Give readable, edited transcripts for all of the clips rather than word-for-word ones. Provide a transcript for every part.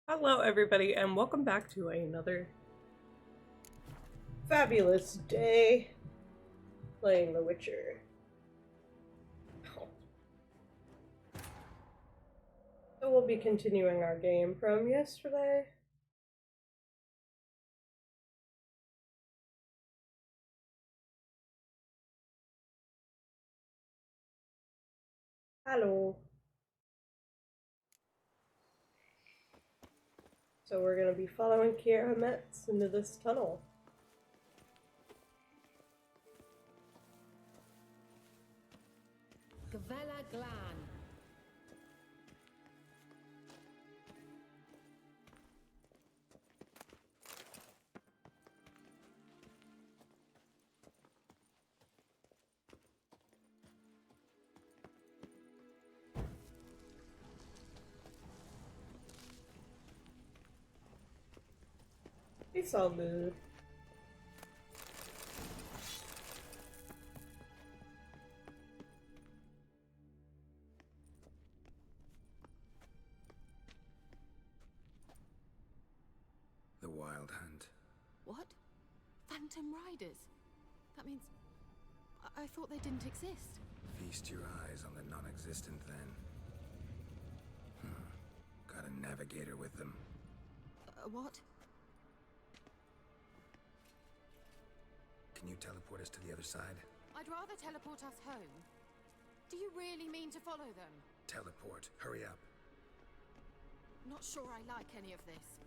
Hello, everybody, and welcome back to another fabulous day playing The Witcher. So we'll be continuing our game from yesterday. Hello. So we're going to be following Kiera Metz into this tunnel. Gavella Glan. It's all good. The Wild Hunt. What? Phantom Riders? That means... I thought they didn't exist. Feast your eyes on the non-existent then. Got a navigator with them. What? Can you teleport us to the other side? I'd rather teleport us home. Do you really mean to follow them? Teleport. Hurry up. Not sure I like any of this.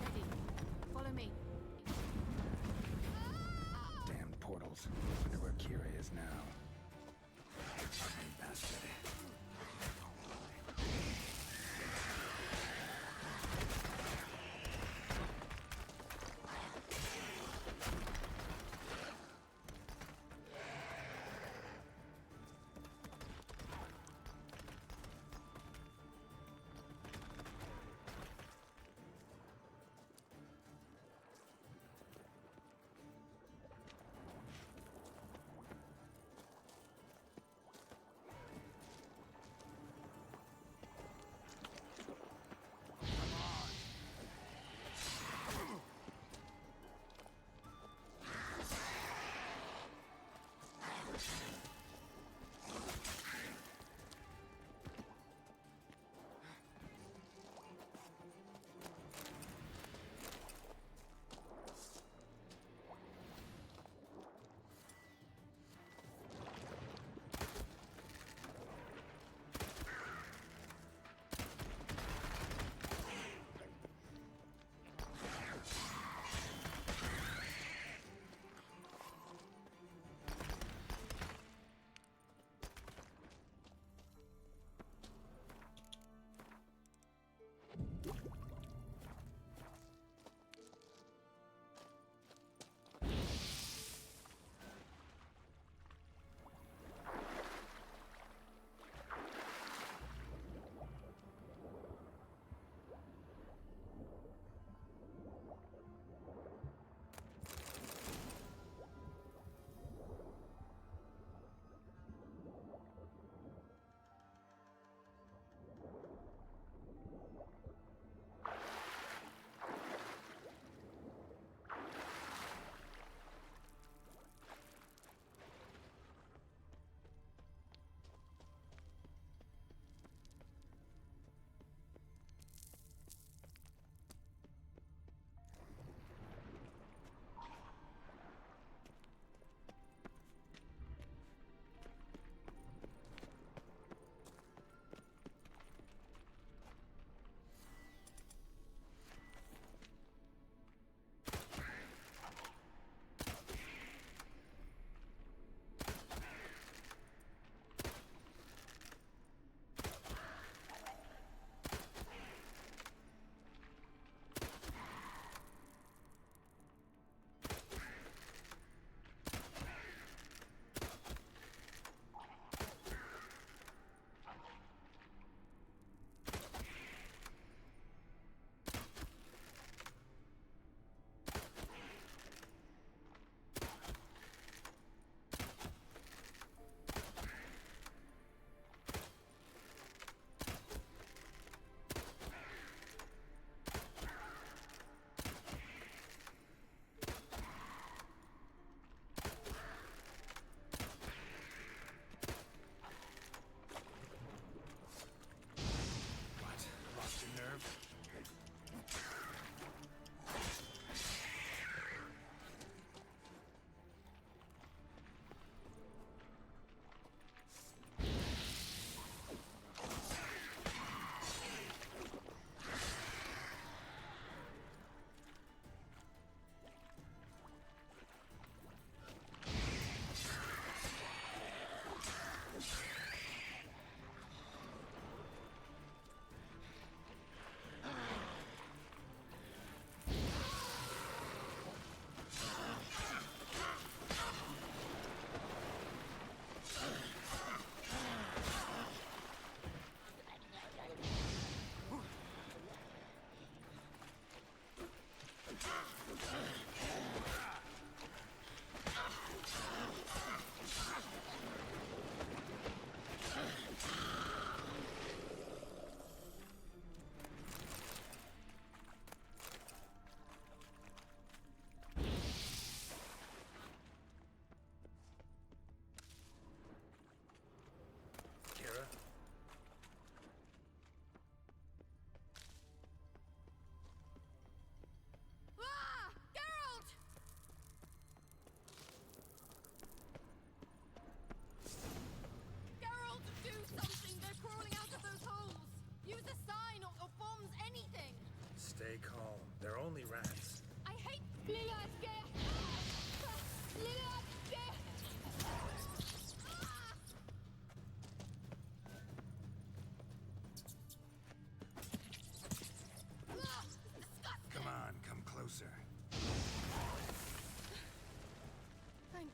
Ready. Follow me. Damn portals. Wonder where Kira is now. Ugly bastard.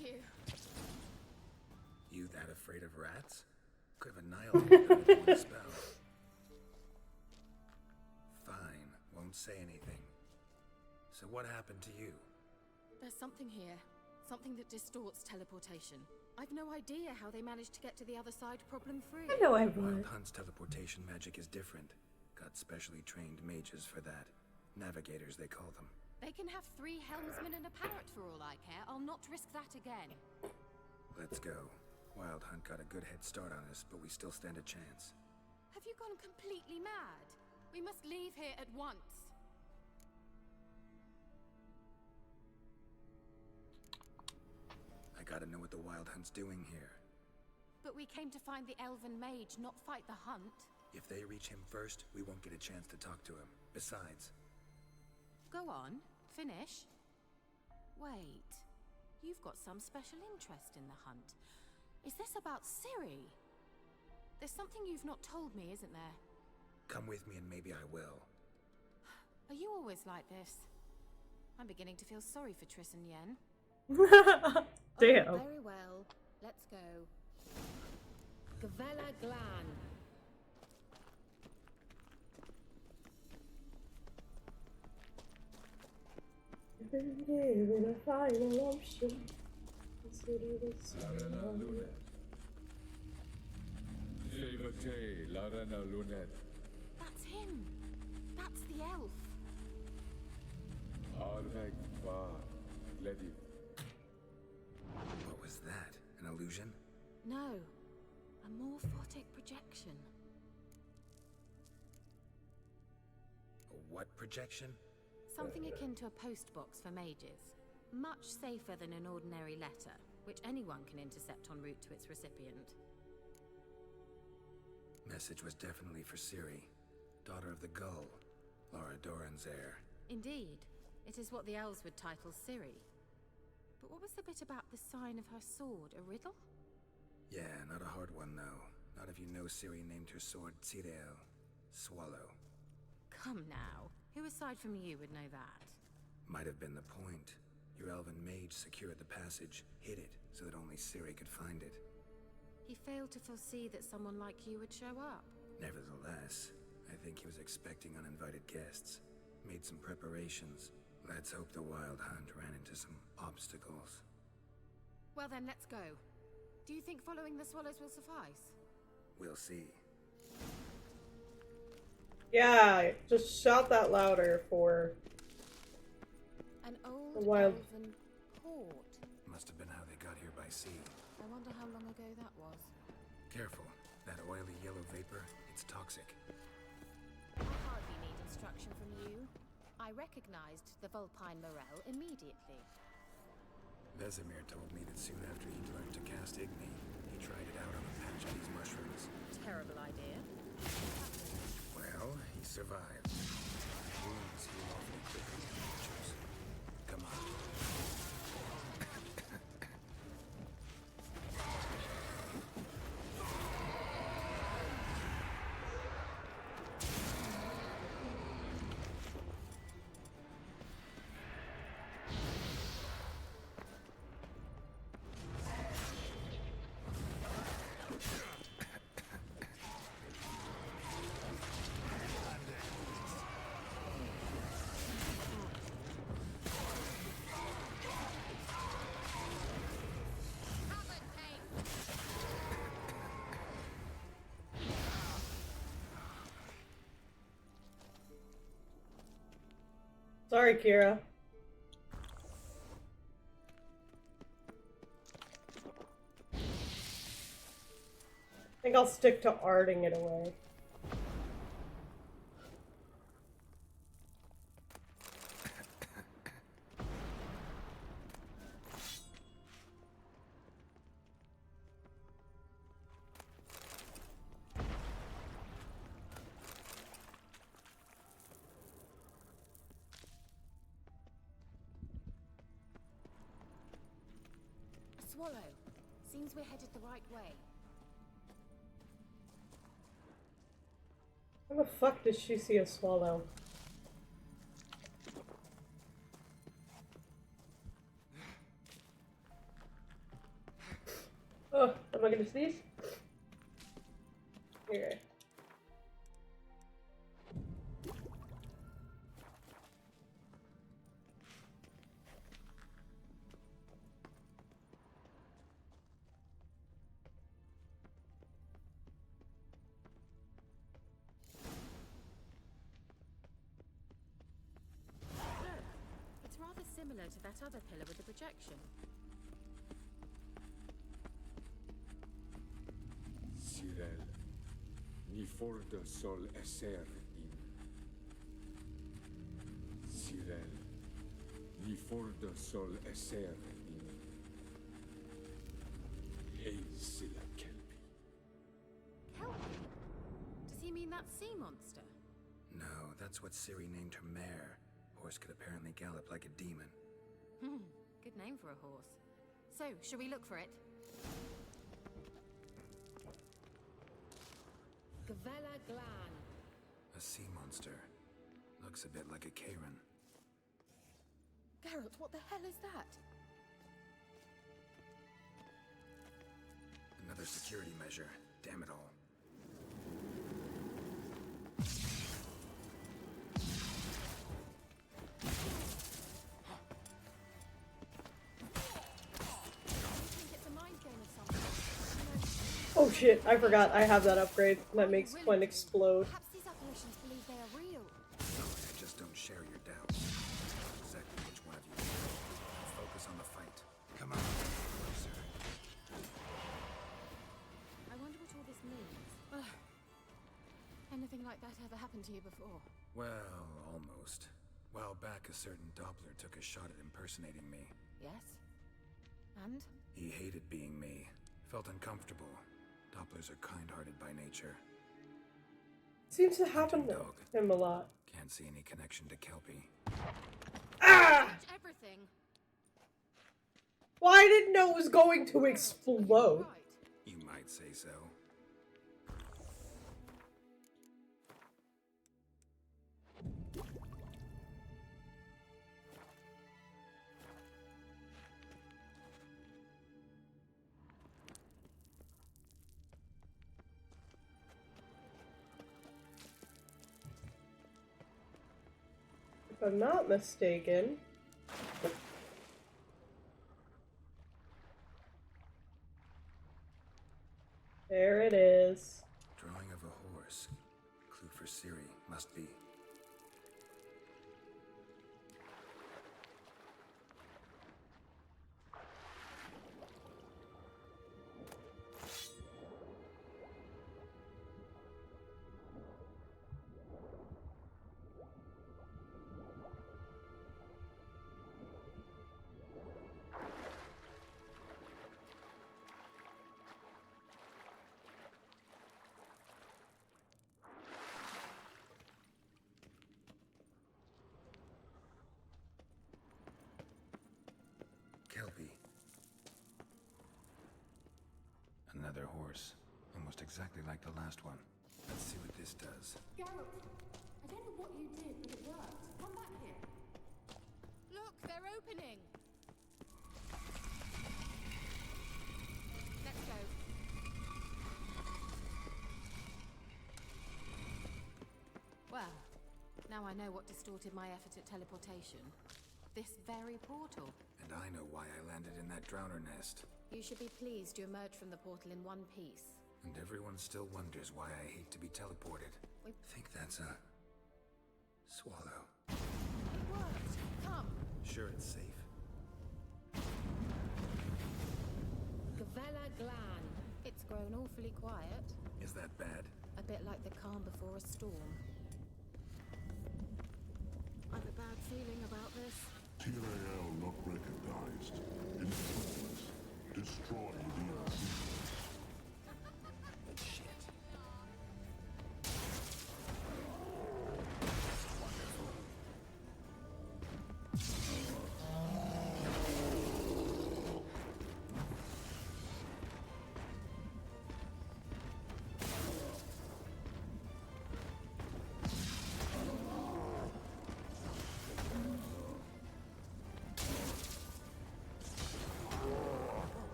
you. You that afraid of rats? Could have annihilated them with one spell. Fine, won't say anything. So what happened to you? There's something here. Something that distorts teleportation. I've no idea how they managed to get to the other side problem-free. I know I Wild would. Hunt's teleportation magic is different. Got specially trained mages for that. Navigators, they call them. They can have 3 helmsmen and a parrot for all I care. I'll not risk that again. Let's go. Wild Hunt got a good head start on us, but we still stand a chance. Have you gone completely mad? We must leave here at once. I gotta know what the Wild Hunt's doing here. But we came to find the elven mage, not fight the hunt. If they reach him first, we won't get a chance to talk to him. Besides... Go on, finish. Wait, you've got some special interest in the hunt. Is this about Ciri? There's something you've not told me, isn't there? Come with me and maybe I will. Are you always like this? I'm beginning to feel sorry for Triss and Yen. Damn. Oh, very well. Let's go. Gavella Glan. Given a final option. Consider this. Larena Lunet. Silvate, Larena Lunet. That's him. That's the elf. Arveg Va, Ledi. What was that? An illusion? No, a morphotic projection. A what projection? Something akin to a postbox for mages. Much safer than an ordinary letter, which anyone can intercept en route to its recipient. Message was definitely for Ciri, daughter of the Gull, Laura Doran's heir. Indeed, it is what the elves would title Ciri. But what was the bit about the sign of her sword? A riddle? Yeah, not a hard one though. Not if you know Ciri named her sword Cirel, Swallow. Come now, who aside from you would know that? Might have been the point. Your elven mage secured the passage, hid it, so that only Ciri could find it. He failed to foresee that someone like you would show up. Nevertheless, I think he was expecting uninvited guests. Made some preparations. Let's hope the Wild Hunt ran into some obstacles. Well then, let's go. Do you think following the swallows will suffice? We'll see. Yeah, just shout that louder for An old the wild. elven port. Must have been how they got here by sea. I wonder how long ago that was. Careful. That oily yellow vapor, it's toxic. I hardly need instruction from you. I recognized the Vulpine Morel immediately. Vesemir told me that soon after he'd learned to cast Igni, he tried it out on a patch of these mushrooms. Terrible idea. Well, he survived. Wounds heal awfully quickly in creatures. Come on. Sorry, Kira. I think I'll stick to arting it away. A swallow. Seems we're headed the right way. How the fuck does she see a swallow? Am I gonna sneeze? Okay. Look, it's rather similar to that other pillar with the projection. Cyril, ni forda sol esser in. Cyril, ni forda sol esser in. Ei silla kelpi. Kelpie? Does he mean that sea monster? No, that's what Ciri named her mare. Horse could apparently gallop like a demon. Good name for a horse. So, shall we look for it? Gavella Glan. A sea monster. Looks a bit like a Karen. Geralt, what the hell is that? Another security measure. Damn it all. I think it's a mind game of some sort. Oh shit, I forgot I have that upgrade. That makes Quinn explode. Perhaps these apparitions believe they are real. Sorry, I just don't share your doubts. Exactly which one of you. Focus on the fight. Come on, closer. I wonder what all this means. Anything like that ever happened to you before? Well, almost. While back, a certain Doppler took a shot at impersonating me. Yes. And? He hated being me. Felt uncomfortable. Dopplers are kind-hearted by nature. Seems to happen to Dog. him a lot. Can't see any connection to Kelpie. Ah! Touch everything. Well, I didn't know it was going to explode. Right. You might say so. If I'm not mistaken. There it is. Drawing of a horse. Clue for Ciri, must be. Kelpie. Another horse. Almost exactly like the last one. Let's see what this does. Geralt, I don't know what you did, but it worked. Come back here. Look, they're opening. Let's go. Well, now I know what distorted my effort at teleportation. This very portal. And I know why I landed in that drowner nest. You should be pleased you emerged from the portal in one piece. And everyone still wonders why I hate to be teleported. We- Think that's a... swallow. It worked. Come. Sure it's safe. Gavella Glan. It's grown awfully quiet. Is that bad? A bit like the calm before a storm. I've a bad feeling about this. Tyrael not recognized. Influence. Destroy the intruder. Shit.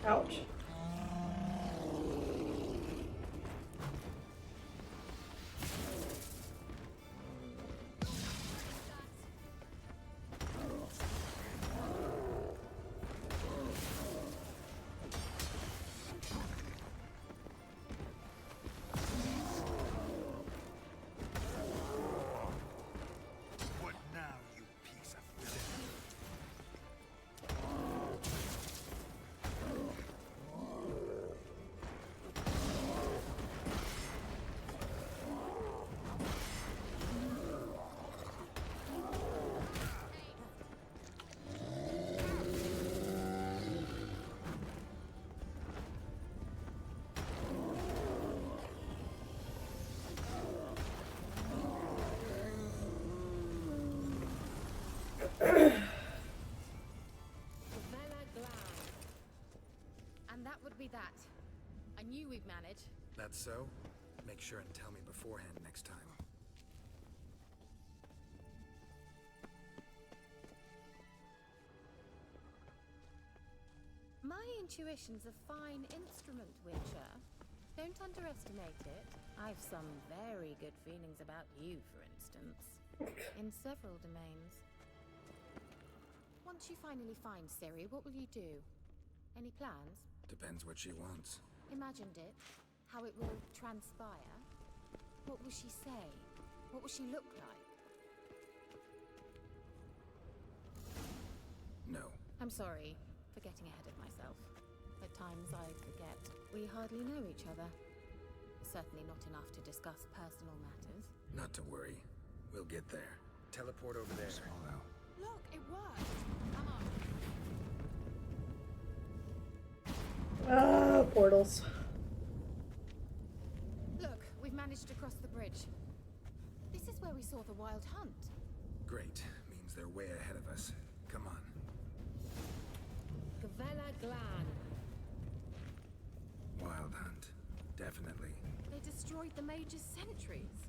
Ouch. What now, you piece of filth? And that would be that. I knew we'd manage. That's so? Make sure and tell me beforehand next time. My intuition's a fine instrument, Witcher. Don't underestimate it. I've some very good feelings about you, for instance. In several domains. Once you finally find Ciri, what will you do? Any plans? Depends what she wants. Imagined it. How it will transpire. What will she say? What will she look like? No. I'm sorry for getting ahead of myself. At times I forget we hardly know each other. Certainly not enough to discuss personal matters. Not to worry. We'll get there. Teleport over there. Swallow. Look, it worked! Come on. Ah, portals. Look, we've managed to cross the bridge. This is where we saw the wild hunt. Great. Means they're way ahead of us. Come on. Gavella Glan. Wild hunt. Definitely. They destroyed the Mage's sentries.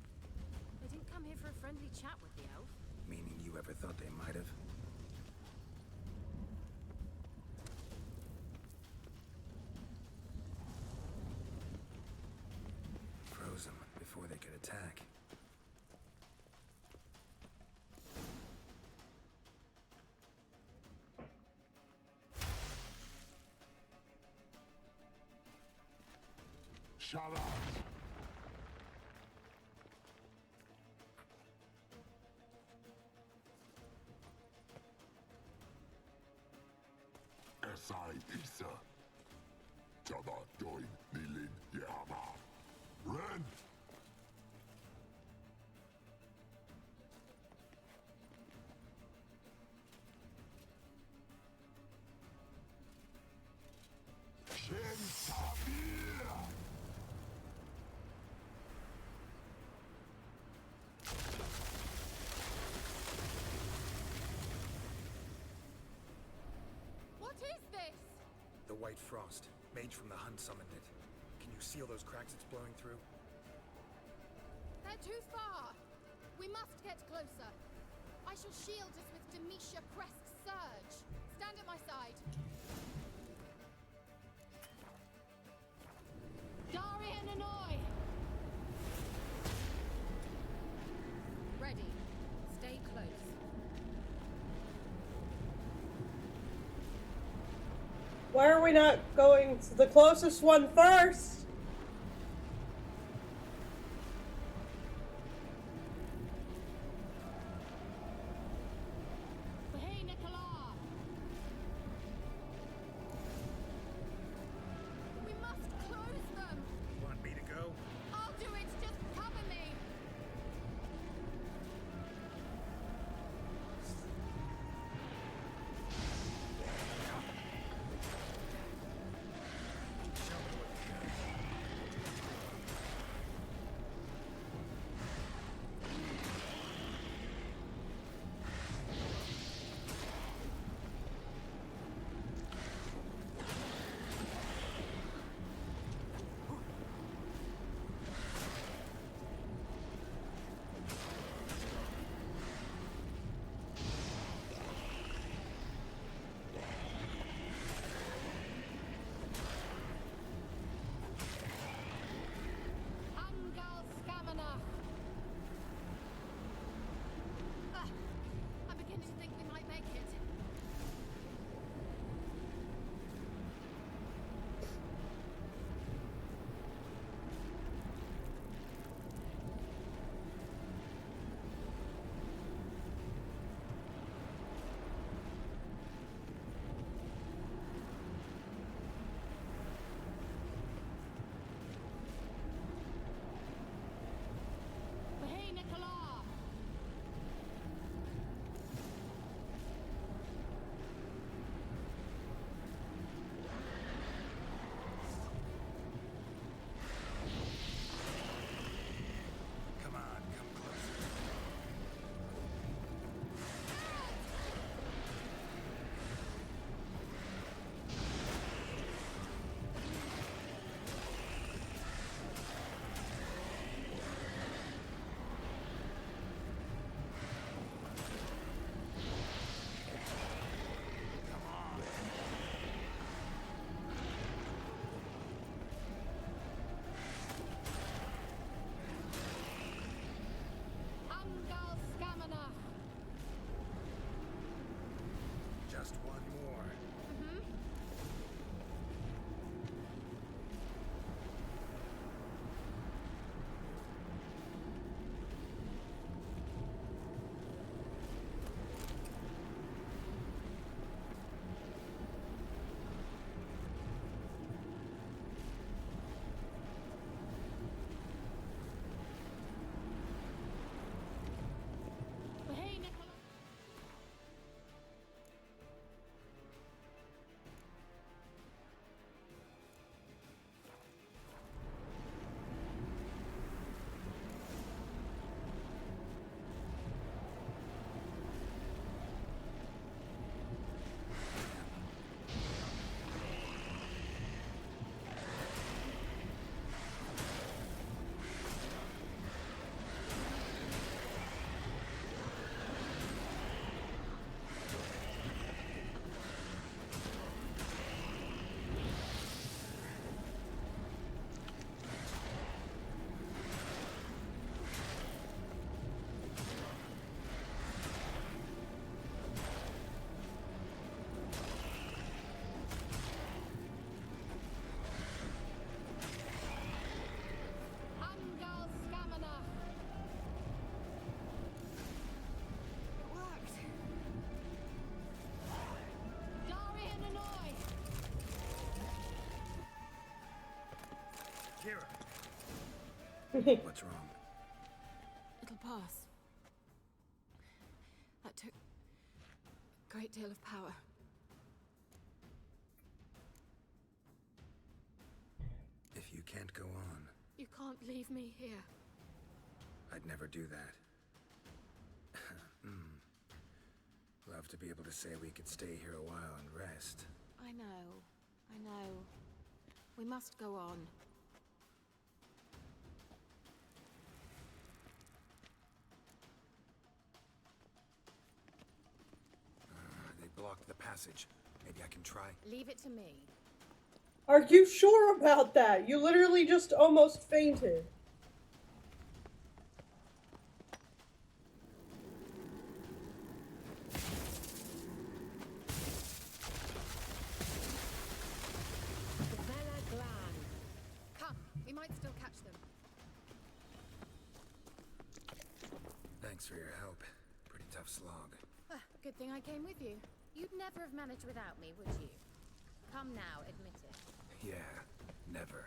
They didn't come here for a friendly chat with the elf. Meaning you ever thought they might have? Froze them before they could attack. Shut up! SI Isa. Jada join Nilin Yama. Ren! Shen Sabir! What is this? The White Frost. Mage from the hunt summoned it. Can you seal those cracks it's blowing through? They're too far. We must get closer. I shall shield us with Demetia Crest's surge. Stand at my side. Darian Annoy! Ready. Stay close. Why are we not going to the closest one first? Hey, Nicola! We must close them! Want me to go? I'll do it, just cover me! Show me what you got. What's wrong? It'll pass. That took a great deal of power. If you can't go on, You can't leave me here. I'd never do that. Love to be able to say we could stay here a while and rest. I know. We must go on. They blocked the passage. Maybe I can try. Leave it to me. Are you sure about that? You literally just almost fainted. Come, we might still catch them. Thanks for your help. Pretty tough slog. Good thing I came with you. You'd never have managed without me, would you? Come now, admit it. Yeah, never.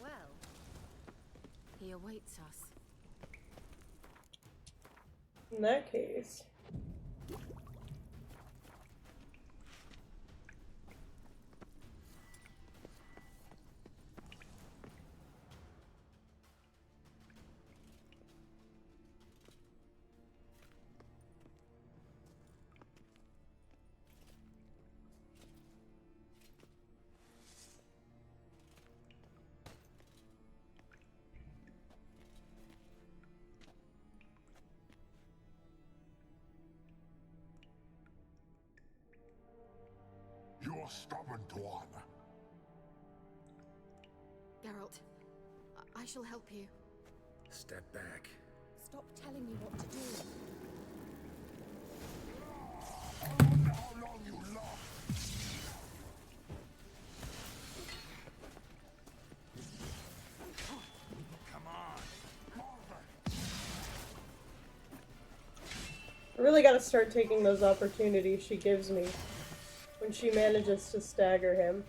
Well, he awaits us. In that case. You're stubborn, Tuan. Geralt, I shall help you. Step back. Stop telling me what to do. How long you last? Come on. I really gotta start taking those opportunities she gives me when she manages to stagger him.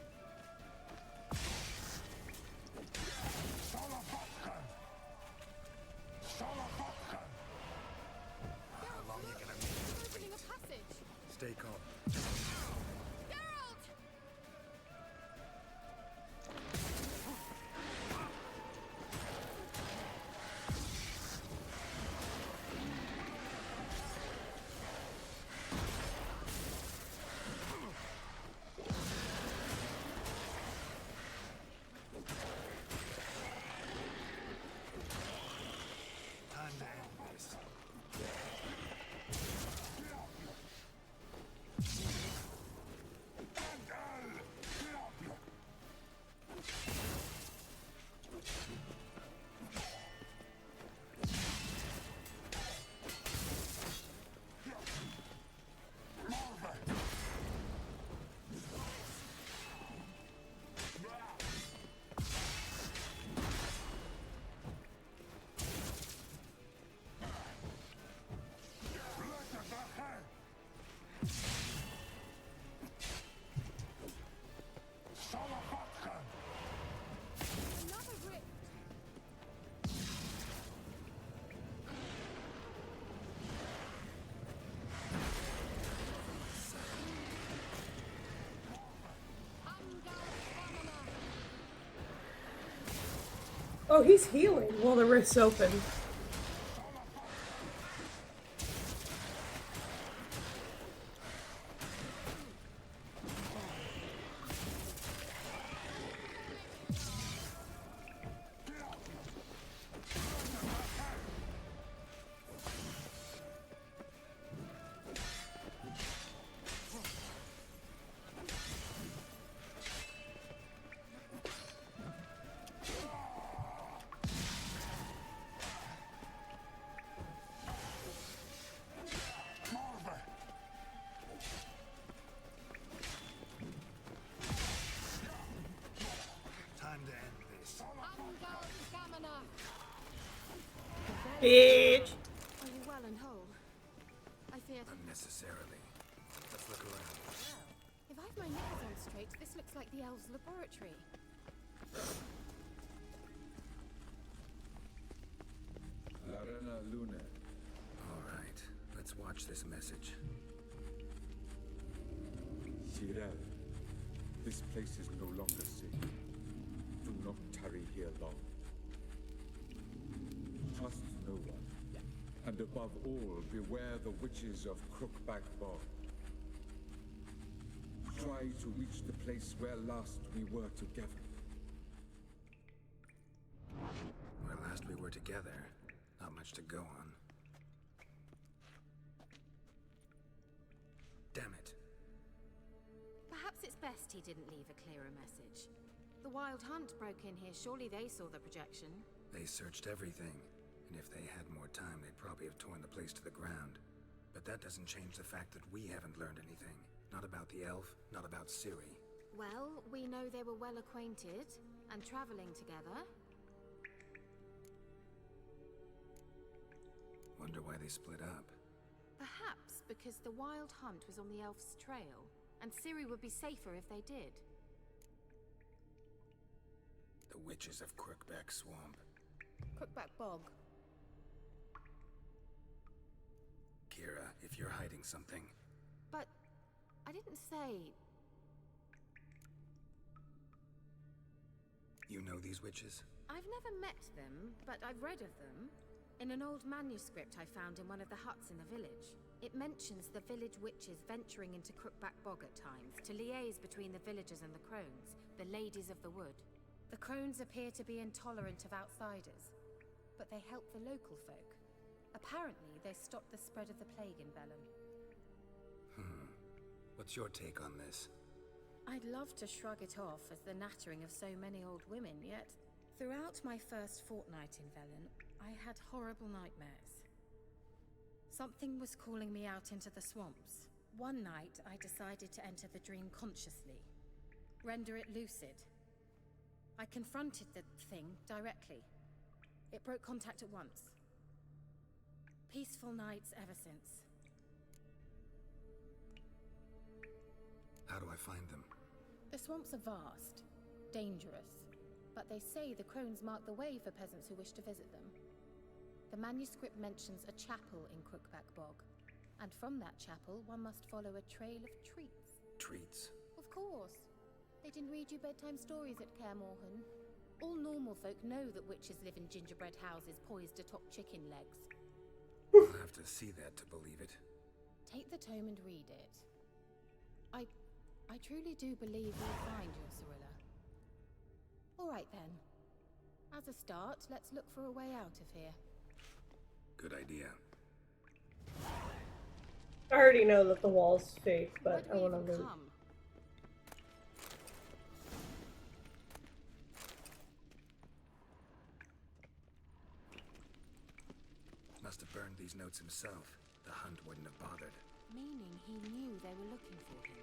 How long you gonna make me Opening wait? a passage. Stay calm. Geralt! Time to end this. Another rift. Oh, he's healing while the rift's open. Time to end this. Bitch! Are you well and whole? I feared... Unnecessarily. Let's look around. If I've my knickers on straight, this looks like the elves' laboratory. Larena Lune. All right, let's watch this message. Cyril, this place is no longer safe. Do not tarry here long. Trust no one. And above all, beware the witches of Crookback Bog. Try to reach the place where last we were together. Where last we were together, not much to go on. Damn it. Perhaps it's best he didn't leave a clearer message. The Wild Hunt broke in here. Surely they saw the projection. They searched everything, and if they had more time, they'd probably have torn the place to the ground. But that doesn't change the fact that we haven't learned anything. Not about the elf, not about Ciri. Well, we know they were well acquainted and traveling together. Wonder why they split up. Perhaps because the Wild Hunt was on the elf's trail, and Ciri would be safer if they did. The witches of Crookback Swamp. Crookback Bog. Kira, if you're hiding something... But I didn't say... You know these witches? I've never met them, but I've read of them. In an old manuscript I found in one of the huts in the village. It mentions the village witches venturing into Crookback Bog at times, to liaise between the villagers and the crones, the ladies of the wood. The crones appear to be intolerant of outsiders, but they help the local folk. Apparently, they stopped the spread of the plague in Velen. What's your take on this? I'd love to shrug it off as the nattering of so many old women, yet throughout my first fortnight in Velen, I had horrible nightmares. Something was calling me out into the swamps. One night, I decided to enter the dream consciously, render it lucid. I confronted the thing directly. It broke contact at once. Peaceful nights ever since. How do I find them? The swamps are vast, dangerous, but they say the crones mark the way for peasants who wish to visit them. The manuscript mentions a chapel in Crookback Bog, and from that chapel one must follow a trail of treats. Treats? Of course. They didn't read you bedtime stories at Kaer Morhen. All normal folk know that witches live in gingerbread houses poised atop chicken legs. I'll have to see that to believe it. Take the tome and read it. I truly do believe you'll find your Cirilla. All right then. As a start, let's look for a way out of here. Good idea. I already know that the wall's fake, but I Where want do we to even loot. come? Must have burned these notes himself. The Hunt wouldn't have bothered. Meaning he knew they were looking for him.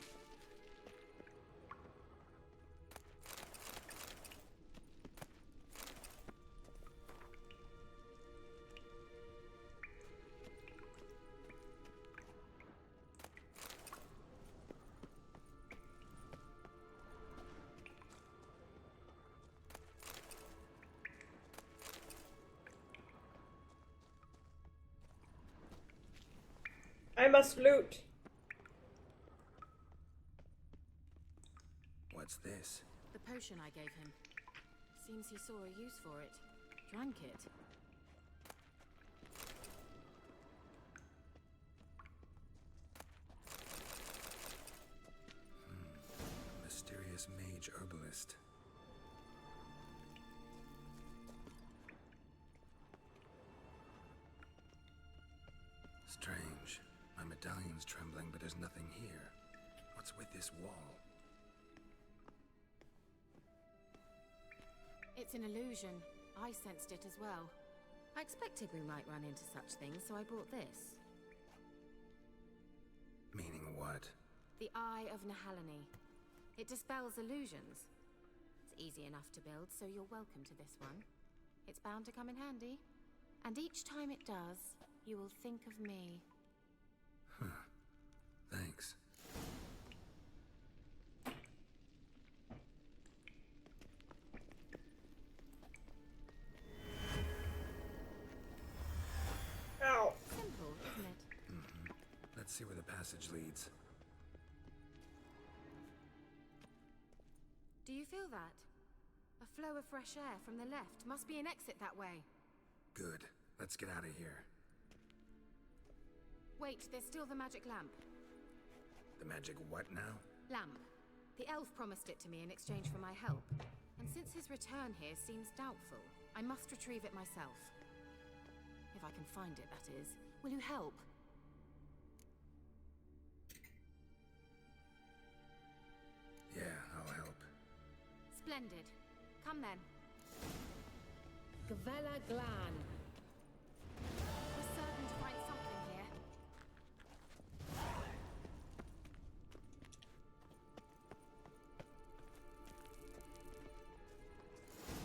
I must loot. What's this? The potion I gave him. Seems he saw a use for it. Drank it. Mysterious mage herbalist. Strange. My medallion's trembling, but there's nothing here. What's with this wall? It's an illusion. I sensed it as well. I expected we might run into such things, so I brought this. Meaning what? The Eye of Nahalani. It dispels illusions. It's easy enough to build, so you're welcome to this one. It's bound to come in handy. And each time it does, you will think of me. Thanks. passage leads. Do you feel that? A flow of fresh air from the left. Must be an exit that way. Good. Let's get out of here. Wait, there's still the magic lamp. The magic what now? Lamp. The elf promised it to me in exchange for my help. And since his return here seems doubtful, I must retrieve it myself. If I can find it, that is. Will you help? Yeah, I'll help. Splendid. Come then. Gavella Glan. We're certain to find something here.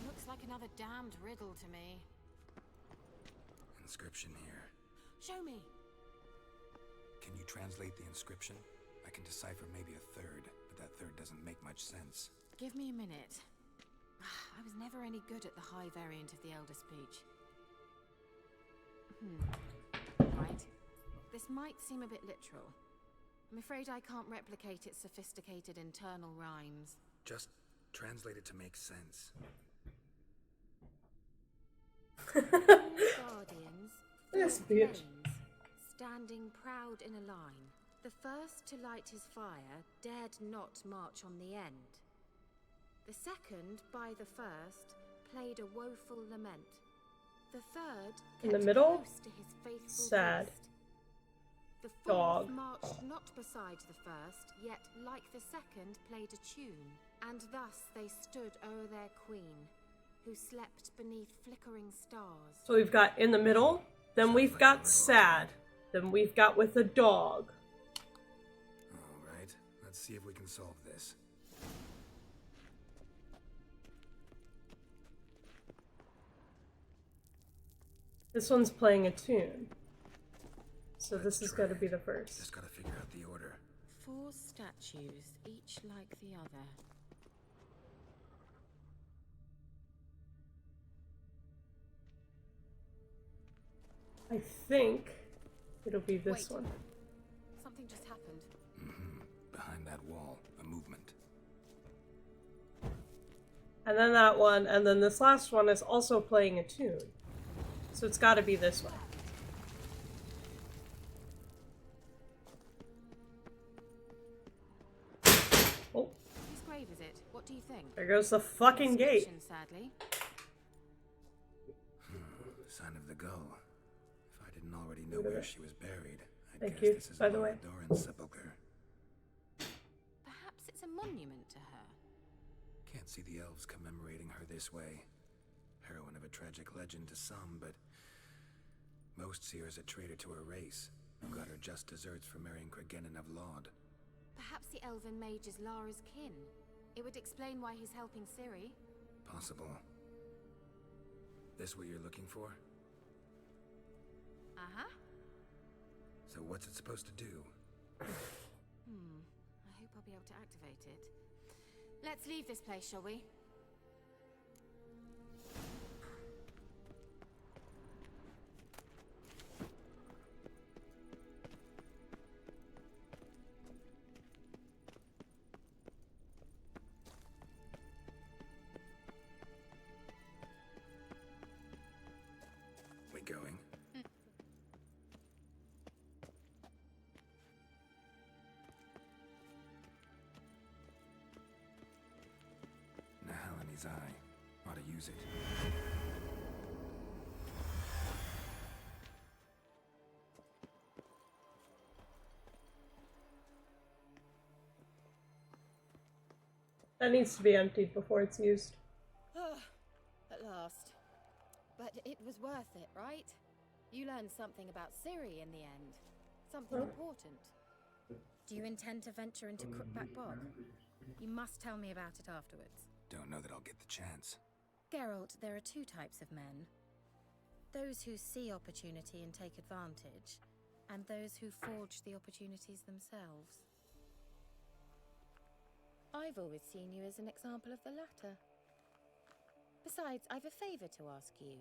Looks like another damned riddle to me. Inscription here. Show me. Can you translate the inscription? I can decipher maybe a third, but that third doesn't make much sense. Give me a minute. I was never any good at the high variant of the Elder Speech. Right. This might seem a bit literal. I'm afraid I can't replicate its sophisticated internal rhymes. Just translate it to make sense. Guardians, This four bitch. flames, standing proud in a line. The first to light his fire dared not march on the end. The second, by the first, played a woeful lament. The third In the kept middle? close to his faithful Sad. beast. The fourth Dog. marched not beside the first, yet like the second played a tune. And thus they stood o'er their queen, who slept beneath flickering stars. So we've got in the middle, then we've got sad, then we've got with a dog. Alright, let's see if we can solve this. This one's playing a tune. So this Let's has try got to be it. the first. Just gotta figure out the order. 4 statues, each like the other. I think it'll be this Wait. one. Something just happened. Behind that wall, a movement. And then that one, and then this last one is also playing a tune. So it's got to be this one. Oh, Whose grave is it? What do you think? there goes the fucking gate. Inscription, sadly. Sign of the gull. If I didn't already know where she was buried, I'd Thank guess you, this is by the way. Doran's sepulcher. Perhaps it's a monument to her. Can't see the elves commemorating her this way. Heroine of a tragic legend to some, but most see her as a traitor to her race, who got her just deserts for marrying Cregennan of Laud. Perhaps the elven mage is Lara's kin. It would explain why he's helping Ciri. Possible. This what you're looking for? Uh-huh. So what's it supposed to do? I hope I'll be able to activate it. Let's leave this place, shall we? We going? Nahalani's eye. Ought to use it. That needs to be emptied before it's used. At last. But it was worth it, right? You learned something about Ciri in the end. Something important. Do you intend to venture into Crookback Bog? You must tell me about it afterwards. Don't know that I'll get the chance. Geralt, there are 2 types of men. Those who see opportunity and take advantage, and those who forge the opportunities themselves. I've always seen you as an example of the latter. Besides, I've a favor to ask you.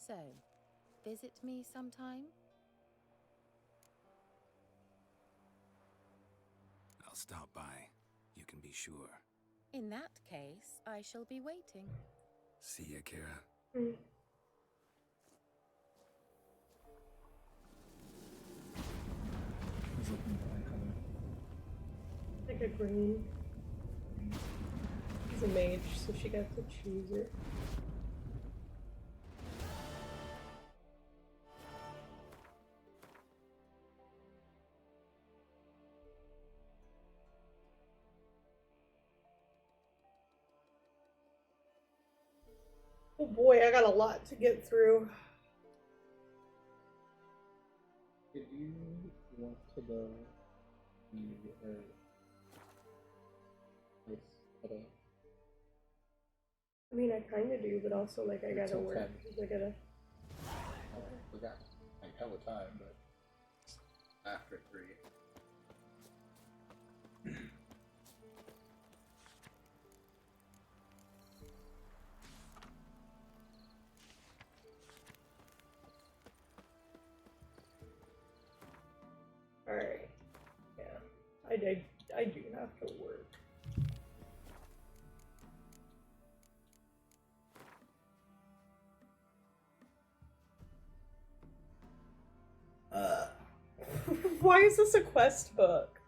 So, visit me sometime? I'll stop by. You can be sure. In that case, I shall be waiting. See ya, Kira. Mm. He's looking at my color. Like a green. She's a mage, so she got to choose it. Oh boy, I got a lot to get through. Did you want to go the place today? I mean, I kind of do, but also, like, I gotta Until work. 10. 'Cause I gotta. We got like hella time, but after 3. Alright. Yeah. I do have to work. Why is this a quest book?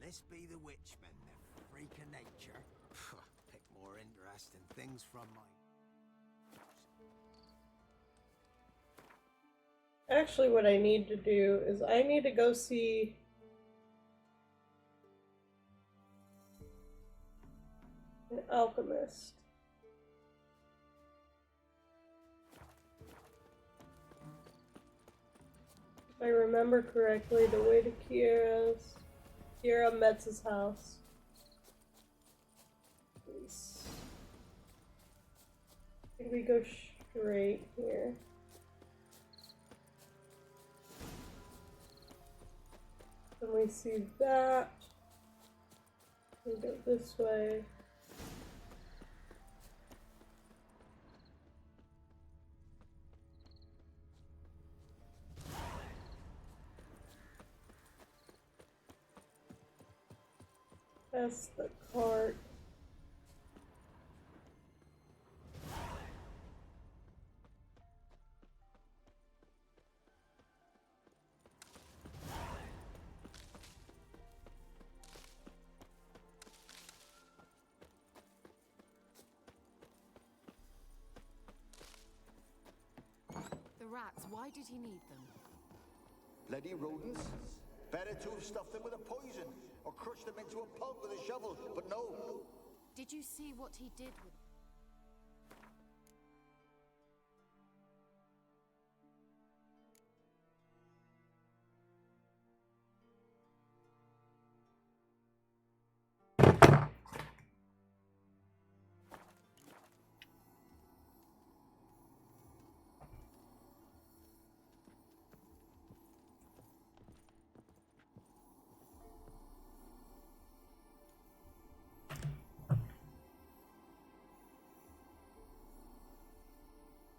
This be the Witchman, the freak of nature. Pick more interesting things from my... Actually, what I need to do is I need to go see an alchemist. If I remember correctly, the way to Kira Metz's house. Please. I think we go straight here. Then we see that. We go this way. That's the cart. rats. Why did he need them? Bloody rodents. Better to have stuffed them with a poison or crushed them into a pulp with a shovel, but no. Did you see what he did with...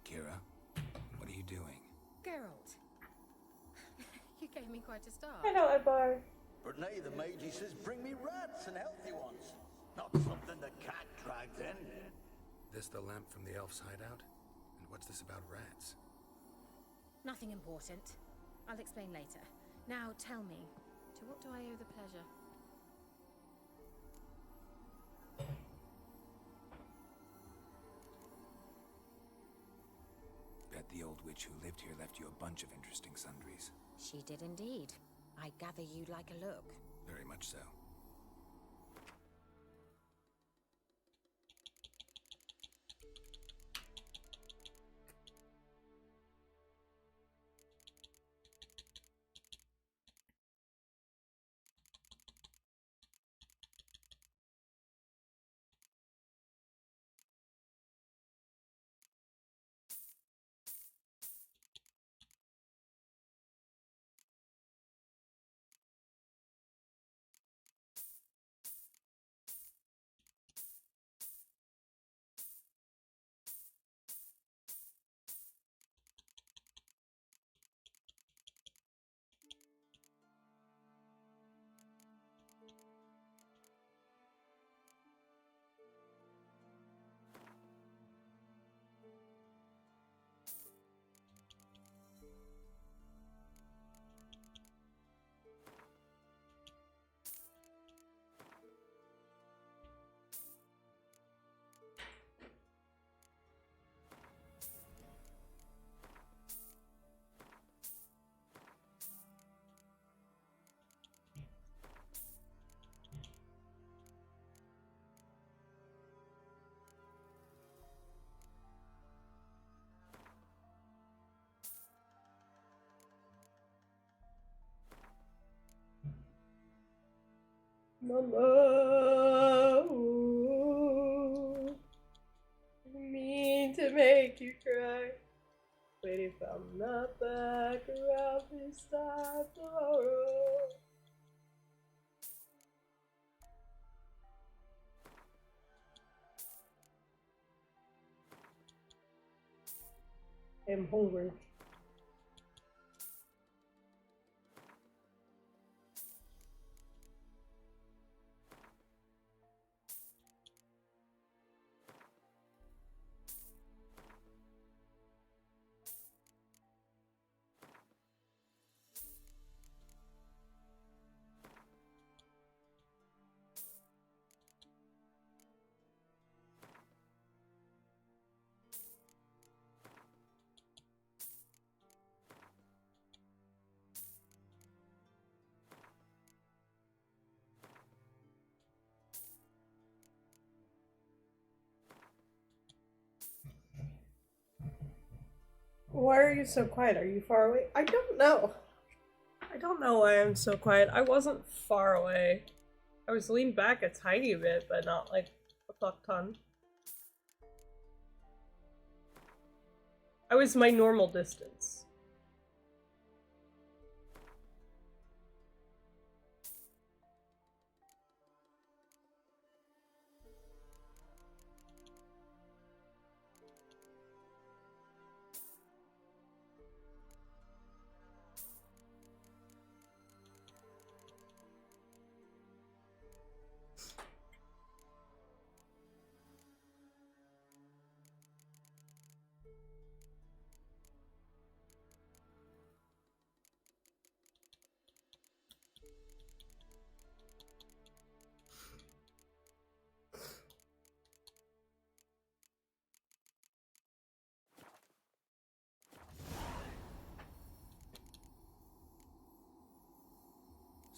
Kira, what are you doing? Geralt. You gave me quite a start. Hello, Ebar. But now the Magi says bring me rats and healthy ones. Not something the cat dragged in. This the lamp from the elf's hideout? And what's this about rats? Nothing important. I'll explain later. Now tell me, to what do I owe the pleasure? Bet the old witch who lived here left you a bunch of interesting sundries. She did indeed. I gather you'd like a look. Very much so. Mama, ooh, didn't mean to make you cry. But if I'm not back around this time tomorrow. I'm hungry. Why are you so quiet? Are you far away? I don't know. I don't know why I'm so quiet. I wasn't far away. I was leaned back a tiny bit, but not like a fuck ton. I was my normal distance.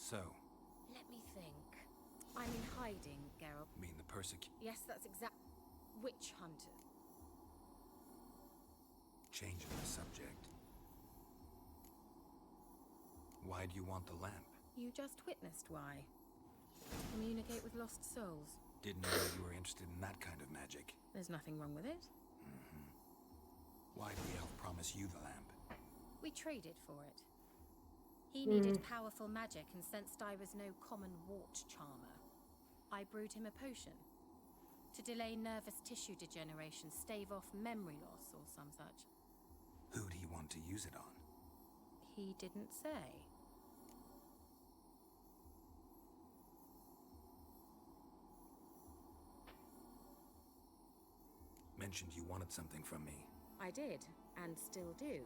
so? Let me think. I'm in hiding, Geralt. Mean the persecute? Yes, that's exact. Witch hunter. Changing the subject. Why do you want the lamp? You just witnessed why. Communicate with lost souls. Didn't know you were interested in that kind of magic. There's nothing wrong with it. Why did the elf promise you the lamp? We traded for it. He needed powerful magic and sensed I was no common wart charmer. I brewed him a potion. To delay nervous tissue degeneration, stave off memory loss, or some such. Who'd he want to use it on? He didn't say. Mentioned you wanted something from me. I did, and still do.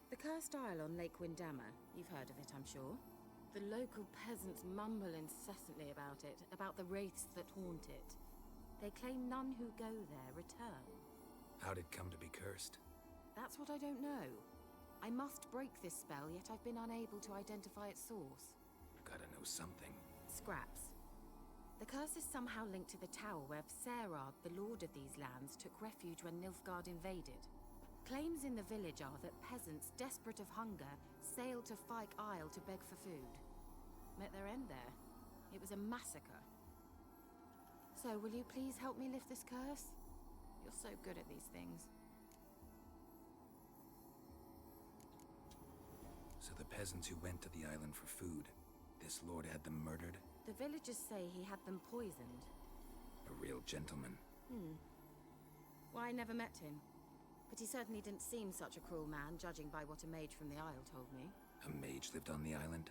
The cursed isle on Lake Windammer, you've heard of it, I'm sure. The local peasants mumble incessantly about it, about the wraiths that haunt it. They claim none who go there return. How'd it come to be cursed? That's what I don't know. I must break this spell, yet I've been unable to identify its source. Gotta know something. Scraps. The curse is somehow linked to the tower where Serard, the lord of these lands, took refuge when Nilfgaard invaded. Claims in the village are that peasants, desperate of hunger, sailed to Fyke Isle to beg for food. Met their end there. It was a massacre. So, will you please help me lift this curse? You're so good at these things. So the peasants who went to the island for food, this lord had them murdered? The villagers say he had them poisoned. A real gentleman. Well, I never met him. But he certainly didn't seem such a cruel man, judging by what a mage from the Isle told me. A mage lived on the island?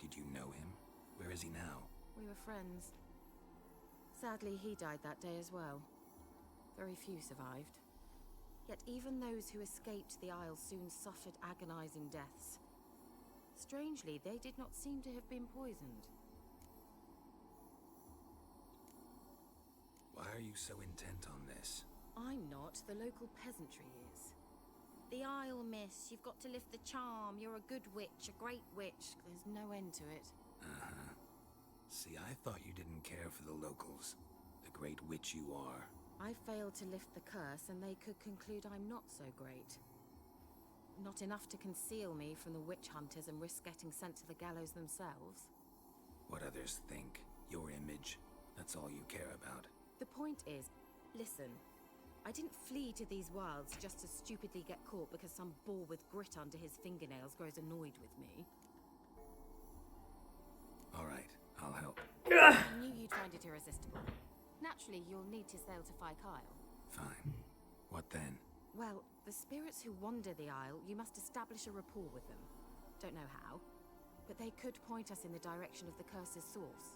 Did you know him? Where is he now? We were friends. Sadly, he died that day as well. Very few survived. Yet even those who escaped the Isle soon suffered agonizing deaths. Strangely, they did not seem to have been poisoned. Why are you so intent on this? I'm not. The local peasantry is. The Isle, miss. You've got to lift the charm. You're a good witch, a great witch. There's no end to it. See, I thought you didn't care for the locals. The great witch you are. I failed to lift the curse, and they could conclude I'm not so great. Not enough to conceal me from the witch hunters and risk getting sent to the gallows themselves. What others think. Your image. That's all you care about. The point is, listen. I didn't flee to these wilds just to stupidly get caught because some boar with grit under his fingernails grows annoyed with me. All right, I'll help. I knew you'd find it irresistible. Naturally, you'll need to sail to Fyke Isle. Fine. What then? Well, the spirits who wander the Isle, you must establish a rapport with them. Don't know how, but they could point us in the direction of the curse's source.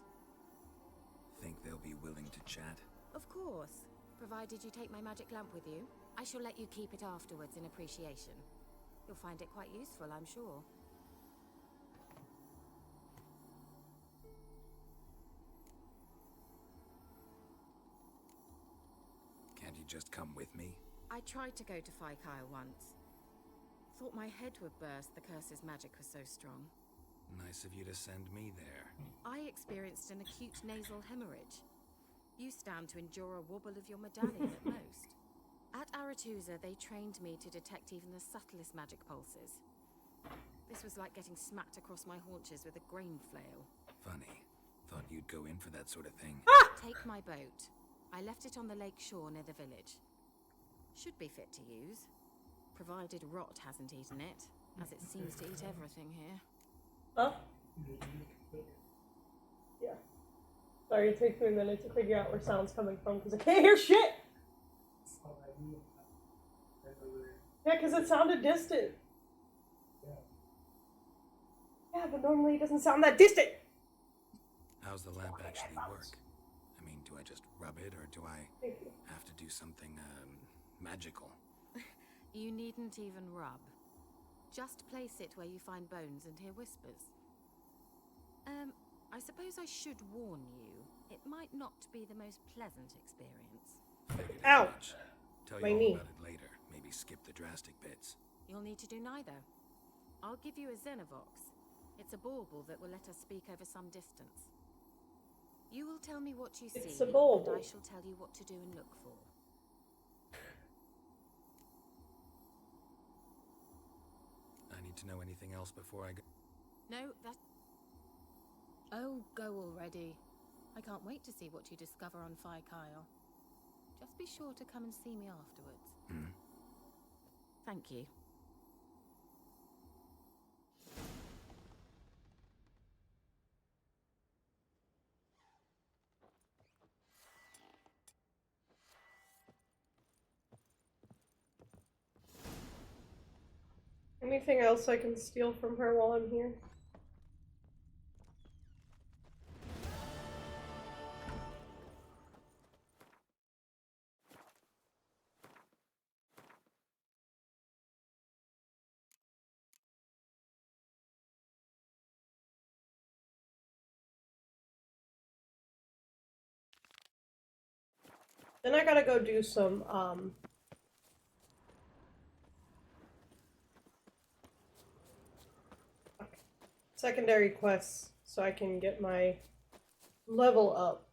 Think they'll be willing to chat? Of course. Provided you take my magic lamp with you. I shall let you keep it afterwards in appreciation. You'll find it quite useful, I'm sure. Can't you just come with me? I tried to go to Fyke Isle once. Thought my head would burst, the curse's magic was so strong. Nice of you to send me there. I experienced an acute nasal hemorrhage. You stand to endure a wobble of your medallion at most. At Aretusa, they trained me to detect even the subtlest magic pulses. This was like getting smacked across my haunches with a grain flail. Funny. Thought you'd go in for that sort of thing. Take my boat. I left it on the lake shore near the village. Should be fit to use. Provided rot hasn't eaten it, as it seems to eat everything here. Huh? Yeah. Sorry, it takes me a minute to figure out where sound's coming from because I can't hear shit! Yeah, because it sounded distant. Yeah, but normally it doesn't sound that distant! How's the lamp actually work? I mean, do I just rub it, or do I have to do something, magical? You needn't even rub. Just place it where you find bones and hear whispers. I suppose I should warn you. It might not be the most pleasant experience. Figured as Ow! much. Tell My you all knee. about it later. Maybe skip the drastic bits. You'll need to do neither. I'll give you a Xenovox. It's a bauble that will let us speak over some distance. You will tell me what you It's see, a bauble. and I shall tell you what to do and look for. I need to know anything else before I go. No, that... Oh, go already. I can't wait to see what you discover on Phi Kyle. Just be sure to come and see me afterwards. Hmm. Thank you. Anything else I can steal from her while I'm here? Then I gotta go do some, secondary quests so I can get my level up.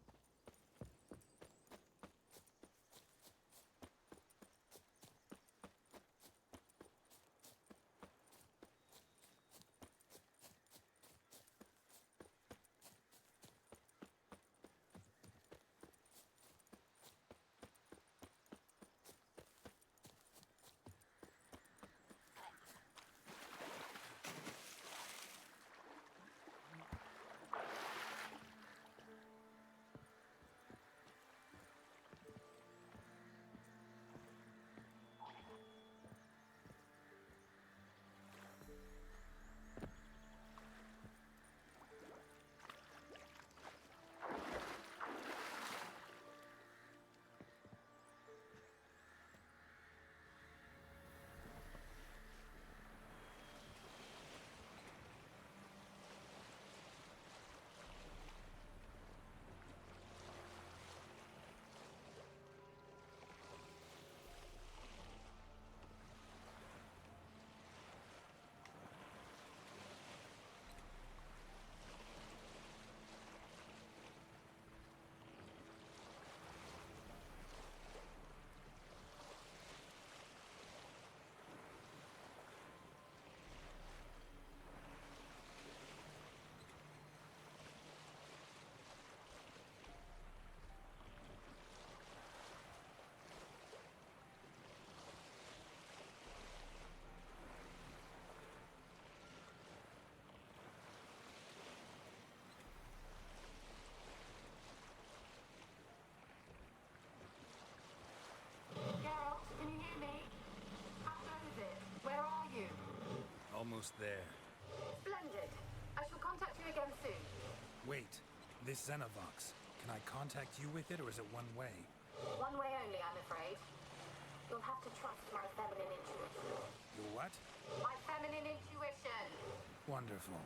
Almost there. Splendid. I shall contact you again soon. Wait, this Xenovox. Can I contact you with it, or is it one way? One way only, I'm afraid. You'll have to trust my feminine intuition. Your what? My feminine intuition! Wonderful.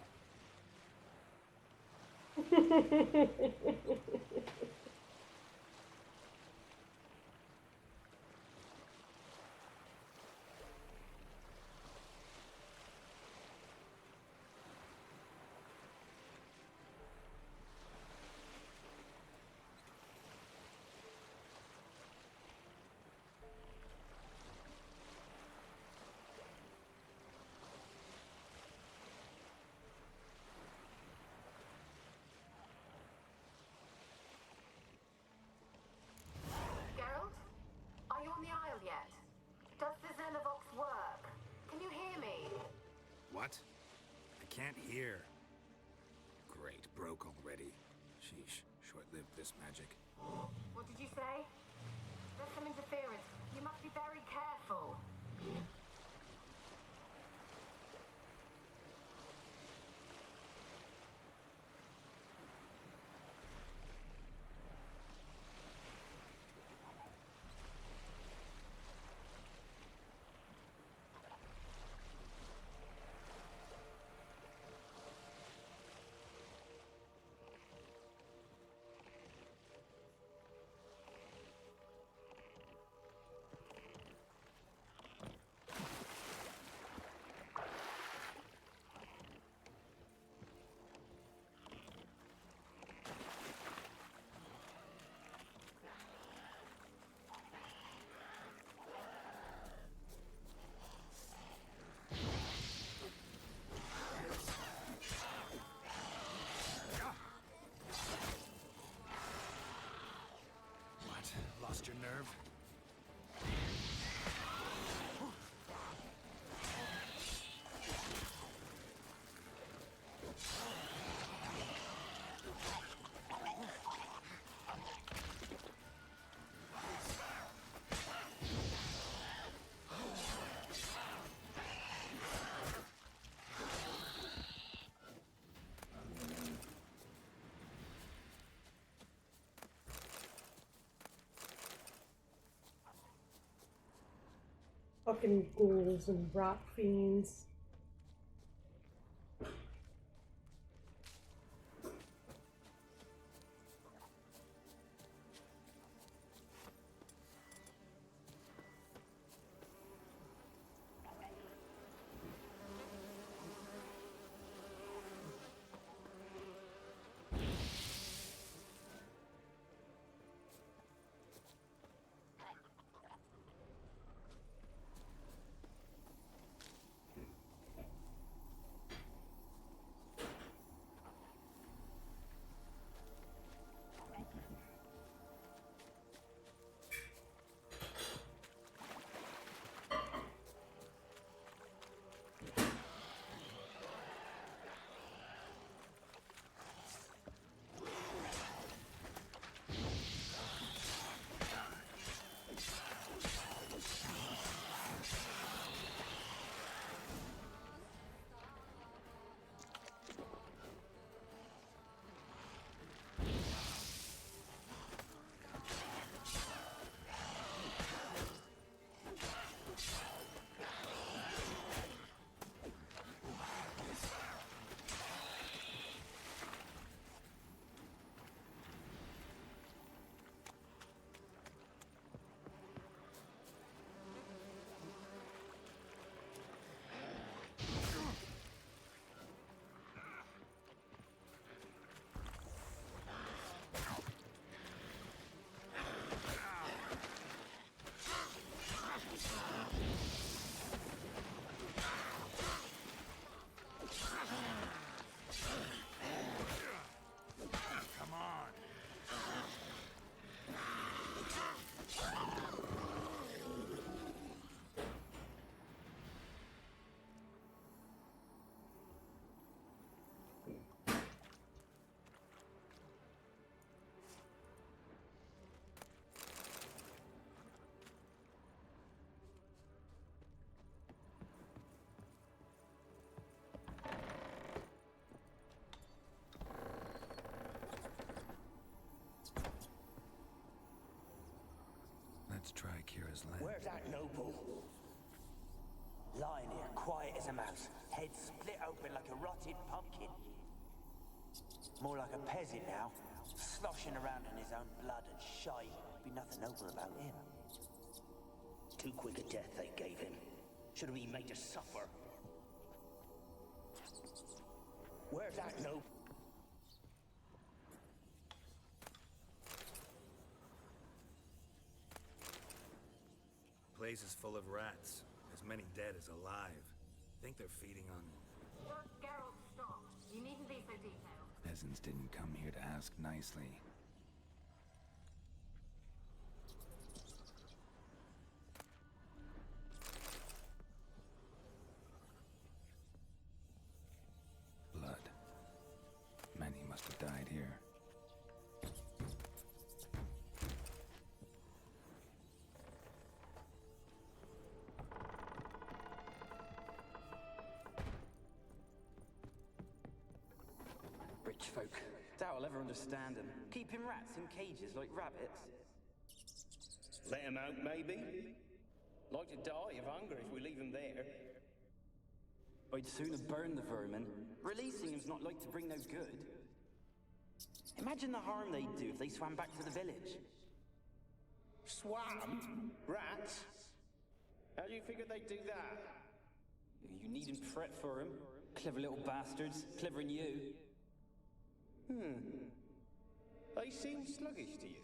Geralt? Are you on the Isle yet? Does the Xenovox work? Can you hear me? What? I can't hear. Great, broke already. Sheesh, short-lived this magic. What did you say? There's some interference. You must be very careful. Fucking ghouls and rot fiends. Let's try Kira's lamp. Where's that noble? Lying here, quiet as a mouse, head split open like a rotted pumpkin. More like a peasant now, sloshing around in his own blood and shite. Be nothing noble about him. Too quick a death they gave him. Should have been made to suffer. Where's that noble? Place is full of rats. As many dead as alive. Think they're feeding on... Geralt, stop. You needn't be so detailed. Peasants didn't come here to ask nicely. Blood. Many must have died here. Rich folk. Doubt I'll ever understand them. Keeping rats in cages like rabbits. Let him out, maybe? Like to die of hunger if we leave him there. I'd sooner burn the vermin. Releasing him's not like to bring no good. Imagine the harm they'd do if they swam back to the village. Swam? Rats? How do you figure they'd do that? You needn't fret for 'em. Clever little bastards. Clever than you. They seem sluggish to you.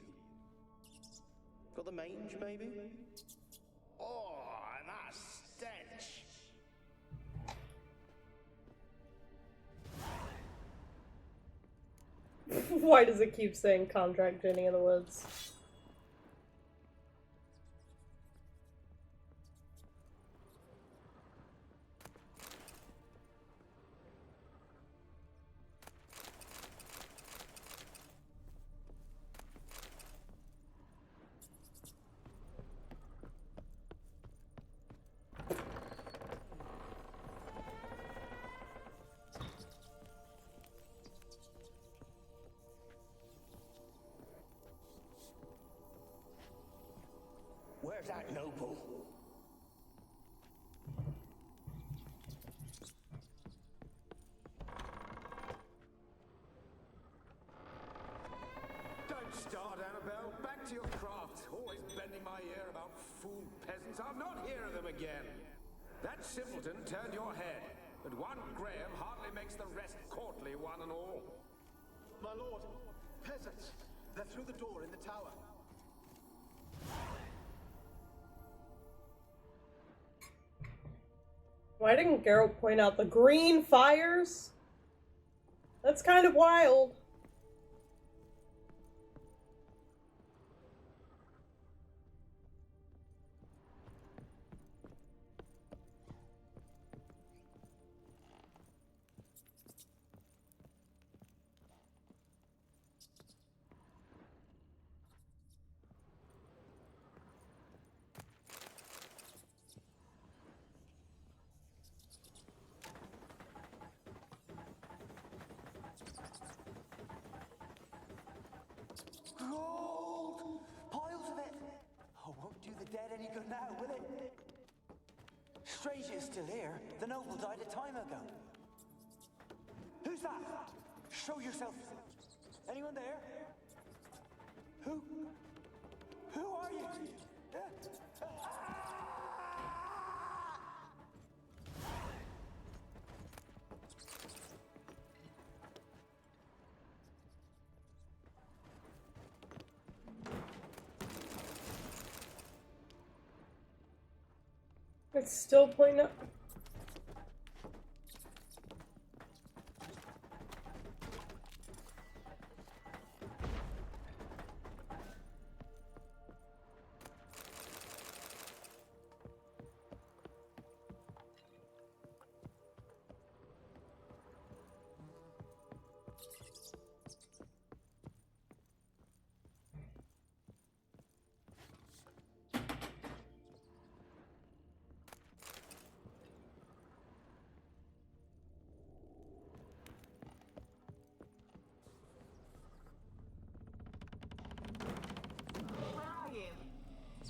Got the mange, maybe? Oh, and that stench! Why does it keep saying contract Jenny in the woods? Where's that noble? eyes. I'll not hear of them again. That simpleton turned your head, but one Graham hardly makes the rest courtly, one and all. My lord, peasants. They're through the door in the tower. Why didn't Geralt point out the green fires? That's kind of wild. Gold! Piles of it! Oh, won't do the dead any good now, will it? Strange it's still here. The noble died a time ago. Who's that? Show yourself. Anyone there? Who? Who are you? It's still pointing up.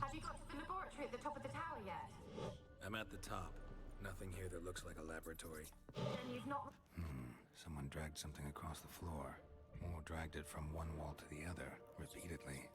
Have you got to the laboratory at the top of the tower yet? I'm at the top. Nothing here that looks like a laboratory. Then you've not... Someone dragged something across the floor. Or dragged it from one wall to the other, repeatedly.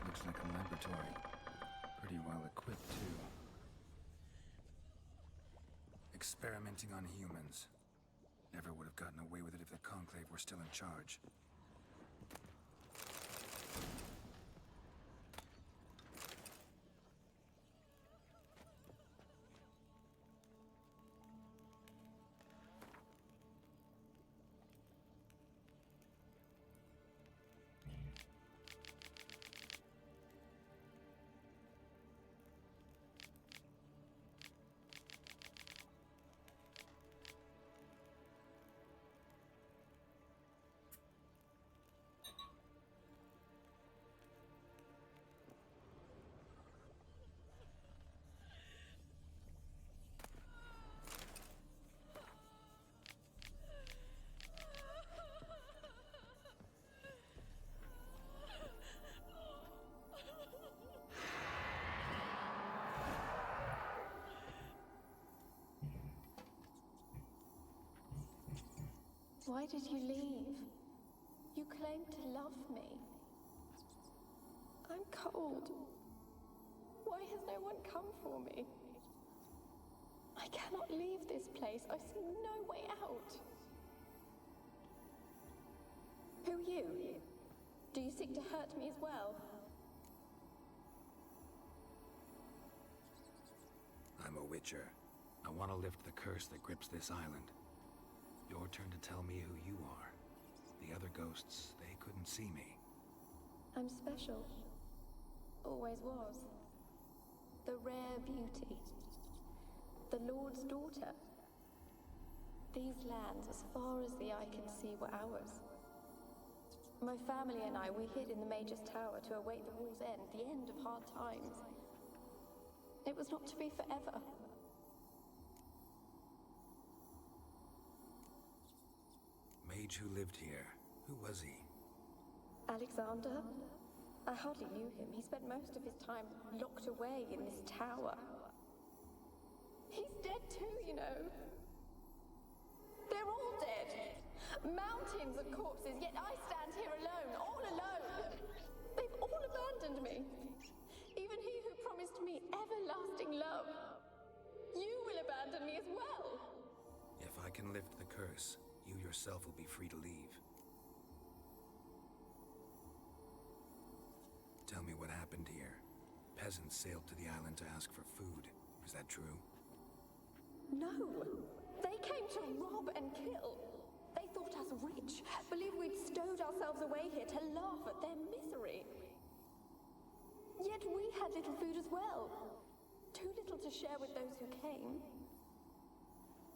Looks like a laboratory. Pretty well equipped, too. Experimenting on humans. Never would have gotten away with it if the Conclave were still in charge. Why did you leave? You claimed to love me. I'm cold. Why has no one come for me? I cannot leave this place. I see no way out. Who are you? Do you seek to hurt me as well? I'm a witcher. I want to lift the curse that grips this island. Your turn to tell me who you are. The other ghosts, they couldn't see me. I'm special. Always was. The rare beauty. The Lord's daughter. These lands, as far as the eye can see, were ours. My family and I, we hid in the Mage's Tower to await the war's end, the end of hard times. It was not to be forever. mage who lived here. Who was he? Alexander? I hardly knew him. He spent most of his time locked away in this tower. He's dead too, you know. They're all dead. Mountains of corpses, yet I stand here alone, all alone. They've all abandoned me. Even he who promised me everlasting love. You will abandon me as well. If I can lift the curse, you yourself will be free to leave. Tell me what happened here. Peasants sailed to the island to ask for food. Is that true? No. They came to rob and kill. They thought us rich, believed we'd stowed ourselves away here to laugh at their misery. Yet we had little food as well. Too little to share with those who came.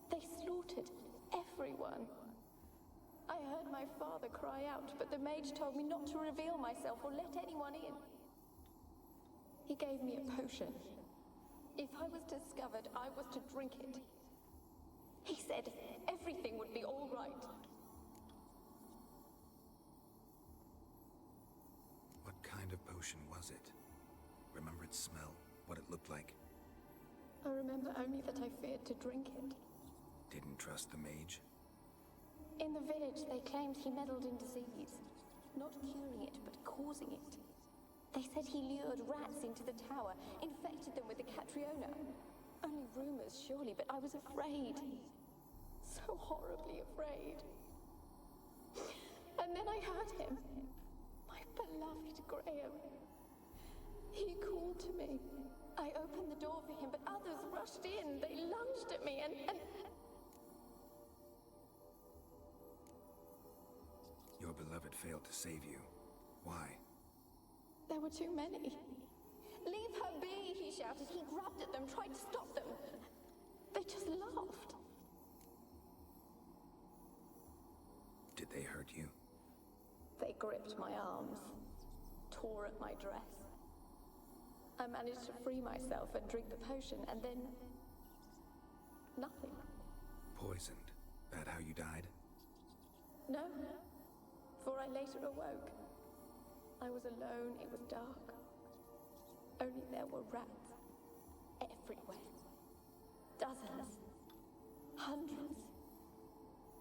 They slaughtered everyone. I heard my father cry out, but the mage told me not to reveal myself or let anyone in. He gave me a potion. If I was discovered, I was to drink it. He said everything would be all right. What kind of potion was it? Remember its smell? What it looked like? I remember only that I feared to drink it. Didn't trust the mage? In the village, they claimed he meddled in disease. Not curing it, but causing it. They said he lured rats into the tower, infected them with the Catriona. Only rumors, surely, but I was afraid. So horribly afraid. And then I heard him. My beloved Graham. He called to me. I opened the door for him, but others rushed in. They lunged at me and... Your beloved failed to save you. Why? There were too many. Leave her be, he shouted. He grabbed at them, tried to stop them. They just laughed. Did they hurt you? They gripped my arms, tore at my dress. I managed to free myself and drink the potion, and then... nothing. Poisoned. That how you died? No, for I later awoke. I was alone, it was dark. Only there were rats. Everywhere. Dozens. Hundreds.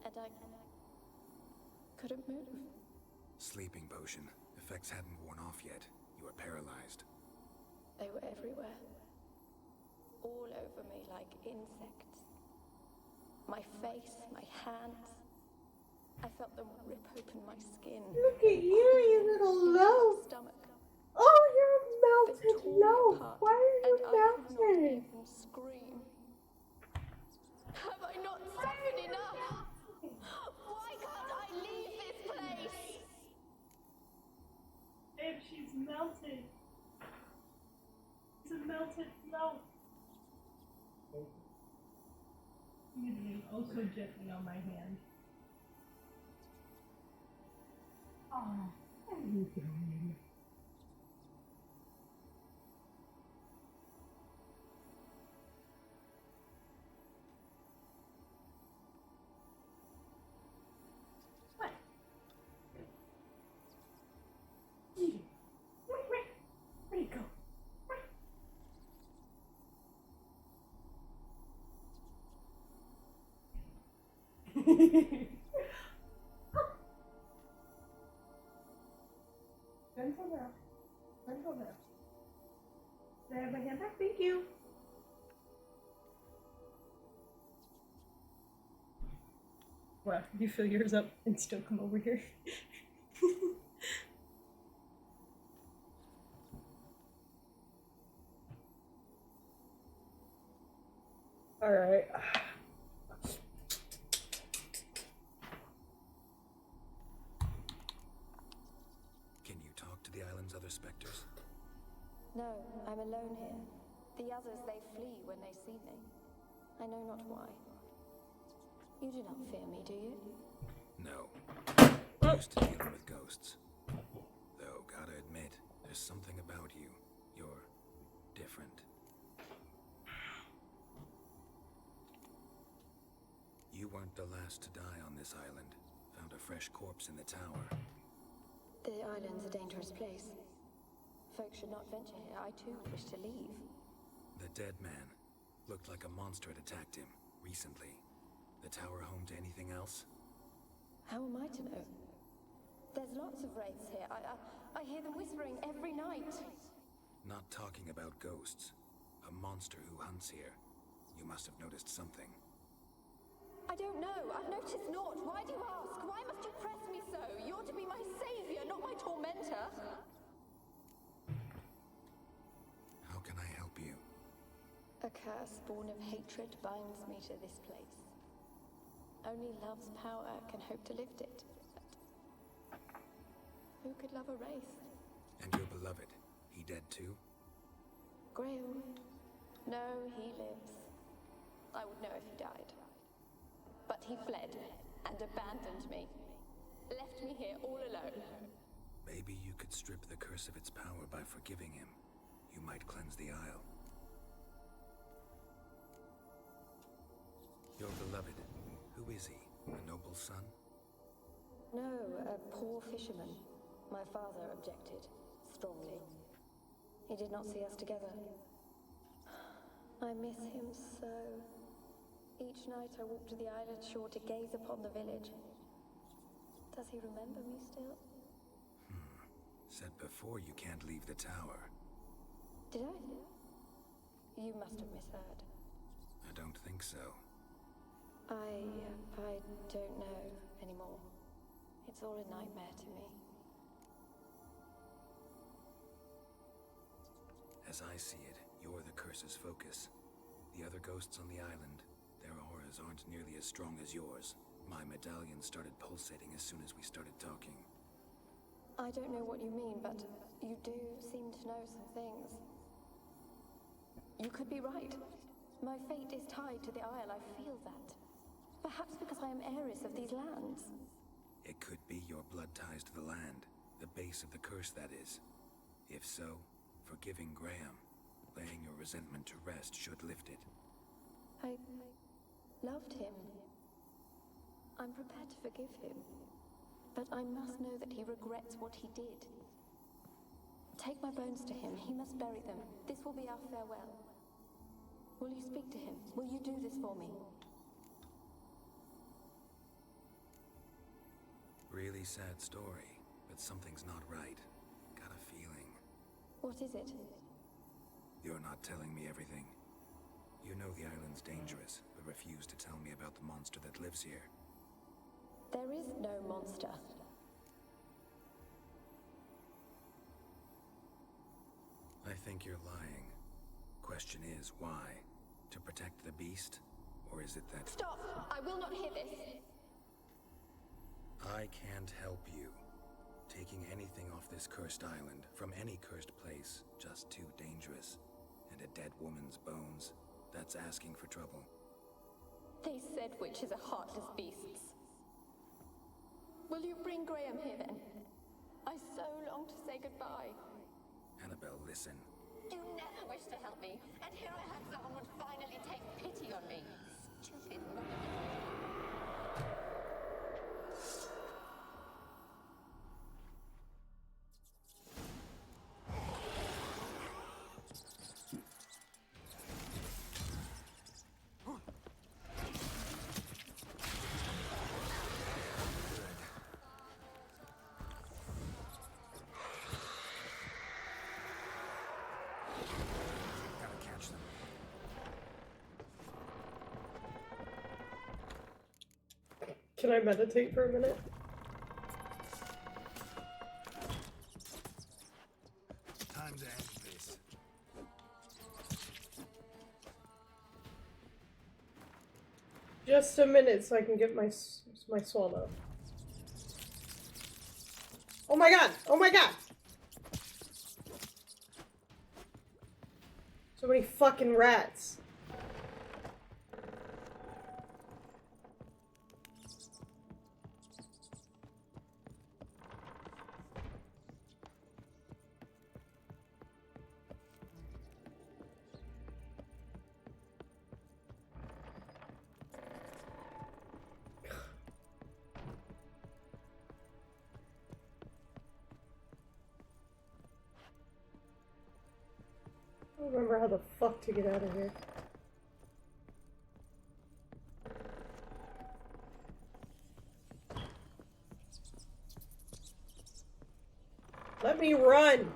And I couldn't move. Sleeping potion. Effects hadn't worn off yet. You were paralyzed. They were everywhere. All over me like insects. My face, my hands. I felt them rip open my skin. Look at you, you little loaf. Stomach. Oh, you're a melted loaf. Why are you melted? I could not even scream. Have I not suffered enough? Why can't I leave this place? Babe, she's melted. It's a melted loaf. You can also gently on my hand. Oh, how are you doing? What? Where'd he go? Gentle now. Gentle now. Can I have my hand back? Thank you. Well, you fill yours up and still come over here. Alright. Can you talk to the island's other specters? No, I'm alone here. The others, they flee when they see me. I know not why. You do not fear me, do you? No. Used to dealing with ghosts. Though, gotta admit, there's something about you. You're different. You weren't the last to die on this island. found a fresh corpse in the tower. The island's a dangerous place. Folks should not venture here. I too wish to leave. The dead man looked like a monster had attacked him recently. The tower home to anything else? How am I to know? There's lots of wraiths here. I hear them whispering every night. Not talking about ghosts. A monster who hunts here. You must have noticed something. I don't know. I've noticed naught. Why do you ask? Why must you press me so? You're to be my savior, not my tormentor. How can I help you? A curse born of hatred binds me to this place. Only love's power can hope to lift it. But who could love a wraith? And your beloved, he dead too? Graham? No, he lives. I would know if he died. But he fled and abandoned me. Left me here all alone. Maybe you could strip the curse of its power by forgiving him. You might cleanse the Isle. Your beloved, who is he? A noble son? No, a poor fisherman. My father objected, strongly. He did not see us together. I miss him so. Each night I walk to the island shore to gaze upon the village. Does he remember me still? Said before you can't leave the tower. Did I? You must have misheard. I don't think so. I don't know anymore. It's all a nightmare to me. As I see it, you're the curse's focus. The other ghosts on the island, their auras aren't nearly as strong as yours. My medallion started pulsating as soon as we started talking. I don't know what you mean, but you do seem to know some things. You could be right. My fate is tied to the Isle, I feel that. Perhaps because I am heiress of these lands. It could be your blood ties to the land, the base of the curse, that is. If so, forgiving Graham, laying your resentment to rest should lift it. I loved him. I'm prepared to forgive him. But I must know that he regrets what he did. Take my bones to him. He must bury them. This will be our farewell. Will you speak to him? Will you do this for me? Really sad story, but something's not right. Got a feeling. What is it? You're not telling me everything. You know the island's dangerous, but refuse to tell me about the monster that lives here. There is no monster. I think you're lying. Question is, why? To protect the beast? Or is it that— Stop! I will not hear this! I can't help you. Taking anything off this cursed island, from any cursed place, just too dangerous. And a dead woman's bones, that's asking for trouble. They said witches are heartless beasts. Will you bring Graham here then? I so long to say goodbye. Annabelle, listen. You never wish to help me, and here I have someone would finally take pity on me. Stupid woman. Can I meditate for a minute? Time to end this. Just a minute so I can get my swallow. Oh my god! Oh my god! So many fucking rats. I don't remember how the fuck to get out of here. Let me run!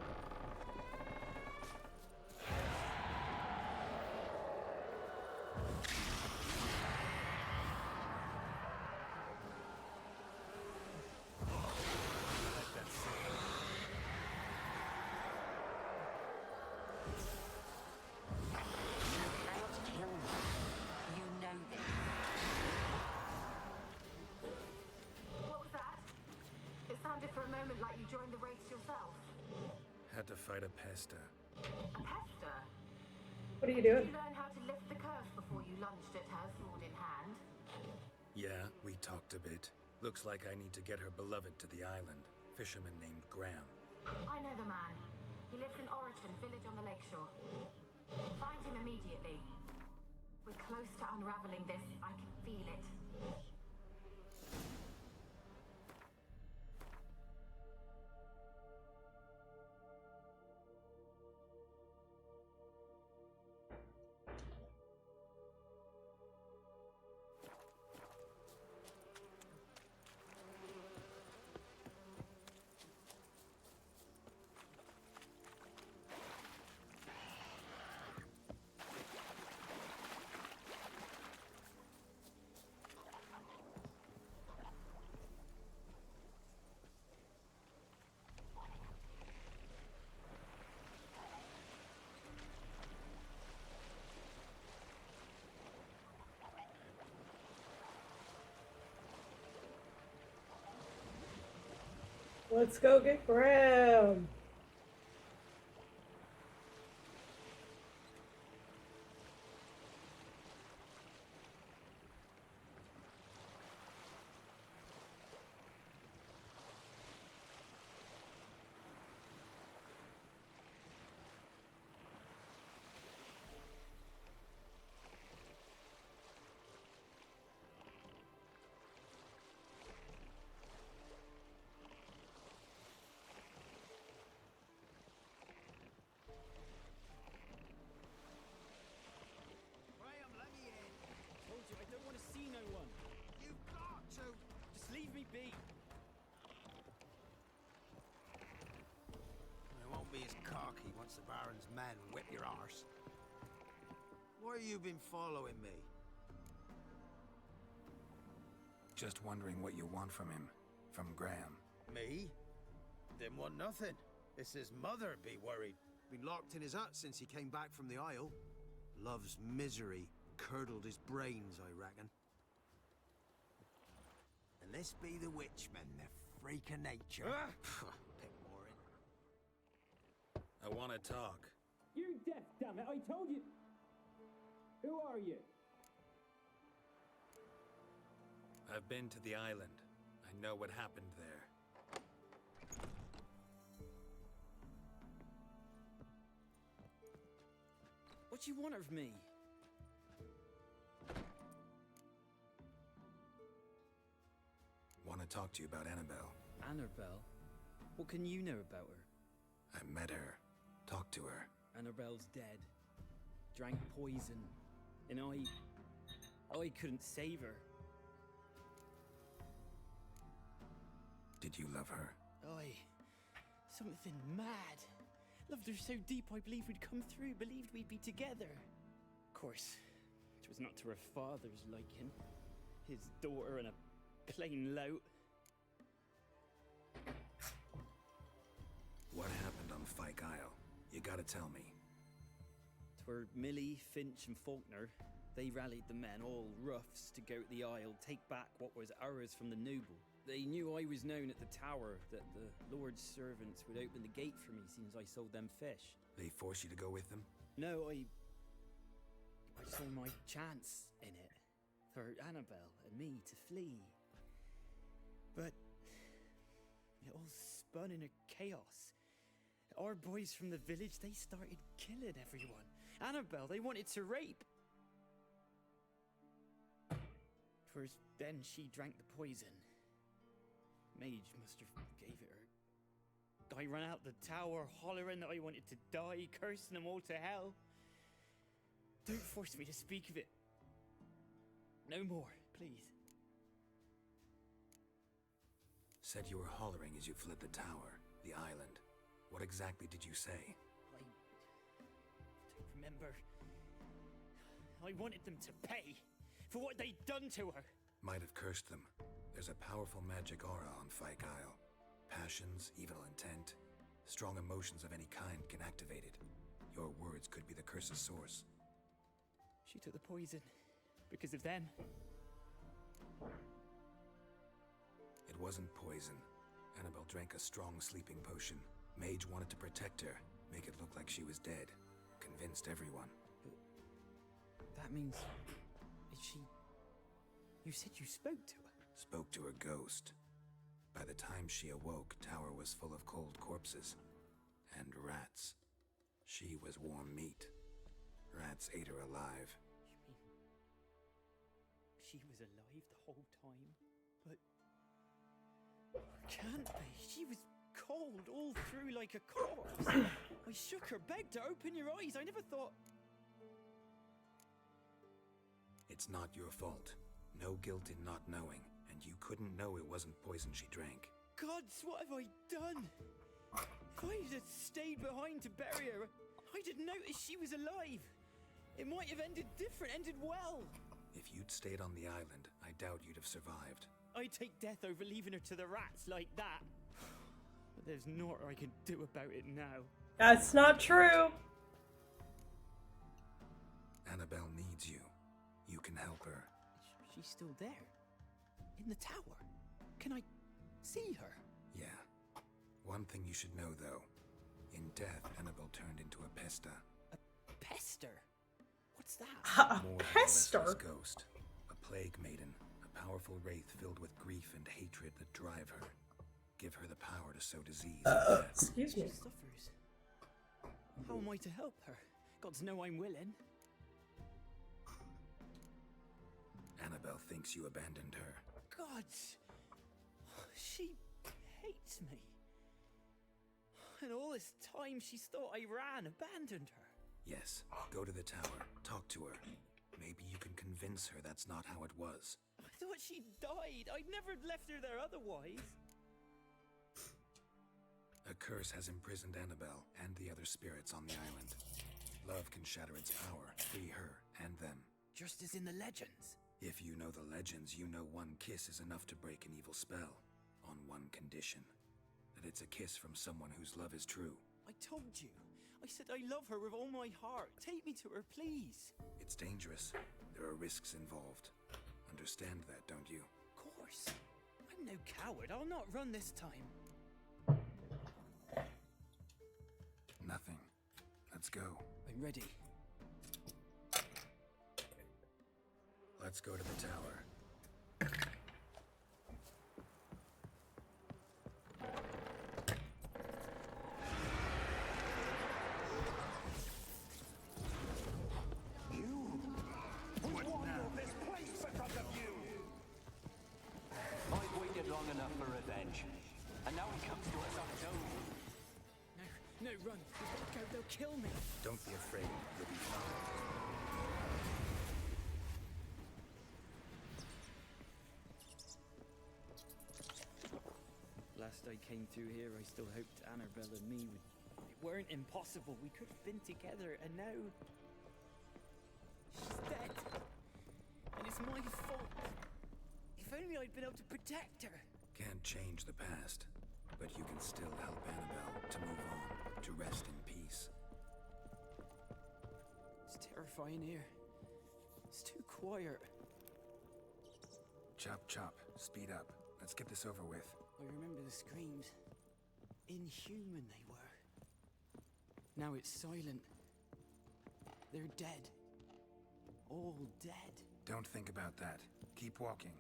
For a moment, like you joined the race yourself. Had to fight a pester. A pester? What are you doing? Did you learn how to lift the curse before you lunged at her, sword in hand? Yeah, we talked a bit. Looks like I need to get her beloved to the island. Fisherman named Graham. I know the man. He lives in Oriton, village on the lakeshore. Find him immediately. We're close to unraveling this. I can feel it. Let's go get Graham. Leave me be. I won't be as cocky once the Baron's men whip your arse. Why have you been following me? Just wondering what you want from him. From Graham. Me? Didn't want nothing. It's his mother be worried. Been locked in his hut since he came back from the Isle. Love's misery curdled his brains, I reckon. And this be the witchmen, the freak of nature. Pick more in. I want to talk. You're deaf, damn it! I told you. Who are you? I've been to the island. I know what happened there. What you want of me? Want to talk to you about Annabelle. Annabelle? What can you know about her? I met her. Talked to her. Annabelle's dead. Drank poison. And I couldn't save her. Did you love her? Something mad. Loved her so deep I believed we'd come through, believed we'd be together. Of course, it was not to her father's liking. His daughter and a plain lout. What happened on Fyke Isle? You gotta tell me. 'Twere Millie, Finch and Faulkner. They rallied the men, all roughs, to go to the Isle, take back what was ours from the noble. They knew I was known at the tower, that the Lord's servants would open the gate for me since I sold them fish. They forced you to go with them? No, I saw my chance in it. For Annabelle and me to flee. But it all spun in a chaos. Our boys from the village, they started killing everyone. Annabelle, they wanted to rape. 'Twas then she drank the poison. Mage must have gave it her. I ran out the tower hollering that I wanted to die, cursing them all to hell. Don't force me to speak of it. No more, please. Said you were hollering as you fled the tower, the island. What exactly did you say? I don't remember. I wanted them to pay for what they'd done to her. Might have cursed them. There's a powerful magic aura on Fyke Isle. Passions, evil intent, strong emotions of any kind can activate it. Your words could be the curse's source. She took the poison because of them. It wasn't poison. Annabelle drank a strong sleeping potion. Mage wanted to protect her, make it look like she was dead. Convinced everyone. But that means... Is she... You said you spoke to her? Spoke to a ghost. By the time she awoke, tower was full of cold corpses. And rats. She was warm meat. Rats ate her alive. You mean... She was alive the whole time? But... Can't be. She was cold all through like a corpse. I shook her, begged her, open your eyes. I never thought... It's not your fault. No guilt in not knowing, and you couldn't know it wasn't poison she drank. Gods, what have I done? If I had stayed behind to bury her, I'd have noticed she was alive. It might have ended different, ended well. If you'd stayed on the island, I doubt you'd have survived. I'd take death over leaving her to the rats like that. But there's naught I can do about it now. That's not true. Annabelle needs you. You can help her. She's still there. In the tower. Can I see her? Yeah. One thing you should know, though. In death, Annabelle turned into a pesta. A pester? What's that? A More than a pester? restless ghost. A plague maiden. A powerful wraith filled with grief and hatred that drive her. Give her the power to sow disease and death. Excuse me. She suffers. How am I to help her? Gods know I'm willing. Annabelle thinks you abandoned her. Gods! She hates me. And all this time she's thought I abandoned her. Yes, go to the tower, talk to her. Maybe you can convince her that's not how it was. I thought she died. I'd never left her there otherwise. A curse has imprisoned Annabelle and the other spirits on the island. Love can shatter its power, free her and them. Just as in the legends. If you know the legends, you know one kiss is enough to break an evil spell. On one condition. That it's a kiss from someone whose love is true. I told you. I said I love her with all my heart. Take me to her, please. It's dangerous. There are risks involved. Understand that, don't you? Of course. I'm no coward. I'll not run this time. Nothing. Let's go. I'm ready. Let's go to the tower. I've waited long enough for revenge. And now he comes to us on his own. No, run. We've got to go. They'll kill me. Don't be afraid. You'll be fine. Last I came through here, I still hoped Annabelle and me would... It weren't impossible. We could have been together, and now... She's dead. And it's my fault. If only I'd been able to protect her. Can't change the past, but you can still help Annabelle to move on, to rest in peace. It's terrifying here. It's too quiet. Chop, chop. Speed up. Let's get this over with. I remember the screams. Inhuman they were. Now it's silent. They're dead. All dead. Don't think about that. Keep walking.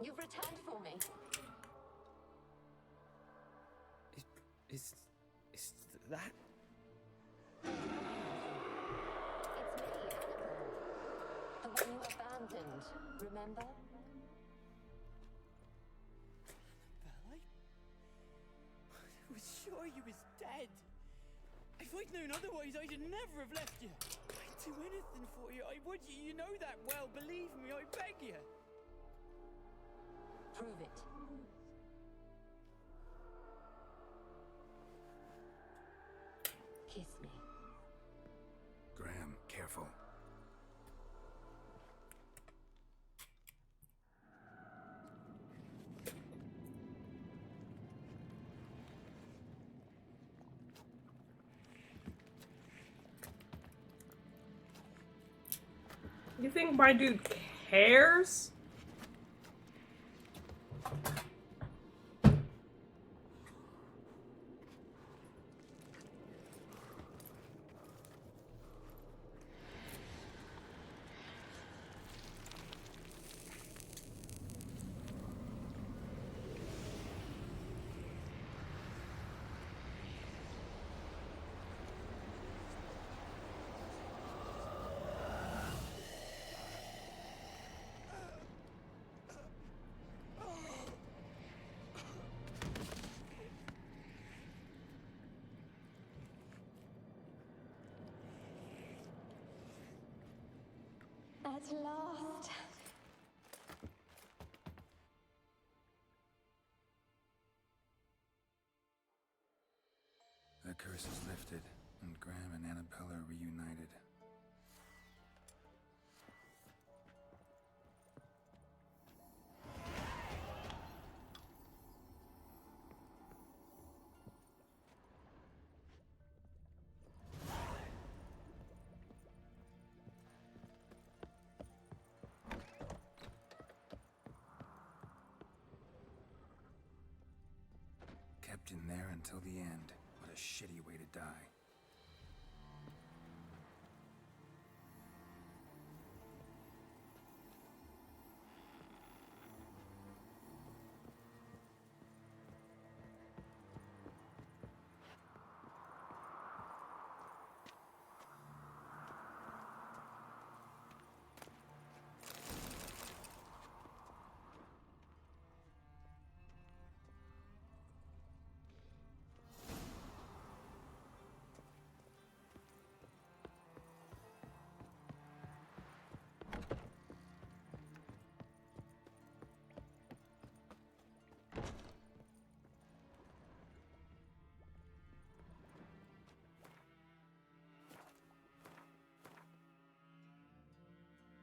You've returned for me. Is that? It's me, Annabelle. The one you abandoned, remember? Annabelle, I was sure you was dead. If I'd known otherwise, I'd never have left you. I'd do anything for you. I would. You know that well. Believe me, I beg you. Prove it. Kiss me. Graham, careful. You think my dude cares? At last. The curse is lifted, and Graham and Annabelle are reunited. Kept in there until the end. What a shitty way to die.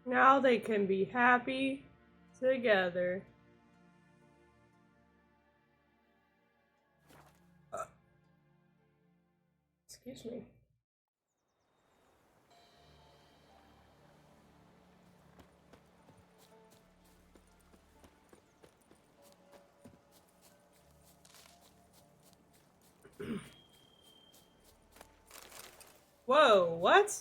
Now they can be happy together. Excuse me. Whoa, what?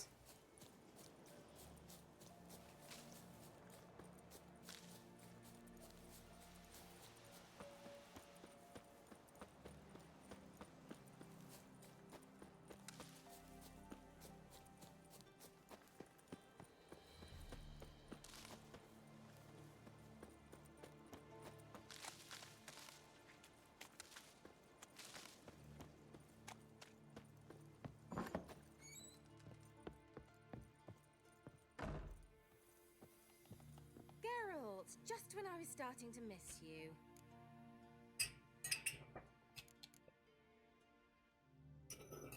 Geralt, just when I was starting to miss you.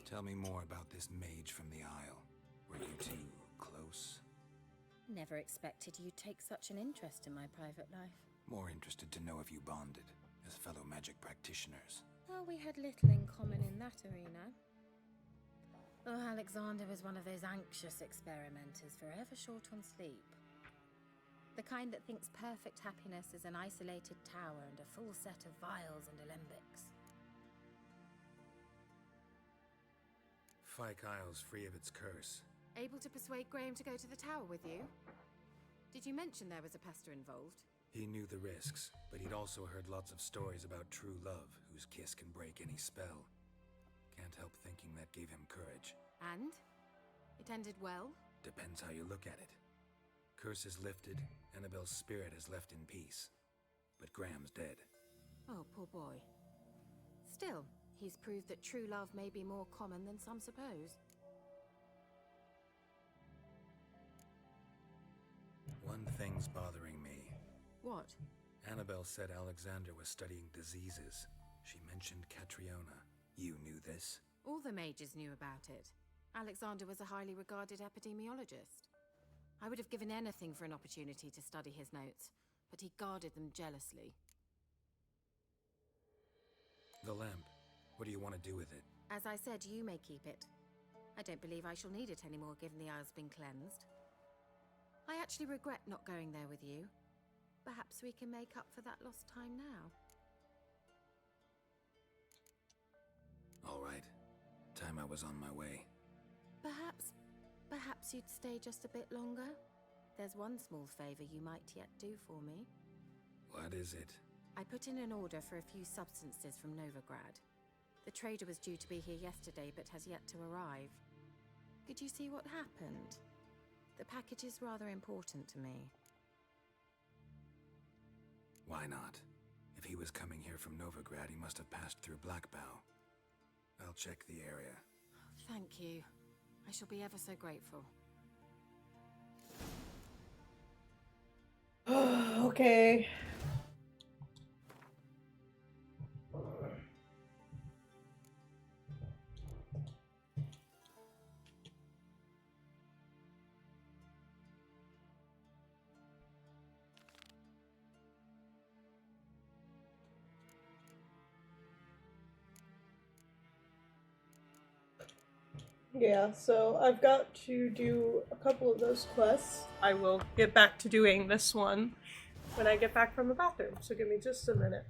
Tell me more about this mage from the Isle. Were you two close? Never expected you'd take such an interest in my private life. More interested to know if you bonded as fellow magic practitioners. Well, we had little in common in that arena. Oh, Alexander was one of those anxious experimenters, forever short on sleep. The kind that thinks perfect happiness is an isolated tower and a full set of vials and alembics. Fyke Isle's free of its curse. Able to persuade Graham to go to the tower with you? Did you mention there was a pester involved? He knew the risks, but he'd also heard lots of stories about true love, whose kiss can break any spell. Can't help thinking that gave him courage. And? It ended well? Depends how you look at it. Curse is lifted, Annabelle's spirit is left in peace. But Graham's dead. Oh, poor boy. Still, he's proved that true love may be more common than some suppose. One thing's bothering me. What? Annabelle said Alexander was studying diseases. She mentioned Catriona. You knew this? All the mages knew about it. Alexander was a highly regarded epidemiologist. I would have given anything for an opportunity to study his notes, but he guarded them jealously. The lamp. What do you want to do with it? As I said, you may keep it. I don't believe I shall need it anymore, given the Isle's been cleansed. I actually regret not going there with you. Perhaps we can make up for that lost time now. All right. Time I was on my way. Perhaps you'd stay just a bit longer? There's one small favor you might yet do for me. What is it? I put in an order for a few substances from Novigrad. The trader was due to be here yesterday, but has yet to arrive. Could you see what happened? The package is rather important to me. Why not? If he was coming here from Novigrad, he must have passed through Blackbow. I'll check the area. Thank you. I shall be ever so grateful. Okay. Yeah, so I've got to do a couple of those quests. I will get back to doing this one when I get back from the bathroom, so give me just a minute.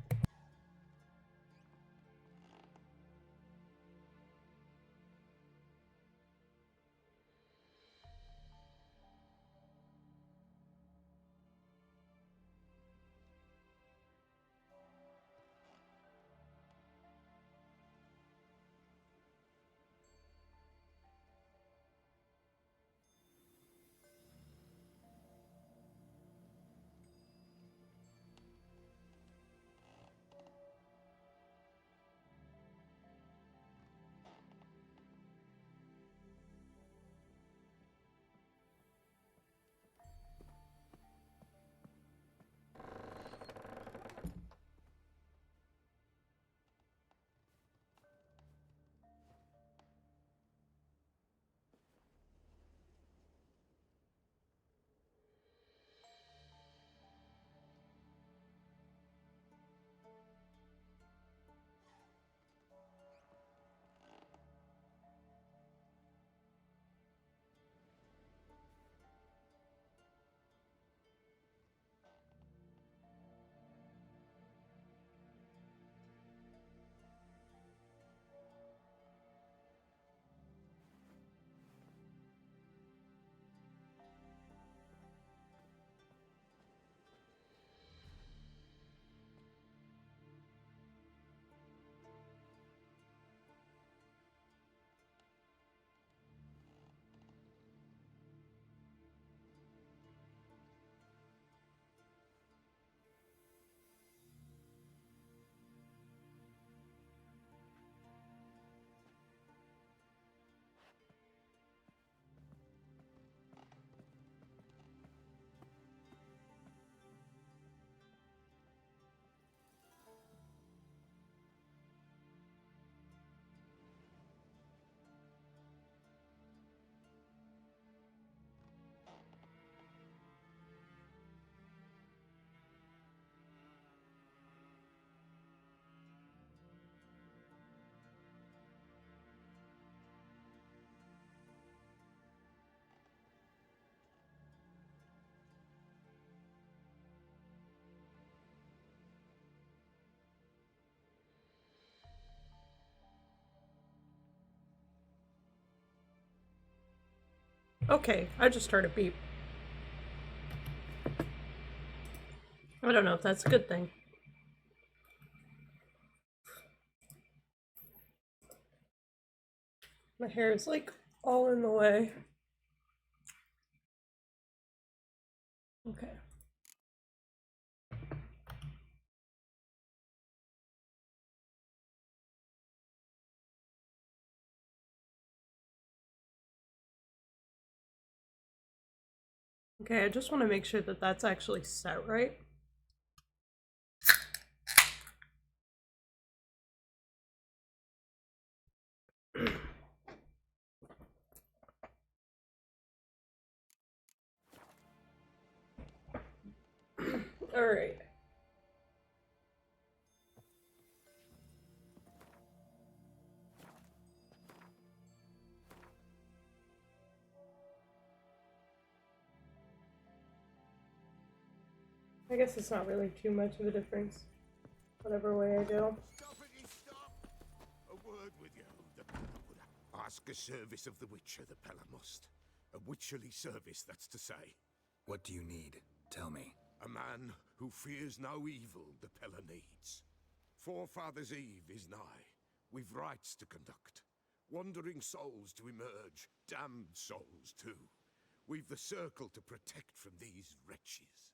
Okay, I just heard a beep. I don't know if that's a good thing. My hair is like all in the way. Okay. Okay, I just want to make sure that that's actually set right. All right. I guess it's not really too much of a difference, whatever way I go. A word with you, the Pella would ask a service of the Witcher, the Pella must. A witcherly service, that's to say. What do you need? Tell me. A man who fears no evil the Pella needs. Forefathers' Eve is nigh. We've rites to conduct. Wandering souls to emerge, damned souls too. We've the circle to protect from these wretches.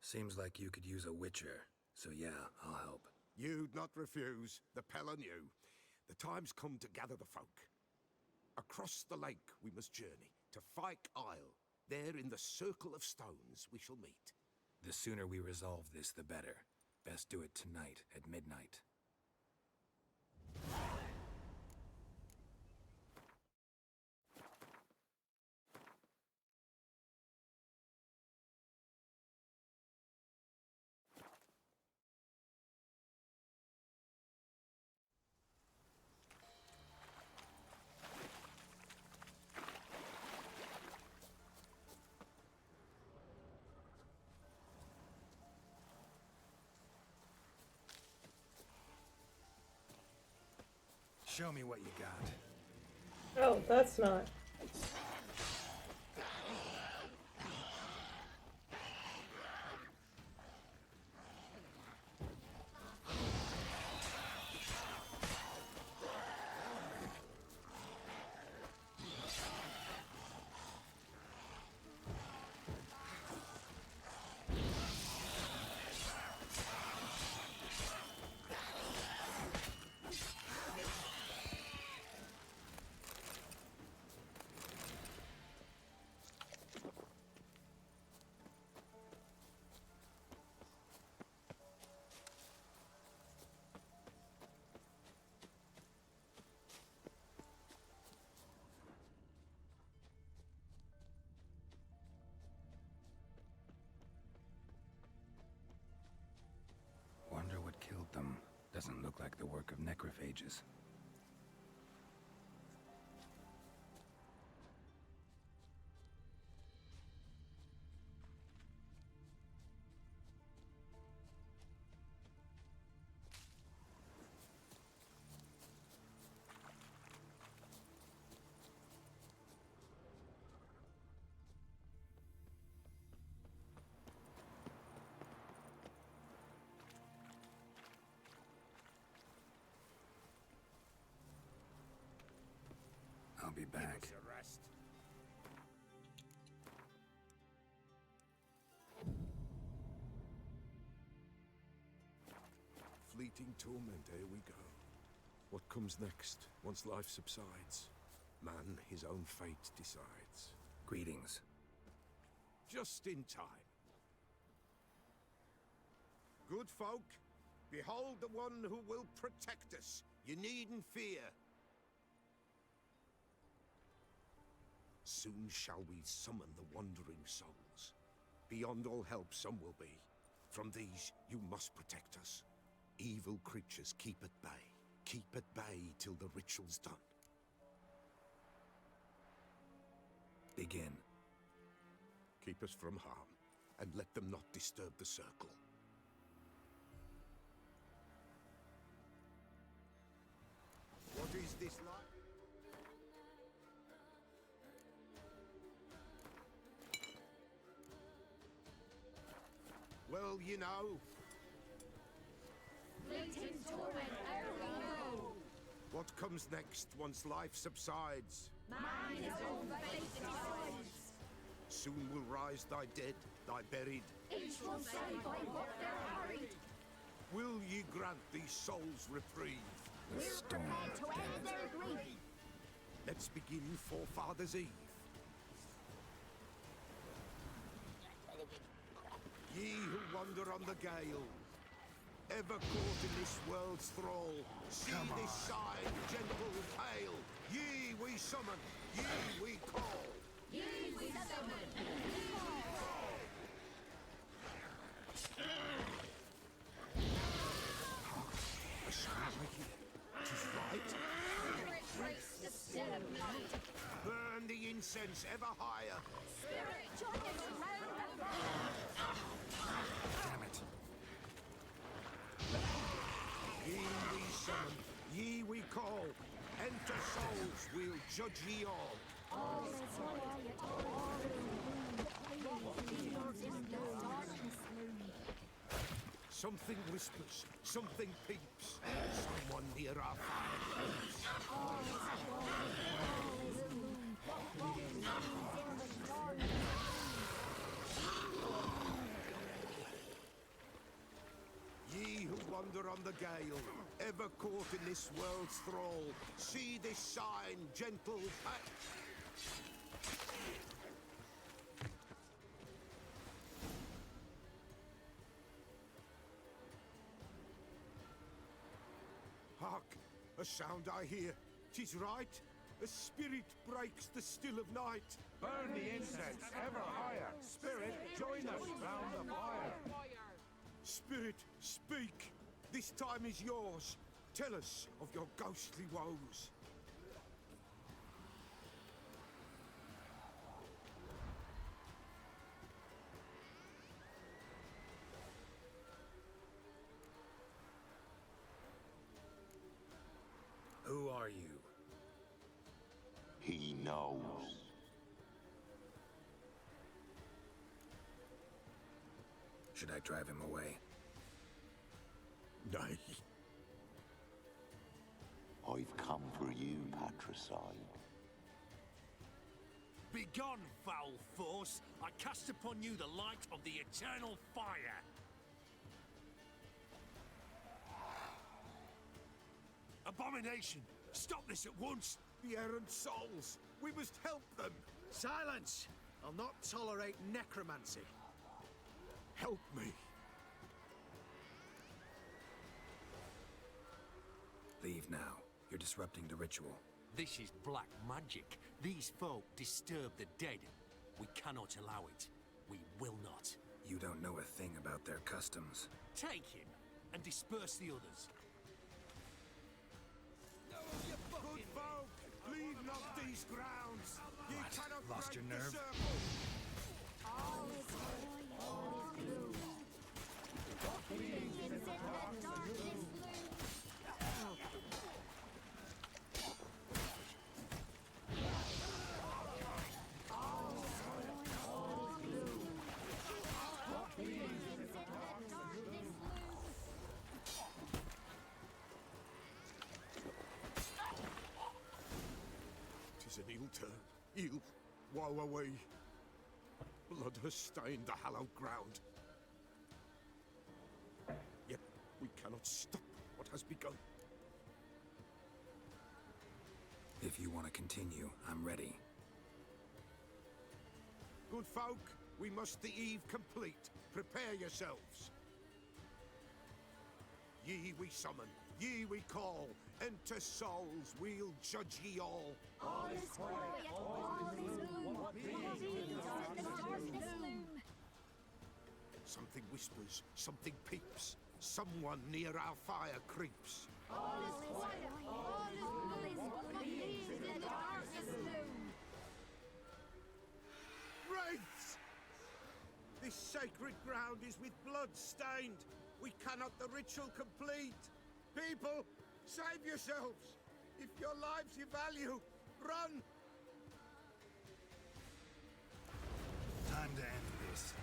Seems like you could use a witcher, so yeah, I'll help. You'd not refuse, the Pella knew. The time's come to gather the folk. Across the lake we must journey, to Fyke Isle. There in the circle of stones we shall meet. The sooner we resolve this, the better. Best do it tonight at midnight. Show me what you got. Oh, that's not. Wonder what killed them. Doesn't look like the work of necrophages. I'll be back. Fleeting torment, here we go. What comes next, once life subsides? Man his own fate decides. Greetings. Just in time. Good folk, behold the one who will protect us. You needn't fear. Soon shall we summon the wandering souls. Beyond all help some will be. From these you must protect us. Evil creatures keep at bay. Keep at bay till the ritual's done. Begin. Keep us from harm, and let them not disturb the circle. What is this like? girl, you know. Fleeting torment, ere we go. What comes next once life subsides? Man his own fate decides. Soon will rise thy dead, thy buried. Each will say by what they're hurried. Will ye grant these souls reprieve? The storm To end their grief. Let's begin Forefathers' Eve. Ye who wander on the gale, ever caught in this world's thrall, see this sign, gentle, pale. Ye we summon, ye we call. Ye we summon. A sound like it. 'Tis right. Spirit breaks the still of night. Burn the incense ever higher. Spirit join us round the fire. Damn it. Ye we summon, ye we call. Enter souls, we'll judge ye all. All is quiet, all is in the darkness loom. Something whispers, something peeps. Someone near our fire creeps. All is quiet, all is gloom. What is in the darkness? Ye who wander on the gale, ever caught in this world's thrall, see this sign, gentle Hark! A sound I hear. 'Tis right. A spirit breaks the still of night. Burn the incense ever higher. Spirit, join us round the fire. Spirit, speak. This time is yours. Tell us of your ghostly woes. Who are you? He knows. Should I drive him away? Nay. I've come for you, patricide. Begone, foul force! I cast upon you the light of the eternal fire! Abomination! Stop this at once! The errant souls! We must help them! Silence! I'll not tolerate necromancy. Help me! Leave now. You're disrupting the ritual. This is black magic. These folk disturb the dead. We cannot allow it. We will not. You don't know a thing about their customs. Take him and disperse the others. Good folk, leave not these grounds. Ye What? cannot Lost break your the nerve? circle. All is quiet, all is gloom. What begins in the darkness loom. Tis an ill turn. Ill. Woe away. Blood has stained the hallowed ground. Yet we cannot stop what has begun. If you want to continue, I'm ready. Good folk, we must the eve complete. Prepare yourselves. Ye we summon, ye we call. Enter souls, we'll judge ye all. All is quiet, all is gloom. What begins in the darkness loom. Something whispers, something peeps. Someone near our fire creeps. All is quiet, all is gloom. What begins in the darkness loom. Wraiths! This sacred ground is with blood stained. We cannot the ritual complete. People, save yourselves. If your lives you value, run. Time to end this.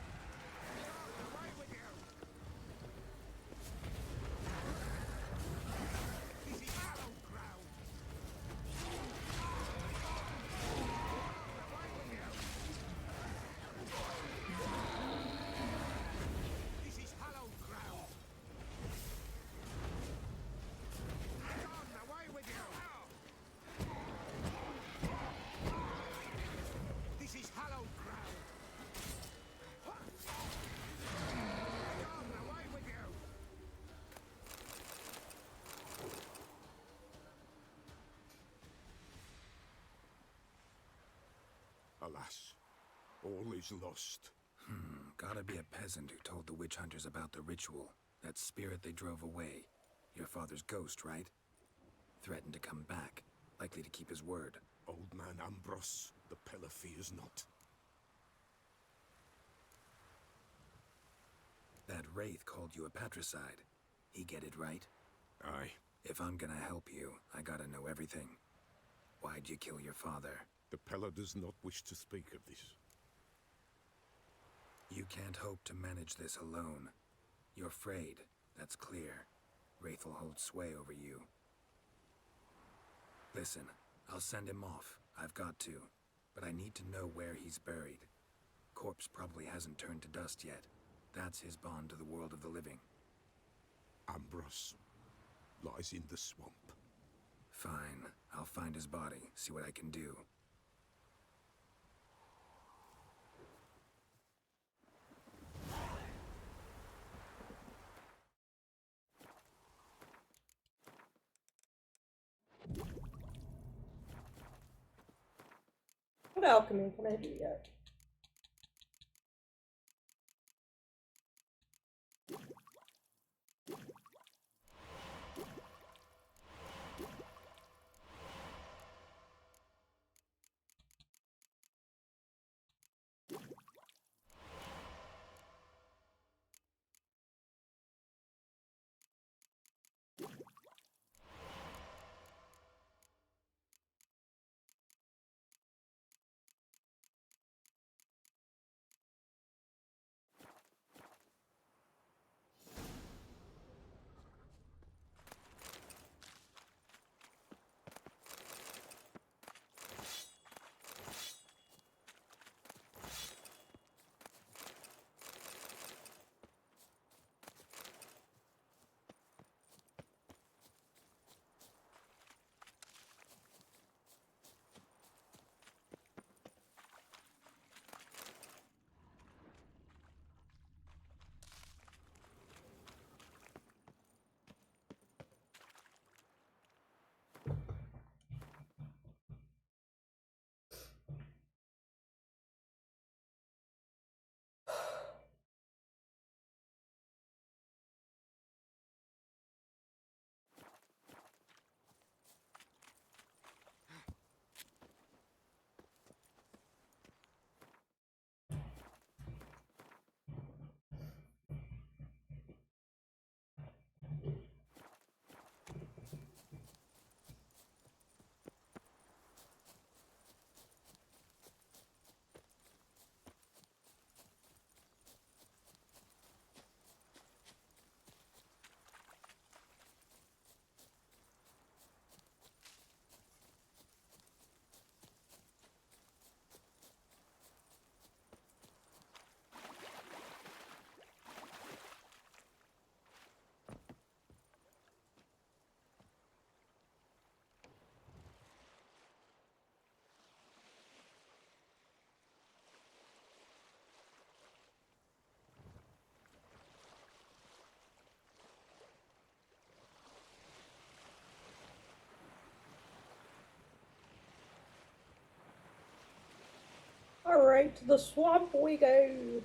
Alas, all is lost. Gotta be a peasant who told the witch hunters about the ritual. That spirit they drove away. Your father's ghost, right? Threatened to come back. Likely to keep his word. Old man Ambrose, the Pella fears not. That wraith called you a patricide. He get it right? Aye. If I'm gonna help you, I gotta know everything. Why'd you kill your father? The Pella does not wish to speak of this. You can't hope to manage this alone. You're afraid, that's clear. Wraith will hold sway over you. Listen, I'll send him off. I've got to. But I need to know where he's buried. Corpse probably hasn't turned to dust yet. That's his bond to the world of the living. Ambrose lies in the swamp. Fine. I'll find his body, see what I can do. What alchemy can I do yet? Alright, to the swamp we go.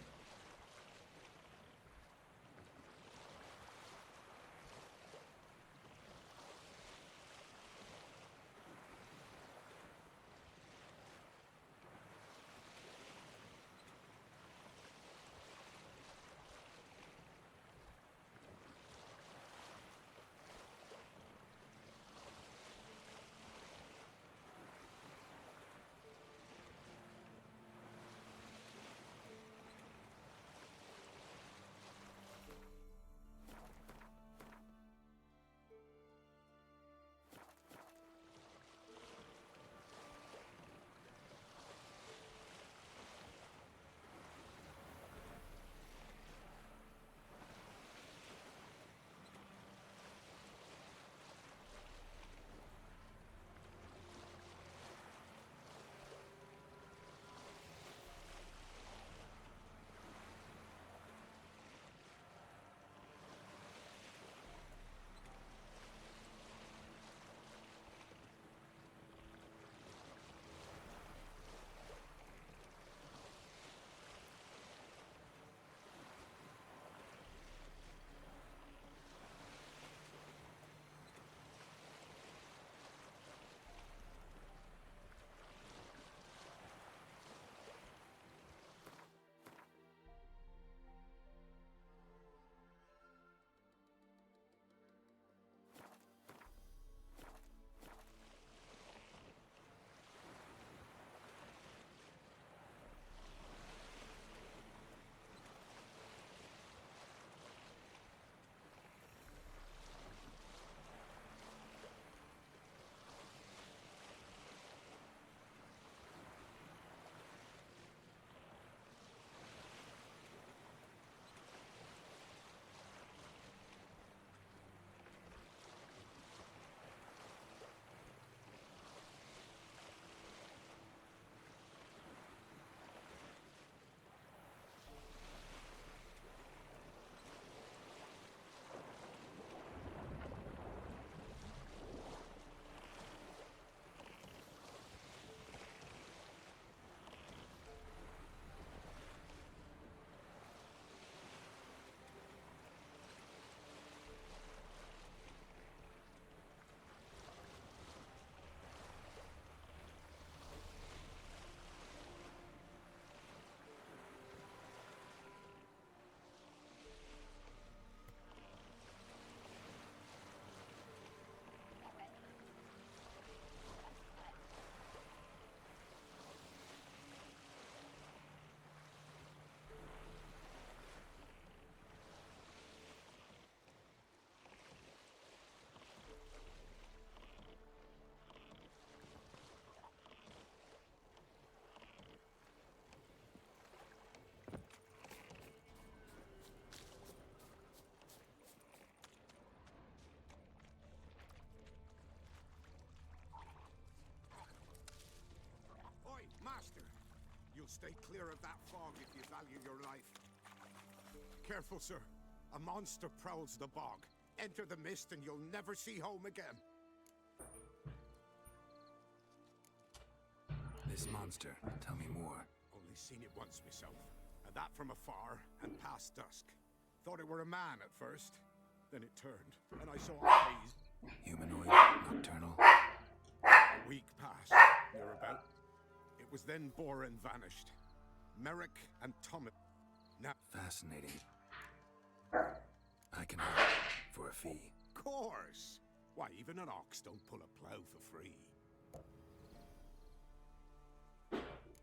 stay clear of that fog if you value your life. Careful, sir. A monster prowls the bog. Enter the mist and you'll never see home again. This monster, tell me more. Only seen it once myself, and that from afar and past dusk. Thought it were a man at first, then it turned, and I saw eyes. Humanoid, nocturnal. A week passed, near about. It was then Boren vanished. Merrick and Thomas. Now, Fascinating. I can help for a fee. of course. Why, even an ox don't pull a plow for free.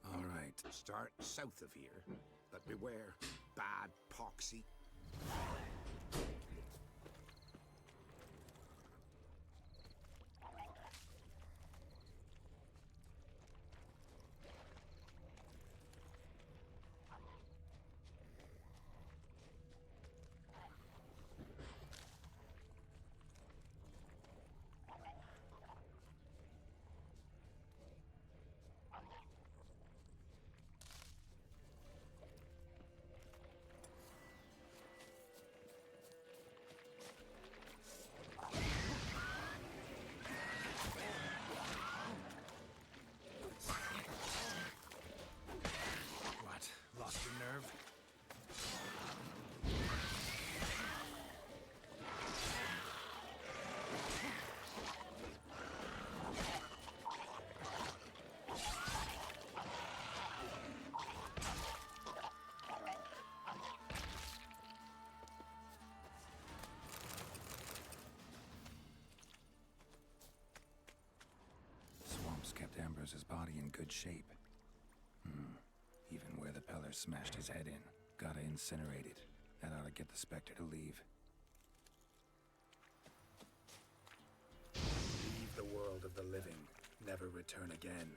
All right. Start south of here, but beware, bad poxy. What? Lost your nerve? Swamps kept Ambrose's body in good shape. Even where the Peller smashed his head in. Gotta incinerate it. That ought to get the Spectre to leave. Leave the world of the living. Never return again.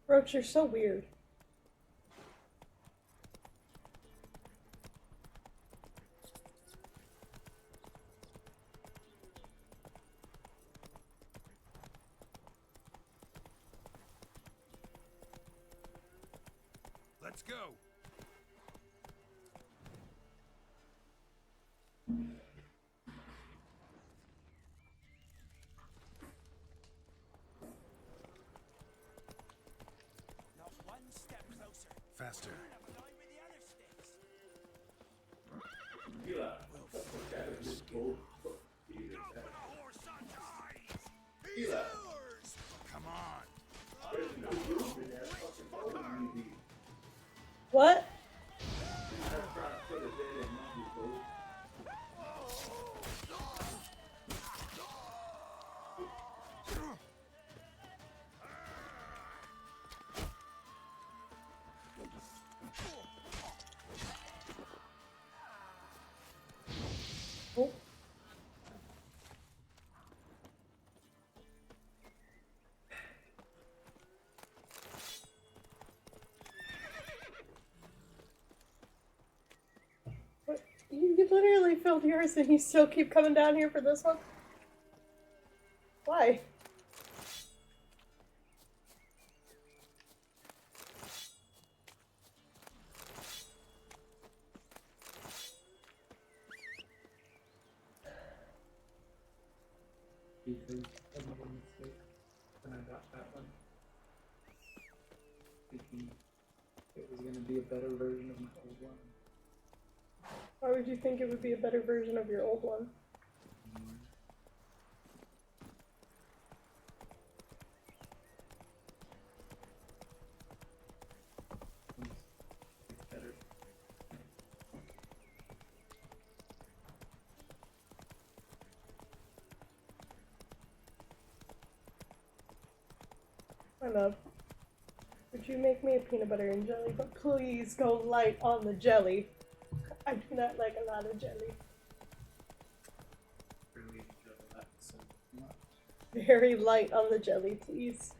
Roach, you're so weird. Let's go. Not one step closer. Faster. You're up and with the other sticks. He's yours! Come on! What? Oh. What? You literally filled yours and you still keep coming down here for this one? Why? because I made a mistake when I got that one. Thinking it was gonna be a better version of my old one. Why would you think it would be a better version of your old one? It's better. My love, would you make me a peanut butter and jelly? But please go light on the jelly. I do not like a lot of jelly. Really enjoy that so much. Very light on the jelly, please.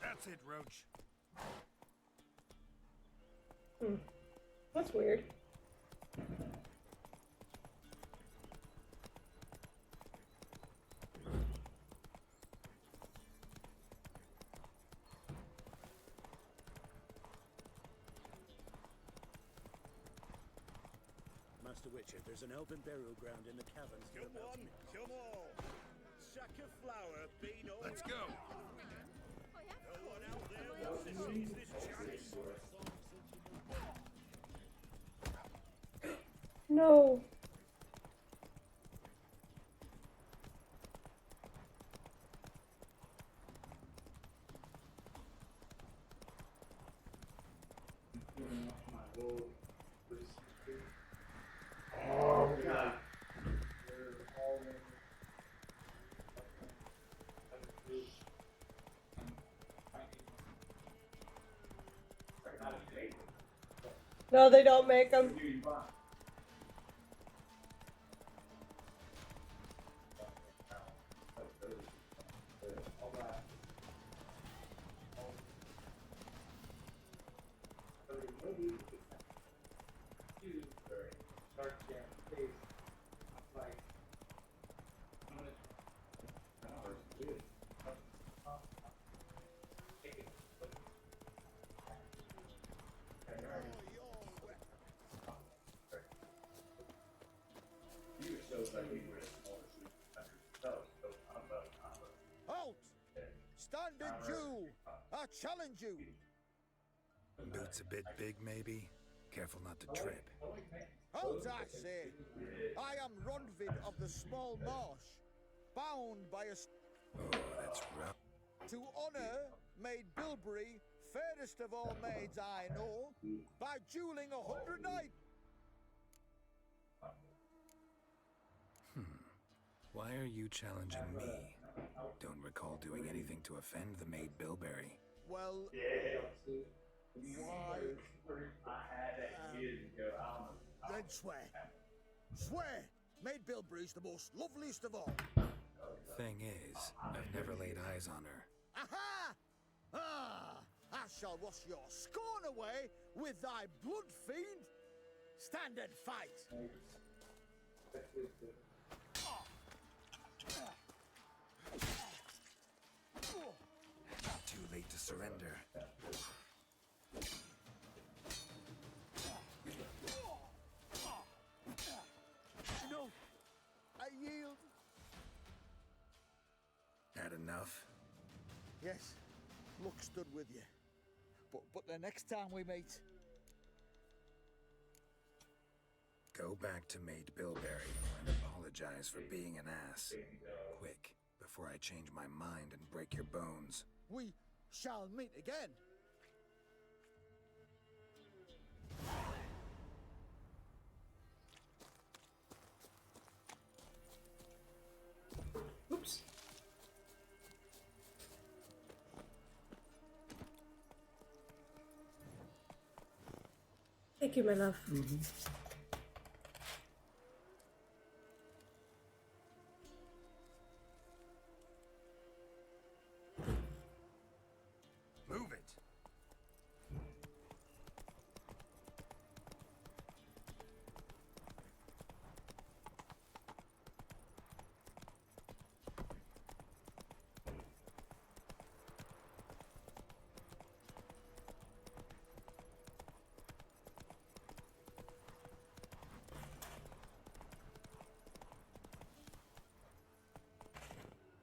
That's it, Roach. That's weird. Master Witcher, there's an elven burial ground in the caverns. Come on, come on. Sack of flour, bean all. Let's go. No one out there wants to seize this chance. No. Oh god. No, they don't make them. Halt! Stand and Jew! I challenge you! Boots a bit big, maybe? Careful not to trip. Halt, I say! I am Ronvid of the Small Marsh, bound by a... Oh, that's rough. To honour Maid Bilberry, fairest of all maids I know, by dueling 100 knights. Why are you challenging me? Don't recall doing anything to offend the maid Bilberry. Well, why? Then swear. Swear! Maid Bilberry's the most loveliest of all. Thing is, I've never laid eyes on her. Aha! Ah! I shall wash your scorn away with thy blood, fiend! Stand and fight! Too late to surrender. No! I yield! Had enough? Yes, luck stood with you. But the next time we meet... Go back to Maid Bilberry and apologize for being an ass. Quick, before I change my mind and break your bones. We shall meet again. Oops. Thank you, my love. Move it!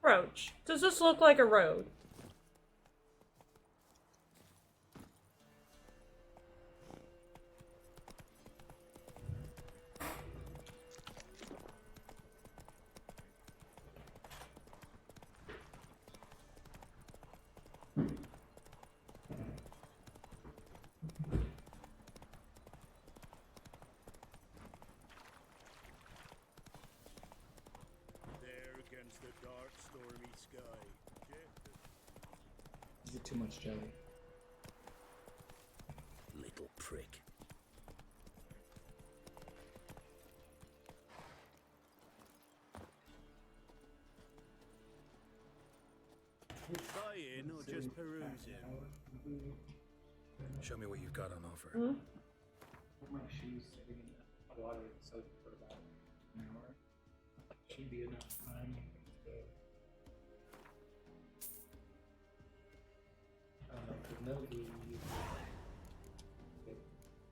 Roach. Does this look like a road? There against the dark, stormy sky. Is it too much jelly? Little prick. Buying or just perusing? Show me what you've got on offer. Put my shoes sitting in the water so for about an hour. Should be enough time. The mildew.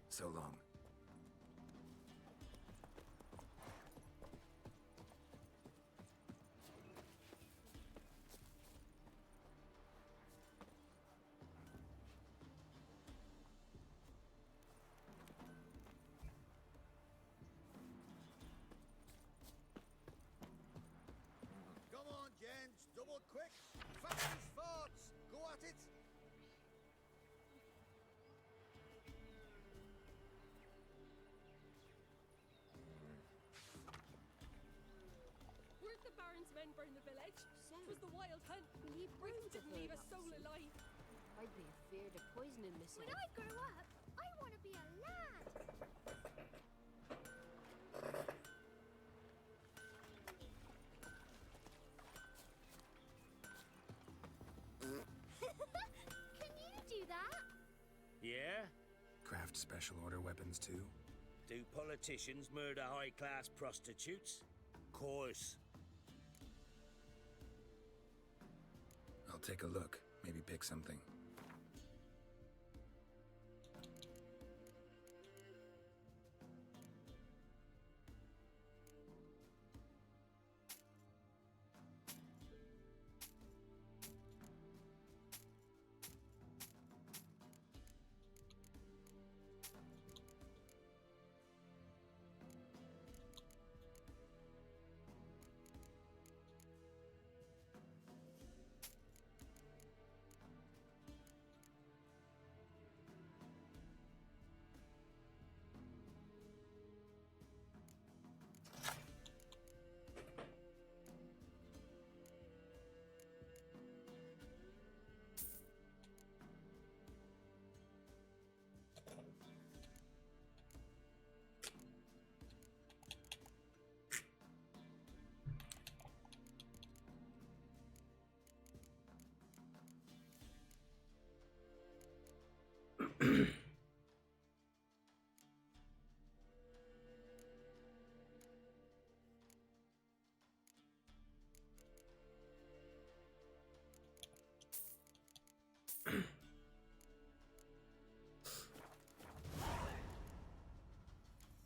So long. Come on, gents, double quick. Fast as farts. Go at it. Weren't the Baron's men burn the village? It was the wild hunt. Briggs didn't leave a soul alive. I'd be afraid of poisoning myself. When I grow up, I want to be a lad. Can you do that? Yeah? Craft special order weapons too? Do politicians murder high-class prostitutes? Course. I'll take a look. Maybe pick something.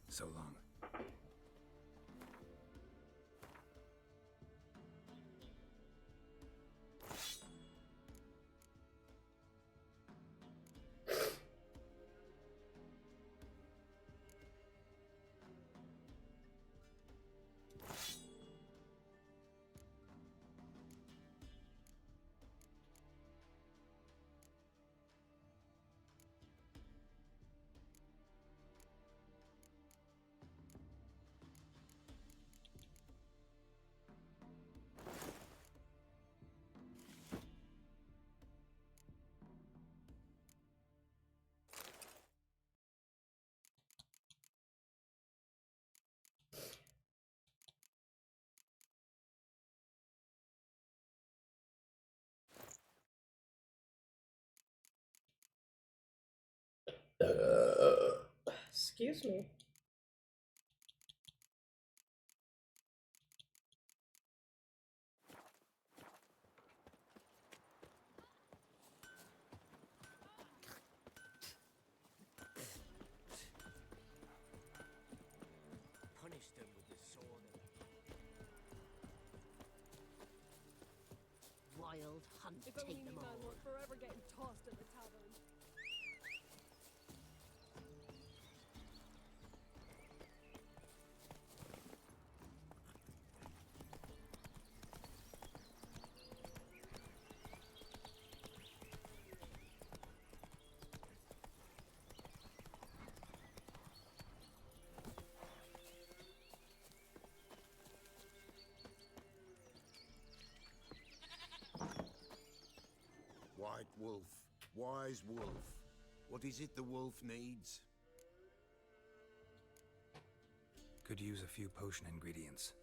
So long. Excuse me. Punish them with the sword. wild hunt If take only them me man all. weren't forever getting tossed in the tavern. White wolf, wise wolf. What is it the wolf needs? Could use a few potion ingredients.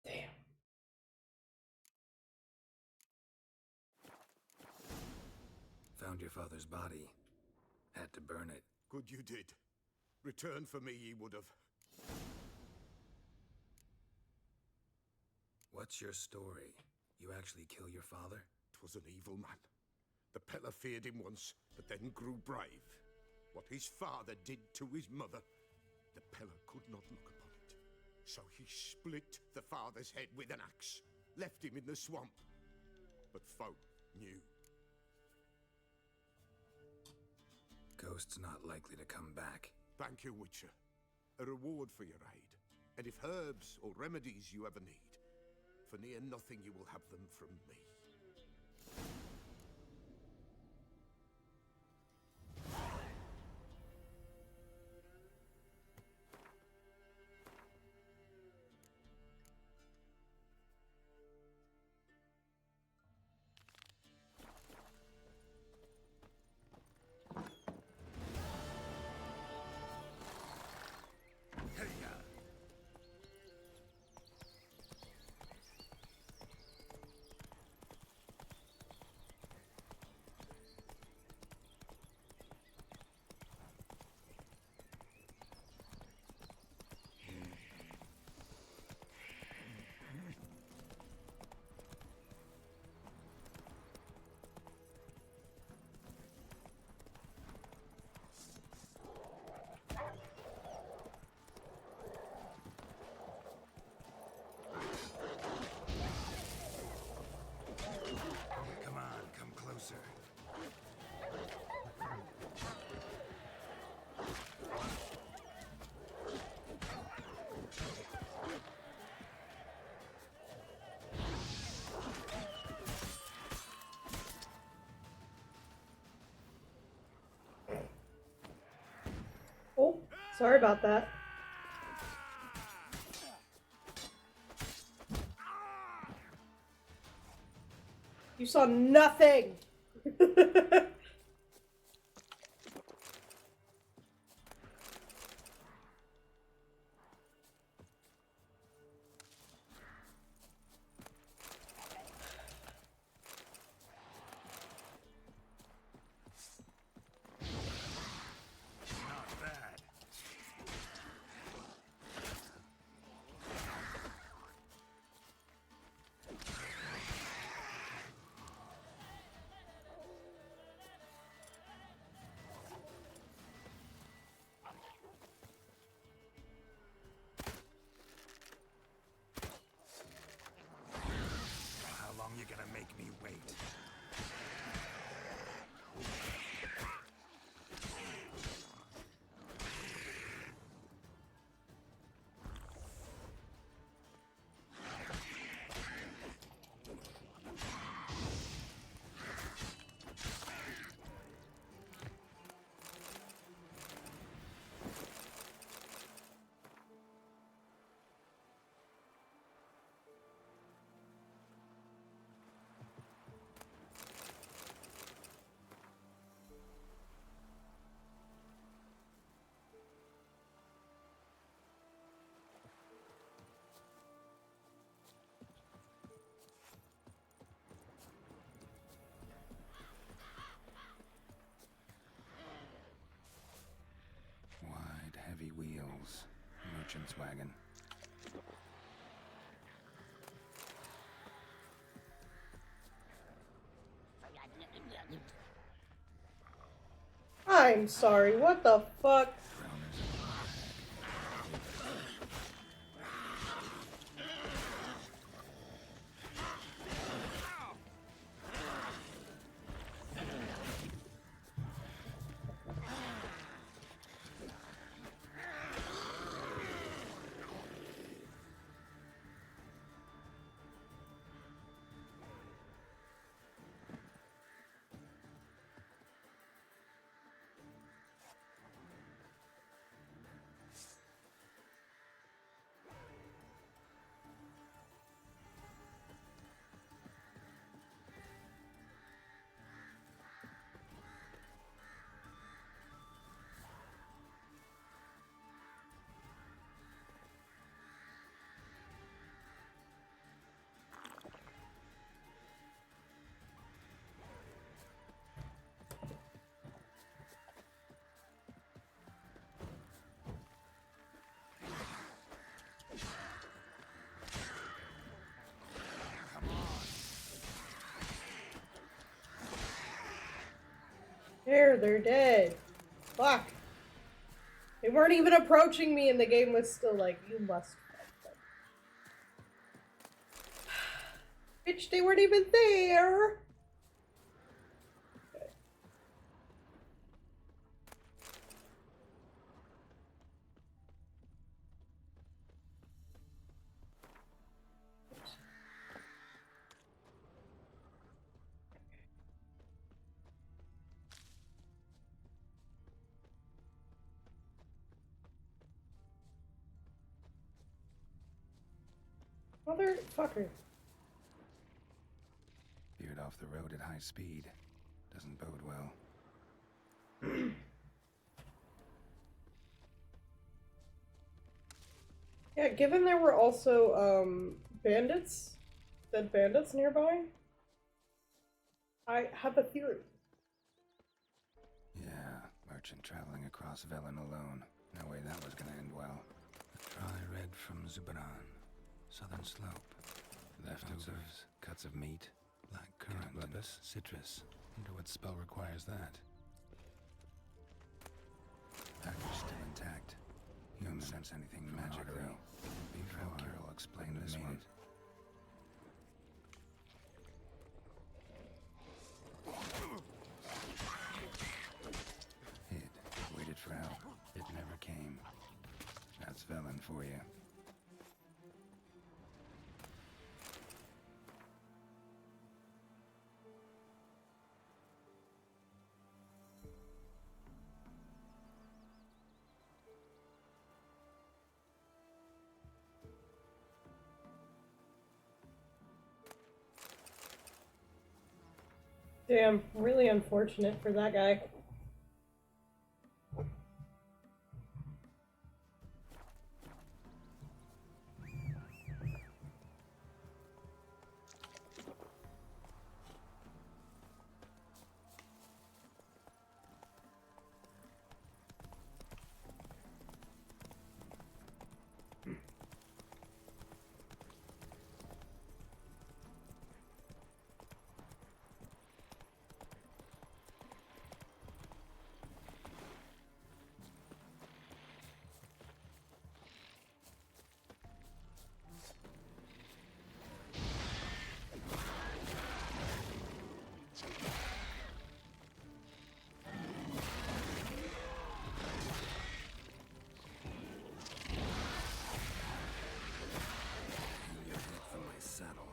Damn. Found your father's body. Had to burn it. Good you did. Return for me ye would have. What's your story? You actually kill your father? 'Twas an evil man. The Peller feared him once, but then grew brave. What his father did to his mother, the Peller could not look upon it. So he split the father's head with an axe, left him in the swamp. But folk knew. Ghost's not likely to come back. Thank you, Witcher. A reward for your aid. And if herbs or remedies you ever need, for near nothing you will have them from me. Sorry about that. You saw nothing! Not bad. How long you gonna make me wait? Wide, heavy wheels. Merchant's wagon. I'm sorry, what the fuck? There, they're dead. Fuck. They weren't even approaching me and the game was still like, you must fight them. Bitch, they weren't even there! Okay. Motherfucker. Veered off the road at high speed. Doesn't bode well. Yeah, given there were also, bandits, dead bandits nearby, I have a theory. Yeah, merchant traveling across Velen alone. No way that was gonna end well. A dry red from Zubran. Southern slope. Leftovers, cuts of meat, black currant, and citrus. Wonder what spell requires that. Package still intact. You don't sense anything magic, though. Before I'll explain this one. Hid, waited for help. It never came. That's Velen for you. Damn, really unfortunate for that guy. From my saddle.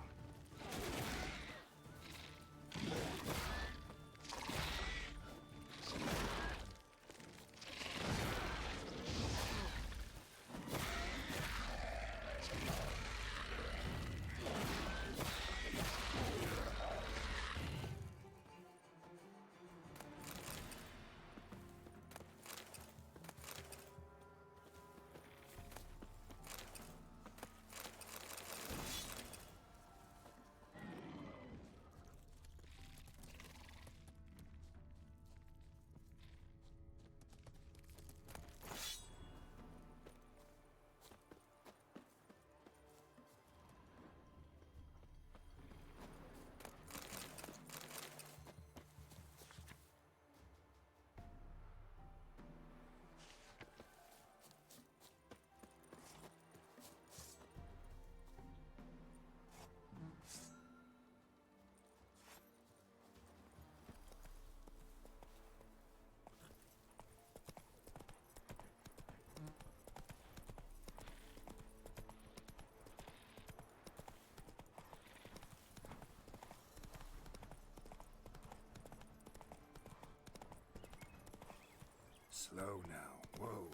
Slow now. Whoa.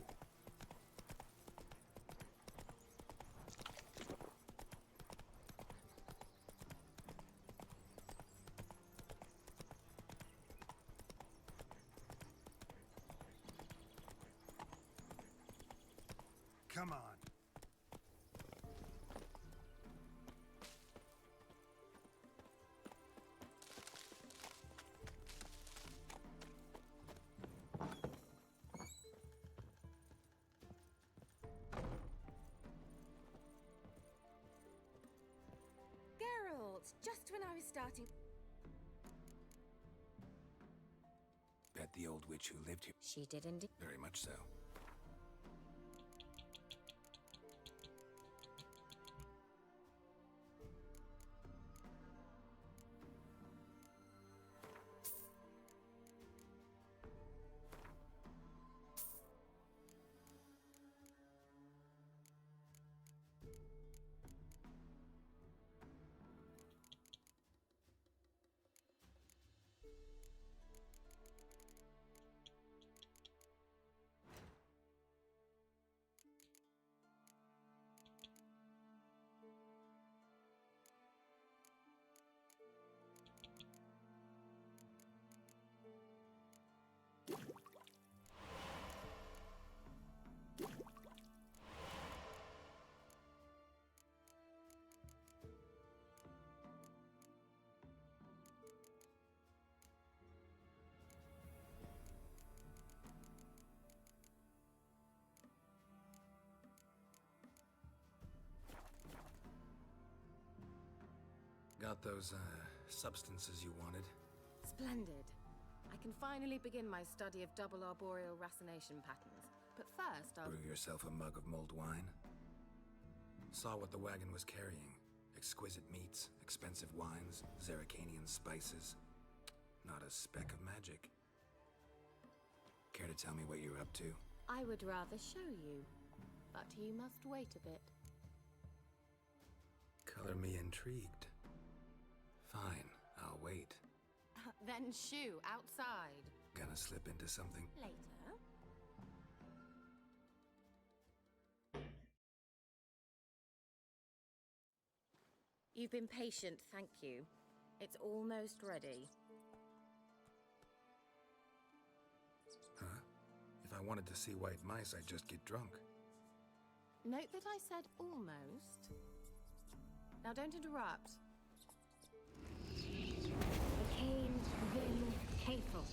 Come on. Geralt, just when I was starting. Bet the old witch who lived here. She did indeed. Very much so. Got those, substances you wanted? Splendid. I can finally begin my study of double arboreal racination patterns. But first, I'll... Brew yourself a mug of mulled wine? Saw what the wagon was carrying. Exquisite meats, expensive wines, Zerrikanian spices. Not a speck of magic. Care to tell me what you're up to? I would rather show you, but you must wait a bit. Color me intrigued. Fine, I'll wait. Then shoo, outside. Gonna slip into something? Later. You've been patient, thank you. It's almost ready. I wanted to see white mice, I'd just get drunk. Note that I said almost. Now don't interrupt. Arcane Vin Hateful.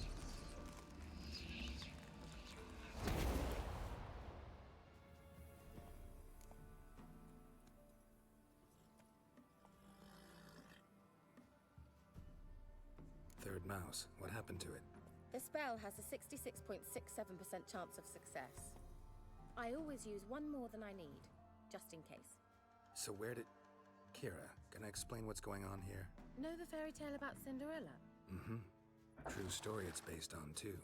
Third mouse. What happened to it? The spell has a 66.67% chance of success. I always use one more than I need, just in case. So where did... Kira, can I explain what's going on here? Know the fairy tale about Cinderella? Mm-hmm. True story it's based on, too.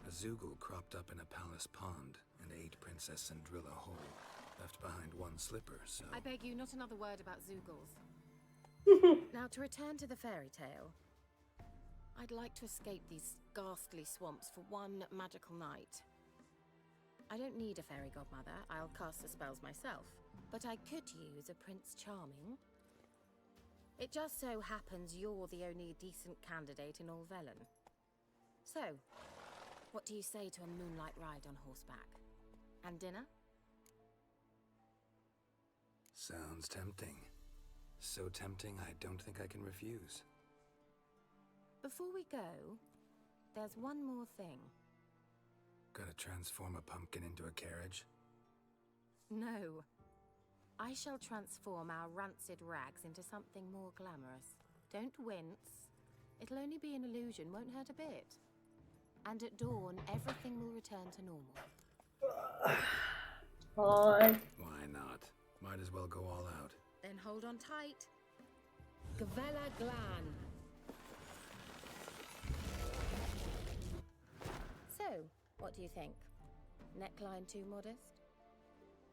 A Zoogle cropped up in a palace pond and ate Princess Cinderella whole. Left behind one slipper, so... I beg you, not another word about Zoogles. Now, to return to the fairy tale, I'd like to escape these ghastly swamps for one magical night. I don't need a fairy godmother, I'll cast the spells myself, but I could use a Prince Charming. It just so happens you're the only decent candidate in all Velen. So, what do you say to a moonlight ride on horseback? And dinner? Sounds tempting. So tempting, I don't think I can refuse. Before we go, there's one more thing. Gotta transform a pumpkin into a carriage? No. I shall transform our rancid rags into something more glamorous. Don't wince. It'll only be an illusion, won't hurt a bit. And at dawn, everything will return to normal. Fine. Why not? Might as well go all out. Then hold on tight. Gavella Glan. So, what do you think? Neckline too modest?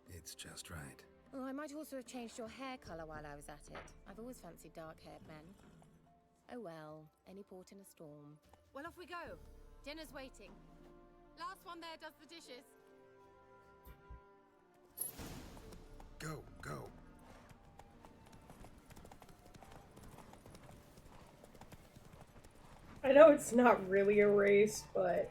It's just right. Oh, I might also have changed your hair colour while I was at it. I've always fancied dark-haired men. Oh well, any port in a storm. Well, off we go. Dinner's waiting. Last one there does the dishes. Go, go. I know it's not really a race, but...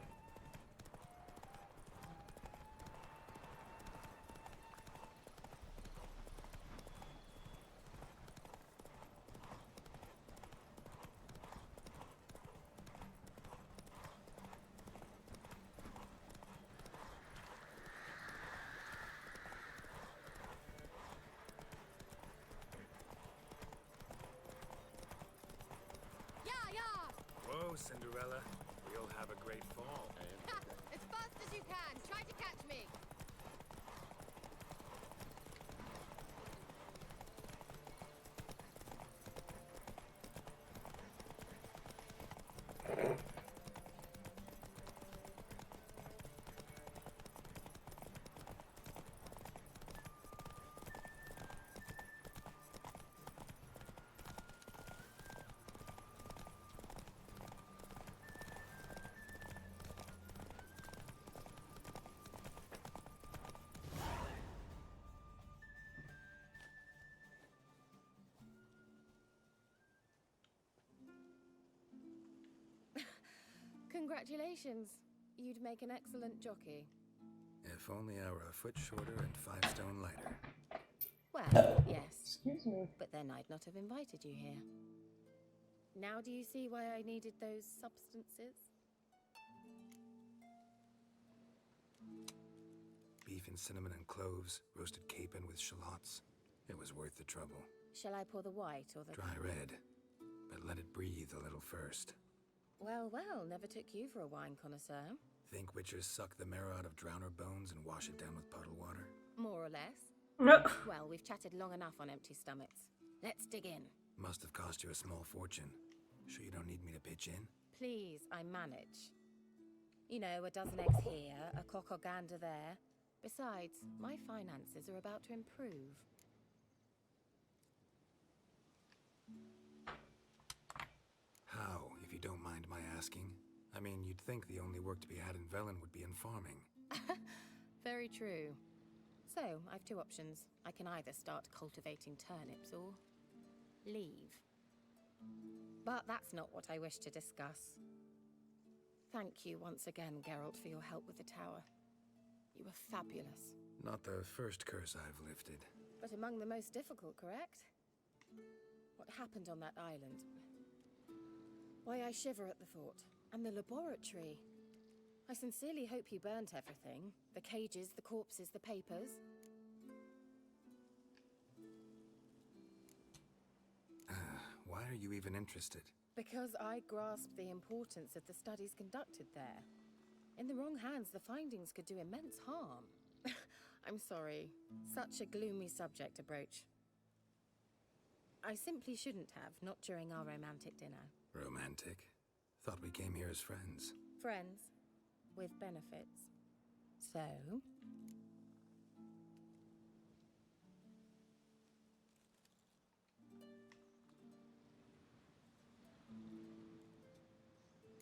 Whoa, Cinderella. We'll have a great fall. As fast as you can. Try to catch me. Congratulations. You'd make an excellent jockey. If only I were a foot shorter and 5 stone lighter. Well, yes. Excuse me. But then I'd not have invited you here. Now do you see why I needed those substances? Beef and cinnamon and cloves, roasted capon with shallots. It was worth the trouble. Shall I pour the white or the... Dry red, but let it breathe a little first. Well, well, never took you for a wine connoisseur. Think witchers suck the marrow out of drowner bones and wash it down with puddle water? More or less. Well, we've chatted long enough on empty stomachs. Let's dig in. Must have cost you a small fortune. Sure you don't need me to pitch in? Please, I manage. You know, a dozen eggs here, a cock or gander there. Besides, my finances are about to improve. How, if you don't mind my asking? I mean, you'd think the only work to be had in Velen would be in farming. Very true. So, I've two options. I can either start cultivating turnips or leave. But that's not what I wish to discuss. Thank you once again, Geralt, for your help with the tower. You were fabulous. Not the first curse I've lifted. But among the most difficult, correct? What happened on that island? Why, I shiver at the thought. And the laboratory. I sincerely hope you burnt everything. The cages, the corpses, the papers. Why are you even interested? Because I grasp the importance of the studies conducted there. In the wrong hands, the findings could do immense harm. I'm sorry. Such a gloomy subject to broach. I simply shouldn't have, not during our romantic dinner. Romantic? Thought we came here as friends. Friends. With benefits. So?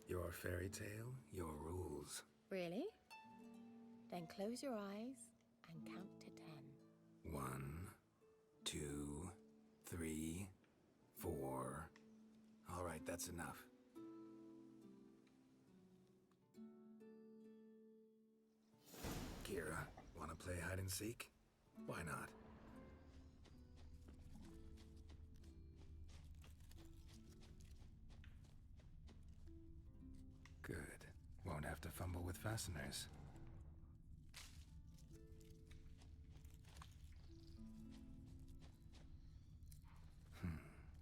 Your fairy tale, your rules. Really? Then close your eyes and count to 10. 1, 2, 3, 4. All right, that's enough. Kira, wanna play hide and seek? Why not? Good. Won't have to fumble with fasteners.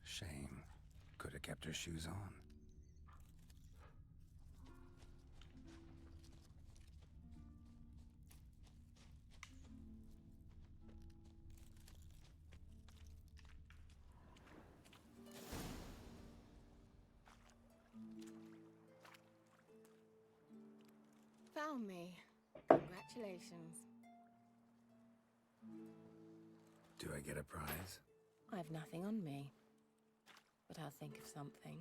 Shame. Could have kept her shoes on. Found me. Congratulations. Do I get a prize? I've nothing on me. But I'll think of something.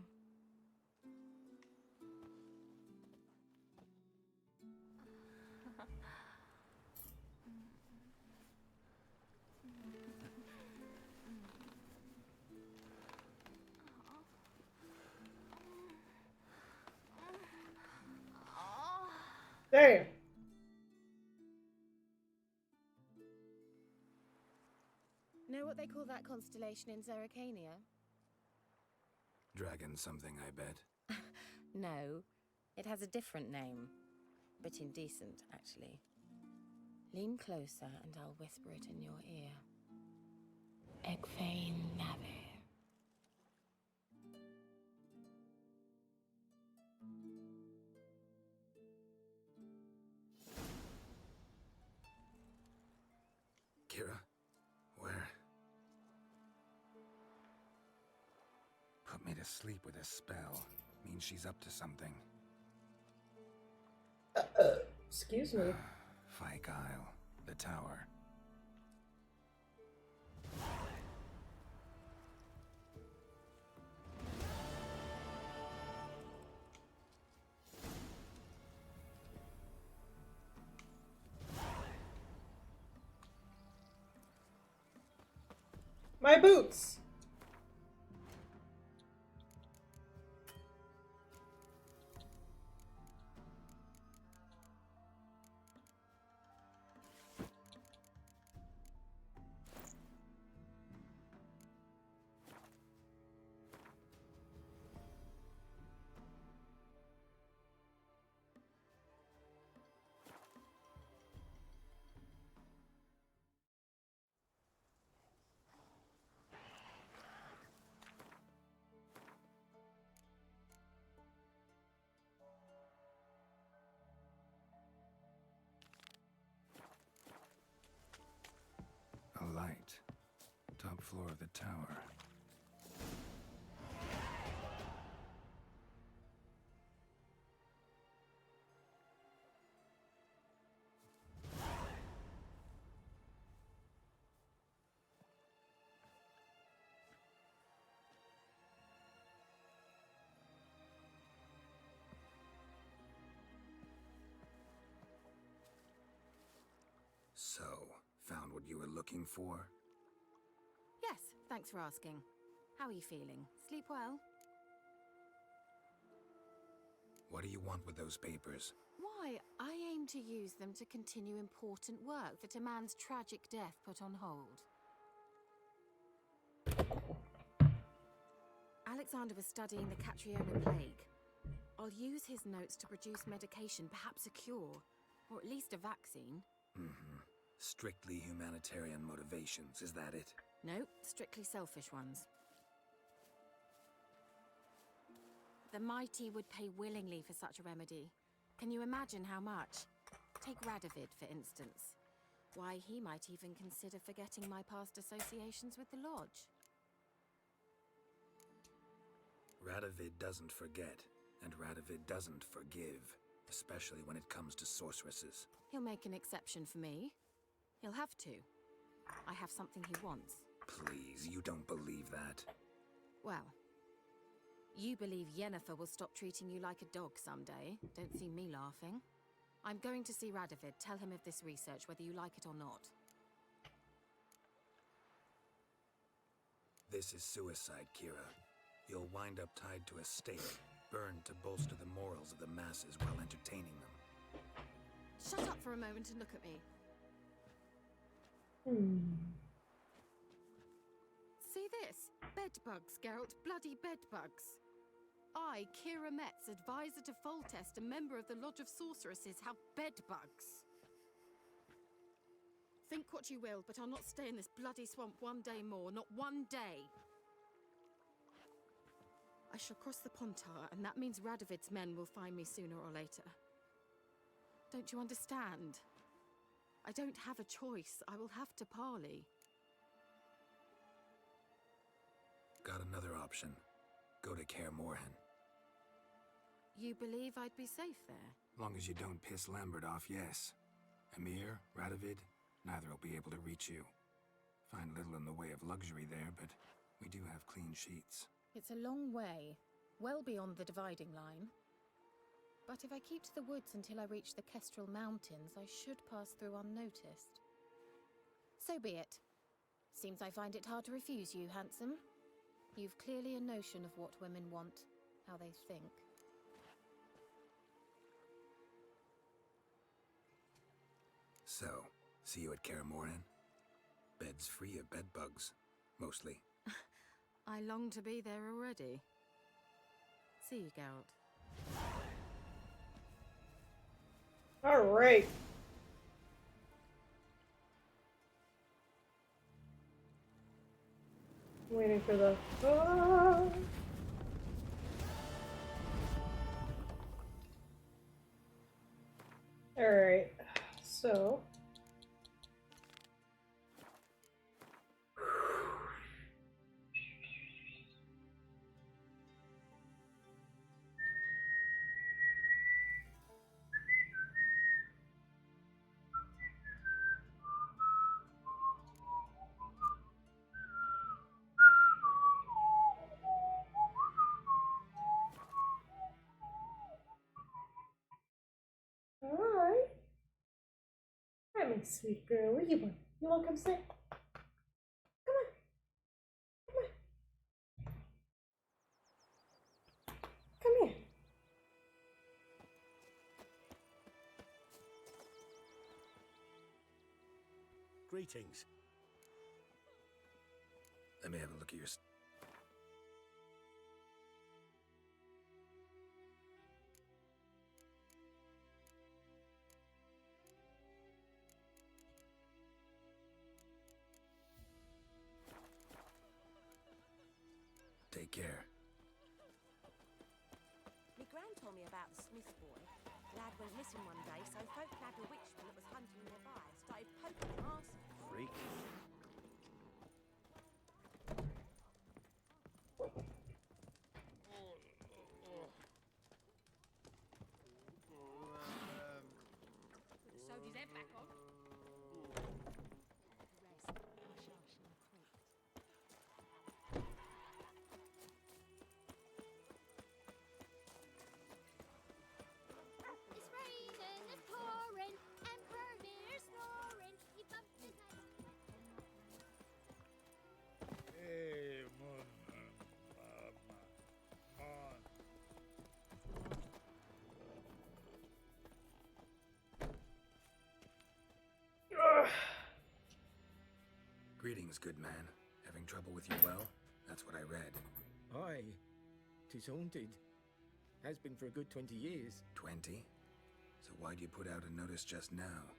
Damn. Know what they call that constellation in Zerrikania? Dragon something, I bet. No, it has a different name. But indecent, actually. Lean closer and I'll whisper it in your ear. Egfain Nave. Kira? Where? Put me to sleep with a spell. Means she's up to something. Excuse me. Fyke Isle. The tower. My boots! A light. Top floor of the tower. So, found what you were looking for? Yes, thanks for asking. How are you feeling? Sleep well? What do you want with those papers? Why, I aim to use them to continue important work that a man's tragic death put on hold. Alexander was studying the Catriona plague. I'll use his notes to produce medication, perhaps a cure, or at least a vaccine. Strictly humanitarian motivations, is that it? No, strictly selfish ones. The mighty would pay willingly for such a remedy. Can you imagine how much? Take Radovid, for instance. Why, he might even consider forgetting my past associations with the Lodge. Radovid doesn't forget, and Radovid doesn't forgive, especially when it comes to sorceresses. He'll make an exception for me. He'll have to. I have something he wants. Please, you don't believe that. Well, you believe Yennefer will stop treating you like a dog someday. Don't see me laughing. I'm going to see Radovid. Tell him of this research, whether you like it or not. This is suicide, Kira. You'll wind up tied to a stake, burned to bolster the morals of the masses while entertaining them. Shut up for a moment and look at me. See this? Bedbugs, Geralt. Bloody bedbugs. I, Kira Metz, advisor to Foltest, a member of the Lodge of Sorceresses, have bedbugs. Think what you will, but I'll not stay in this bloody swamp one day more. Not one day. I shall cross the Pontar, and that means Radovid's men will find me sooner or later. Don't you understand? I don't have a choice. I will have to parley. Got another option. Go to Kaer Morhen. You believe I'd be safe there? Long as you don't piss Lambert off, yes. Emir, Radovid, neither will be able to reach you. Find little in the way of luxury there, but we do have clean sheets. It's a long way, well beyond the dividing line. But if I keep to the woods until I reach the Kestrel Mountains, I should pass through unnoticed. So be it. Seems I find it hard to refuse you, handsome. You've clearly a notion of what women want, how they think. So, see you at Kaer Morhen? Beds free of bedbugs, mostly. I long to be there already. See you, Geralt. All right. Waiting for the. All right. So. Alright. Hi, my sweet girl. What do you want? You want to come sit? Come on. Come on. Come here. Greetings. Let me have a look at your... Take care. Me gran told me about the Smith boy. Lad went missing one day, so folk nabbed a witchman that was hunting nearby. Started poking him arse. Freak. Sewed his head back on. It's raining, it's pouring, Emperor Lear snoring. He bumped his head. Greetings, good man. Having trouble with your well? That's what I read. Aye. 'Tis haunted. Has been for a good 20 years. 20? So why'd you put out a notice just now?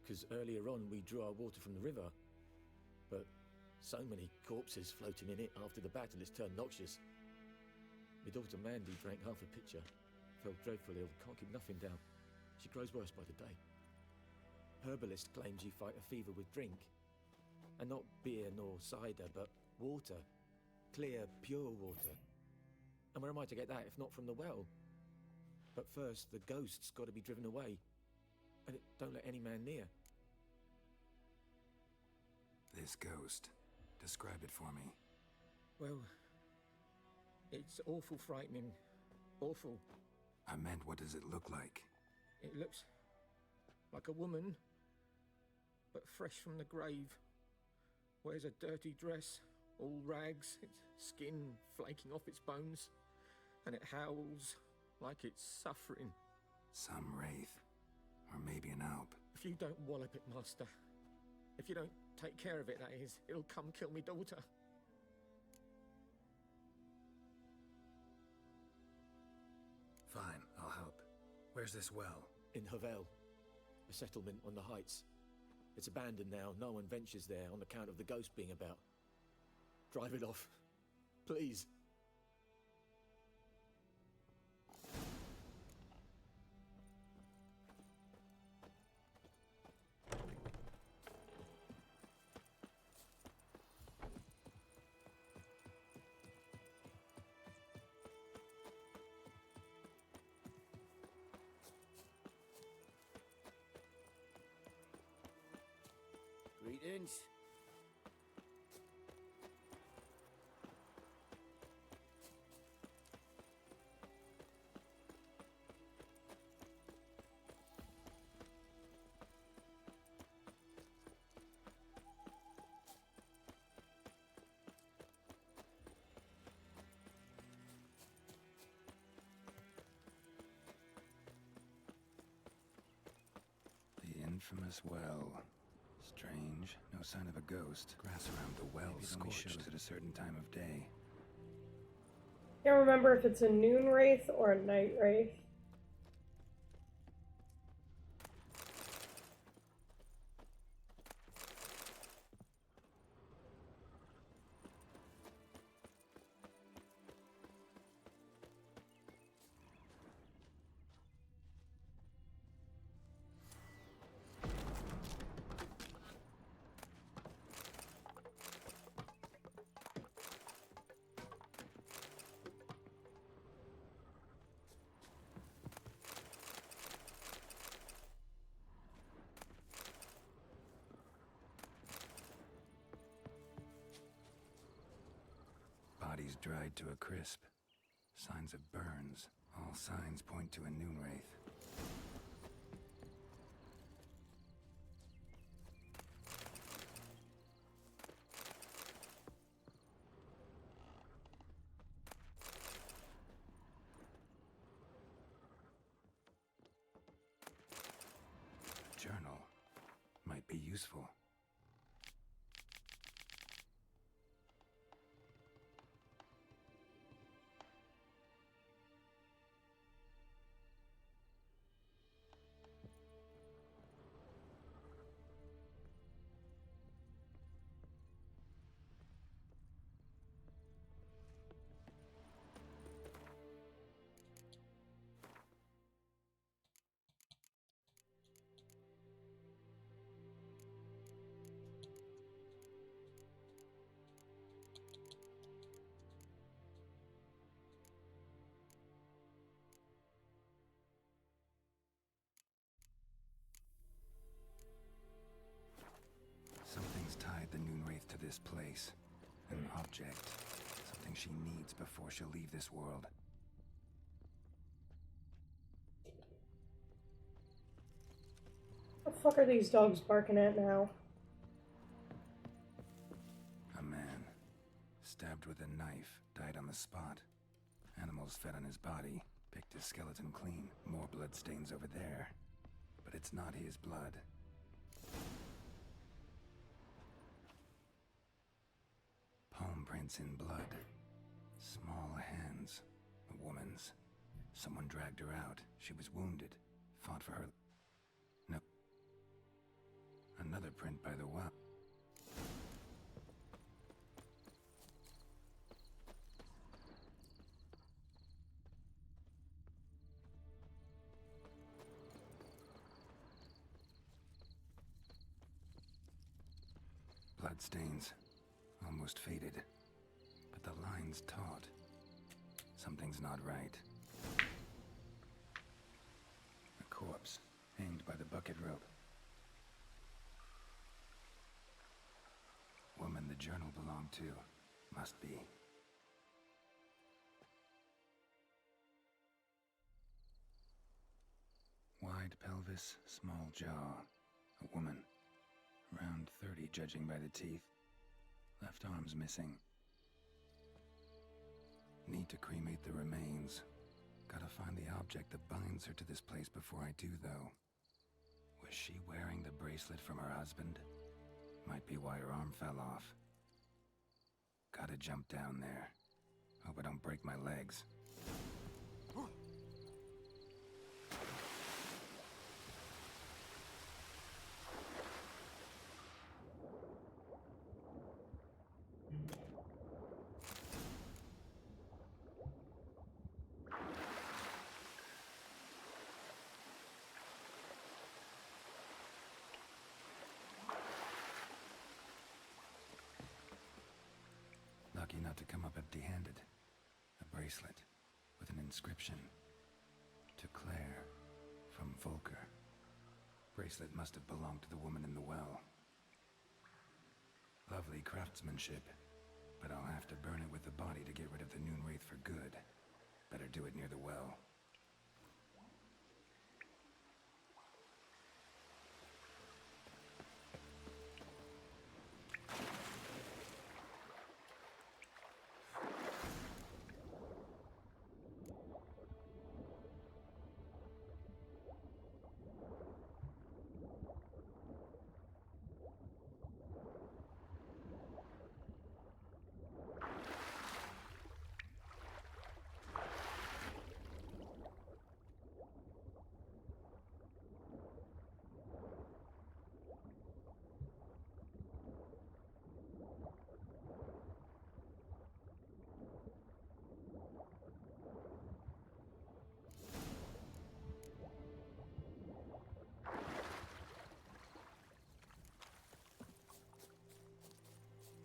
'Cause earlier on we drew our water from the river. But so many corpses floating in it after the battle it's turned noxious. My daughter Mandy drank half a pitcher. Fell dreadfully ill, can't keep nothing down. She grows worse by the day. Herbalist claims you fight a fever with drink. And not beer nor cider, but water. Clear, pure water. And where am I to get that if not from the well? But first, the ghost's got to be driven away. And it don't let any man near. This ghost. Describe it for me. Well, it's awful frightening. Awful. I meant, what does it look like? It looks like a woman, but fresh from the grave. Wears a dirty dress, all rags, its skin flaking off its bones, and it howls like it's suffering. Some wraith. Or maybe an alp. If you don't wallop it, Master, if you don't take care of it, that is, it'll come kill me daughter. Fine, I'll help. Where's this well? In Havel, a settlement on the heights. It's abandoned now. No one ventures there on account of the ghost being about. Drive it off, please. Greetings. The infamous well. Strange. No sign of a ghost. Grass around the well scorched at a certain time of day. Can't remember if it's a noon wraith or a night wraith. Bodies dried to a crisp. Signs of burns. All signs point to a noon wraith. A journal might be useful. Something's tied the noon wraith to this place. An object. Something she needs before she'll leave this world. What the fuck are these dogs barking at now? A man. Stabbed with a knife. Died on the spot. Animals fed on his body. Picked his skeleton clean. More blood stains over there. But it's not his blood. Prints in blood. Small hands. A woman's. Someone dragged her out. She was wounded. Fought for her. No. Another print by the well. Bloodstains. Almost faded. But the line's taut. Something's not right. A corpse, hanged by the bucket rope. Woman the journal belonged to. Must be. Wide pelvis, small jaw. A woman. Around 30, judging by the teeth. Left arm's missing. Need to cremate the remains. Gotta find the object that binds her to this place before I do, though. Was she wearing the bracelet from her husband? Might be why her arm fell off. Gotta jump down there. Hope I don't break my legs. Lucky not to come up empty-handed. A bracelet with an inscription. To Claire, from Volker. Bracelet must have belonged to the woman in the well. Lovely craftsmanship, but I'll have to burn it with the body to get rid of the Noonwraith for good. Better do it near the well.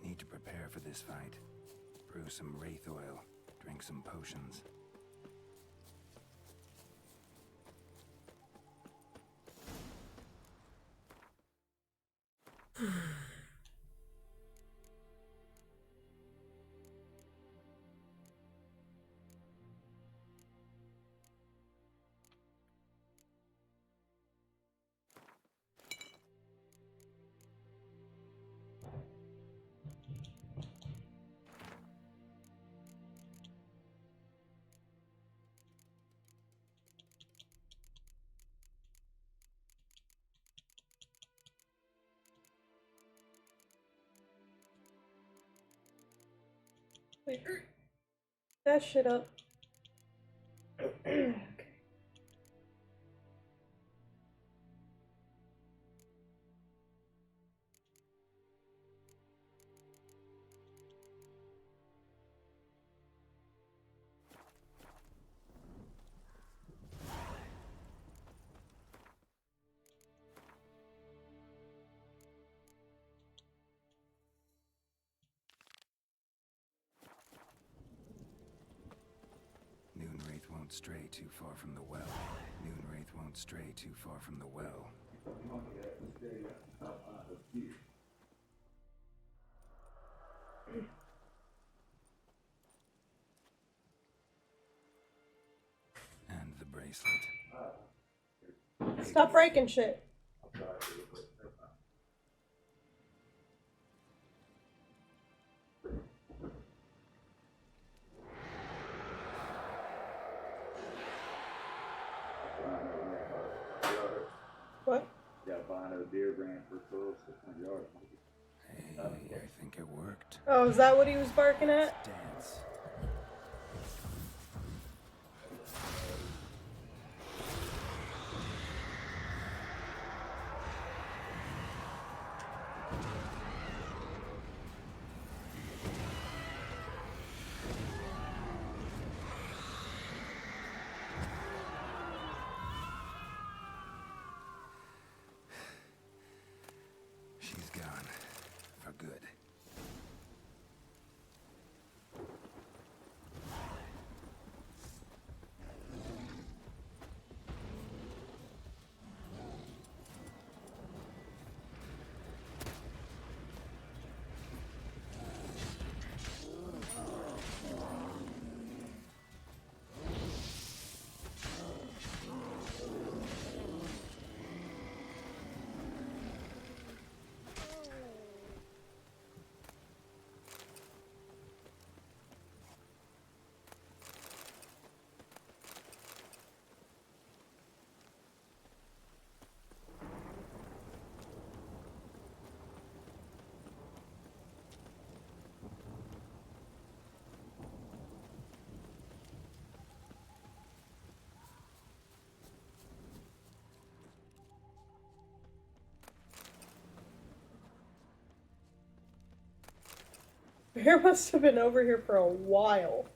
Need to prepare for this fight. Brew some wraith oil, drink some potions. Wait, that shit up. Okay. Noonwraith won't stray too far from the well. Noonwraith won't stray too far from the well. And the bracelet. Stop breaking shit. What? Yeah, buying a deer brand for 12, 600 yards. Hey, I think it worked. Oh, is that what he was barking at? Dance. She's gone. For good. Bear must have been over here for a while.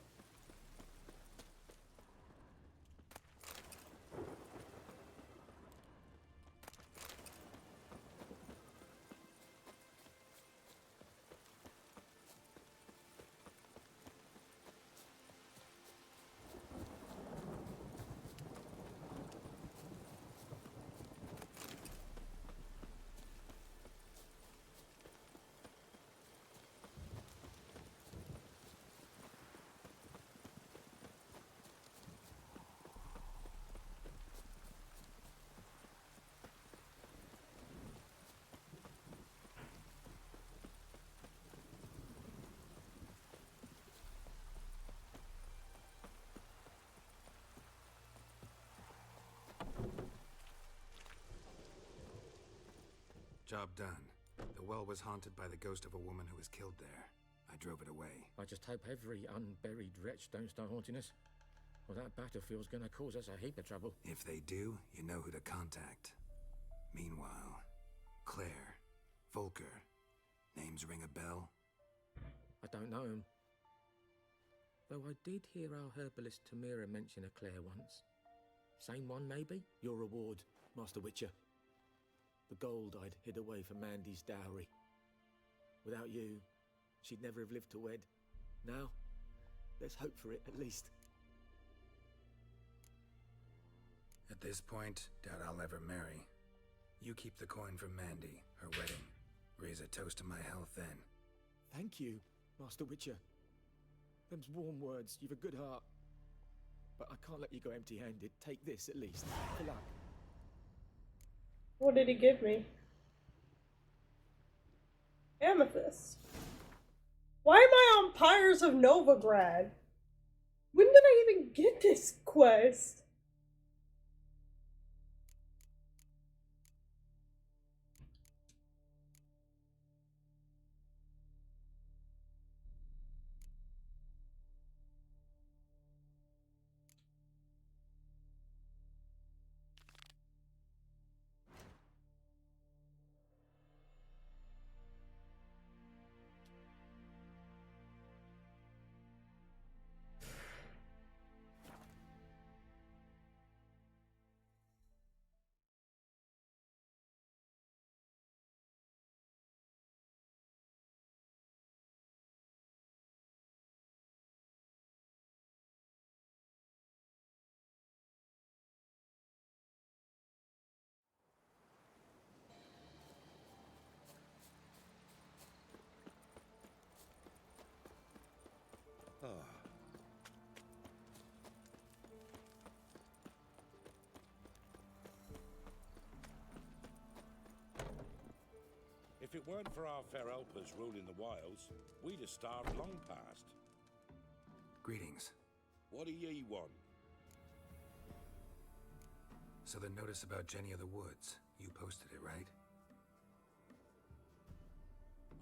Job done. The well was haunted by the ghost of a woman who was killed there. I drove it away. I just hope every unburied wretch don't start haunting us. Well, that battlefield's gonna cause us a heap of trouble. If they do, you know who to contact. Meanwhile, Claire, Volker, names ring a bell? I don't know him. Though I did hear our herbalist Tamira mention a Claire once. Same one, maybe? Your reward, Master Witcher. The gold I'd hid away for Mandy's dowry. Without you, she'd never have lived to wed. Now, let's hope for it, at least. At this point, doubt I'll ever marry. You keep the coin from Mandy, her wedding. Raise a toast to my health then. Thank you, Master Witcher. Them's warm words, you've a good heart. But I can't let you go empty-handed. Take this, at least. For luck. What did he give me? Amethyst. Why am I on Pyres of Novigrad? When did I even get this quest? If it weren't for our fair helpers ruling the wilds, we'd have starved long past. Greetings. What do ye want? So the notice about Jenny of the Woods, you posted it, right?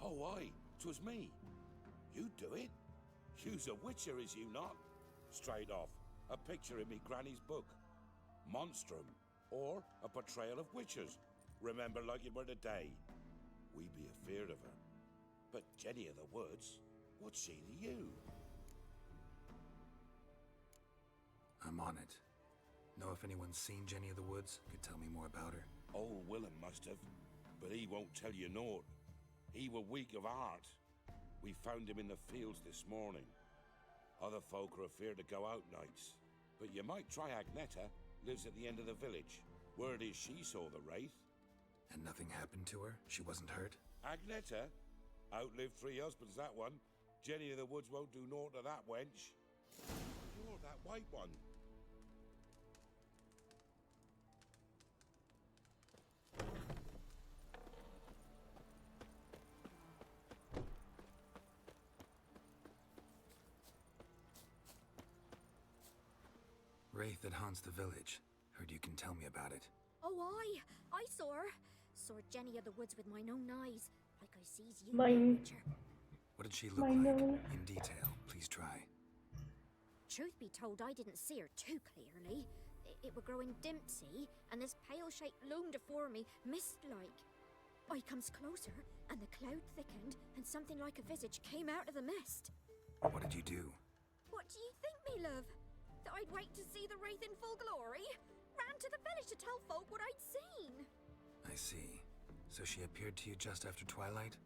Oh, aye, 'twas me. You do it? You's a witcher, is you not? Straight off, a picture in me granny's book. Monstrum, or a portrayal of witches. Remember like it were the day. We be afeard of her. But Jenny of the Woods, what's she to you? I'm on it. Know if anyone's seen Jenny of the Woods? Could tell me more about her. Old Willem must have, but he won't tell you naught. He were weak of heart. We found him in the fields this morning. Other folk are afeard to go out nights. But you might try Agneta, lives at the end of the village. Word is she saw the wraith. And nothing happened to her? She wasn't hurt? Agneta? Outlived 3 husbands, that one. Jenny of the Woods won't do naught to that wench. You're that white one. Wraith that haunts the village. Heard you can tell me about it. Oh, I saw her. Saw Jenny of the Woods with mine own eyes, like I sees you, Mine. Witcher. What did she look Mine like? own. In detail, please try. Truth be told, I didn't see her too clearly. It were growing dim, see, and this pale shape loomed afore me, mist-like. I comes closer, and the cloud thickened, and something like a visage came out of the mist. What did you do? What do you think, me love? That I'd wait to see the wraith in full glory? Ran to the village to tell folk what I'd seen. I see. So she appeared to you just after twilight?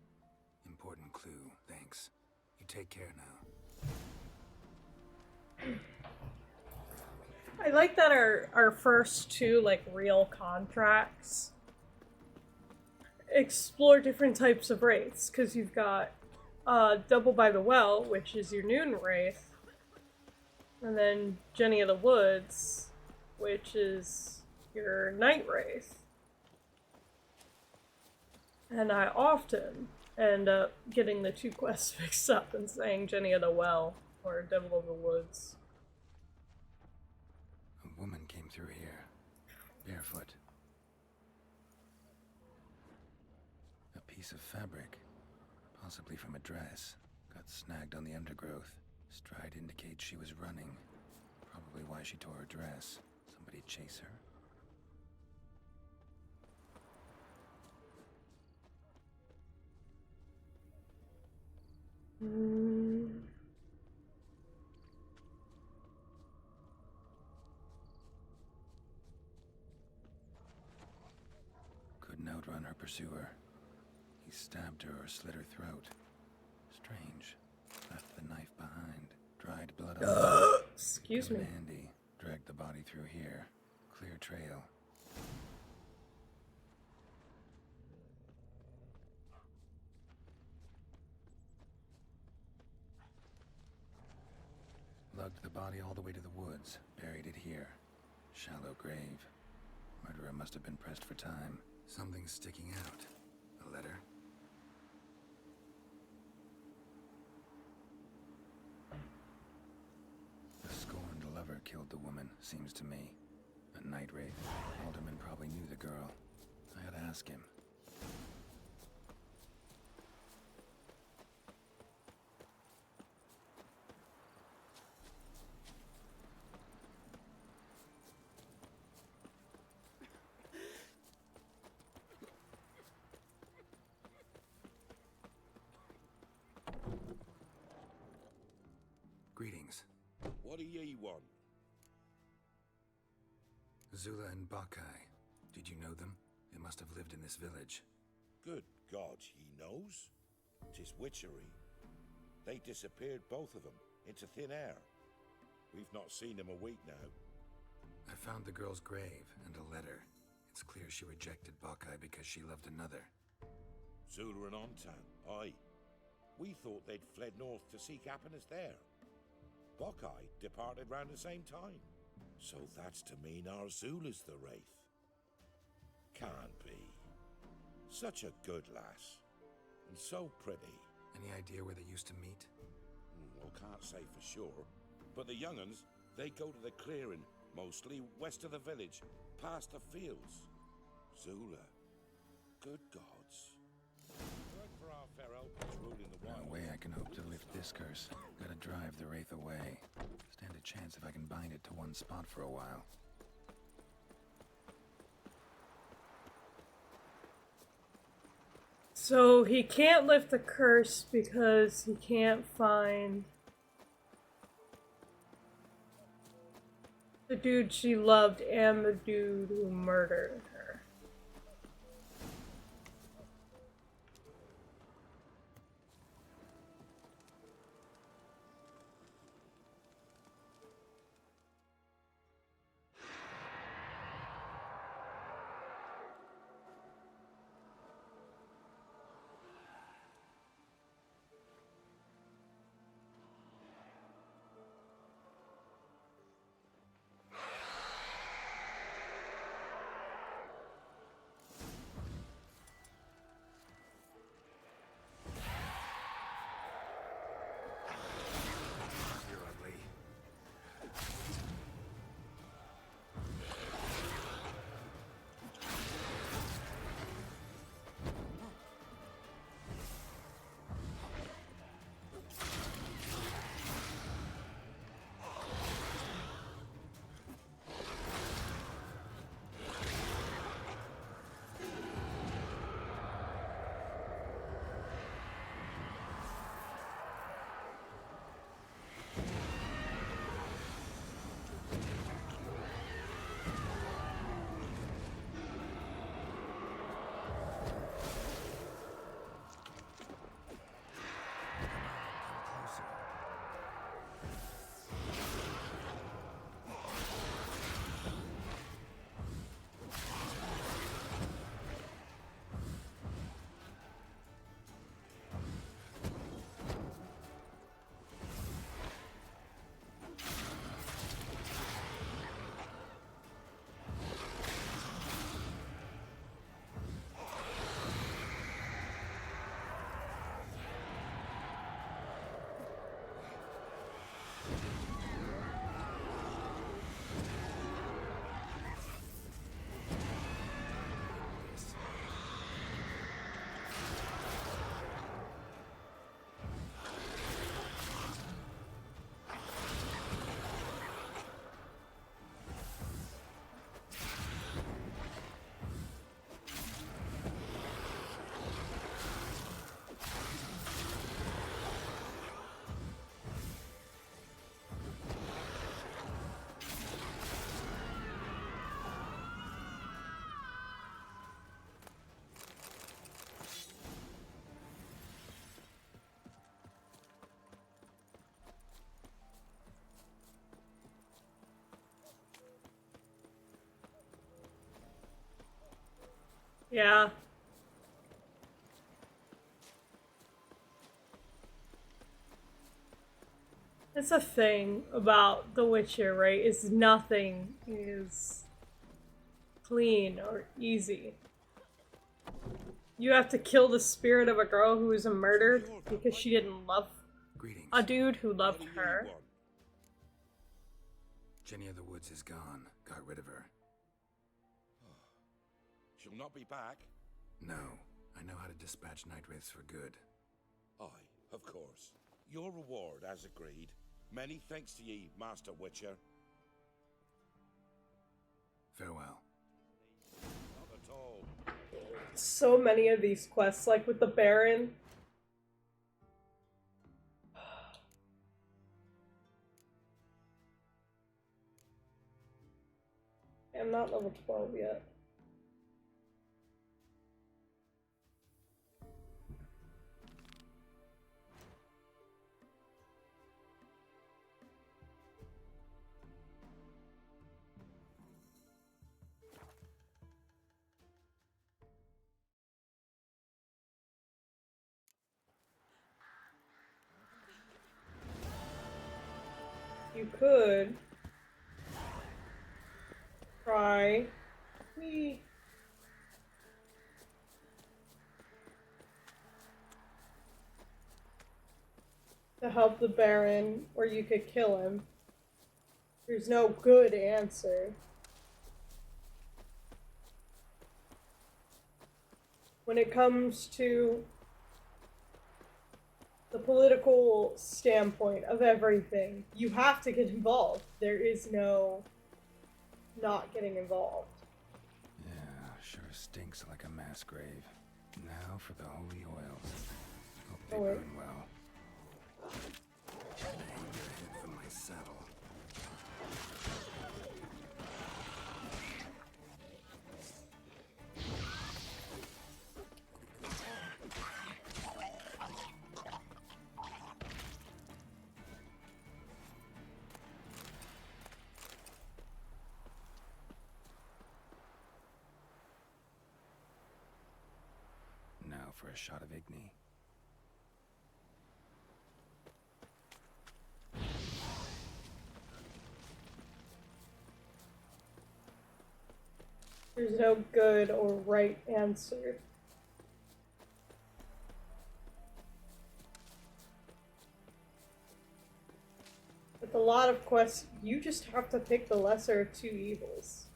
Important clue, thanks. You take care now. I like that our first 2 like real contracts explore different types of wraiths, because you've got Double by the Well, which is your noon wraith, and then Jenny of the Woods, which is your night wraith. And I often end up getting the 2 quests mixed up and saying Jenny of the Well or Devil of the Woods. A woman came through here, barefoot. A piece of fabric, possibly from a dress, got snagged on the undergrowth. Stride indicates she was running. Probably why she tore her dress. Somebody chase her? Couldn't outrun her pursuer. He stabbed her or slit her throat. Strange. Left the knife behind. Dried blood on it. Excuse me. Handy. Dragged the body through here. Clear trail. Lugged the body all the way to the woods. Buried it here. Shallow grave. Murderer must have been pressed for time. Something's sticking out. A letter? The scorned lover killed the woman, seems to me. A night wraith. Alderman probably knew the girl. I ought to ask him. Greetings. What do ye want? Zula and Bakai. Did you know them? They must have lived in this village. Good God, he knows? 'Tis witchery. They disappeared, both of them, into thin air. We've not seen them a week now. I found the girl's grave and a letter. It's clear she rejected Bakai because she loved another. Zula and Ontan, aye. We thought they'd fled north to seek happiness there. Bakai departed round the same time. So that's to mean our Zula's the wraith. Can't be. Such a good lass. And so pretty. Any idea where they used to meet? Well, can't say for sure. But the young'uns, they go to the clearing, mostly west of the village, past the fields. Zula. Good gods. Good for our feral pets ruling the No wild. way I can hope to lift this curse. Gotta drive the wraith away. Stand a chance if I can bind it to one spot for a while. So he can't lift the curse because he can't find the dude she loved and the dude who murdered her. You're ugly. Yeah. That's a thing about The Witcher, right? Is nothing is clean or easy. You have to kill the spirit of a girl who was murdered because she didn't love a dude who loved her. Jenny of the Woods is gone. Got rid of her. She'll not be back. No. I know how to dispatch night wraiths for good. Aye, of course. Your reward, as agreed. Many thanks to ye, Master Witcher. Farewell. Not at all. So many of these quests, like with the Baron. I'm not level 12 yet. You could try to help the Baron, or you could kill him. There's no good answer. When it comes to political standpoint of everything, you have to get involved. There is no not getting involved. Yeah, sure stinks like a mass grave. Now for the holy oils. Hope they burn well. Hang your head from my saddle. Now for a shot of Igni. There's no good or right answer. With a lot of quests, you just have to pick the lesser of two evils.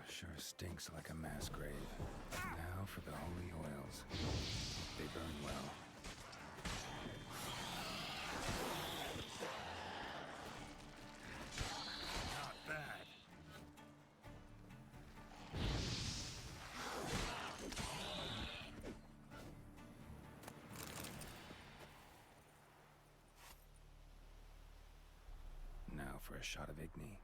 Sure stinks like a mass grave. Now for the holy oils. They burn well. Not bad. Now for a shot of Igni.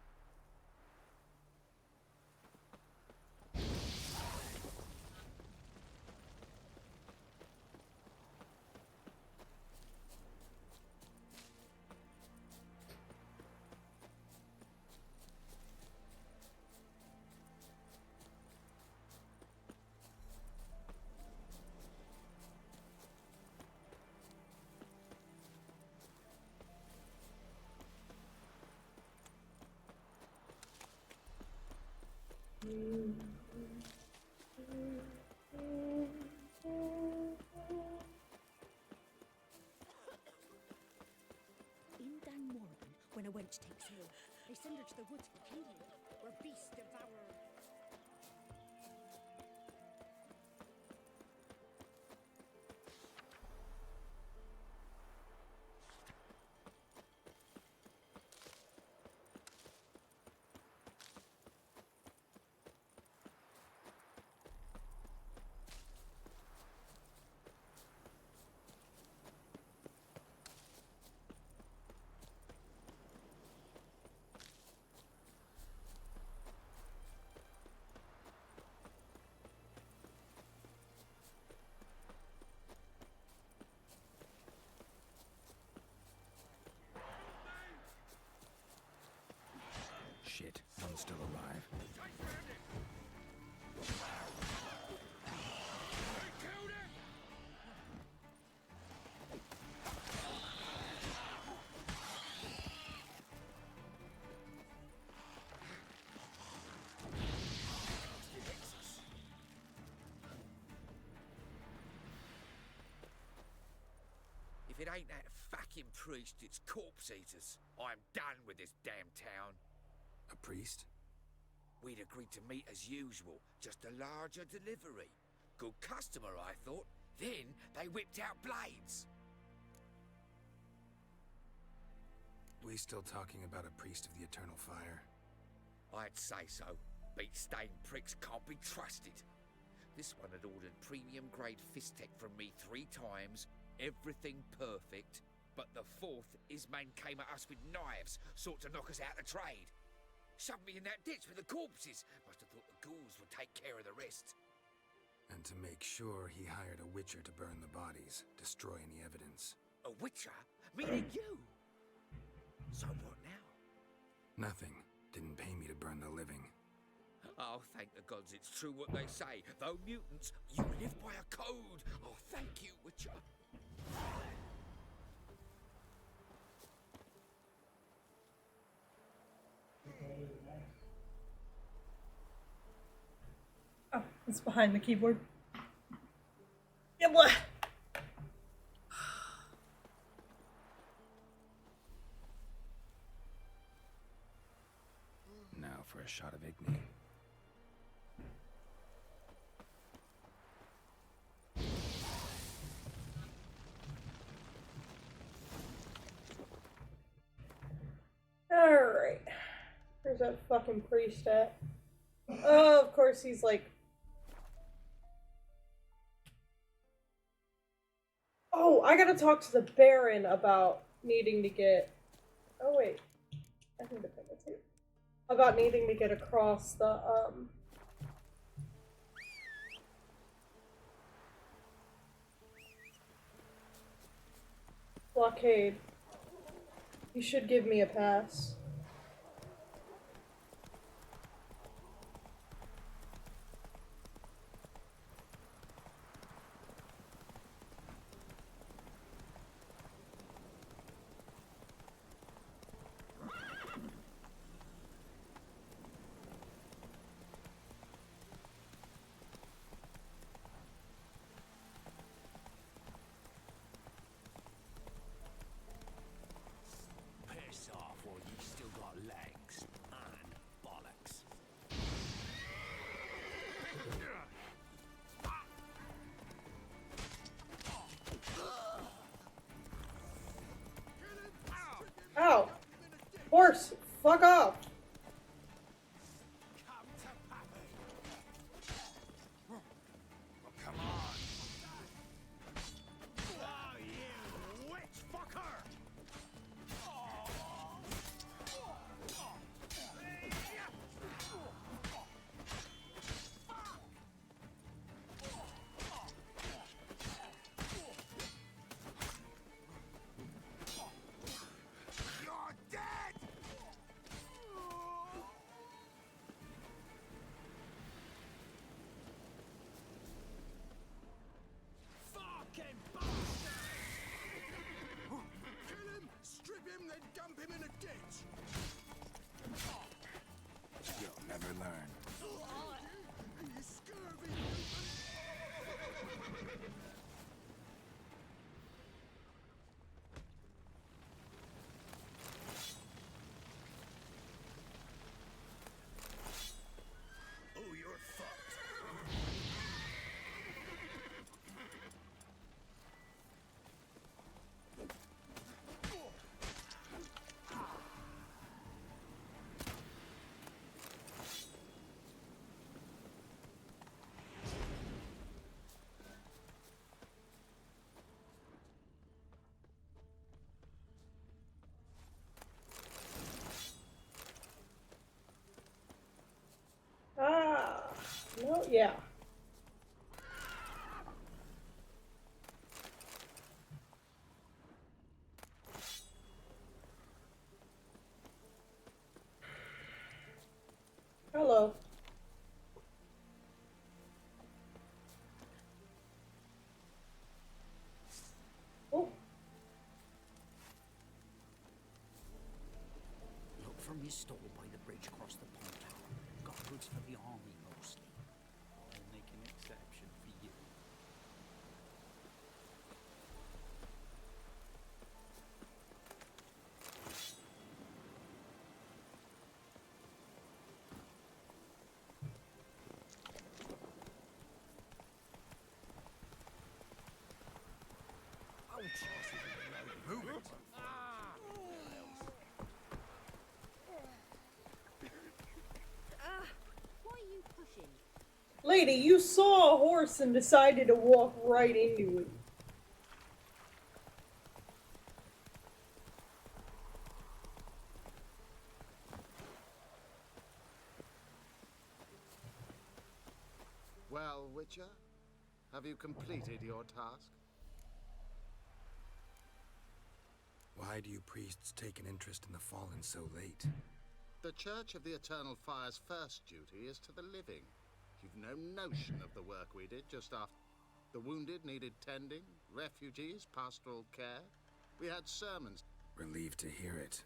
In Downwarren, when a wench takes ill, they send her to the woods for kindling, where beasts devour her. Shit, one's still alive. If it ain't that fucking priest, it's corpse eaters. I'm done with this damn town. A priest? We'd agreed to meet as usual, just a larger delivery. Good customer, I thought. Then they whipped out blades. We still talking about a priest of the eternal fire? I'd say so. Beat-stained pricks can't be trusted. This one had ordered premium-grade fist tech from me 3 times, everything perfect, but the 4th, his man came at us with knives, sought to knock us out of trade. Shoved me in that ditch with the corpses. Must have thought the ghouls would take care of the rest. And to make sure, he hired a witcher to burn the bodies, destroy any evidence. A witcher? Meaning you? So what now? Nothing. Didn't pay me to burn the living. Oh, thank the gods it's true what they say. Though mutants, you live by a code. Oh, thank you, witcher. It's behind the keyboard. Yeah, blah. Now for a shot of Igni. Alright. Where's that fucking priest at? Oh, of course he's like... Oh, I gotta talk to the Baron about needing to get... Oh, wait. I need to pick it too. About needing to get across the, blockade. You should give me a pass. Piss off, or you still got legs and bollocks. Ow! Horse! Fuck off! Come on. Oh, you witch fucker! You're dead! Fucking bastard! Kill him! Strip him, then dump him in a ditch! You'll never learn. You scurvy! Oh, you're fucked. Ah! No, yeah. Hello. Oh. Look from your stall by the bridge across the pond. Got goods for the army mostly. I'll make an exception for you. Move it! Why are you pushing? Lady, you saw a horse and decided to walk right into it. Well, Witcher, have you completed your task? Why do you priests take an interest in the fallen so late? The Church of the Eternal Fire's first duty is to the living. You've no notion of the work we did just after. The wounded needed tending, refugees, pastoral care. We had sermons. Relieved to hear it.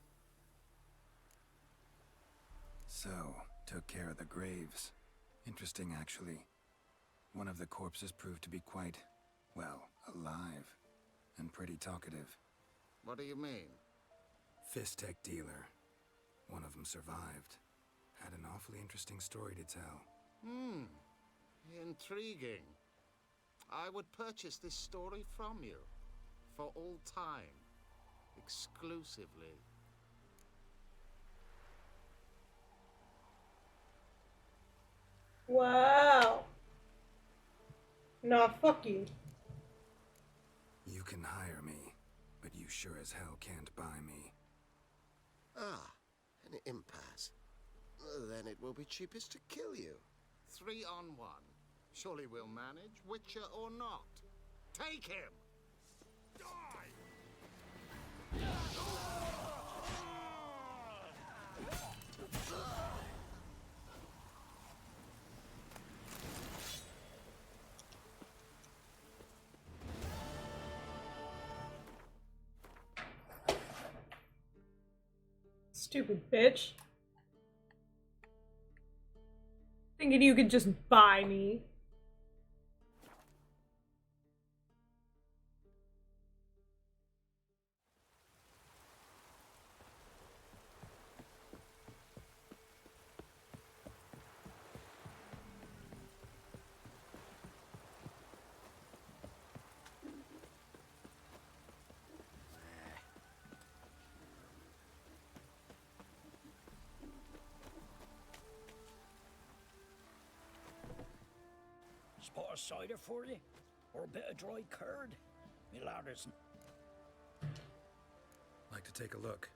So, took care of the graves. Interesting, actually. One of the corpses proved to be quite, well, alive. And pretty talkative. What do you mean? Fist tech dealer. One of them survived. Had an awfully interesting story to tell. Intriguing. I would purchase this story from you. For all time. Exclusively. Wow. Nah, fuck you. You can hire me, but you sure as hell can't buy me. Ah, an impasse. Then it will be cheapest to kill you. 3 on 1. Surely we'll manage, Witcher or not. Take him! Stupid bitch. Thinking you could just buy me. Spot of cider for you? Or a bit of dry curd? Me lad isn't. Like to take a look.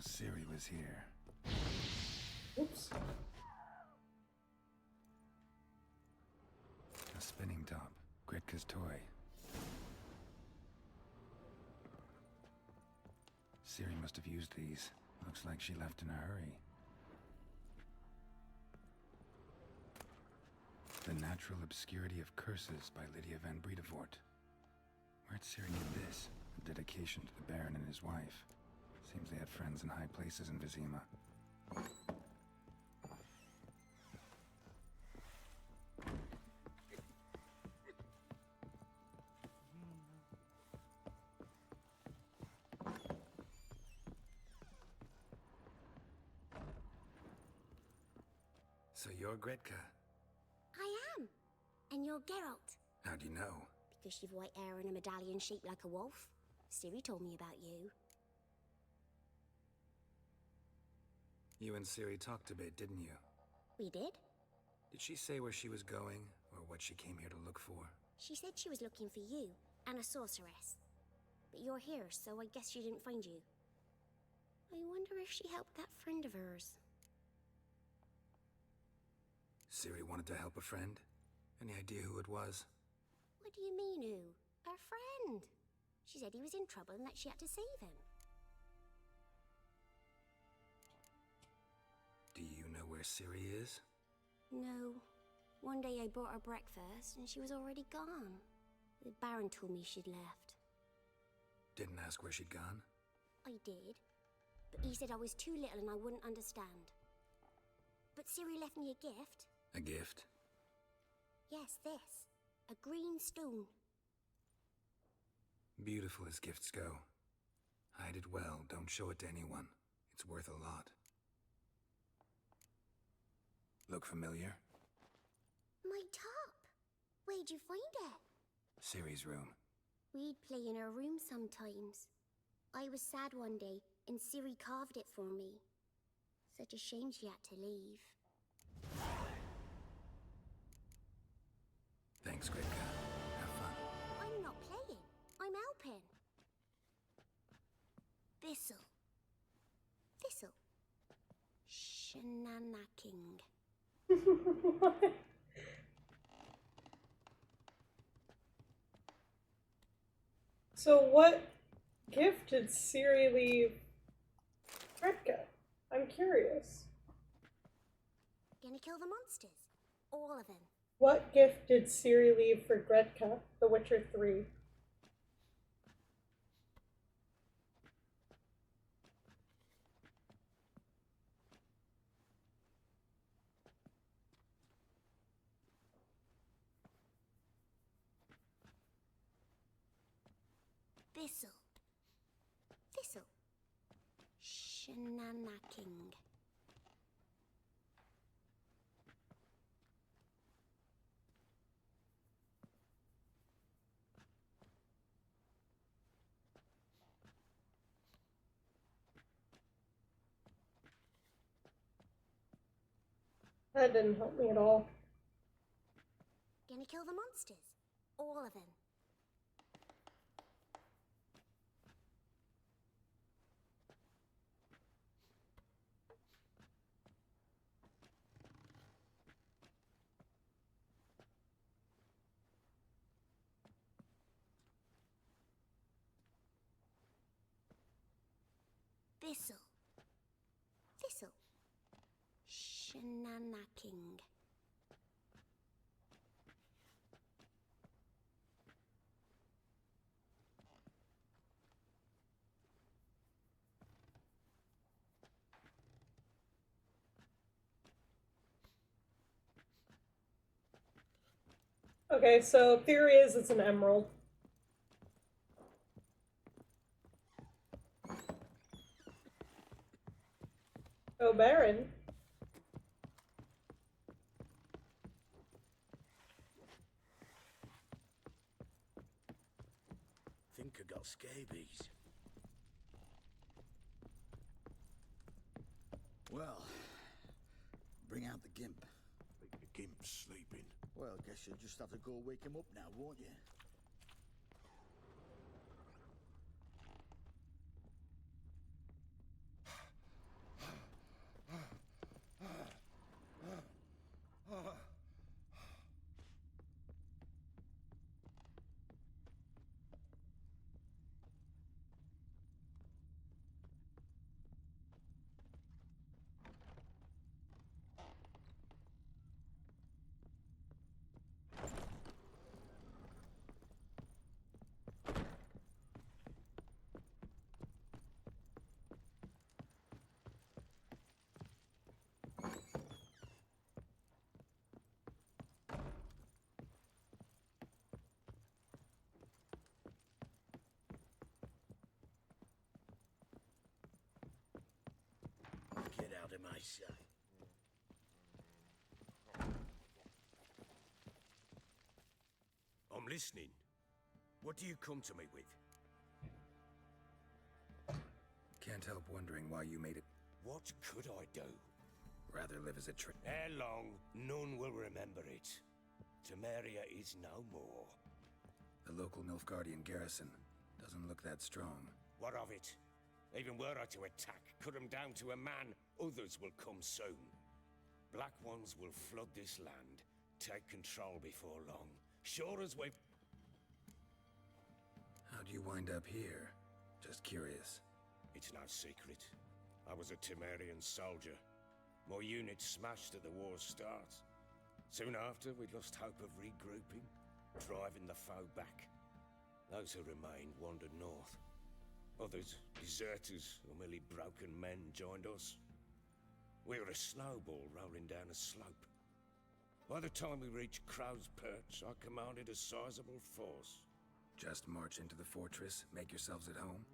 Ciri was here. Oops. A spinning top. Gritka's toy. Ciri must have used these. Looks like she left in a hurry. The Natural Obscurity of Curses by Lydia van Bredevoort. Where'd Ciri get this? A dedication to the Baron and his wife. Seems they had friends in high places in Vizima. So you're Gretka? I am. And you're Geralt. How do you know? Because you've white hair and a medallion shaped like a wolf. Ciri told me about you. You and Ciri talked a bit, didn't you? We did? Did she say where she was going, or what she came here to look for? She said she was looking for you, and a sorceress. But you're here, so I guess she didn't find you. I wonder if she helped that friend of hers. Ciri wanted to help a friend? Any idea who it was? What do you mean, who? Her friend. She said he was in trouble and that she had to save him. Do you know where Ciri is? No. One day I brought her breakfast and she was already gone. The Baron told me she'd left. Didn't ask where she'd gone? I did. But he said I was too little and I wouldn't understand. But Ciri left me a gift. A gift? Yes, this. A green stone. Beautiful as gifts go. Hide it well, don't show it to anyone. It's worth a lot. Look familiar? My top. Where'd you find it? Ciri's room. We'd play in her room sometimes. I was sad one day, and Ciri carved it for me. Such a shame she had to leave. Thanks, Gretka. Have fun. I'm not playing. I'm helping. Thistle. Thistle. Shenanacking. What? So what gift did Ciri leave Gretka? I'm curious. Gonna kill the monsters. All of them. What gift did Ciri leave for Gretka, The Witcher 3? Thistle. Thistle. Shenanacking. That didn't help me at all. Gonna kill the monsters. All of them. Thistle. Thistle. Shenanacking. Okay, so theory is it's an emerald. Oh, Baron. Think I got scabies. Well, bring out the gimp. The gimp's sleeping. Well, I guess you'll just have to go wake him up now, won't you? Get out of my sight. I'm listening. What do you come to me with? Can't help wondering why you made it. What could I do? Rather live as a trick. Ere long, none will remember it. Temeria is no more. The local Nilfgaardian garrison doesn't look that strong. What of it? Even were I to attack, cut them down to a man, others will come soon. Black Ones will flood this land, take control before long. Sure as we've... How'd you wind up here? Just curious. It's no secret. I was a Temerian soldier. My unit smashed at the war's start. Soon after, we lost hope of regrouping, driving the foe back. Those who remained wandered north. Others, deserters or merely broken men, joined us. We were a snowball rolling down a slope. By the time we reached Crow's Perch, I commanded a sizable force. Just march into the fortress, make yourselves at home?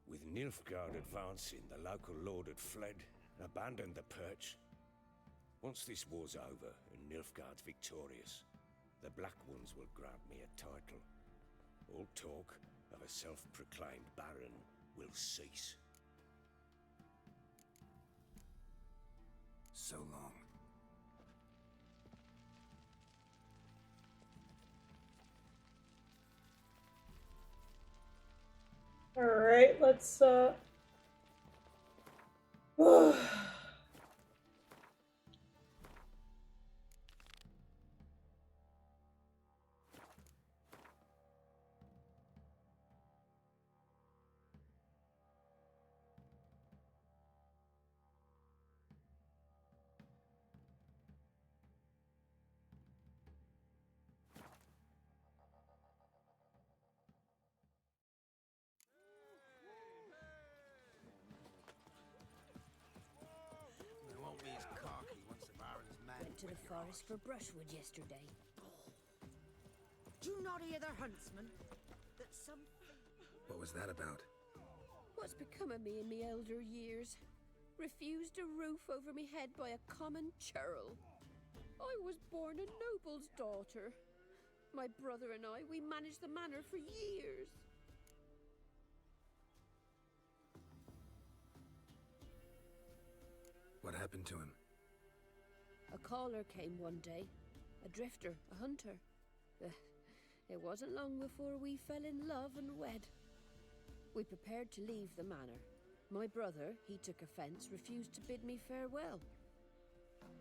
With Nilfgaard advancing, the local lord had fled, abandoned the Perch. Once this war's over and Nilfgaard's victorious, the Black Ones will grant me a title. All talk of a self-proclaimed baron will cease. So long. Alright, let's They won't be as cocky once the Baron's men Went to the forest for brushwood yesterday. Do you not hear the huntsman? That some... What was that about? What's become of me in me elder years? Refused a roof over me head by a common churl. I was born a noble's daughter. My brother and I, we managed the manor for years. What happened to him? A caller came one day. A drifter, a hunter. It wasn't long before we fell in love and wed. We prepared to leave the manor. My brother, he took offence, refused to bid me farewell.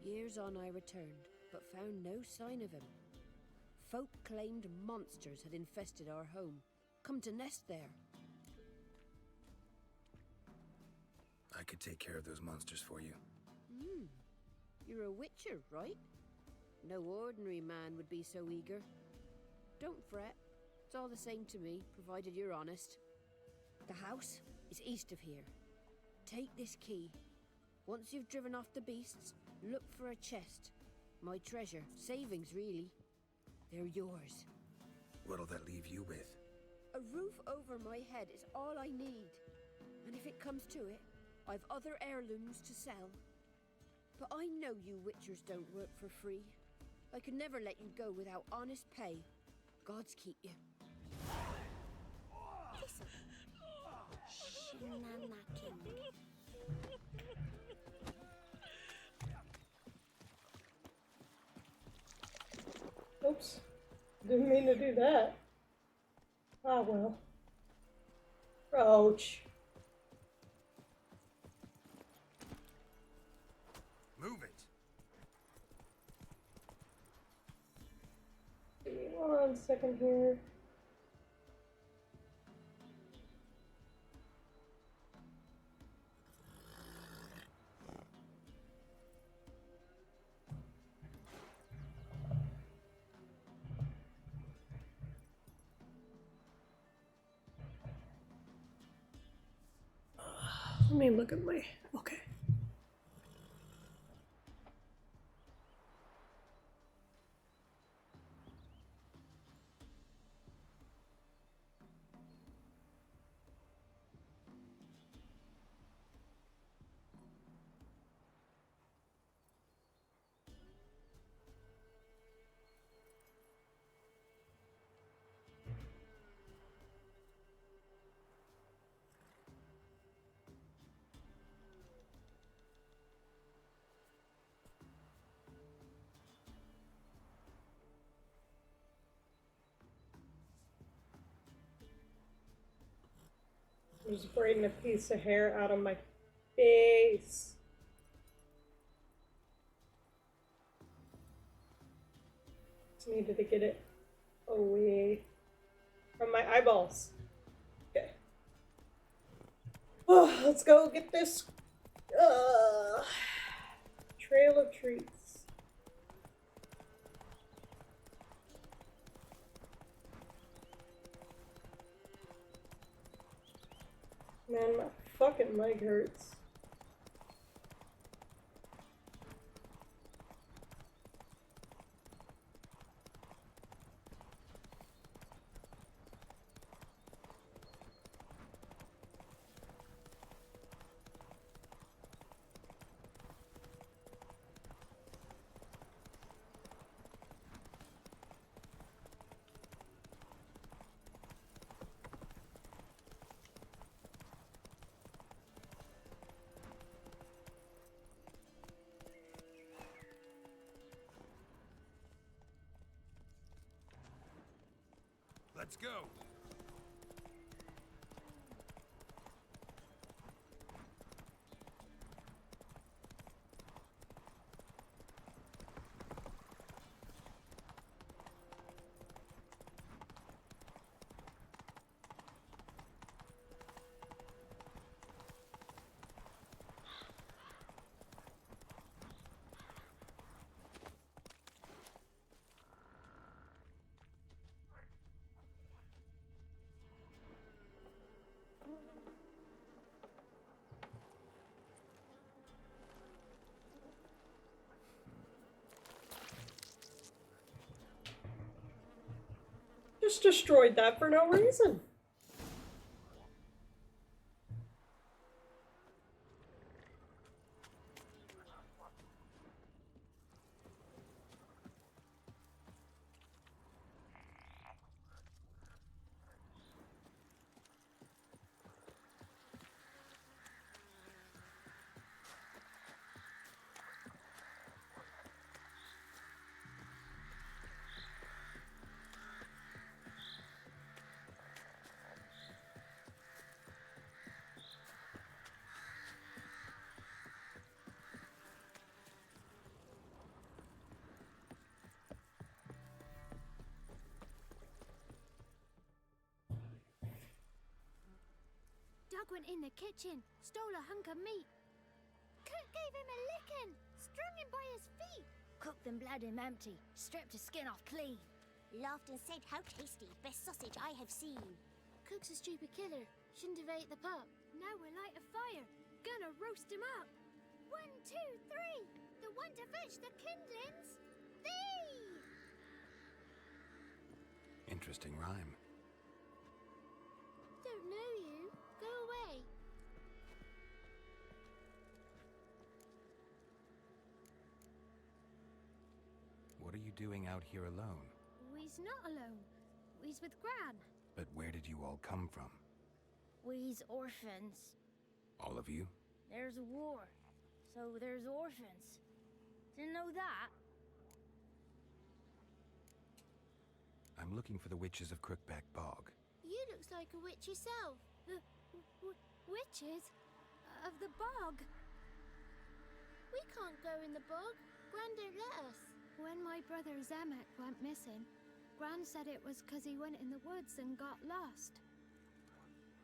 Years on I returned, but found no sign of him. Folk claimed monsters had infested our home, come to nest there. I could take care of those monsters for you. You're a witcher, right? No ordinary man would be so eager. Don't fret. It's all the same to me, provided you're honest. The house is east of here. Take this key. Once you've driven off the beasts, look for a chest. My treasure. Savings, really. They're yours. What'll that leave you with? A roof over my head is all I need. And if it comes to it, I've other heirlooms to sell. But I know you witchers don't work for free. I could never let you go without honest pay. Gods keep you. Oops. Didn't mean to do that. Ah, well. Roach. Move it! Give me 1 second here. Let me look at my... Okay. I'm just braiding a piece of hair out of my face. Just needed to get it away from my eyeballs. Okay. Oh, let's go get this trail of treats. Man, my fucking leg hurts. Let's go. Just destroyed that for no reason. Doug went in the kitchen, stole a hunk of meat. Cook gave him a licking, strung him by his feet. Cooked and bled him empty, stripped his skin off clean. Laughed and said, "How tasty, best sausage I have seen." Cook's a stupid killer, shouldn't have ate the pup. Now we'll light a fire, gonna roast him up. 1, 2, 3, the one to fetch the kindlings. Thee! Interesting rhyme. Don't know you. Go away. What are you doing out here alone? We's not alone. We's with Gran. But where did you all come from? We's orphans. All of you? There's a war, so there's orphans. Didn't know that? I'm looking for the witches of Crookback Bog. You looks like a witch yourself. Witches? Of the bog? We can't go in the bog. Gran don't let us. When my brother Zemek went missing, Gran said it was 'cause he went in the woods and got lost.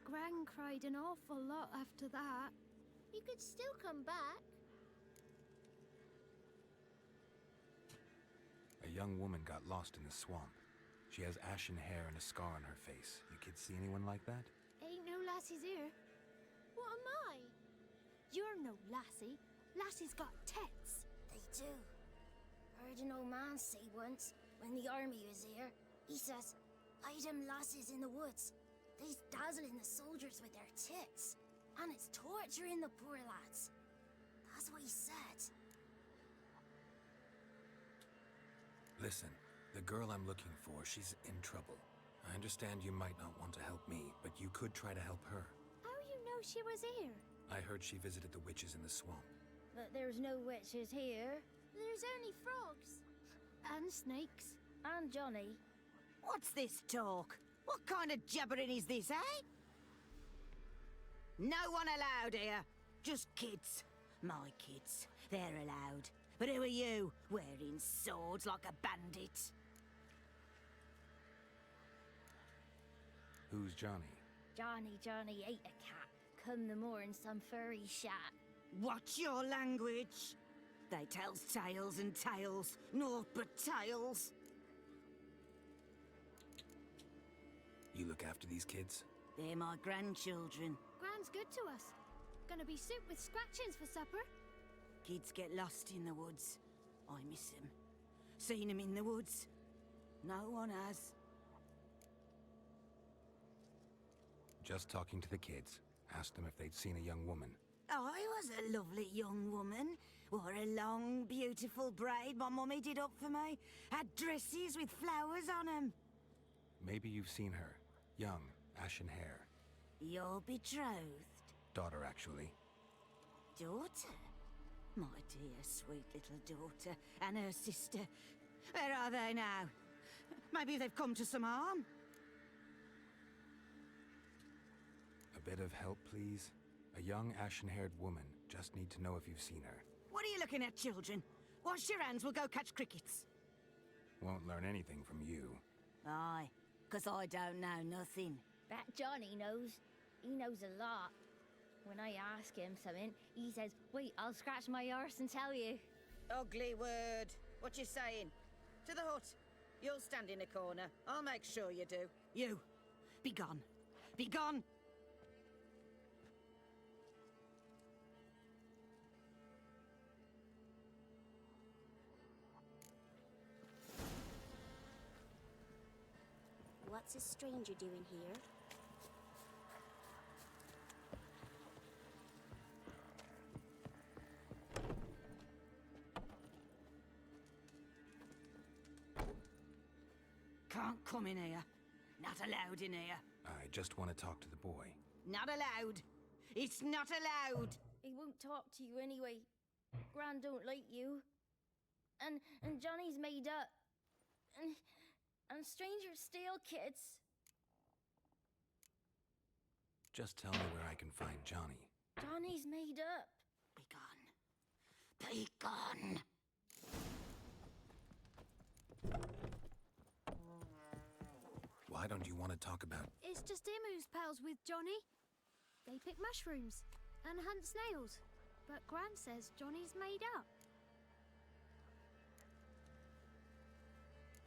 Gran cried an awful lot after that. You could still come back. A young woman got lost in the swamp. She has ashen hair and a scar on her face. You kids see anyone like that? Ain't no lassies here. What am I? You're no lassie. Lassies got tits. They do. Heard an old man say once, when the army was here, he says, "Hide them lasses in the woods. They's dazzling the soldiers with their tits, and it's torturing the poor lads." That's what he said. Listen, the girl I'm looking for, she's in trouble. I understand you might not want to help me, but you could try to help her. How you know she was here? I heard she visited the witches in the swamp. But there's no witches here. There's only frogs. And snakes. And Johnny. What's this talk? What kind of jabbering is this, eh? No one allowed here. Just kids. My kids. They're allowed. But who are you, wearing swords like a bandit? Who's Johnny? Johnny ate a cat. Come the more in some furry shat. Watch your language. They tells tales and tales, naught but tales. You look after these kids? They're my grandchildren. Gran's good to us. Gonna be soup with scratchings for supper. Kids get lost in the woods. I miss them. Seen them in the woods. No one has. Just talking to the kids. Asked them if they'd seen a young woman. I was a lovely young woman. Wore a long, beautiful braid my mummy did up for me. Had dresses with flowers on them. Maybe you've seen her. Young, ashen hair. Your betrothed? Daughter, actually. Daughter? My dear, sweet little daughter. And her sister. Where are they now? Maybe they've come to some harm? A bit of help, please? A young, ashen-haired woman. Just need to know if you've seen her. What are you looking at, children? Wash your hands, we'll go catch crickets. Won't learn anything from you. Aye, 'cause I don't know nothing. That Johnny knows. He knows a lot. When I ask him something, he says, wait, I'll scratch my arse and tell you. Ugly word. What you saying? To the hut. You'll stand in a corner. I'll make sure you do. You. Be gone. Be gone! What's a stranger doing here? Can't come in here. Not allowed in here. I just want to talk to the boy. Not allowed. It's not allowed. He won't talk to you anyway. Gran don't like you. And Johnny's made up. And strangers steal kids. Just tell me where I can find Johnny. Johnny's made up. Be gone. Be gone. Why don't you want to talk about... It's just him who's pals with Johnny. They pick mushrooms and hunt snails. But Gran says Johnny's made up.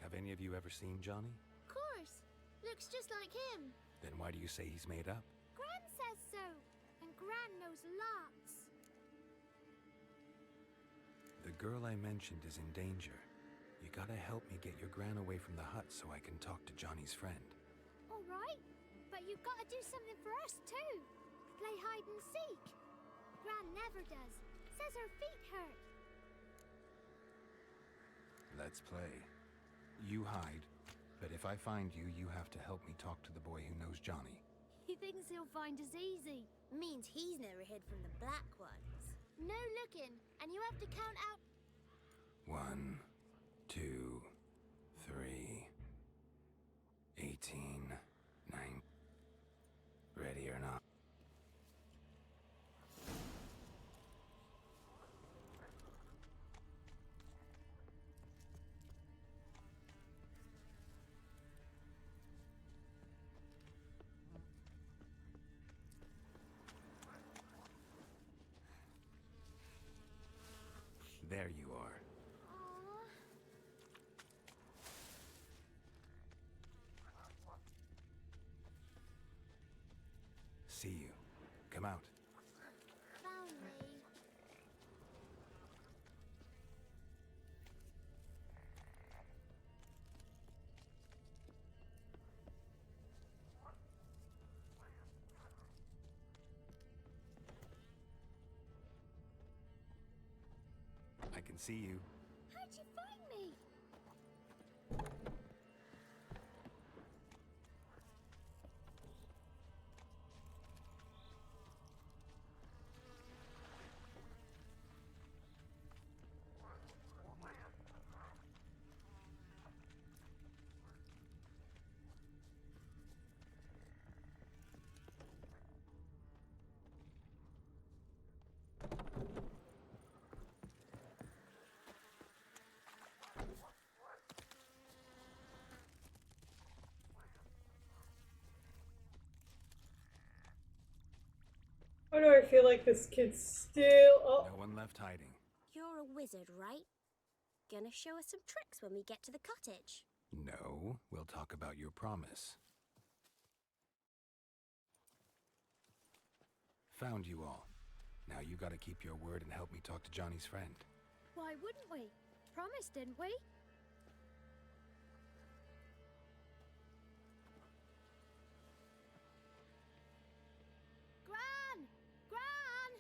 Have any of you ever seen Johnny? Of course. Looks just like him. Then why do you say he's made up? Gran says so. And Gran knows lots. The girl I mentioned is in danger. You gotta help me get your gran away from the hut so I can talk to Johnny's friend. All right. But you've got to do something for us too. Play hide and seek. Gran never does. Says her feet hurt. Let's play. You hide, but if I find you, you have to help me talk to the boy who knows Johnny. He thinks he'll find us easy. Means he's never hid from the black ones. No looking, and you have to count out. 1, 2, 3, 18, 9. Ready or not? There you are. See you. Come out. Found me. I can see you. How'd you find me? feel like this kid's still. Oh. No one left hiding. You're a wizard, right? Gonna show us some tricks when we get to the cottage. No, we'll talk about your promise. Found you all. Now you gotta keep your word and help me talk to Johnny's friend. Why wouldn't we? Promised, didn't we? Gran! Gran!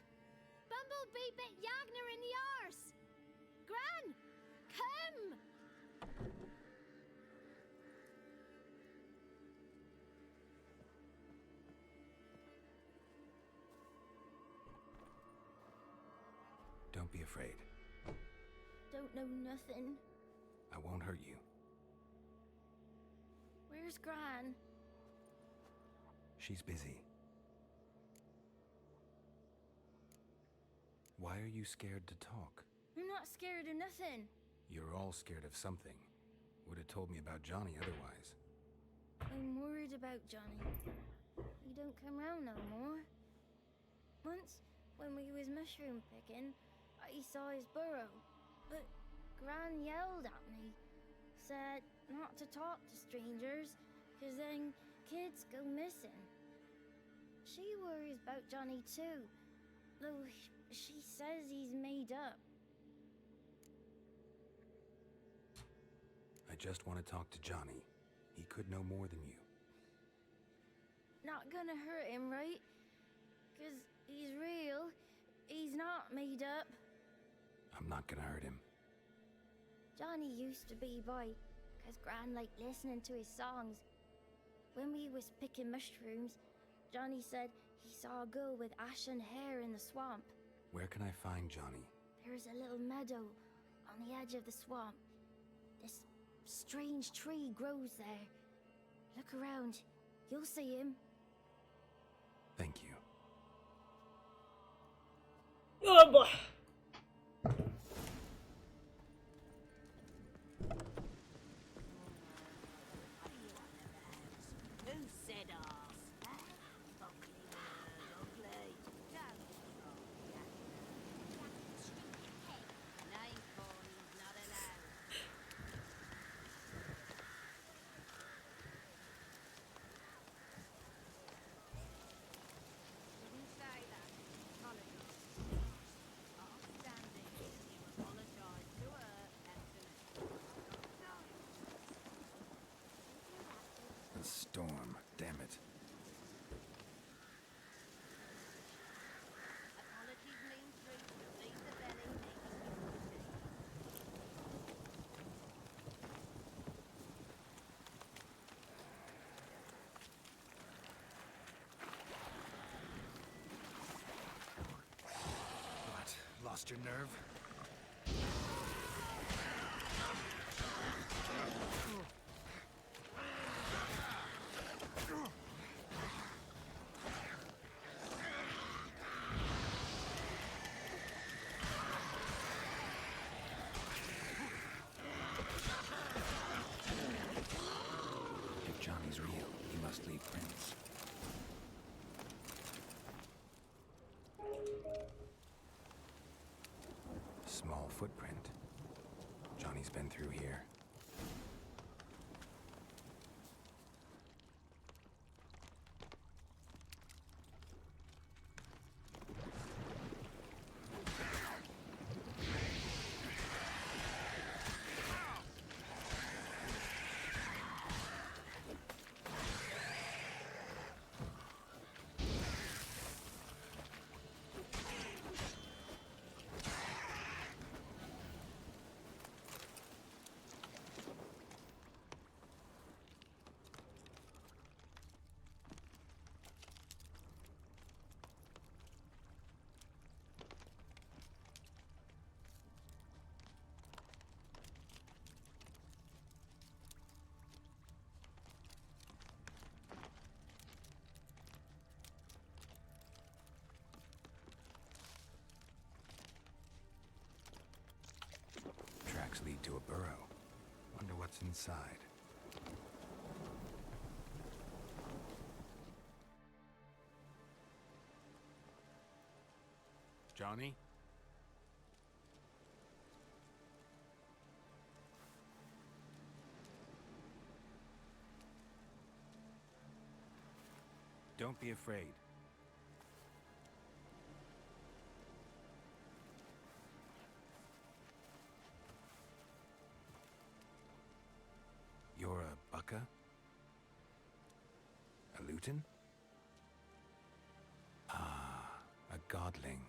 Bumblebee bit Yagner in the arse! Gran! Come! Don't be afraid. Don't know nothing. I won't hurt you. Where's Gran? She's busy. Why are you scared to talk? I'm not scared of nothing. You're all scared of something. Would have told me about Johnny otherwise. I'm worried about Johnny. He don't come round no more. Once, when we was mushroom picking, I saw his burrow, but Gran yelled at me, said not to talk to strangers, 'cause then kids go missing. She worries about Johnny too, though she says he's made up. I just want to talk to Johnny. He could know more than you. Not gonna hurt him, right? 'Cause he's real. He's not made up. I'm not gonna hurt him. Johnny used to be boy, 'cause Gran liked listening to his songs. When we was picking mushrooms, Johnny said he saw a girl with ashen hair in the swamp. Where can I find Johnny? There's a little meadow on the edge of the swamp. This strange tree grows there. Look around. You'll see him. Thank you. Oh boy. Who said arse? Ugly word, ugly. Don't name calling's not allowed. Didn't say that. Apologies. I'll stand it. You apologise to her and to me. A storm, damn it. Apologies mean truth. Leave the belly needing What? Lost your nerve? If Johnny's real, he must leave prints. Small footprint. Johnny's been through here. Tracks lead to a burrow. Wonder what's inside. Johnny? Don't be afraid. You're a Bucka? A Luton? Ah, a godling.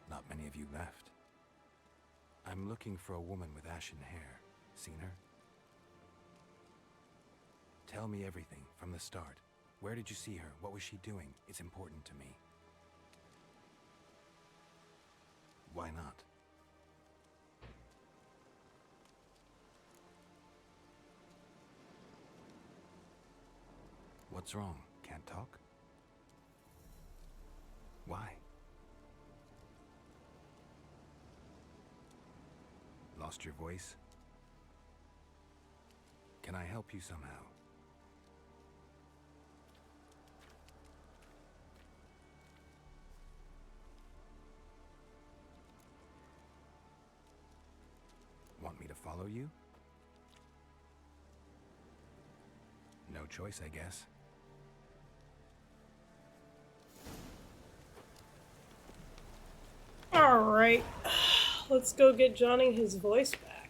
Not many of you left. I'm looking for a woman with ashen hair. Seen her? Tell me everything, from the start. Where did you see her? What was she doing? It's important to me. Why not? What's wrong? Can't talk? Why? Lost your voice? Can I help you somehow? Want me to follow you? No choice, I guess. Alright. Let's go get Johnny his voice back.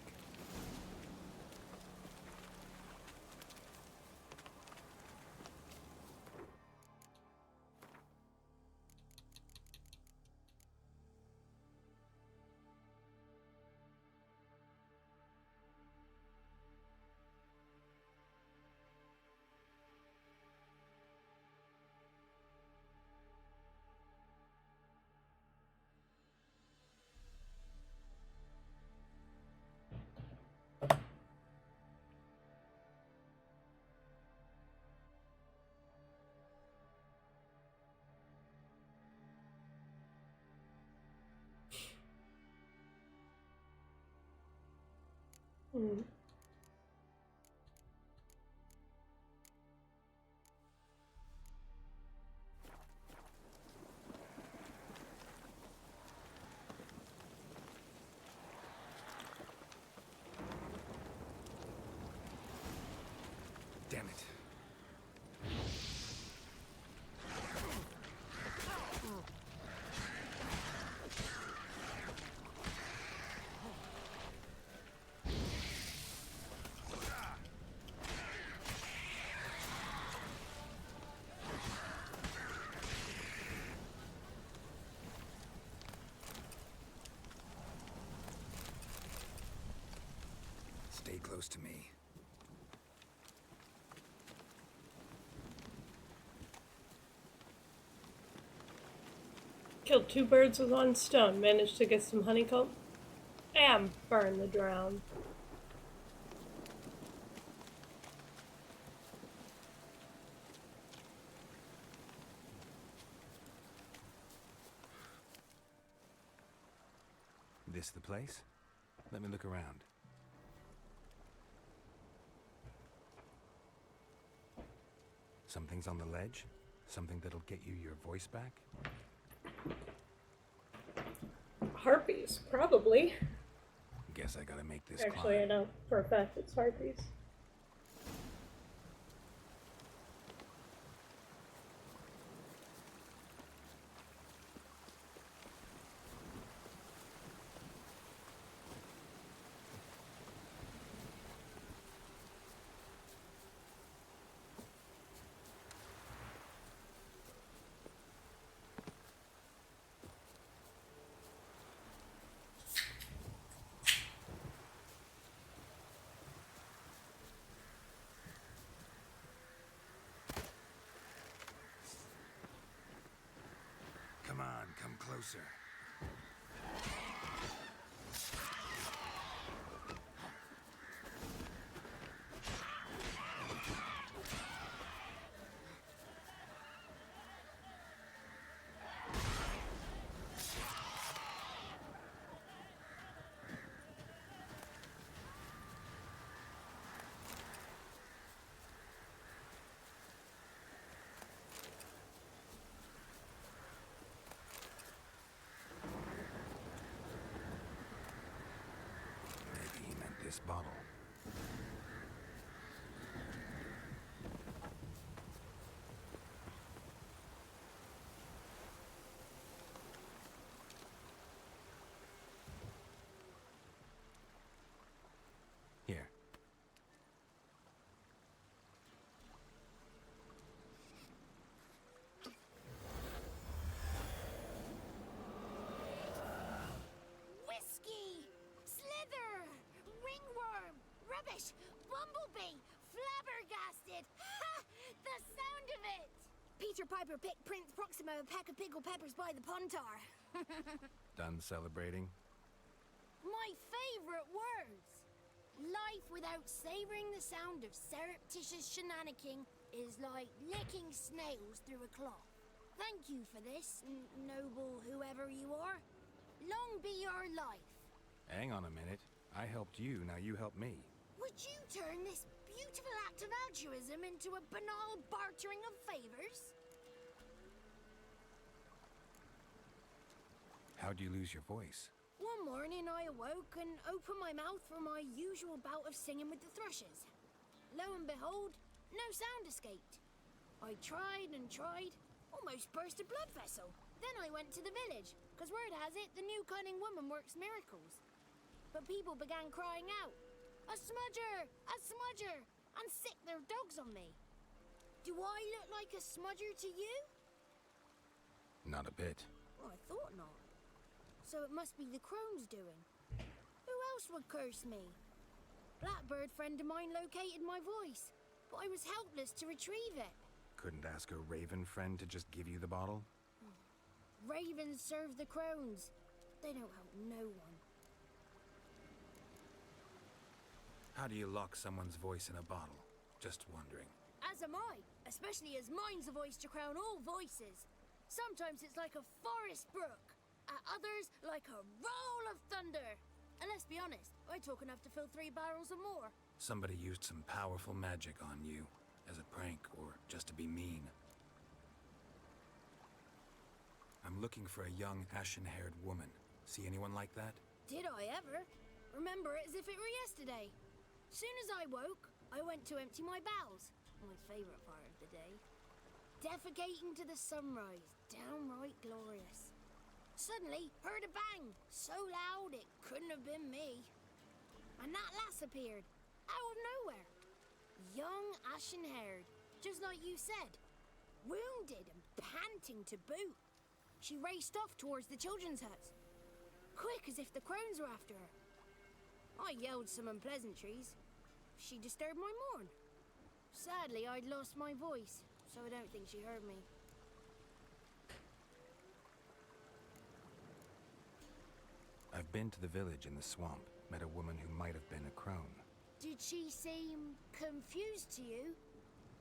Hmm. Damn it. Stay close to me. Killed two birds with one stone. Managed to get some honeycomb. And burn the drown. This the place? Let me look around. Something's on the ledge? Something that'll get you your voice back? Harpies, probably. Guess I gotta make this Actually, climb. I know for a fact it's harpies. Come on, come closer. this bottle. Here. Whiskey! Slither! Ringworm! Rubbish! Bumblebee! Flabbergasted! Ha! The sound of it! Peter Piper picked Prince Proximo a pack of pickled peppers by the pontar. Done celebrating? My favorite words! Life without savoring the sound of surreptitious shenanigans is like licking snails through a cloth. Thank you for this, noble whoever you are. Long be your life. Hang on a minute. I helped you, now you help me. Would you turn this beautiful act of altruism into a banal bartering of favors? How'd you lose your voice? One morning I awoke and opened my mouth for my usual bout of singing with the thrushes. Lo and behold, no sound escaped. I tried and tried, almost burst a blood vessel. Then I went to the village, because word has it the new cunning woman works miracles. But people began crying out, "A smudger! A smudger!" and sick their dogs on me. Do I look like a smudger to you? Not a bit. Well, I thought not. So it must be the crone's doing. Who else would curse me? Blackbird friend of mine located my voice, but I was helpless to retrieve it. Couldn't ask a raven friend to just give you the bottle? Ravens serve the crones. They don't help no one. How do you lock someone's voice in a bottle? Just wondering. As am I, especially as mine's a voice to crown all voices. Sometimes it's like a forest brook, at others like a roll of thunder. And let's be honest, I talk enough to fill 3 barrels or more. Somebody used some powerful magic on you, as a prank or just to be mean. I'm looking for a young, ashen-haired woman. See anyone like that? Did I ever? Remember it as if it were yesterday. Soon as I woke, I went to empty my bowels. My favourite part of the day. Defecating to the sunrise, downright glorious. Suddenly, heard a bang, so loud it couldn't have been me. And that lass appeared, out of nowhere. Young, ashen-haired, just like you said. Wounded and panting to boot. She raced off towards the children's huts. Quick as if the crones were after her. I yelled some unpleasantries. She disturbed my morn. Sadly, I'd lost my voice, so I don't think she heard me. I've been to the village in the swamp, met a woman who might have been a crone. Did she seem confused to you?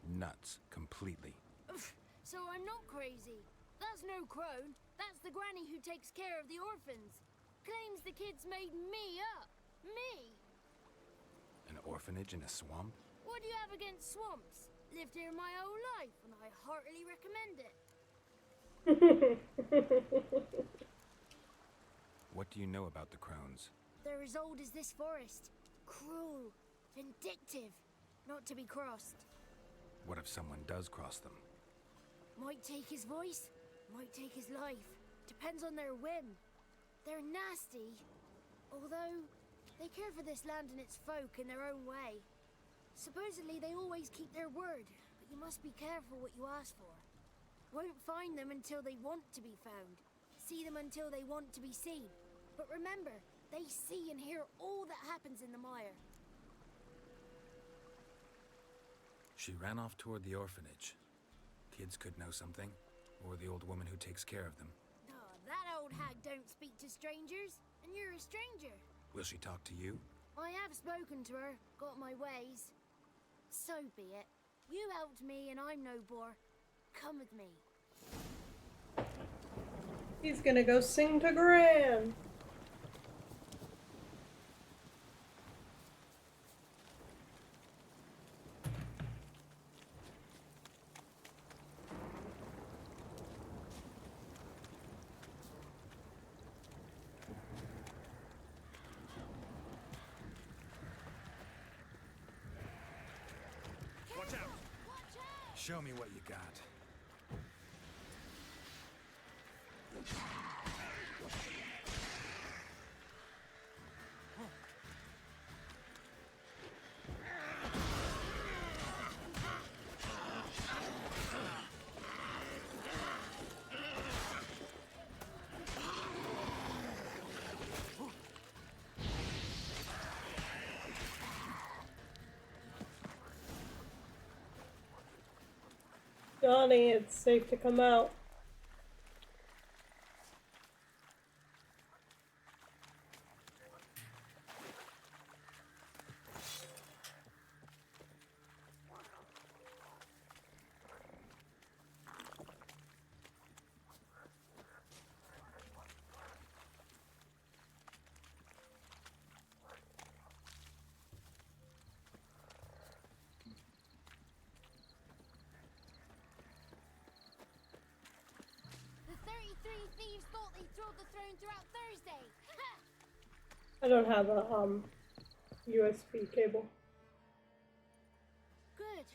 Nuts, completely. So I'm not crazy. That's no crone. That's the granny who takes care of the orphans. Claims the kids made me up. Me! An orphanage in a swamp? What do you have against swamps? Lived here my whole life, and I heartily recommend it. What do you know about the crones? They're as old as this forest. Cruel, vindictive, not to be crossed. What if someone does cross them? Might take his voice, might take his life. Depends on their whim. They're nasty, although they care for this land and its folk in their own way. Supposedly they always keep their word, but you must be careful what you ask for. Won't find them until they want to be found. See them until they want to be seen. But remember, they see and hear all that happens in the mire. She ran off toward the orphanage. Kids could know something, or the old woman who takes care of them. Oh, that old hag don't speak to strangers, and you're a stranger. Will she talk to you? I have spoken to her, got my ways. So be it. You helped me and I'm no bore. Come with me. He's gonna go sing to Gran. Show me what you got. Johnny, it's safe to come out. Thieves thought they throwed the throne throughout Thursday. I don't have a USB cable. Good.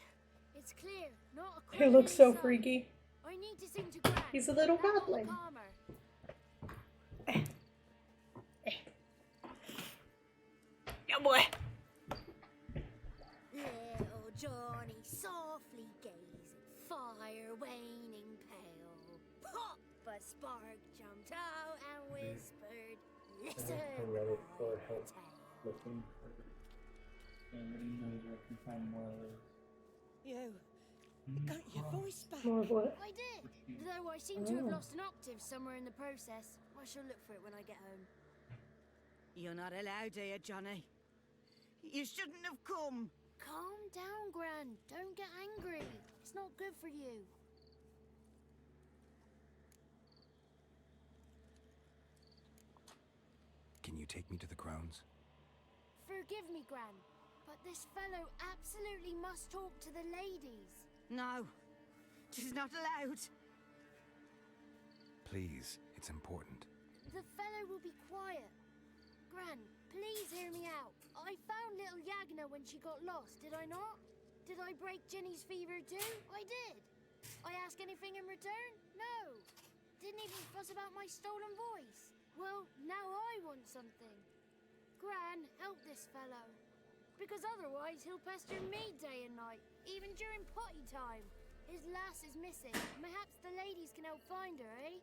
It's clear. Not a He looks so freaky. I need to sing to Gran. He's a little godling. Yeah, boy. Little Johnny softly gazing, fire waning pale. Pop! A spark jumped out and whispered, "Listen, Reddit for help looking for family knows where I can find more of those. You got your voice back. More of what? I did, though I seem to have lost an octave somewhere in the process. I shall look for it when I get home. You're not allowed here, Johnny. You shouldn't have come. Calm down, Gran. Don't get angry. It's not good for you. Can you take me to the Crones? Forgive me, Gran, but this fellow absolutely must talk to the ladies. No, she's not allowed. Please, it's important. The fellow will be quiet. Gran, please hear me out. I found little Yagna when she got lost, did I not? Did I break Ginny's fever too? I did. I ask anything in return? No. Didn't even fuss about my stolen voice. Well, now I want something. Gran, help this fellow. Because otherwise he'll pester me day and night, even during potty time. His lass is missing. Perhaps the ladies can help find her, eh?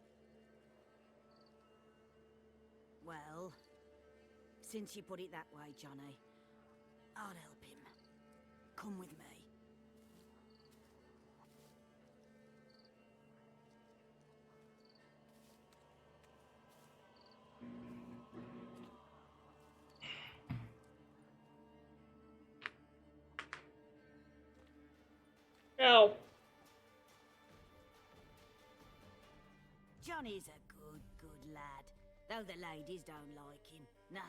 Well, since you put it that way, Johnny, I'll help him. Come with me. Ow. Johnny's a good lad, though the ladies don't like him. No,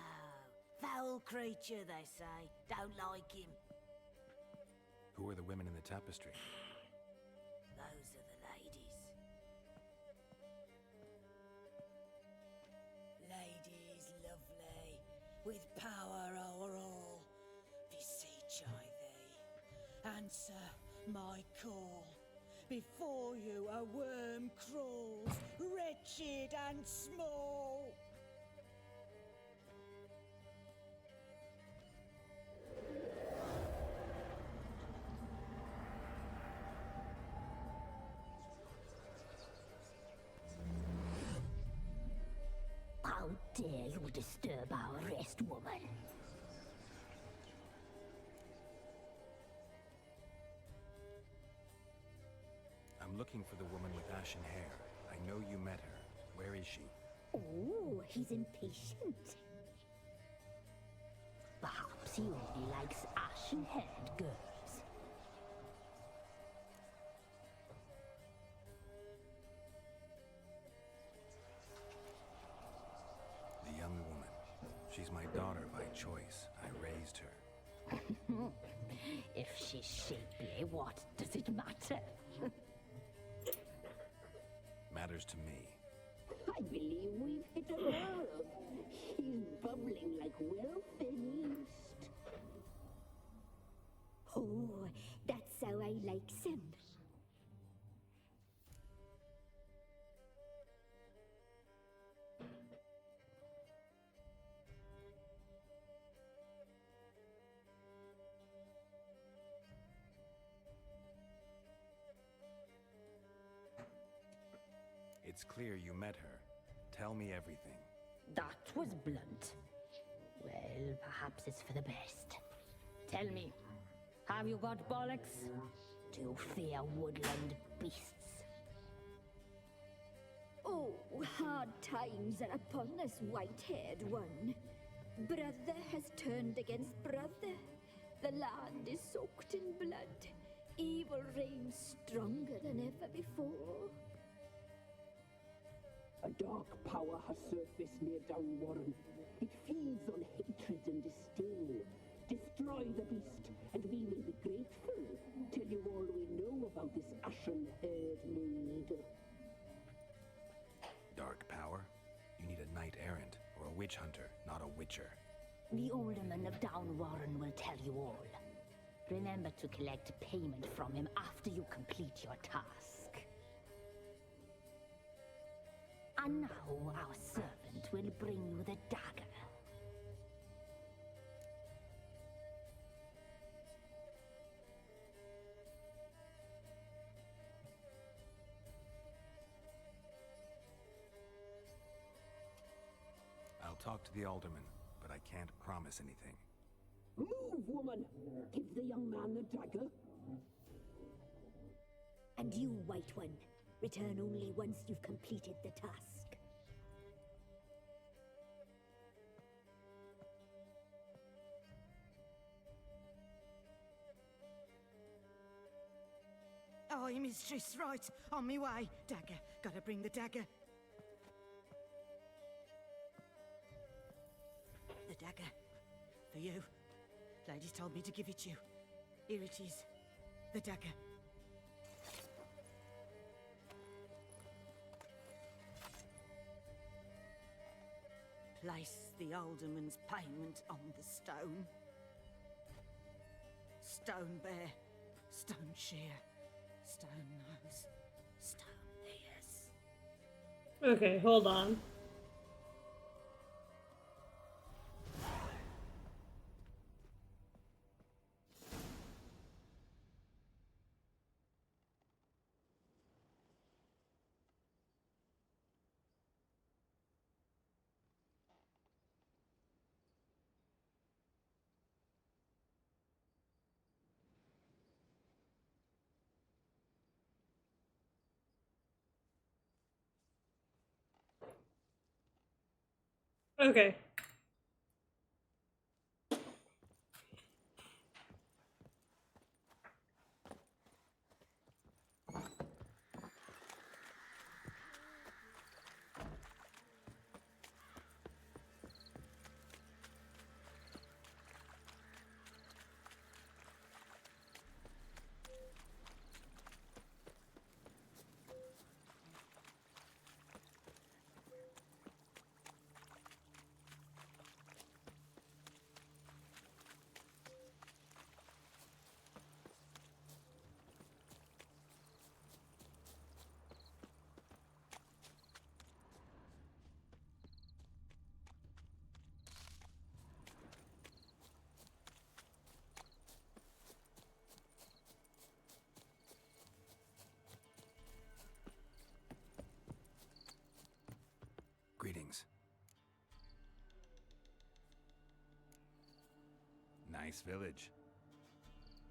foul creature, they say. Don't like him. Who are the women in the tapestry? Those are the ladies. Ladies lovely, with power o'er all, beseech I thee, answer my call. Before you a worm crawls, wretched and small. How dare you disturb our rest, woman? I'm looking for the woman with ashen hair. I know you met her. Where is she? Oh, he's impatient. Perhaps he only likes ashen-haired girls. The young woman. She's my daughter by choice. I raised her. If she's shapely, what does it matter? Matters to me. I believe we've hit a nerve. He's bubbling like well-fed yeast. Oh, that's how I likes him. It's clear you met her. Tell me everything. That was blunt. Well, perhaps it's for the best. Tell me, have you got bollocks? Do you fear woodland beasts? Oh, hard times are upon us, white-haired one. Brother has turned against brother. The land is soaked in blood. Evil reigns stronger than ever before. A dark power has surfaced near Downwarren. It feeds on hatred and disdain. Destroy the beast, and we will be grateful. Tell you all we know about this ashen-haired maid. Dark power? You need a knight errant or a witch hunter, not a witcher. The alderman of Downwarren will tell you all. Remember to collect payment from him after you complete your task. And now our servant will bring you the dagger. I'll talk to the alderman, but I can't promise anything. Move, woman! Give the young man the dagger. And you, White One, return only once you've completed the task. Aye, mistress, right. On me way. Dagger. Gotta bring the dagger. The dagger. For you. Lady told me to give it you. Here it is. The dagger. Place the alderman's payment on the stone. Stone bear, stone shear, stone nose, stone ears. Okay, hold on. Okay. Greetings. Nice village.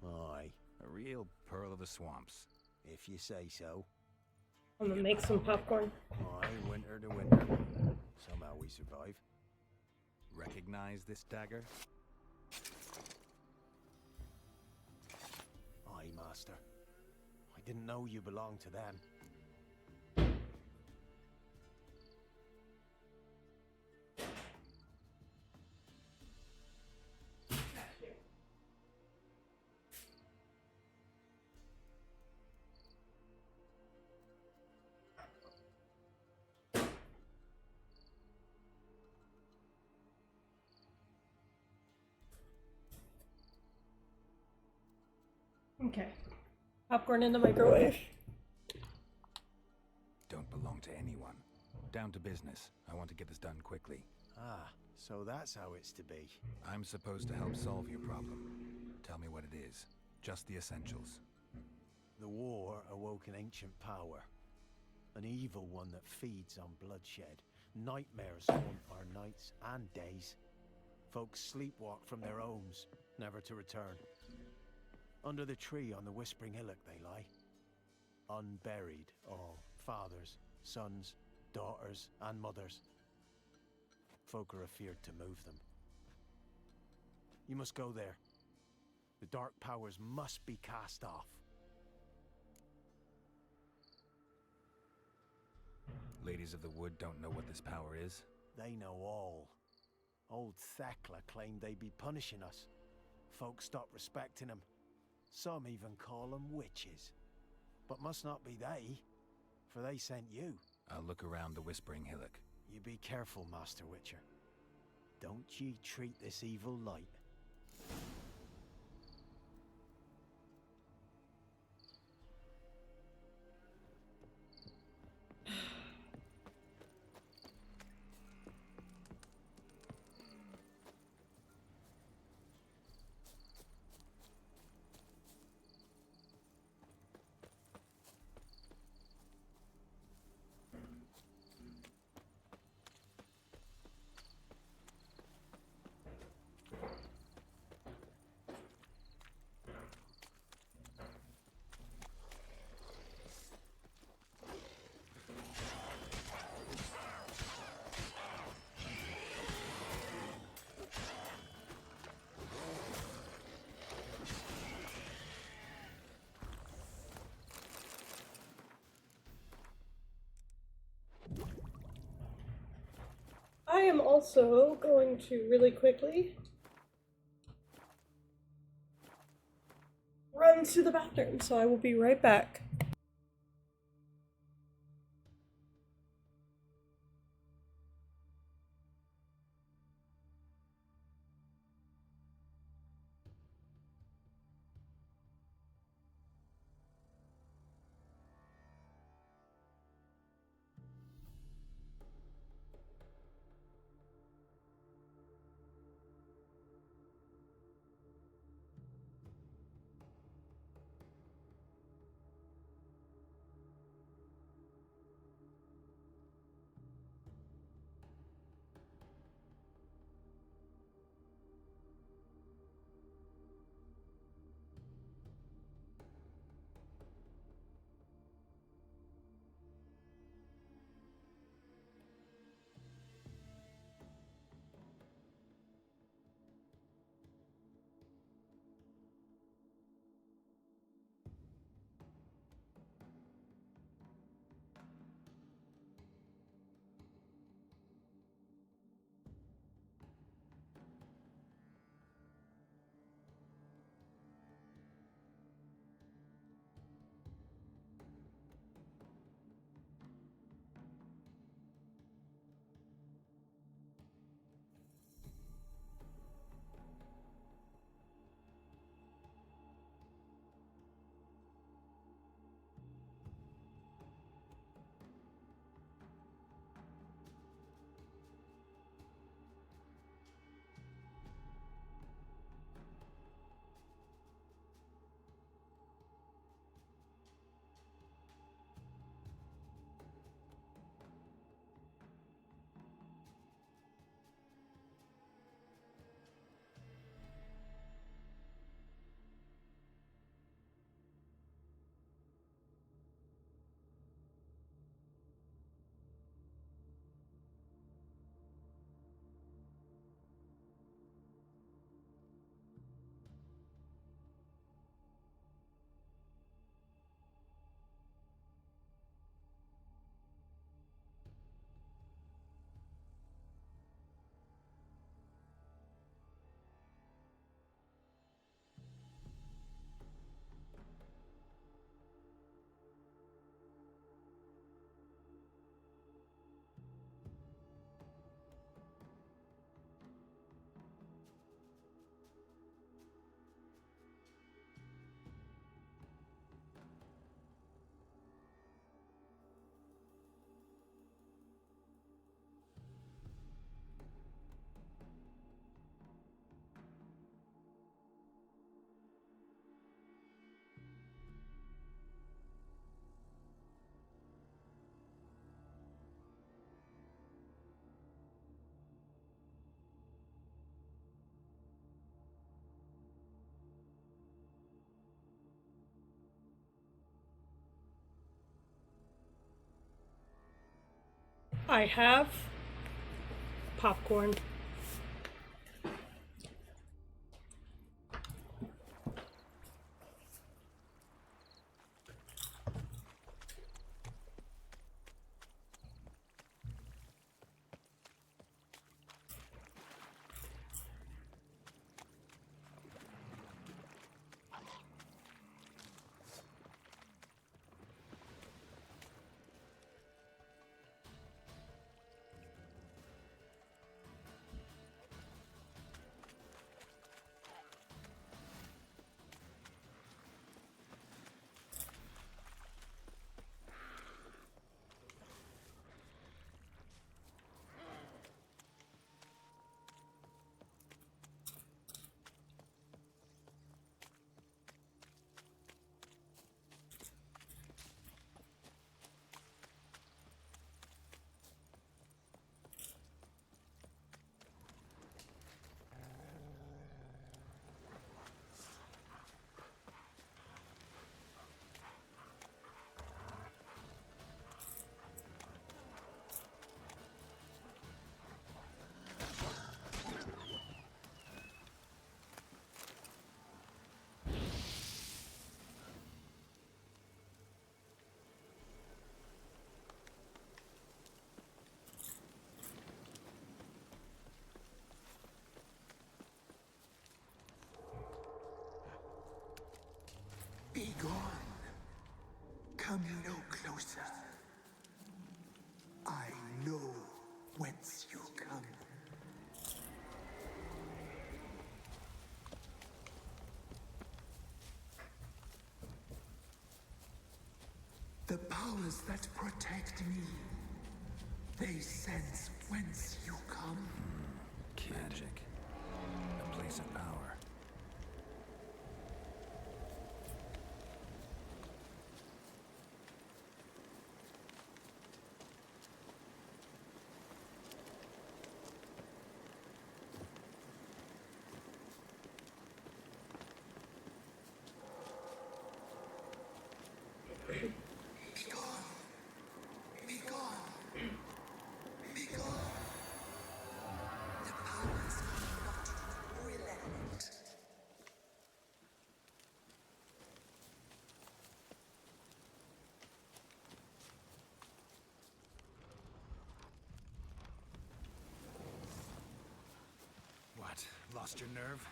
Aye. A real pearl of the swamps. If you say so. I'm gonna make some popcorn. Aye, winter to winter. Somehow we survive. Recognize this dagger? Aye, master. I didn't know you belonged to them. Okay. Popcorn in the microwave. Don't belong to anyone. Down to business. I want to get this done quickly. Ah, so that's how it's to be. I'm supposed to help solve your problem. Tell me what it is. Just the essentials. The war awoke an ancient power. An evil one that feeds on bloodshed. Nightmares haunt our nights and days. Folks sleepwalk from their homes, never to return. Under the tree on the Whispering Hillock they lie. Unburied all, fathers, sons, daughters, and mothers. Folk are afeard to move them. You must go there. The dark powers must be cast off. Ladies of the Wood don't know what this power is? They know all. Old Thekla claimed they'd be punishing us. Folk stopped respecting them. Some even call them witches. But must not be they, for they sent you. I'll look around the Whispering Hillock. You be careful, Master Witcher. Don't ye treat this evil light. I am also going to really quickly run to the bathroom, so I will be right back. I have popcorn. Be gone. Come no closer. I know whence you come. The powers that protect me, they sense whence you come. Magic. A place of power. What? Lost your nerve?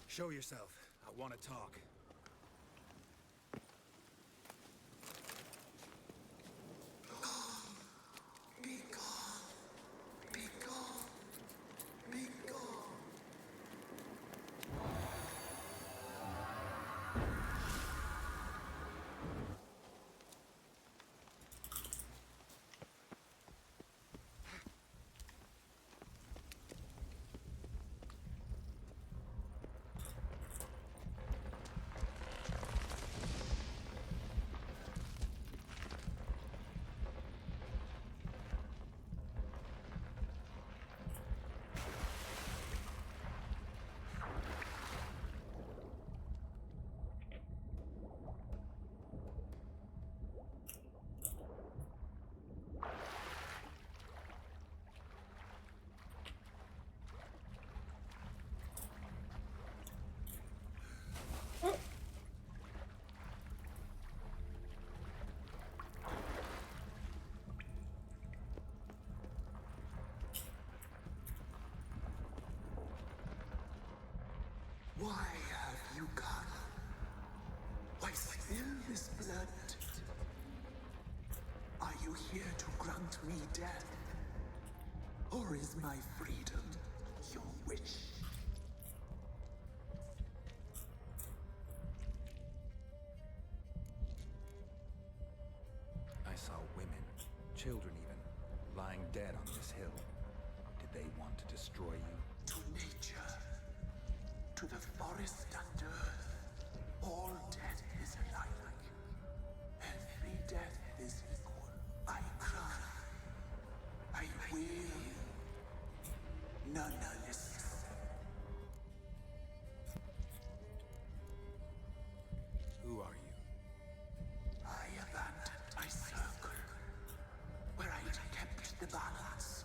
Show yourself. I want to talk. Be gone. Be gone. Be gone. Why have you come? Why spill this blood? Are you here to grant me death? Or is my freedom your wish? children even, lying dead on this hill. Did they want to destroy you? To nature, to the forest and earth, all death is alike. Every death is equal. I cry. I wail. None listens. Who are you? I abandoned my circle, where I'd kept the balance.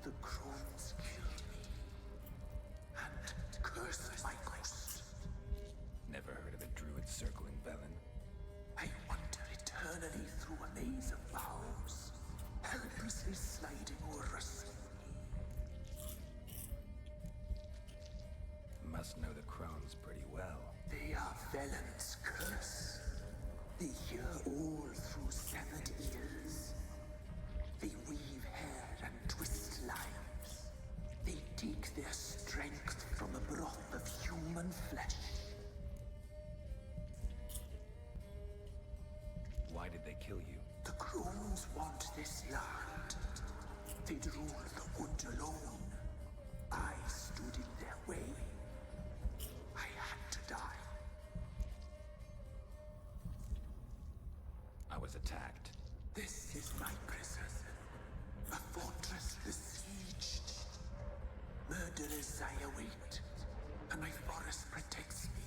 The crones killed me, and cursed my ghost. Never heard of a druid circling Velen. I wander eternally through a maze of boughs, helplessly sliding over a sea. Must know the crones pretty well. They are Velen's curse. They hear all through severed ears. They weave hair and twist lives. They take their strength from the broth of human flesh. Why did they kill you? The crones want this land. They'd rule the wood alone. I stood in their way. I had to die. I was attacked. This is my prison. A fortress besieged. Murderers I await, and my forest protects me.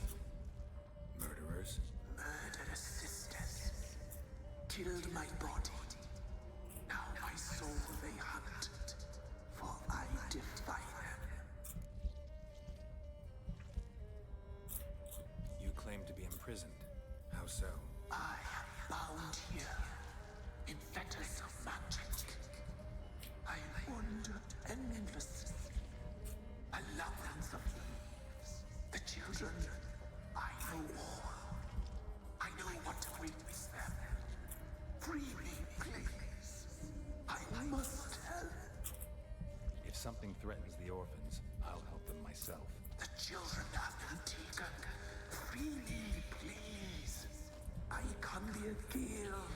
Murderers? Murderous sisters killed my body. Now my soul they hunt, for I defy them. You claim to be imprisoned. How so? I am bound here in fetters of magic. I wandered endlessly. A labyrinth of leaves. The children, I know all. I know what awaits them. Free me, please. I must help. If something threatens the orphans, I'll help them myself. The children have been taken. Free me, please. I can be a gale,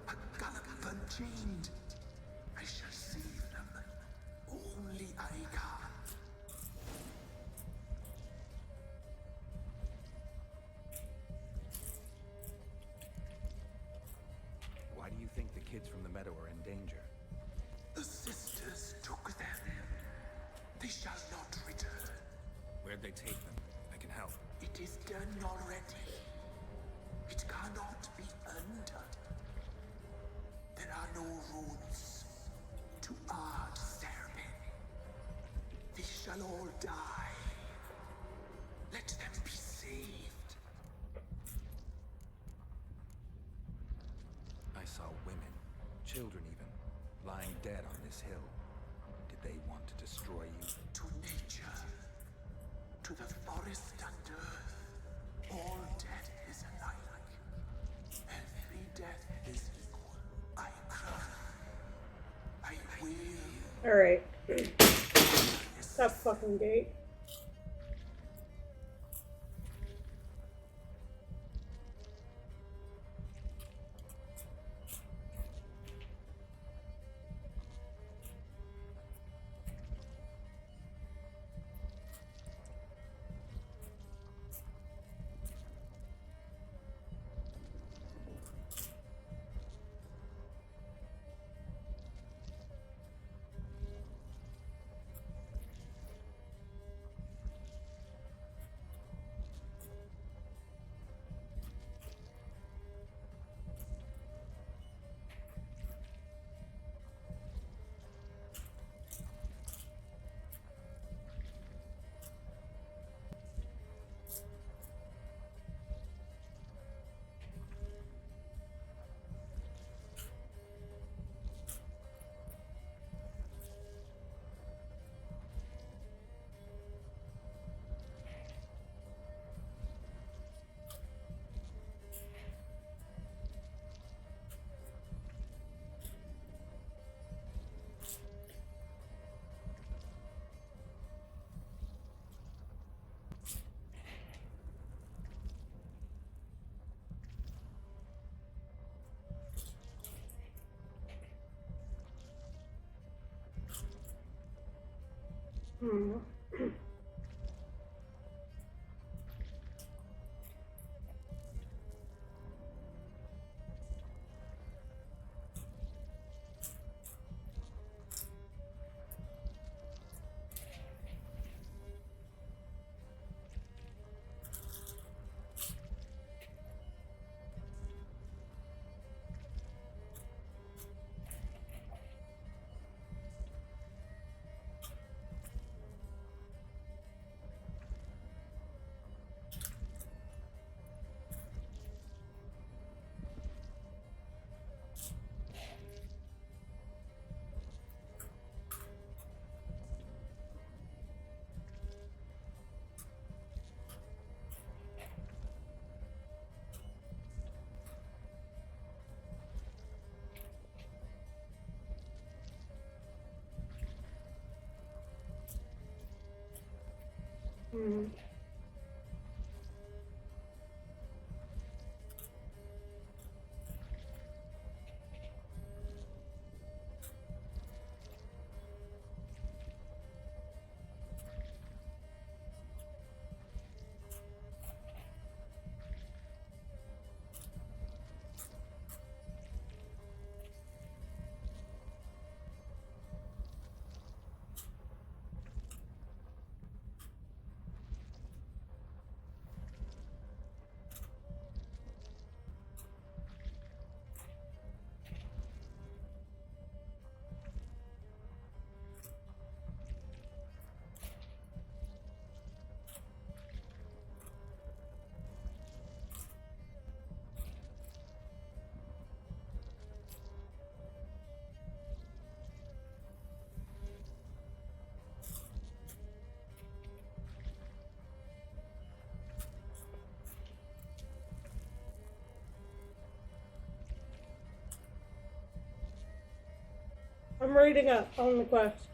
a gallop unchained. I shall save them. Only I can. Why do you think the kids from the meadow are in danger? The sisters took them. They shall not return. Where'd they take them? I can help. It is done already. It cannot be undone. There are no rules to our ceremony. They shall all die. Let them be saved. I saw women, children even, lying dead on this hill. Did they want to destroy you? To nature, to the forest and earth, all death is alike. Every death is equal. I cry. I wail. Alright. That fucking gate. Hmm. Hmm. I'm reading up on the quest.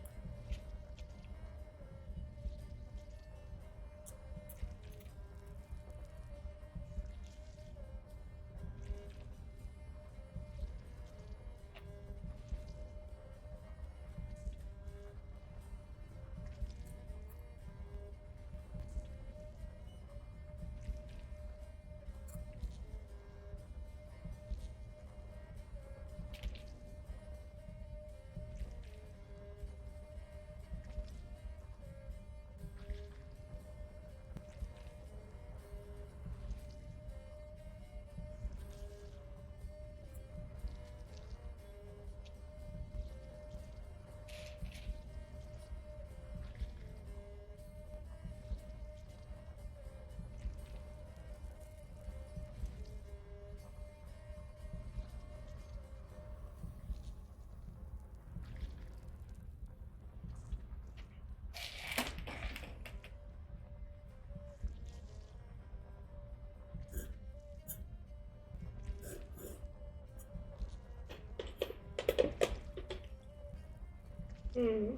Hmm.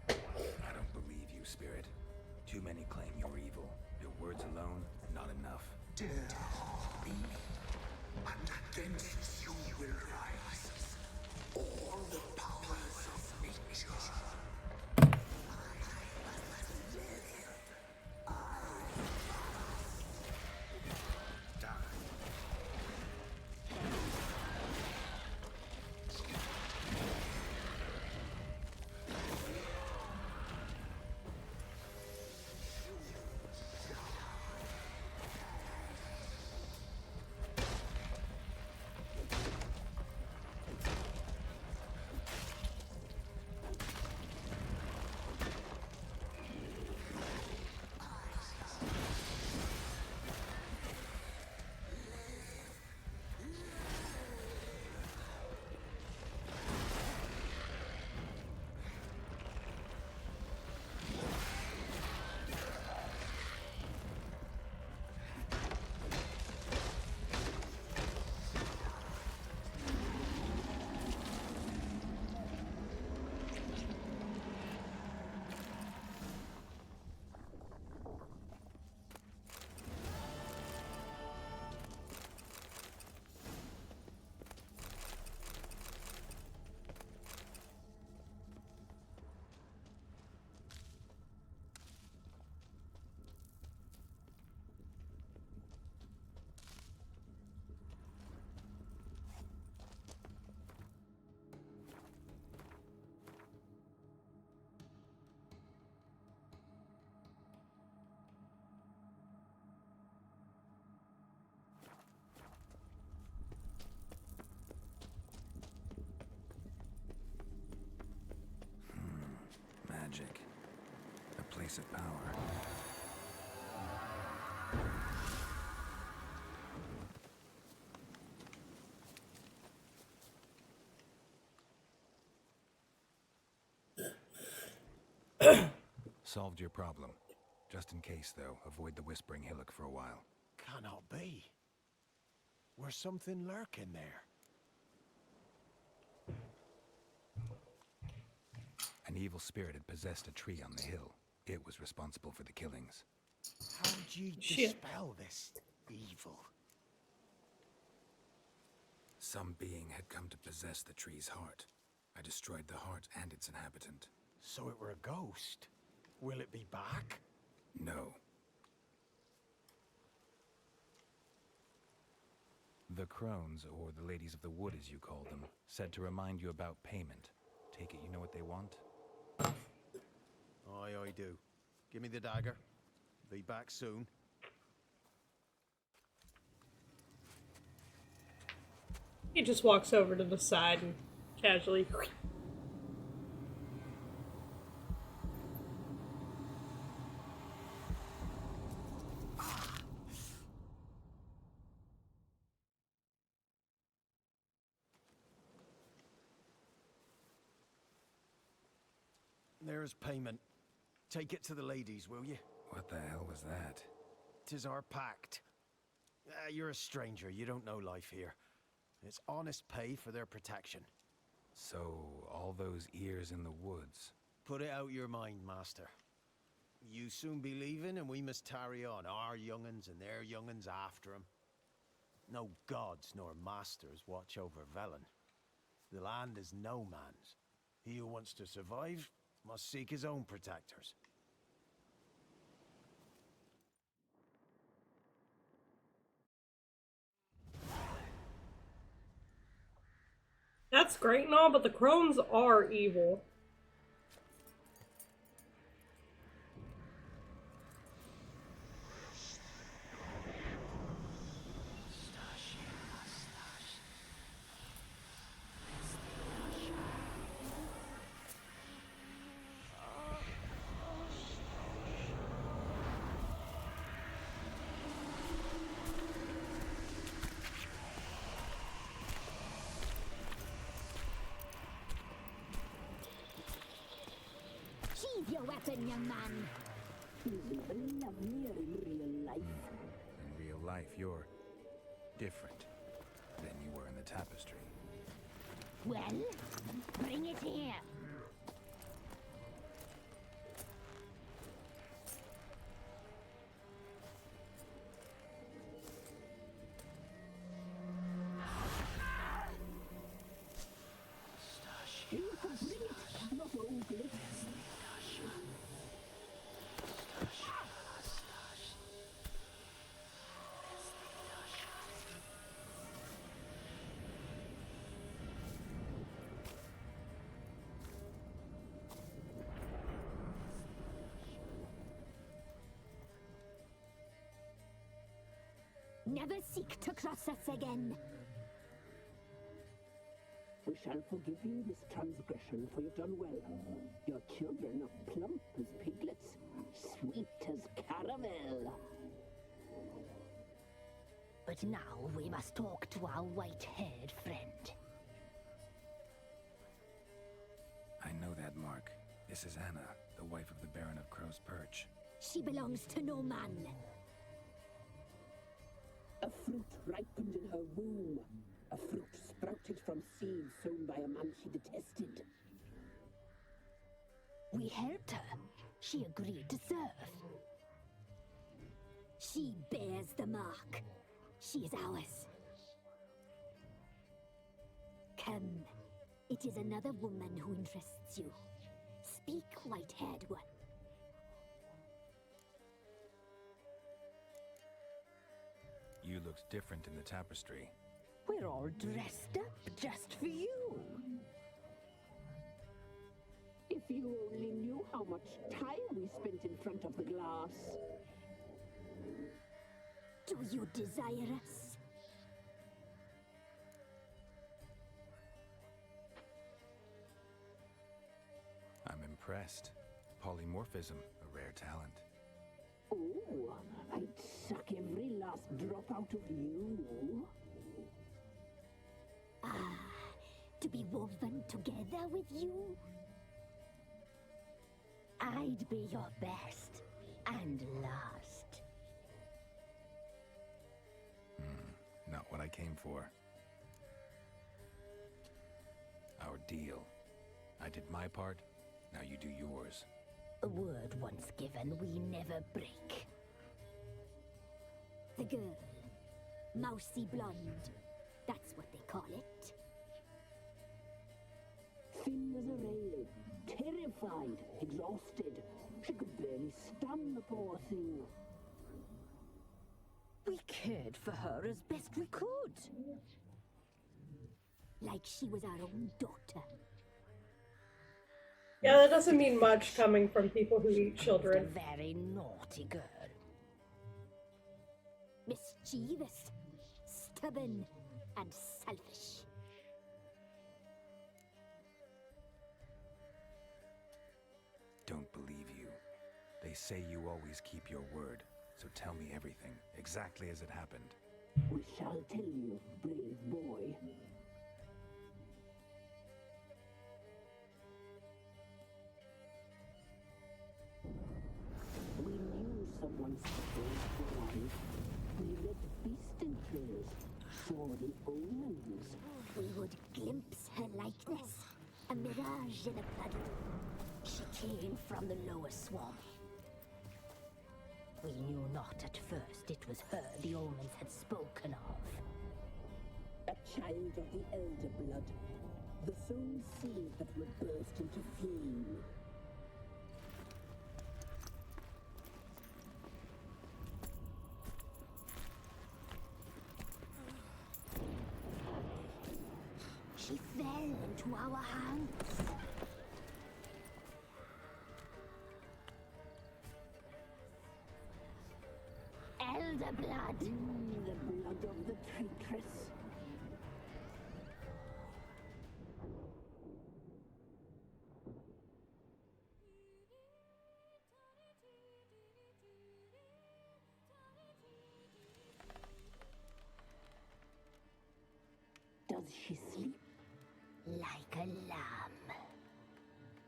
I don't believe you, Spirit. Too many claim you're evil. Your words alone, not enough. Dare me, and against you will rise all the powers of nature. of power. Solved your problem. Just in case, though, avoid the Whispering Hillock for a while. Cannot be. Where's something lurking there? An evil spirit had possessed a tree on the hill. It was responsible for the killings. How would you dispel this evil? Some being had come to possess the tree's heart. I destroyed the heart and its inhabitant. So it were a ghost. Will it be back? No. The crones, or the ladies of the wood as you call them, said to remind you about payment. Take it you know what they want? Aye, I do. Give me the dagger. Be back soon. He just walks over to the side and casually... There's payment. Take it to the ladies, will you? What the hell was that? 'Tis our pact. You're a stranger. You don't know life here. It's honest pay for their protection. So, all those ears in the woods. Put it out your mind, master. You soon be leaving, and we must tarry on, our young'uns and their young'uns after 'em. No gods nor masters watch over Velen. The land is no man's. He who wants to survive must seek his own protectors. That's great and all, but the crones are evil. Sheathe your weapon, young man. He's even lovelier in real life. In real life, you're different than you were in the tapestry. Well, bring it here. You can bring it, not ogle it. Never seek to cross us again. We shall forgive you this transgression, for you've done well. Your children are plump as piglets, sweet as caramel. But now we must talk to our white-haired friend. I know that mark. This is Anna, the wife of the Baron of Crow's Perch. She belongs to no man. A fruit ripened in her womb. A fruit sprouted from seeds sown by a man she detested. We helped her. She agreed to serve. She bears the mark. She is ours. Come. It is another woman who interests you. Speak, white-haired one. You looked different in the tapestry. We're all dressed up just for you. If you only knew how much time we spent in front of the glass. Do you desire us? I'm impressed. polymorphism, a rare talent. Oh, I'd suck every last drop out of you. Ah, to be woven together with you? I'd be your best and last. Not what I came for. Our deal. I did my part, now you do yours. A word once given, we never break. The girl. Mousy blonde. That's what they call it. Thin as a rail, terrified, exhausted. She could barely stand the poor thing. We cared for her as best we could. Like she was our own daughter. Yeah, that doesn't mean much coming from people who eat children. A very naughty girl. Mischievous, stubborn, and selfish. Don't believe you. They say you always keep your word, so tell me everything, exactly as it happened. We shall tell you, brave boy. We knew someone supposed to arrive. We read the beast entrails, saw the omens. We would glimpse her likeness, a mirage in a puddle. She came from the lower swamp. We knew not at first it was her the omens had spoken of. A child of the elder blood, the soul seed that would burst into flame. She fell into our hands. Elder blood. The blood of the traitress. Does she sleep? Like a lamb.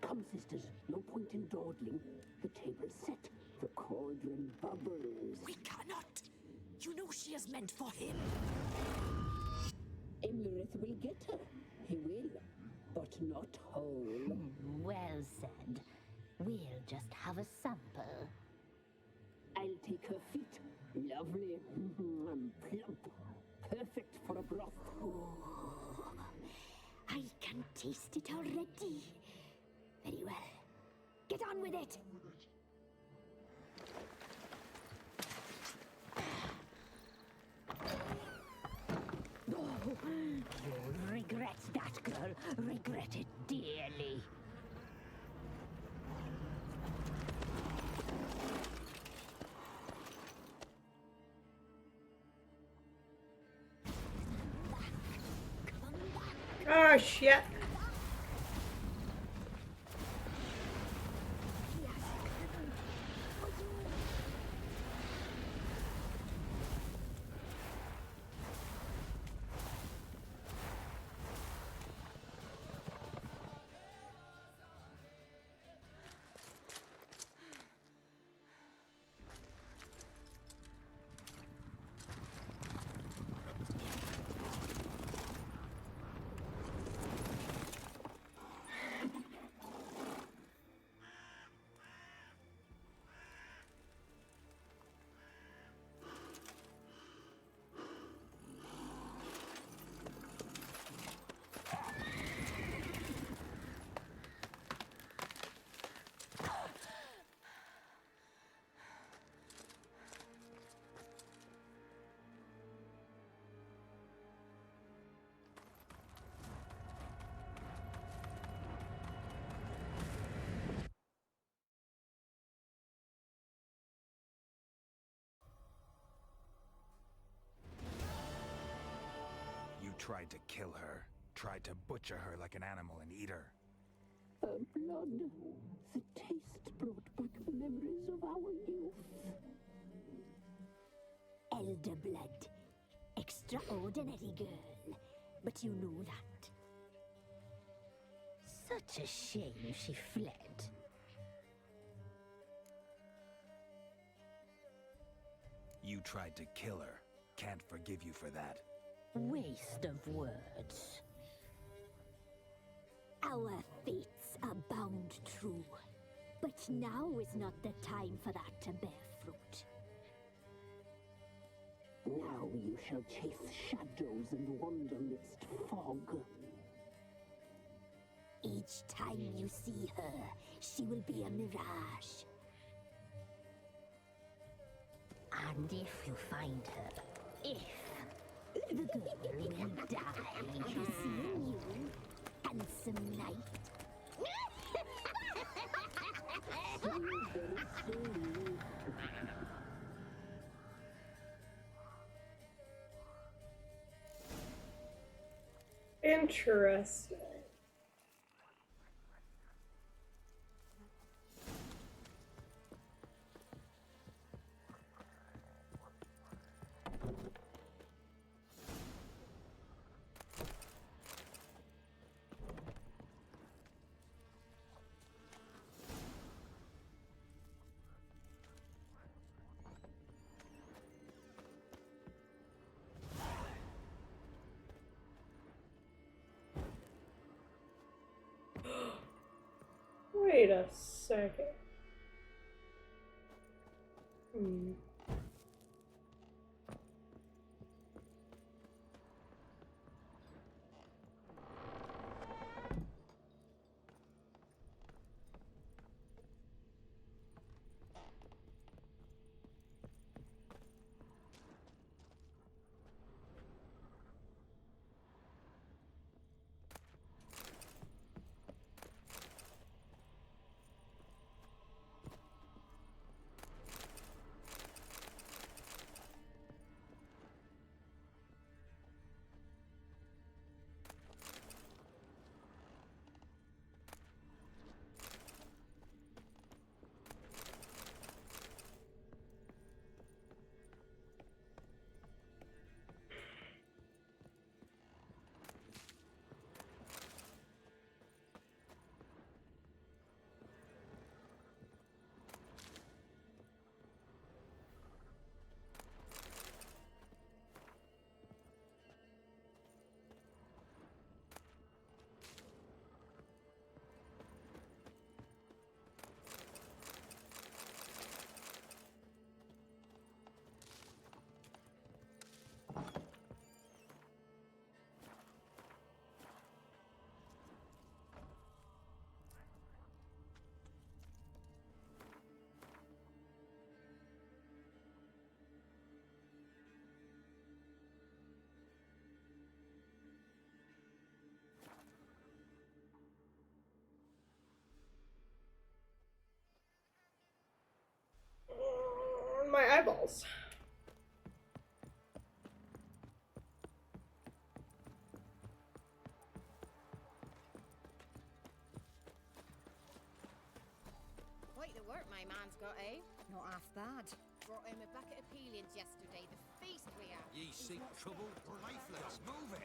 Come, sisters, no point in dawdling. The table's set. The cauldron bubbles. We cannot! You know she is meant for him. Emlyrith will get her. He will, but not whole. Well said. We'll just have a sample. I'll take her feet. Lovely. And plump. Perfect for a broth. Oh, I can taste it already. Very well. Get on with it. Oh, you'll regret that, girl. Regret it dearly. Oh shit. You tried to kill her, tried to butcher her like an animal and eat her. her blood. The taste brought back memories of our youth. Elder blood. Extraordinary girl. But you know that. Such a shame she fled. You tried to kill her. Can't forgive you for that. Waste of words. Our fates are bound true. But now is not the time for that to bear fruit. Now you shall chase shadows and wander midst fog. Each time you see her, she will be a mirage. And if you find her, the girl will die. Seeing you, handsome knight. Interesting. Wait a second. My eyeballs. Quite the work my man's got, eh? Not half bad. Brought him a bucket of peelings yesterday. The feast we had. Ye seek trouble? Lifeless, move it!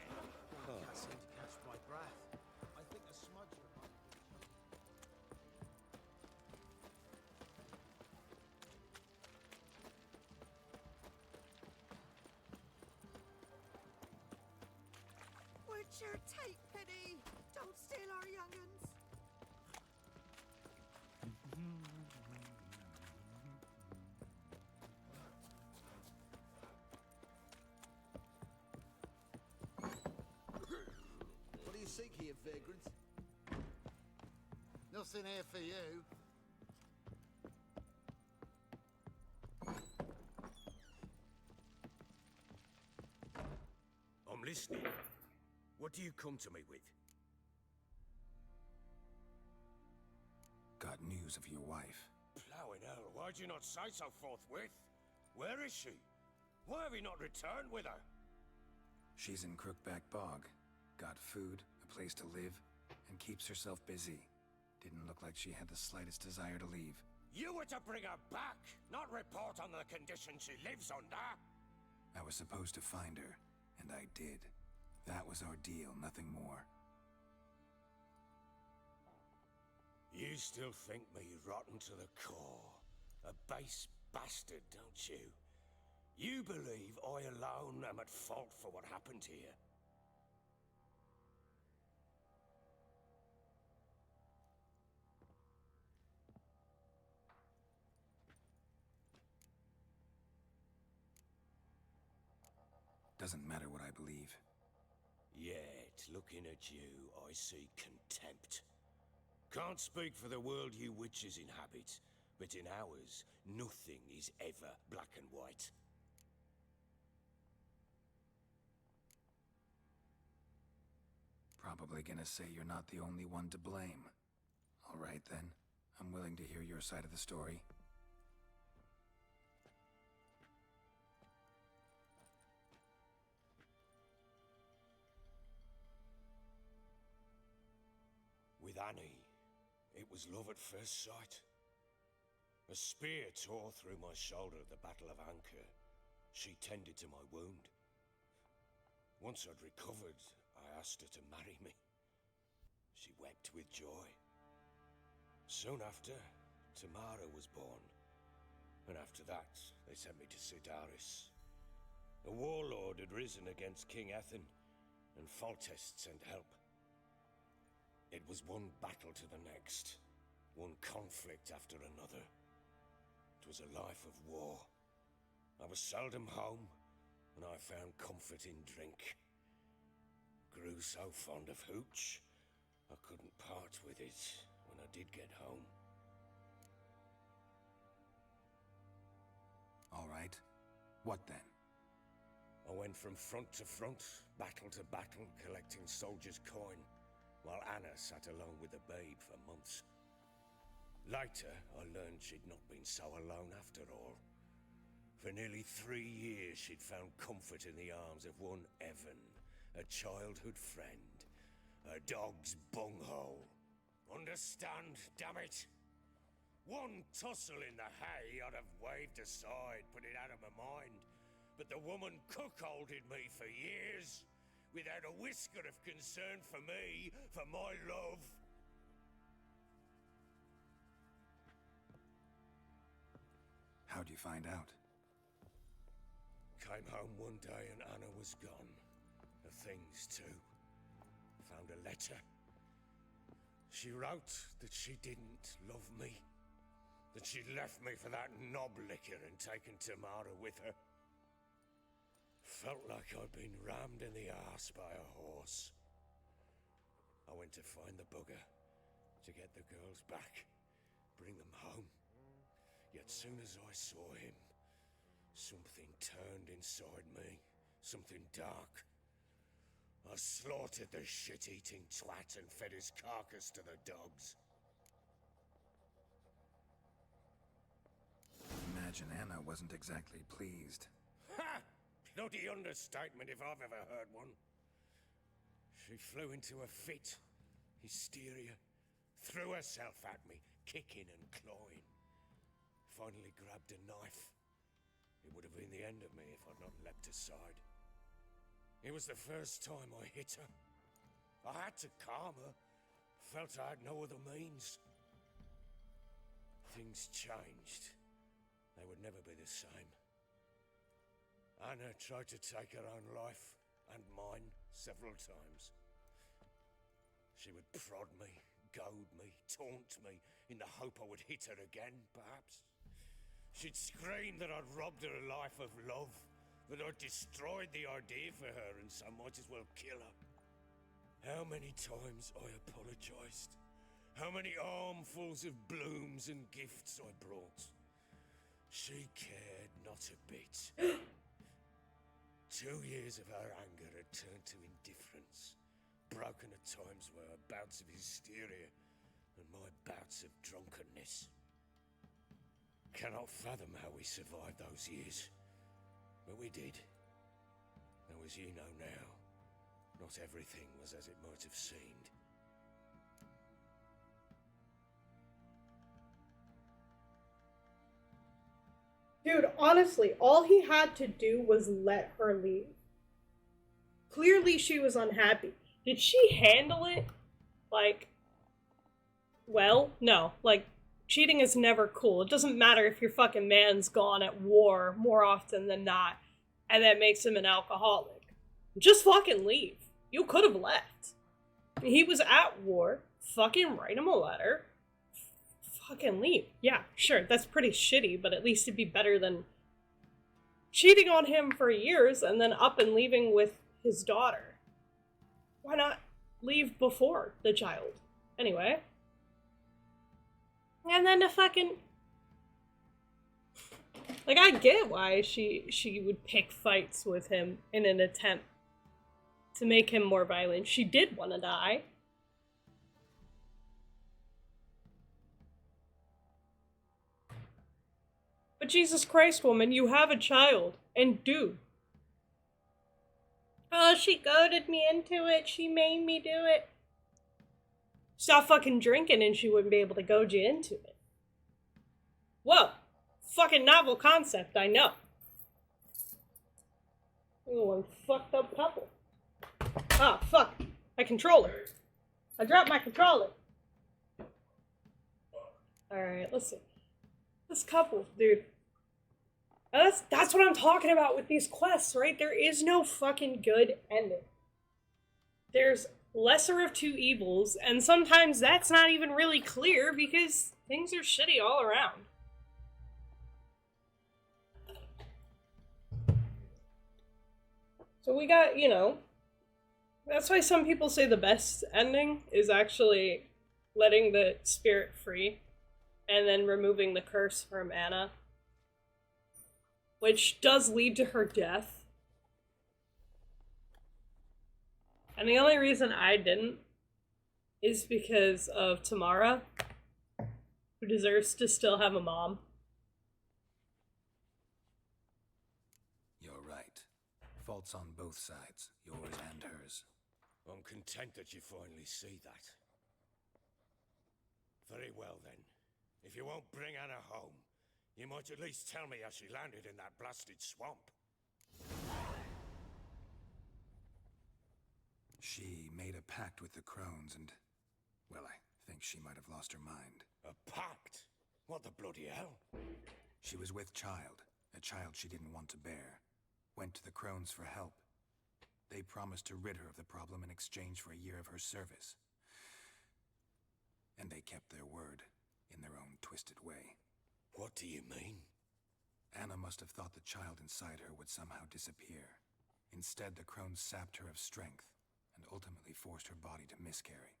Can't seem to catch my breath. I think a smudger might be. Where'd your take, Penny? Don't steal our young'uns. What do you seek here, vagrant? Nothing here for you. I'm listening. What do you come to me with? Got news of your wife. Plowing hell, why'd you not say so forthwith? Where is she? Why have you not returned with her? She's in Crookback Bog. Got food, a place to live, and keeps herself busy. Didn't look like she had the slightest desire to leave. You were to bring her back, not report on the conditions she lives under. I was supposed to find her, and I did. That was our deal, nothing more. You still think me rotten to the core. A base bastard, don't you? You believe I alone am at fault for what happened here. Doesn't matter what I believe. Yet, looking at you, I see contempt. Can't speak for the world you witches inhabit, but in ours, nothing is ever black and white. Probably gonna say you're not the only one to blame. All right then, I'm willing to hear your side of the story. With Annie, it was love at first sight. A spear tore through my shoulder at the Battle of Anchor. She tended to my wound. Once I'd recovered, I asked her to marry me. She wept with joy. Soon after, Tamara was born. And after that, they sent me to Sidaris. A warlord had risen against King Ethan, and Foltest sent help. It was one battle to the next, one conflict after another. It was a life of war. I was seldom home, and I found comfort in drink. Grew so fond of hooch, I couldn't part with it when I did get home. All right. What then? I went from front to front, battle to battle, collecting soldiers' coin, while Anna sat alone with the babe for months. Later, I learned she'd not been so alone after all. For nearly 3 years, she'd found comfort in the arms of one Evan, a childhood friend, a dog's bunghole. Understand, damn it? One tussle in the hay I'd have waved aside, put it out of my mind, but the woman cuckolded me for years, without a whisker of concern for me, for my love. How'd you find out? Came home one day and Anna was gone. Her things too. Found a letter. She wrote that she didn't love me. That she'd left me for that knob licker and taken Tamara with her. Felt like I'd been rammed in the arse by a horse. I went to find the bugger, to get the girls back, bring them home. Yet soon as I saw him, something turned inside me, something dark. I slaughtered the shit-eating twat and fed his carcass to the dogs. Imagine Anna wasn't exactly pleased. Ha! Bloody understatement if I've ever heard one. She flew into a fit, hysteria, threw herself at me, kicking and clawing. Finally grabbed a knife. It would have been the end of me if I'd not leapt aside. It was the first time I hit her. I had to calm her. Felt I had no other means. Things changed. They would never be the same. Anna tried to take her own life, and mine, several times. She would prod me, goad me, taunt me, in the hope I would hit her again, perhaps. She'd scream that I'd robbed her life of love, that I'd destroyed the idea for her, and so might as well kill her. How many times I apologized. How many armfuls of blooms and gifts I brought. She cared not a bit. 2 years of her anger had turned to indifference, broken at times by her bouts of hysteria and my bouts of drunkenness. Cannot fathom how we survived those years, but we did. Though as you know now, not everything was as it might have seemed. Dude, honestly, all he had to do was let her leave. Clearly she was unhappy. Did she handle it, like, well? No. Like, cheating is never cool. It doesn't matter if your fucking man's gone at war more often than not, and that makes him an alcoholic. Just fucking leave. You could have left. He was at war. Fucking write him a letter. Fucking leave. Yeah, sure, that's pretty shitty, but at least it'd be better than cheating on him for years and then up and leaving with his daughter. Why not leave before the child? Anyway. And then the fucking... Like, I get why she would pick fights with him in an attempt to make him more violent. She did want to die. But Jesus Christ, woman, you have a child. And dude. Oh, she goaded me into it. She made me do it. Stop fucking drinking and she wouldn't be able to goad you into it. Whoa. Fucking novel concept, I know. One fucked up couple. Ah, fuck. My controller. I dropped my controller. Alright, let's see. This couple, dude. That's what I'm talking about with these quests, right? There is no fucking good ending. There's lesser of two evils, and sometimes that's not even really clear because things are shitty all around. So we got, you know, that's why some people say the best ending is actually letting the spirit free and then removing the curse from Anna. Which does lead to her death. And the only reason I didn't is because of Tamara, who deserves to still have a mom. You're right. Faults on both sides, yours and hers. I'm content that you finally see that. Very well then. If you won't bring Anna home, you might at least tell me how she landed in that blasted swamp. She made a pact with the crones and, well, I think she might have lost her mind. A pact? What the bloody hell? She was with child, a child she didn't want to bear. Went to the crones for help. They promised to rid her of the problem in exchange for a year of her service. And they kept their word, in their own twisted way. What do you mean? Anna must have thought the child inside her would somehow disappear. Instead, the crones sapped her of strength, and ultimately forced her body to miscarry.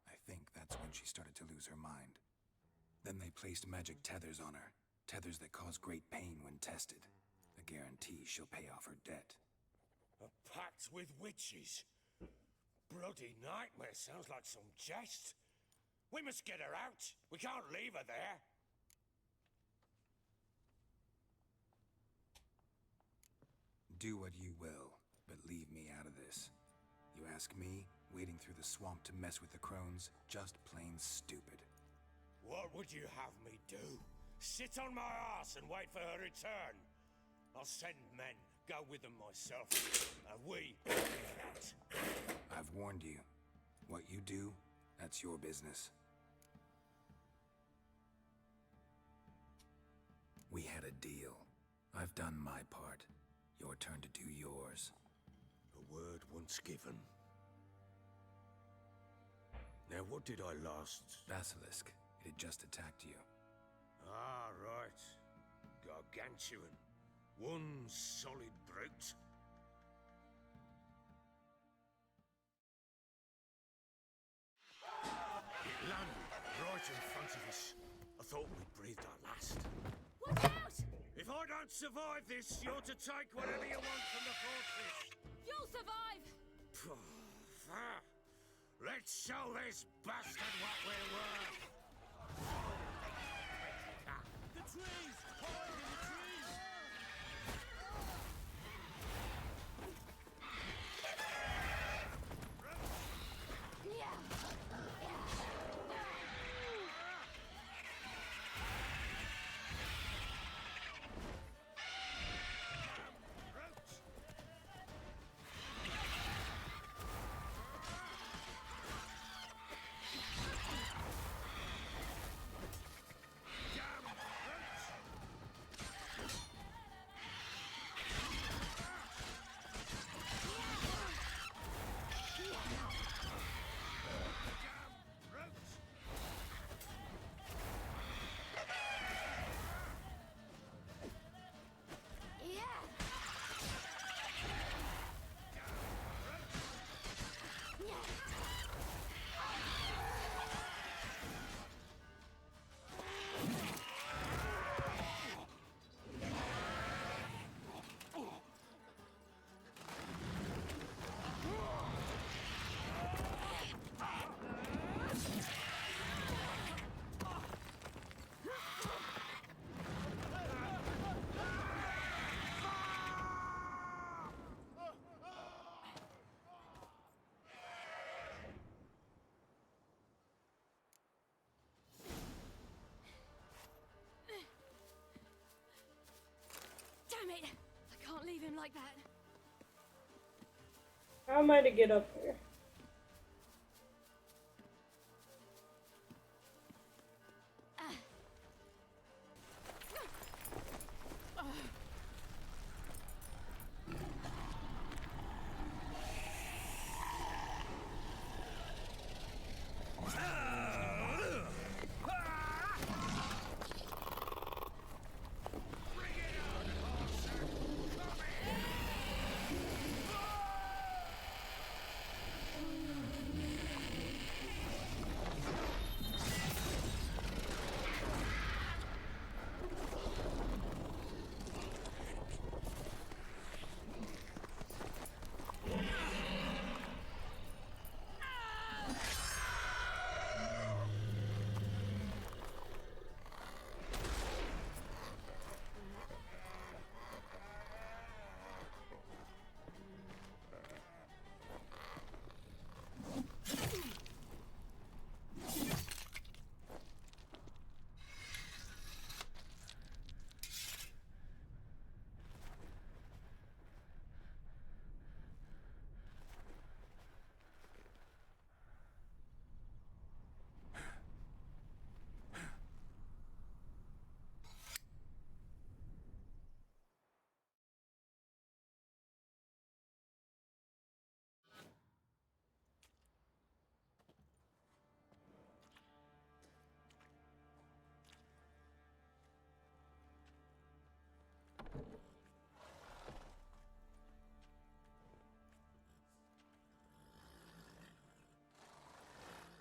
I think that's when she started to lose her mind. Then they placed magic tethers on her, tethers that cause great pain when tested. A guarantee she'll pay off her debt. A pact with witches? Bloody nightmare, sounds like some jest. We must get her out. We can't leave her there. Do what you will, but leave me out of this. You ask me, wading through the swamp to mess with the crones, just plain stupid. What would you have me do? Sit on my ass and wait for her return? I'll send men, go with them myself, and we will be out. I've warned you. What you do, that's your business. We had a deal. I've done my part. Your turn to do yours. A word once given. Now what did I last... Basilisk. It had just attacked you. Ah, right. Gargantuan. One solid brute. It landed right in front of us. I thought we'd breathed our last. Watch out! If I don't survive this, you're to take whatever you want from the fortress. You'll survive! Let's show this bastard what we're worth. The trees! Hide in the trees! like that. How am I to get up here?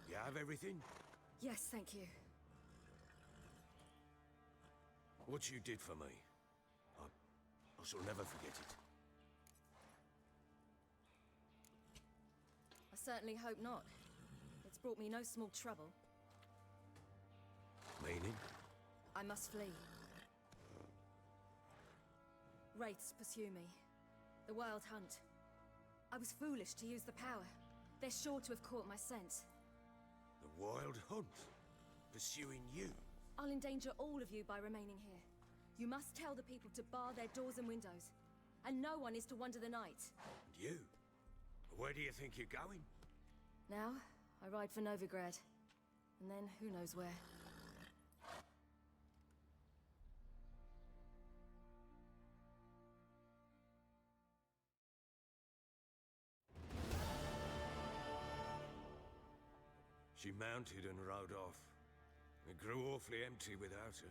You have everything? Yes, thank you. What you did for me, I shall never forget it. I certainly hope not. It's brought me no small trouble. Meaning? I must flee. Wraiths pursue me. The Wild Hunt. I was foolish to use the power. They're sure to have caught my scent. The Wild Hunt? Pursuing you? I'll endanger all of you by remaining here. You must tell the people to bar their doors and windows. And no one is to wander the night. And you? Where do you think you're going? Now, I ride for Novigrad. And then, who knows where. She mounted and rode off. It grew awfully empty without her.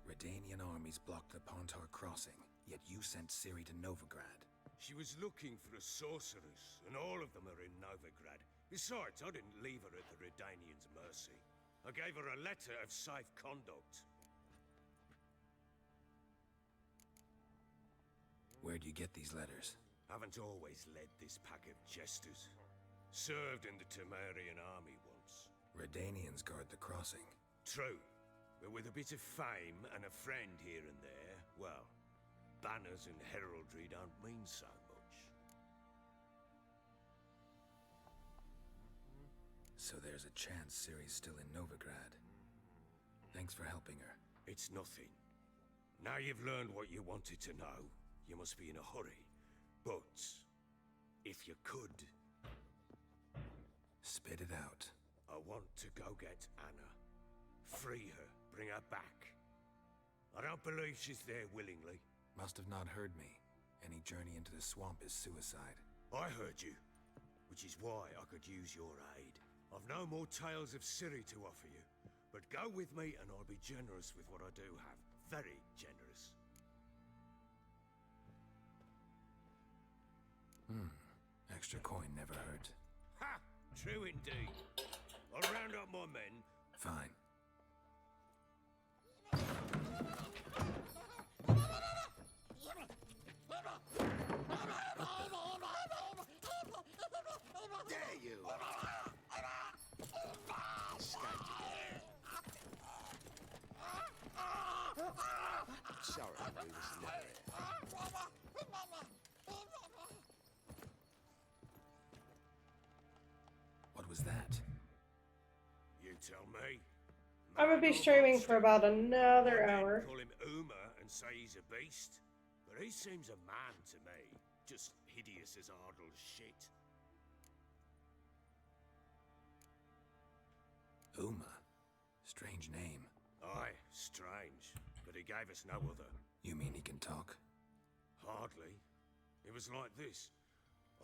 Redanian armies blocked the Pontar crossing, yet you sent Ciri to Novigrad. She was looking for a sorceress, and all of them are in Novigrad. Besides, I didn't leave her at the Redanians' mercy. I gave her a letter of safe conduct. Where'd you get these letters? Haven't always led this pack of jesters. Served in the Temerian army once. Redanians guard the crossing. True, but with a bit of fame and a friend here and there, well, banners and heraldry don't mean so much. So there's a chance Ciri's still in Novigrad. Thanks for helping her. It's nothing. Now you've learned what you wanted to know, you must be in a hurry. But, if you could... Spit it out. I want to go get Anna. Free her, bring her back. I don't believe she's there willingly. Must have not heard me. Any journey into the swamp is suicide. I heard you, which is why I could use your aid. I've no more tales of Ciri to offer you, but go with me and I'll be generous with what I do have. Very generous. Extra coin never hurt. Ha! True indeed. I'll round up my men. Fine. There you are. Sorry, we was never What was that? You tell me. I'm gonna be streaming for about another My men hour. call him Uma and say he's a beast, but he seems a man to me. Just hideous as Ardle's shit. Uma. Strange name. Aye, strange. But he gave us no other. You mean he can talk? Hardly. It was like this.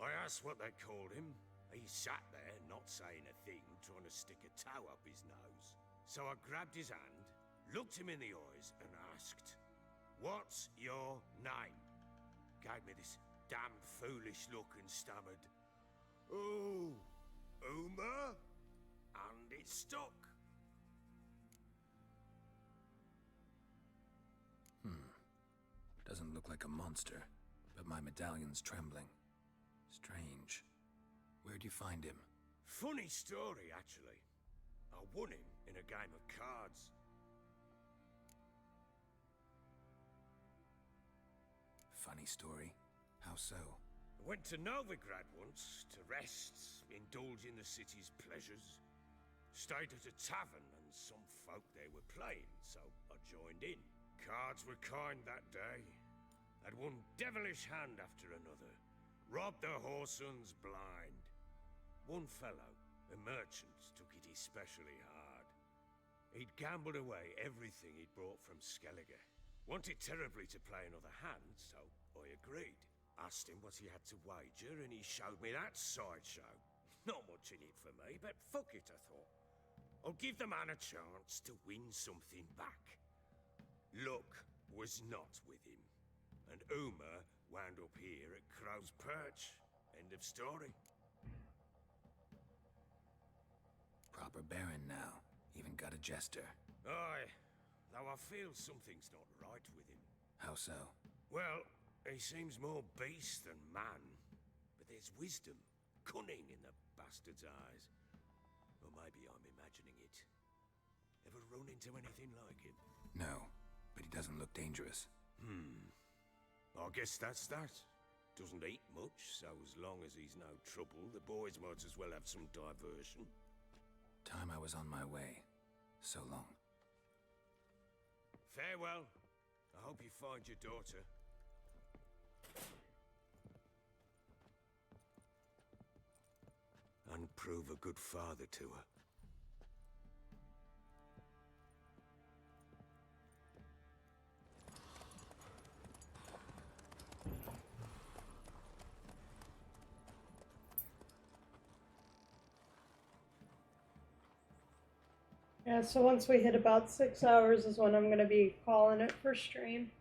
I asked what they called him. He sat there, not saying a thing, trying to stick a toe up his nose. So I grabbed his hand, looked him in the eyes, and asked, "What's your name?" Gave me this damn foolish look and stammered, "Oh, Uma?" And it stuck. Doesn't look like a monster, but my medallion's trembling. Strange. Where'd you find him? Funny story, actually. I won him in a game of cards. Funny story? How so? I went to Novigrad once to rest, indulge in the city's pleasures. Stayed at a tavern and some folk there were playing, so I joined in. Cards were kind that day. Had one devilish hand after another. Robbed the whoresun's blind. One fellow, a merchant, took it especially hard. He'd gambled away everything he'd brought from Skellige. Wanted terribly to play another hand, so I agreed. Asked him what he had to wager, and he showed me that sideshow. Not much in it for me, but fuck it, I thought. I'll give the man a chance to win something back. Luck was not with him, and Uma wound up here at Crow's Perch. End of story. Proper baron now. Even got a jester. Aye, though I feel something's not right with him. How so? Well, he seems more beast than man, but there's wisdom, cunning in the bastard's eyes. Or maybe I'm imagining it. Ever run into anything like him? No, but he doesn't look dangerous. I guess that's that. Doesn't eat much, so as long as he's no trouble, the boys might as well have some diversion. Time I was on my way. So long. Farewell. I hope you find your daughter. And prove a good father to her. Yeah, so once we hit about 6 hours is when I'm going to be calling it for stream.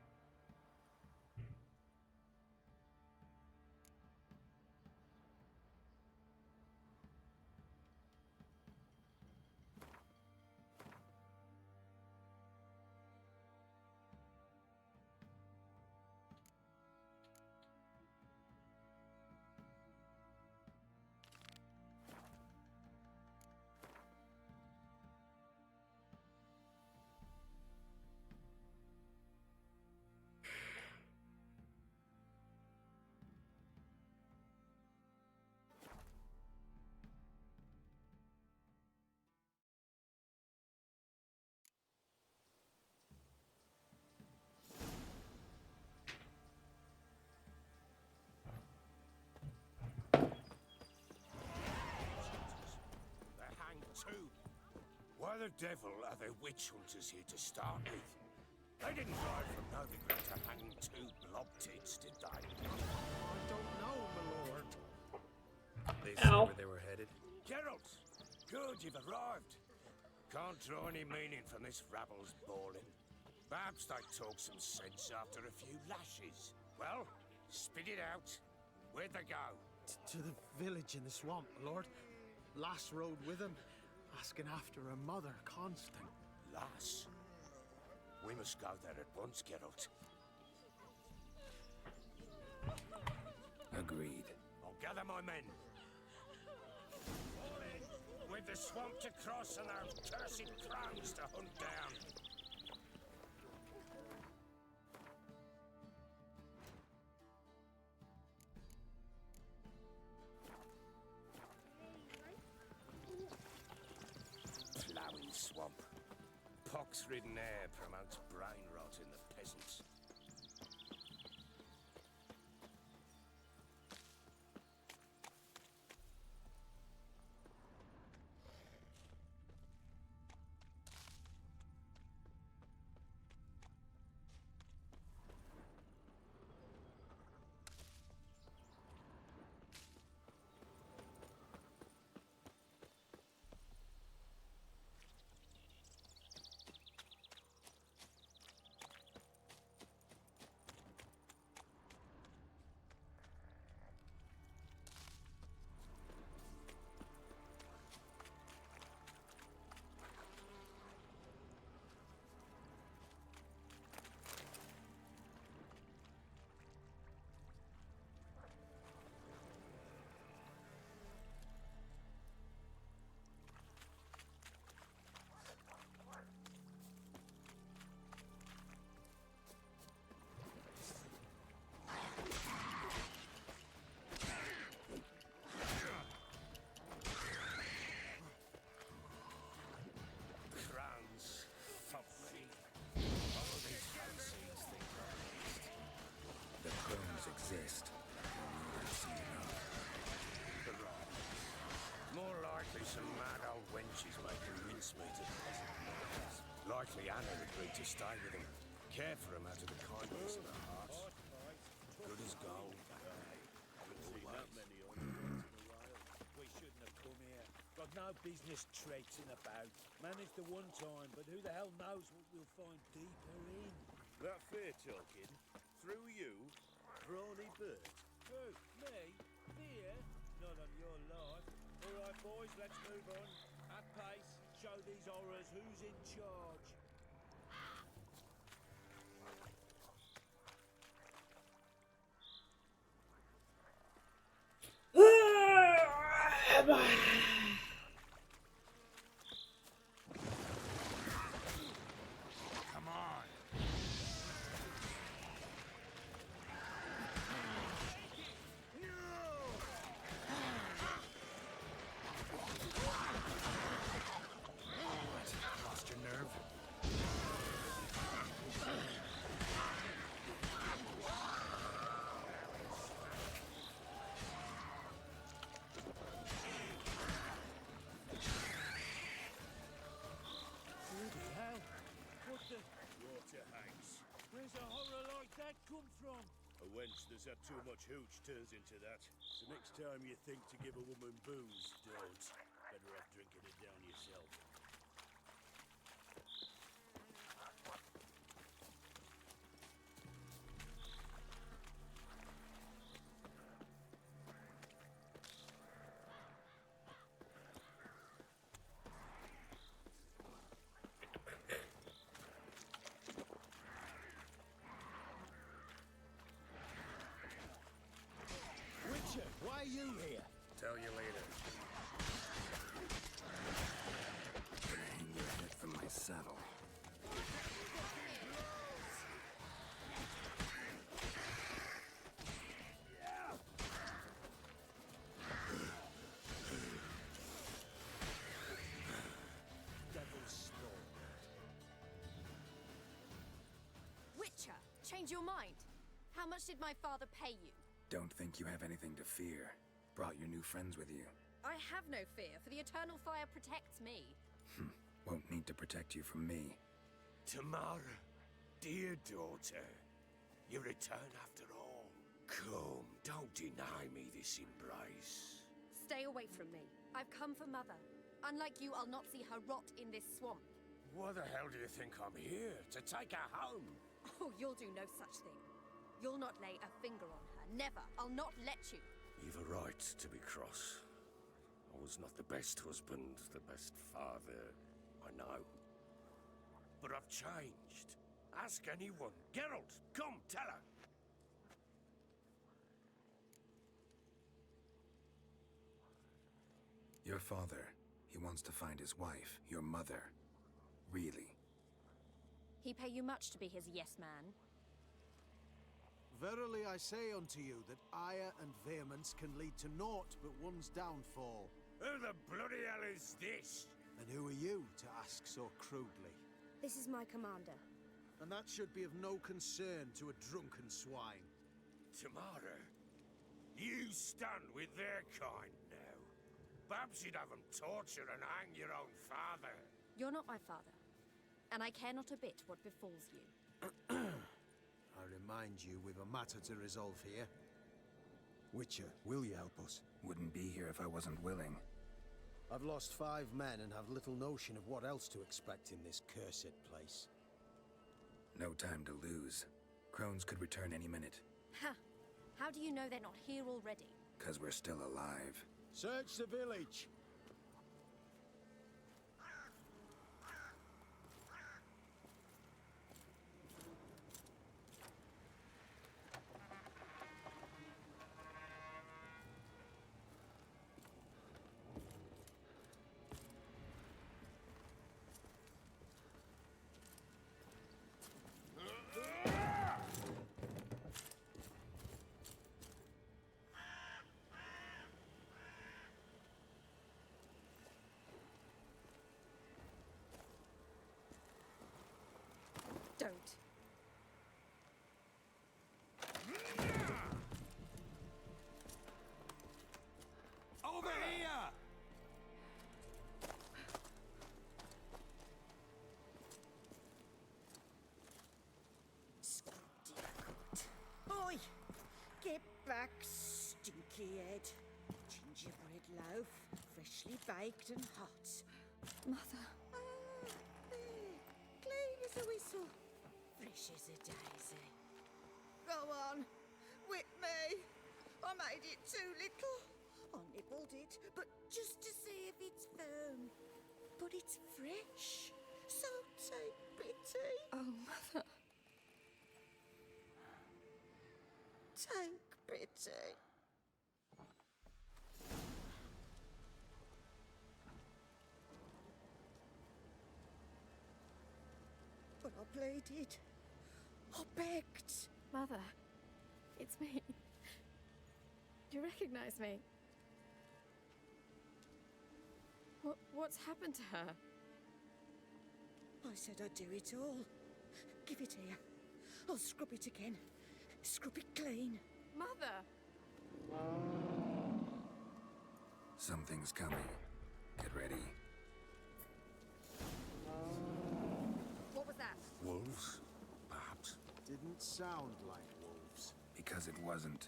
Why the devil are there witch hunters here to start with? They didn't ride from Novigrad to hang two blob tits, did they? I don't know, my lord. They see where they were headed? Geralt! Good, you've arrived. Can't draw any meaning from this rabble's bawling. Perhaps they talk some sense after a few lashes. Well, spit it out. Where'd they go? To the village in the swamp, my lord. Lass rode with him, asking after her mother, Constant. Lass? We must go there at once, Geralt. Agreed. I'll gather my men. With the swamp to cross and our cursed crowns to hunt down. Ploughing swamp. Pox-ridden air promotes brain rot in the peasants. Eventually, Anna agreed to stay with him, care for him out of the kindness of her heart. Good as gold. We shouldn't have come here. Got no business traipsing about. Managed the one time, but who the hell knows what we'll find deeper in? That fair talking? Through you? Brawny bird? Who? Me? Fear? Not on your life. All right, boys, let's move on. At pace. Show these horrors who's in charge. Come on. Lost your nerve? Bloody hell. What the... Water hangs. Where's a horror like that come from? A wench that's had too much hooch turns into that. So next time you think to give a woman booze, don't. Better off drinking it down yourself. Witcher, why are you here? Tell you later. Hang your head from my saddle. Devil's spawn. Witcher, change your mind. How much did my father pay you? Don't think you have anything to fear. Brought your new friends with you. I have no fear, for the eternal fire protects me. Won't need to protect you from me. Tamara, dear daughter, you return after all. Come, don't deny me this embrace. Stay away from me. I've come for Mother. Unlike you, I'll not see her rot in this swamp. Why the hell do you think I'm here? To take her home? Oh, you'll do no such thing. You'll not lay a finger on her. Never. I'll not let you. You've a right to be cross. I was not the best husband, the best father, I know. But I've changed. Ask anyone. Geralt, come, tell her. Your father, he wants to find his wife, your mother. Really. He pay you much to be his yes man. Verily I say unto you that ire and vehemence can lead to naught but one's downfall. Who the bloody hell is this? And who are you to ask so crudely? This is my commander. And that should be of no concern to a drunken swine. Tamara, you stand with their kind now. Perhaps you'd have them torture and hang your own father. You're not my father, and I care not a bit what befalls you. I remind you we've a matter to resolve here. Witcher, will you help us? Wouldn't be here if I wasn't willing. I've lost 5 men and have little notion of what else to expect in this cursed place. No time to lose. Crones could return any minute. Ha! How do you know they're not here already? 'Cause we're still alive. Search the village! Sit back, stinky head. Gingerbread loaf, freshly baked and hot. Mother. There, clean as a whistle, fresh as a daisy. Go on, whip me. I made it too little. I nibbled it, but just to see if it's firm. But it's fresh, so take pity. Oh, Mother. Take pity. But I pleaded. I begged. Mother, it's me. Do you recognize me? What's happened to her? I said I'd do it all. Give it here. I'll scrub it again. Scrub it clean. Mother! Something's coming. Get ready. What was that? Wolves? Perhaps. Didn't sound like wolves. Because it wasn't.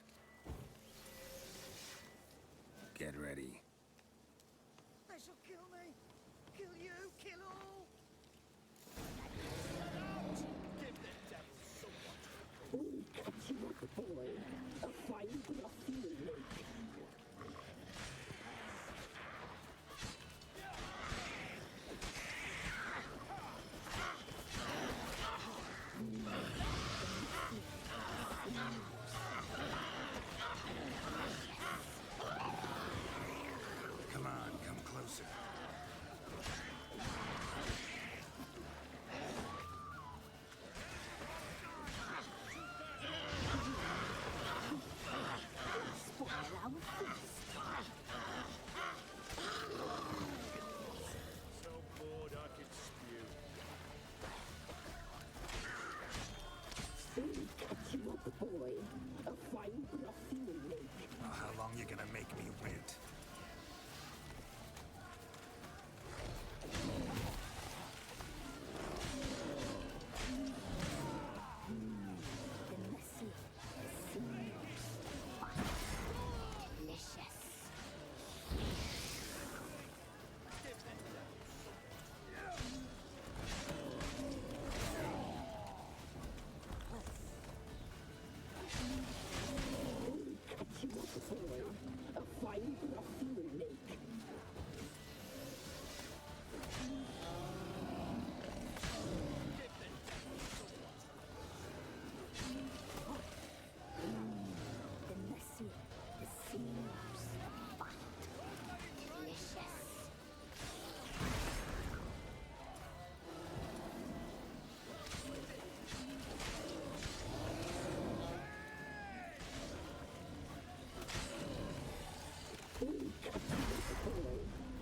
Get ready. They shall kill me. Kill you. Kill all. We catch you up, boy. A fine ruffian. Come on, come closer. So bored I could spew. We catch you up, boy. A fine ruffian. Oh, how long you gonna make me wait? Catch you up, boy. A fine ruffian.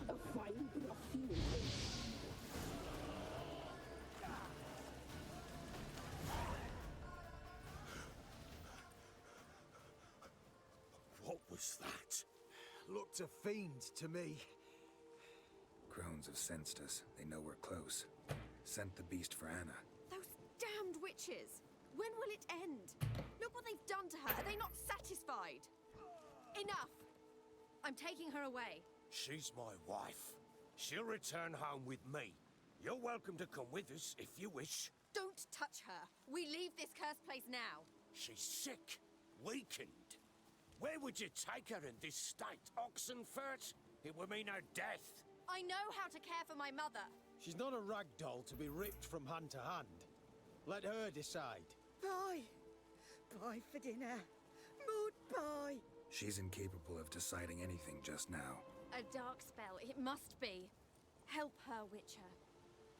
A fine ruffian. What was that? Looked a fiend to me. Crones have sensed us. They know we're close. Sent the beast for Anna. Those damned witches! When will it end? Look what they've done to her. Are they not satisfied? Enough! I'm taking her away. She's my wife. She'll return home with me. You're welcome to come with us if you wish. Don't touch her. We leave this cursed place now. She's sick, weakened. Where would you take her in this state? Oxenfurt? It would mean her death. I know how to care for my mother. She's not a rag doll to be ripped from hand to hand. Let her decide. Bye. Bye for dinner. Mood bye. She's incapable of deciding anything just now. A dark spell, it must be. Help her, Witcher.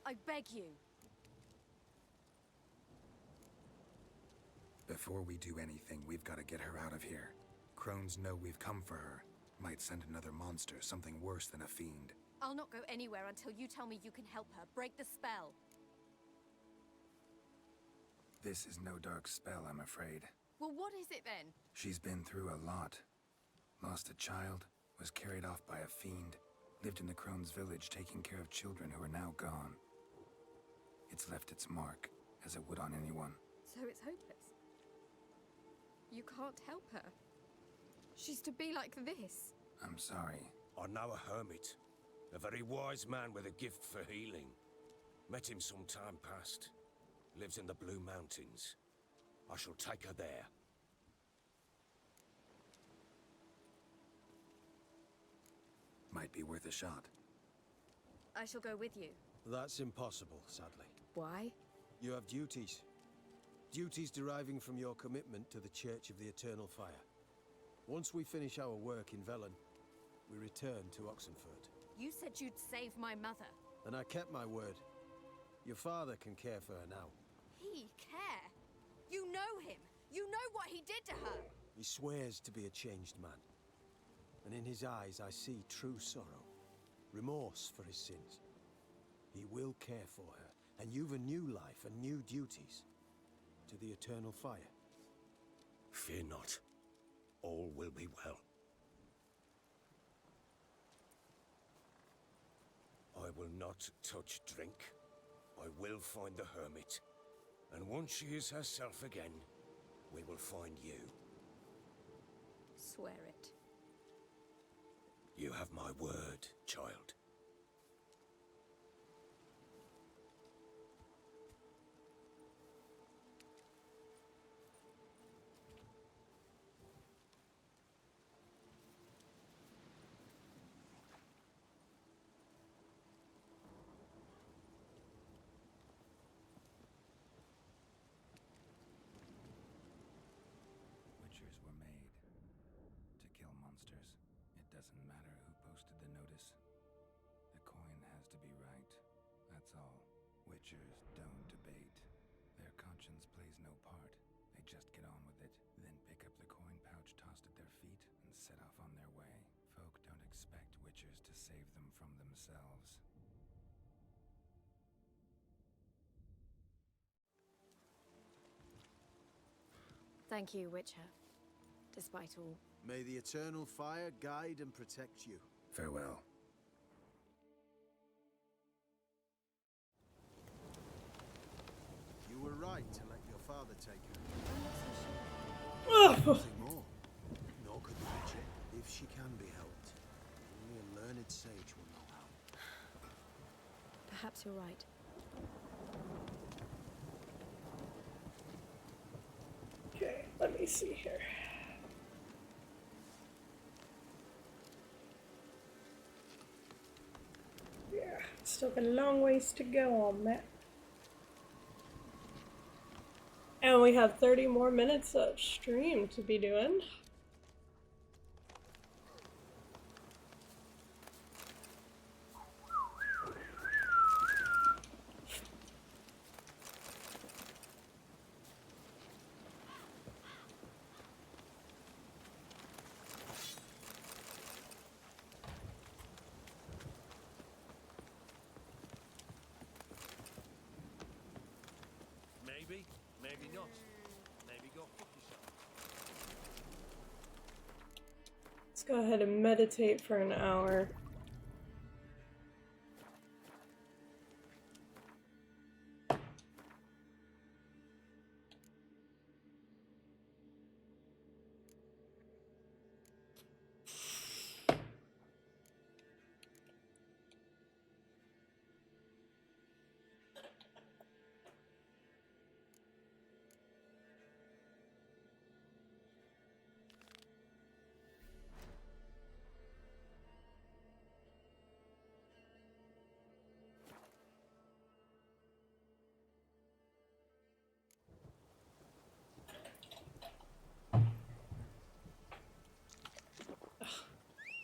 I beg you. Before we do anything, we've got to get her out of here. Crones know we've come for her. Might send another monster, something worse than a fiend. I'll not go anywhere until you tell me you can help her. Break the spell. This is no dark spell, I'm afraid. Well, what is it then? She's been through a lot. Lost a child, was carried off by a fiend, lived in the Crone's village taking care of children who are now gone. It's left its mark, as it would on anyone. So it's hopeless. you can't help her. She's to be like this. I'm sorry. I know a hermit. A very wise man with a gift for healing. Met him some time past. Lives in the Blue Mountains. I shall take her there. Might be worth a shot. I shall go with you. That's impossible, sadly. Why? You have duties. Duties deriving from your commitment to the Church of the Eternal Fire. Once we finish our work in Velen, we return to Oxenfurt. You said you'd save my mother. And I kept my word. Your father can care for her now. He care? You know him. You know what he did to her. He swears to be a changed man. And in his eyes I see true sorrow. Remorse for his sins. He will care for her. And you've a new life and new duties. To the Eternal Fire. Fear not. All will be well. I will not touch drink. I will find the hermit. And once she is herself again, we will find you. Swear it. You have my word, child. Witchers were made to kill monsters. It doesn't matter who posted the notice. The coin has to be right. That's all. Witchers don't debate. Their conscience plays no part. They just get on with it, then pick up the coin pouch tossed at their feet and set off on their way. Folk don't expect witchers to save them from themselves. Thank you, Witcher. Despite all. May the Eternal Fire guide and protect you. Farewell. You were right to let your father take her. Oh. Nothing more. Nor could the Witcher, if she can be helped. Only a learned sage will know how. Perhaps you're right. Okay, let me see here. Yeah, still got a long ways to go on that. And we have 30 more minutes of stream to be doing. Maybe, maybe not. Maybe go fuck yourself. Let's go ahead and meditate for an hour.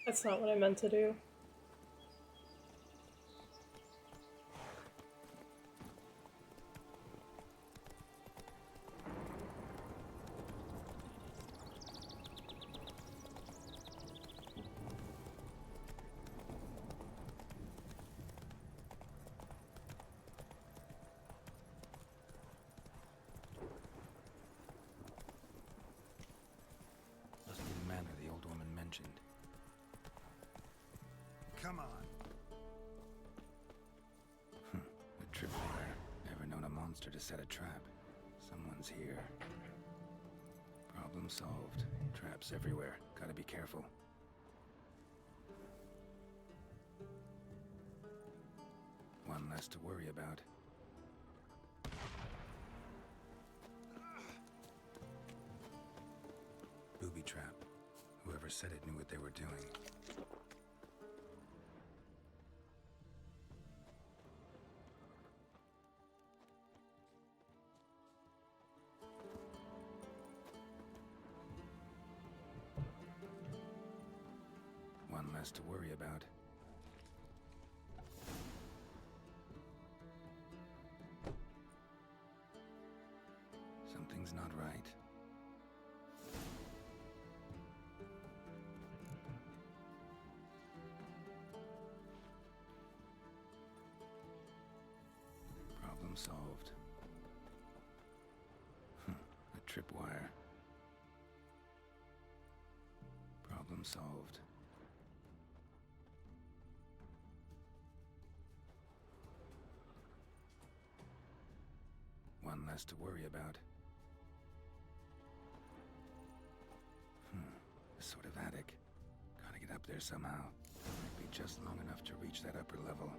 That's not what I meant to do. Must be the manor the old woman mentioned. Come on. A tripwire. Never known a monster to set a trap. Someone's here. Problem Problem solved. Traps everywhere. Gotta be careful. One less to worry about. Booby trap. Whoever said it knew what they were doing. One less to worry about. Something's not right. Problem solved. A tripwire. Problem solved. One less to worry about. A sort of attic. Gotta get up there somehow. Might be just long enough to reach that upper level.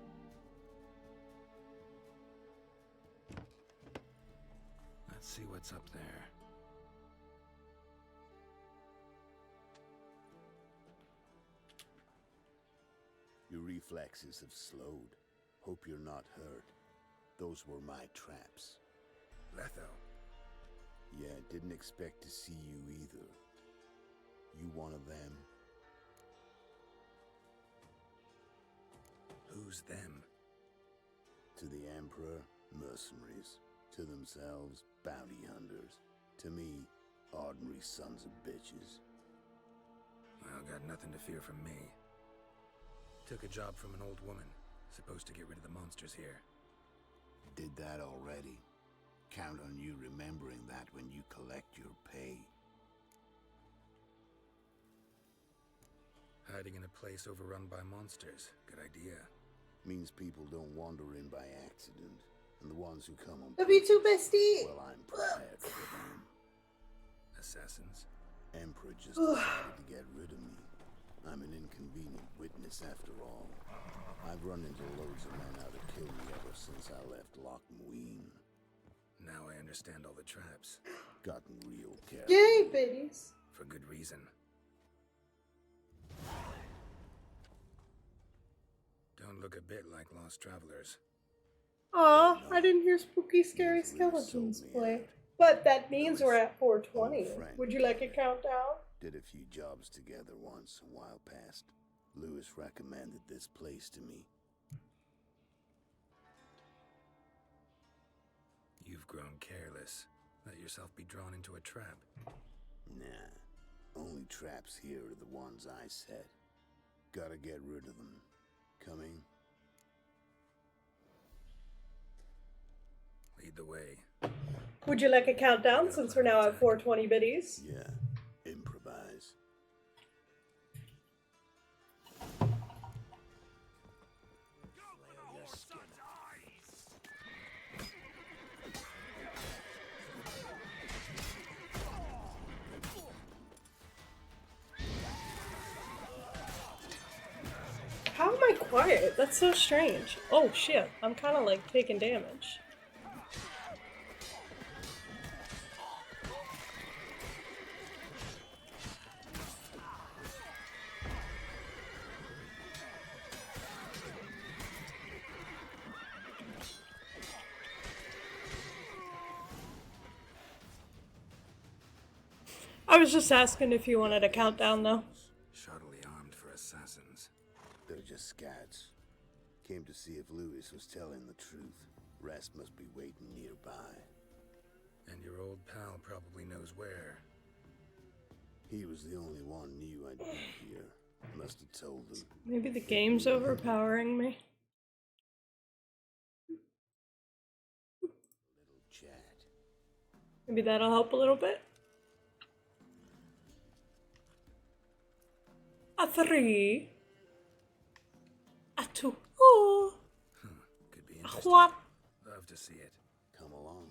Let's see what's up there. Your reflexes have slowed. Hope you're not hurt. Those were my traps. Letho. Yeah, didn't expect to see you either. You one of them? Who's them? To the Emperor, mercenaries. To themselves, bounty hunters. To me, ordinary sons of bitches. Well, got nothing to fear from me. Took a job from an old woman. Supposed to get rid of the monsters here. Did that already. Count on you remembering that when you collect your pay. Hiding in a place overrun by monsters. Good idea. Means people don't wander in by accident. And the ones who come on W2 bestie! well, I'm prepared for them. Assassins? Emperor just decided to get rid of me. I'm an inconvenient witness after all. I've run into loads of men out to kill me ever since I left Loch Muin. Now I understand all the traps. Gotten real careful. Yay, babies! For good reason. Don't look a bit like lost travelers. Aw, I didn't hear spooky, scary skeletons play. But that means we're at 420. Would you like a countdown? Did a few jobs together once a while past. Lewis recommended this place to me. You've grown careless. Let yourself be drawn into a trap. Nah. Only traps here are the ones I set. Gotta get rid of them. Coming? Lead the way. Would you like a countdown since we're now at 420 biddies? Yeah. Improvise. How am I quiet? That's so strange. Oh shit, I'm kind of like taking damage. I was just asking if you wanted a countdown though. Shoddily armed for assassins. They're just scouts. Came to see if Lewis was telling the truth. Rest must be waiting nearby. And your old pal probably knows where. He was the only one knew I'd be here. Must have told them. Maybe the game's overpowering me. Little chat. Maybe that'll help a little bit. A 3. A 2. Oh. Could be interesting. What? Love to see it. Come along.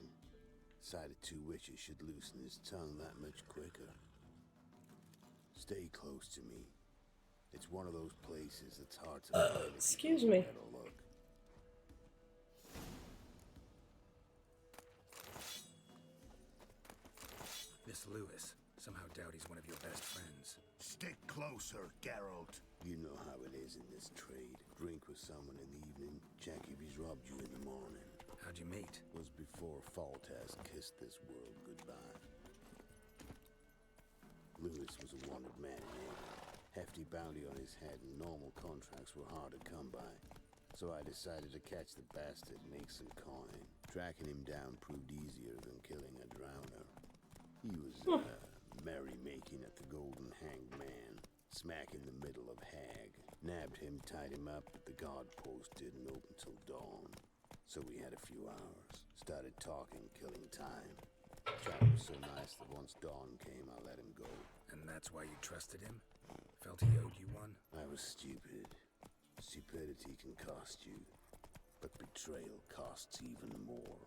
Sight of two witches should loosen his tongue that much quicker. Stay close to me. It's one of those places that's hard to find. Excuse me. This Lewis. Somehow doubt he's one of your best friends. Stick closer, Geralt. You know how it is in this trade. Drink with someone in the evening, check if he's robbed you in the morning. How'd you meet? Was before Faltaz kissed this world goodbye. Lewis was a wanted man in England. Hefty bounty on his head and normal contracts were hard to come by. So I decided to catch the bastard and make some coin. Tracking him down proved easier than killing a drowner. He was merrymaking at the Golden Hanged Man, smack in the middle of Hag. Nabbed him, tied him up, but the guard post didn't open till dawn. So we had a few hours. Started talking, killing time. Chap was so nice that once dawn came, I let him go. And that's why you trusted him? Felt he owed you one? I was stupid. Stupidity can cost you, but betrayal costs even more.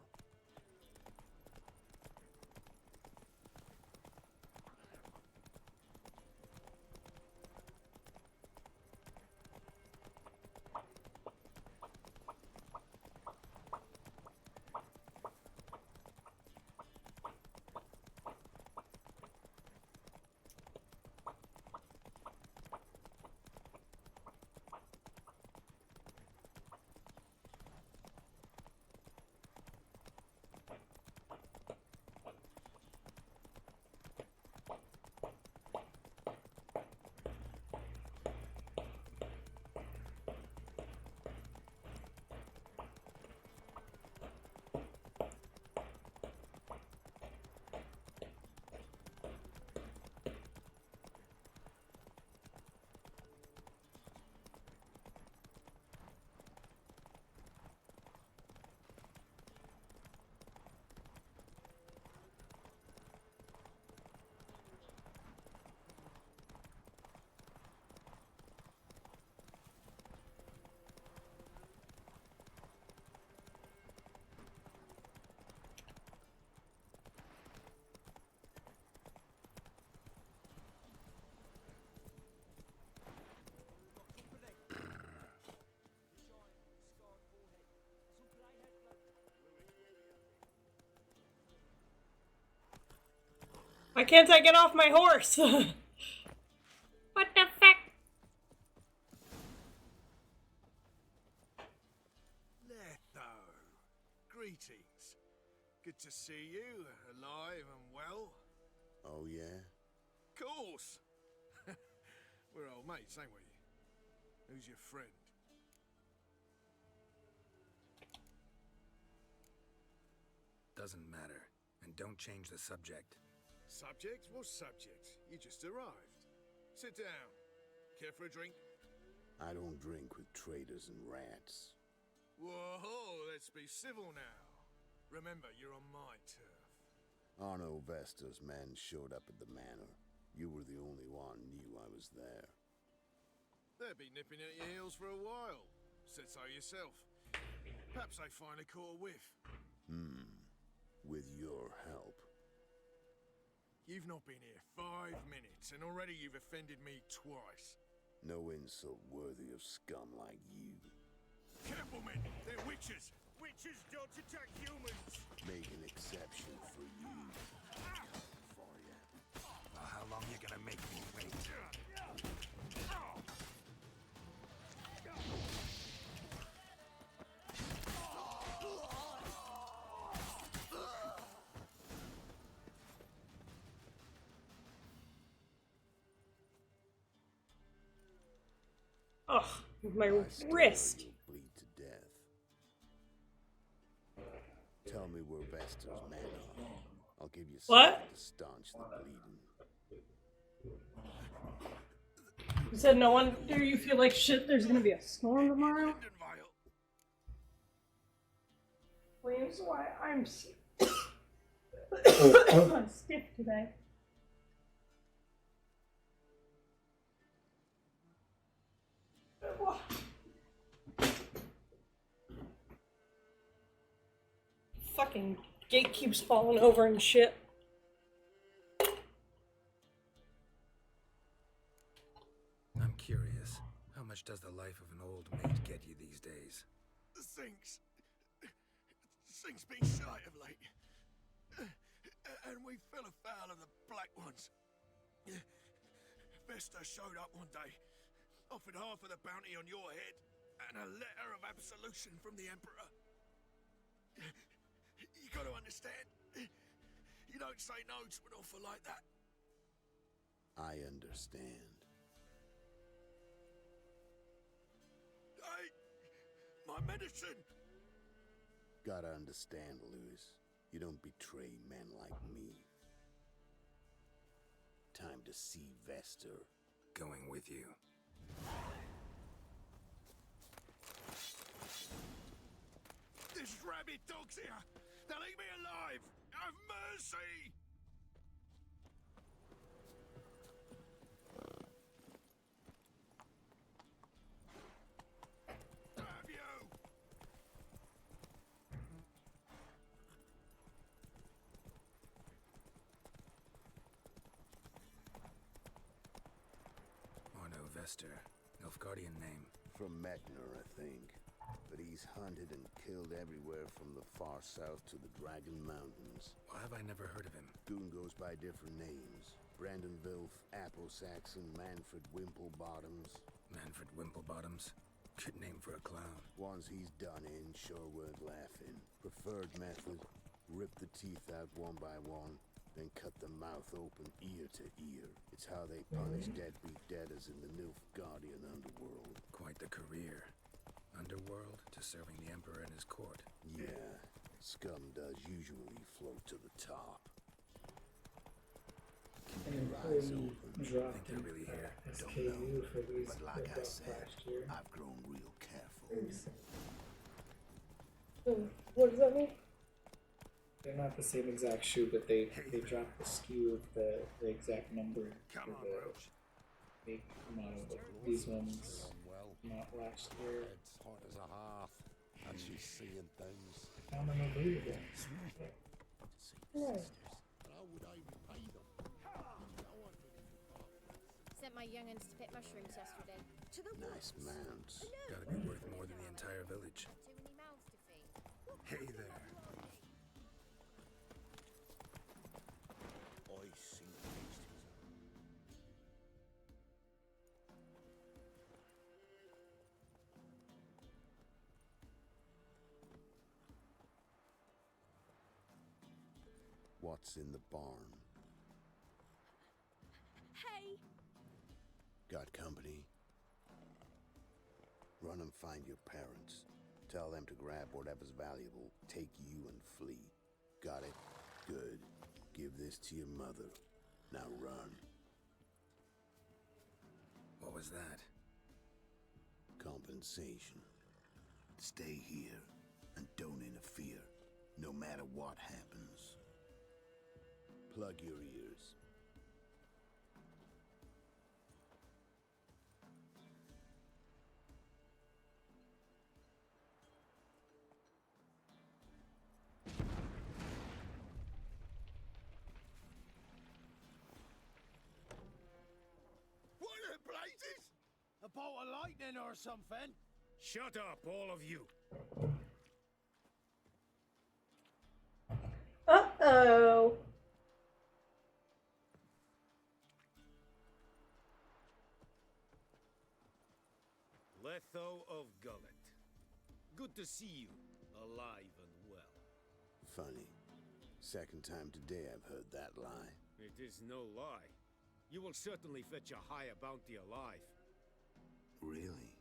Why can't I get off my horse? What the fuck? Letho, greetings. Good to see you, alive and well. Oh, yeah? Course. We're old mates, ain't we? Who's your friend? Doesn't matter. And don't change the subject. Subject? What subject? You just arrived. Sit down. Care for a drink? I don't drink with traitors and rats. Whoa, let's be civil now. Remember, you're on my turf. Arno Vesta's men showed up at the manor. You were the only one knew I was there. They'll be nipping at your heels for a while. Said so yourself. Perhaps they finally caught a whiff. With your help. You've not been here 5 minutes, and already you've offended me twice. No insult worthy of scum like you. Careful, men! They're witches! Witches don't attack humans! Make an exception for you. Well, how long you gonna make me wait? Ugh, my wrist. Bleed to death. Tell me where Vester's men are. I'll give you What? something to staunch the bleeding. You said no wonder you feel like shit. There's gonna be a storm tomorrow. Please, why I'm I'm stiff today. Fucking Gate keeps falling over and shit. I'm curious, how much does the life of an old maid get you these days? The Sink's been shy of late. And we fell afoul of the Black Ones. Vesta showed up one day, offered half of the bounty on your head, and a letter of absolution from the Emperor. You gotta understand, you don't say no to an offer like that. I understand. Hey, my medicine! Gotta understand, Lewis. You don't betray men like me. Time to see Vester. Going with you. There's rabid dogs here! They'll eat me alive! Have mercy! Have you? Arno Vester. Nilfgaardian name. From Mechner, I think. But he's hunted and killed everywhere from the far south to the Dragon Mountains. Why have I never heard of him? Goon goes by different names. Brandon Vilf, Apple Saxon, Manfred Wimplebottoms. Manfred Wimplebottoms? Good name for a clown. Ones he's done in sure weren't laughing. Preferred method, rip the teeth out one by one, then cut the mouth open ear to ear. It's how they punish deadbeat debtors in the Nilfgaardian underworld. Quite the career. Underworld to serving the Emperor and his court. Yeah, scum does usually float to the top. Keep your eyes open. Think they're really here? Don't know. But like I said, I've grown real careful. What does that mean? They're not the same exact shoe, but they drop the skew of the exact number. Come on, Roach. They come out of these ones not last year. It's hot as a hearth, and she's seeing things. Found them unbelievable. Yeah. How would I repay them? Sent my young'uns to pick mushrooms yesterday. To the Nice mounts. Gotta be worth more than the entire village. Too many mouths to feed. Hey there. I sink beasties. What's in the barn? Hey! Got company? Run and find your parents. Tell them to grab whatever's valuable, take you and flee. Got it? Good. Give this to your mother. Now run. What was that? Compensation. Stay here and don't interfere, no matter what happens. Plug your ears. What in blazes? A bolt of lightning or something? Shut up, all of you. Uh-oh. Letho of Gullet. Good to see you, alive and well. Funny. Second time today I've heard that lie. It is no lie. You will certainly fetch a higher bounty alive. Really?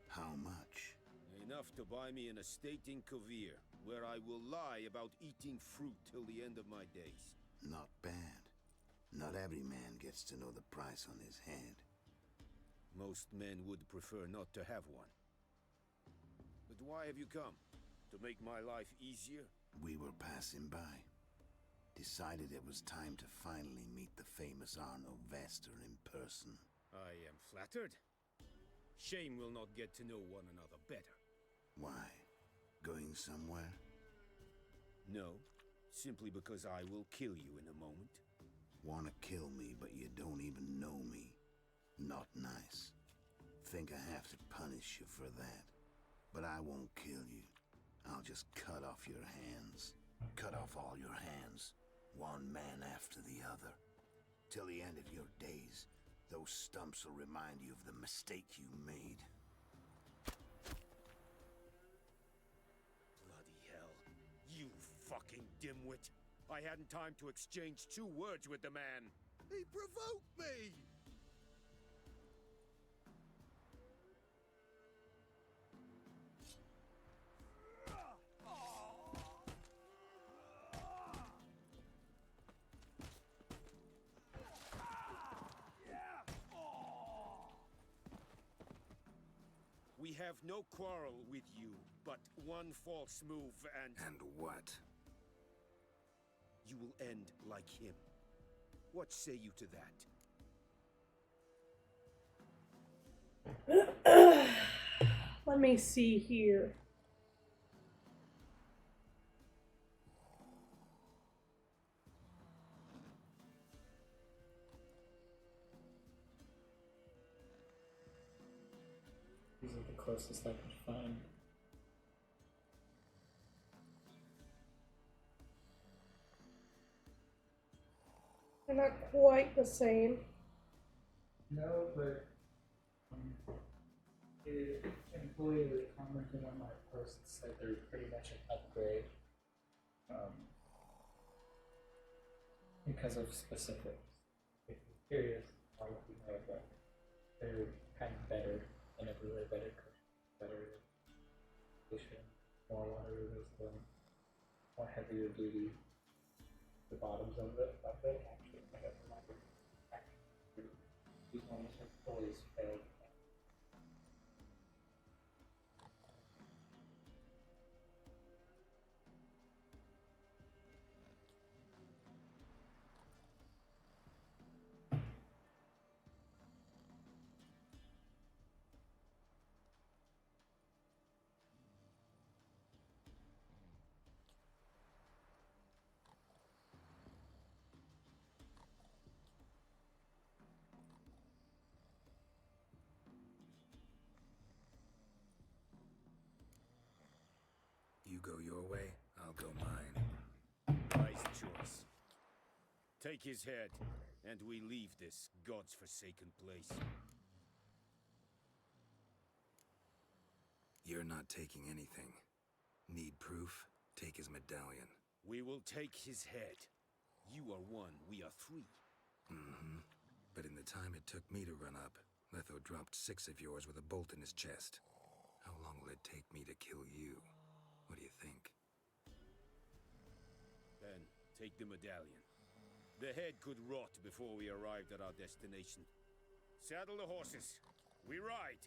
How much? Enough to buy me an estate in Kovir, where I will lie about eating fruit till the end of my days. Not bad. Not every man gets to know the price on his head. Most men would prefer not to have one. But why have you come? To make my life easier? We were passing by. Decided it was time to finally meet the famous Arno Vester in person. I am flattered. Shame we'll not get to know one another better. Why? Going somewhere? No. Simply because I will kill you in a moment? Want to kill me, but you don't even know me. Not nice. Think I have to punish you for that. But I won't kill you. I'll just cut off your hands. Cut off all your hands. One man after the other. Till the end of your days, those stumps will remind you of the mistake you made. Bloody hell. You fucking dimwit. I hadn't time to exchange 2 words with the man. He provoked me! We have no quarrel with you, but one false move and... And what? You will end like him. What say you to that? Let me see here. These are the closest I could find. They're not quite the same. No, but the employee that commented on my post said they're pretty much an upgrade because of specifics. If you're curious, I'll let you know, but they're kind of better in every way, better cushion, better condition, more water resistant, more heavier duty. The bottoms of it actually kind of remind me of these ones have always failed. You go your way, I'll go mine. Wise choice. Take his head, and we leave this God's forsaken place. You're not taking anything. Need proof? Take his medallion. We will take his head. You are 1, we are 3. Mm-hmm. But in the time it took me to run up, Letho dropped 6 of yours with a bolt in his chest. How long will it take me to kill you? What do you think? Then, take the medallion. The head could rot before we arrived at our destination. Saddle the horses. We ride!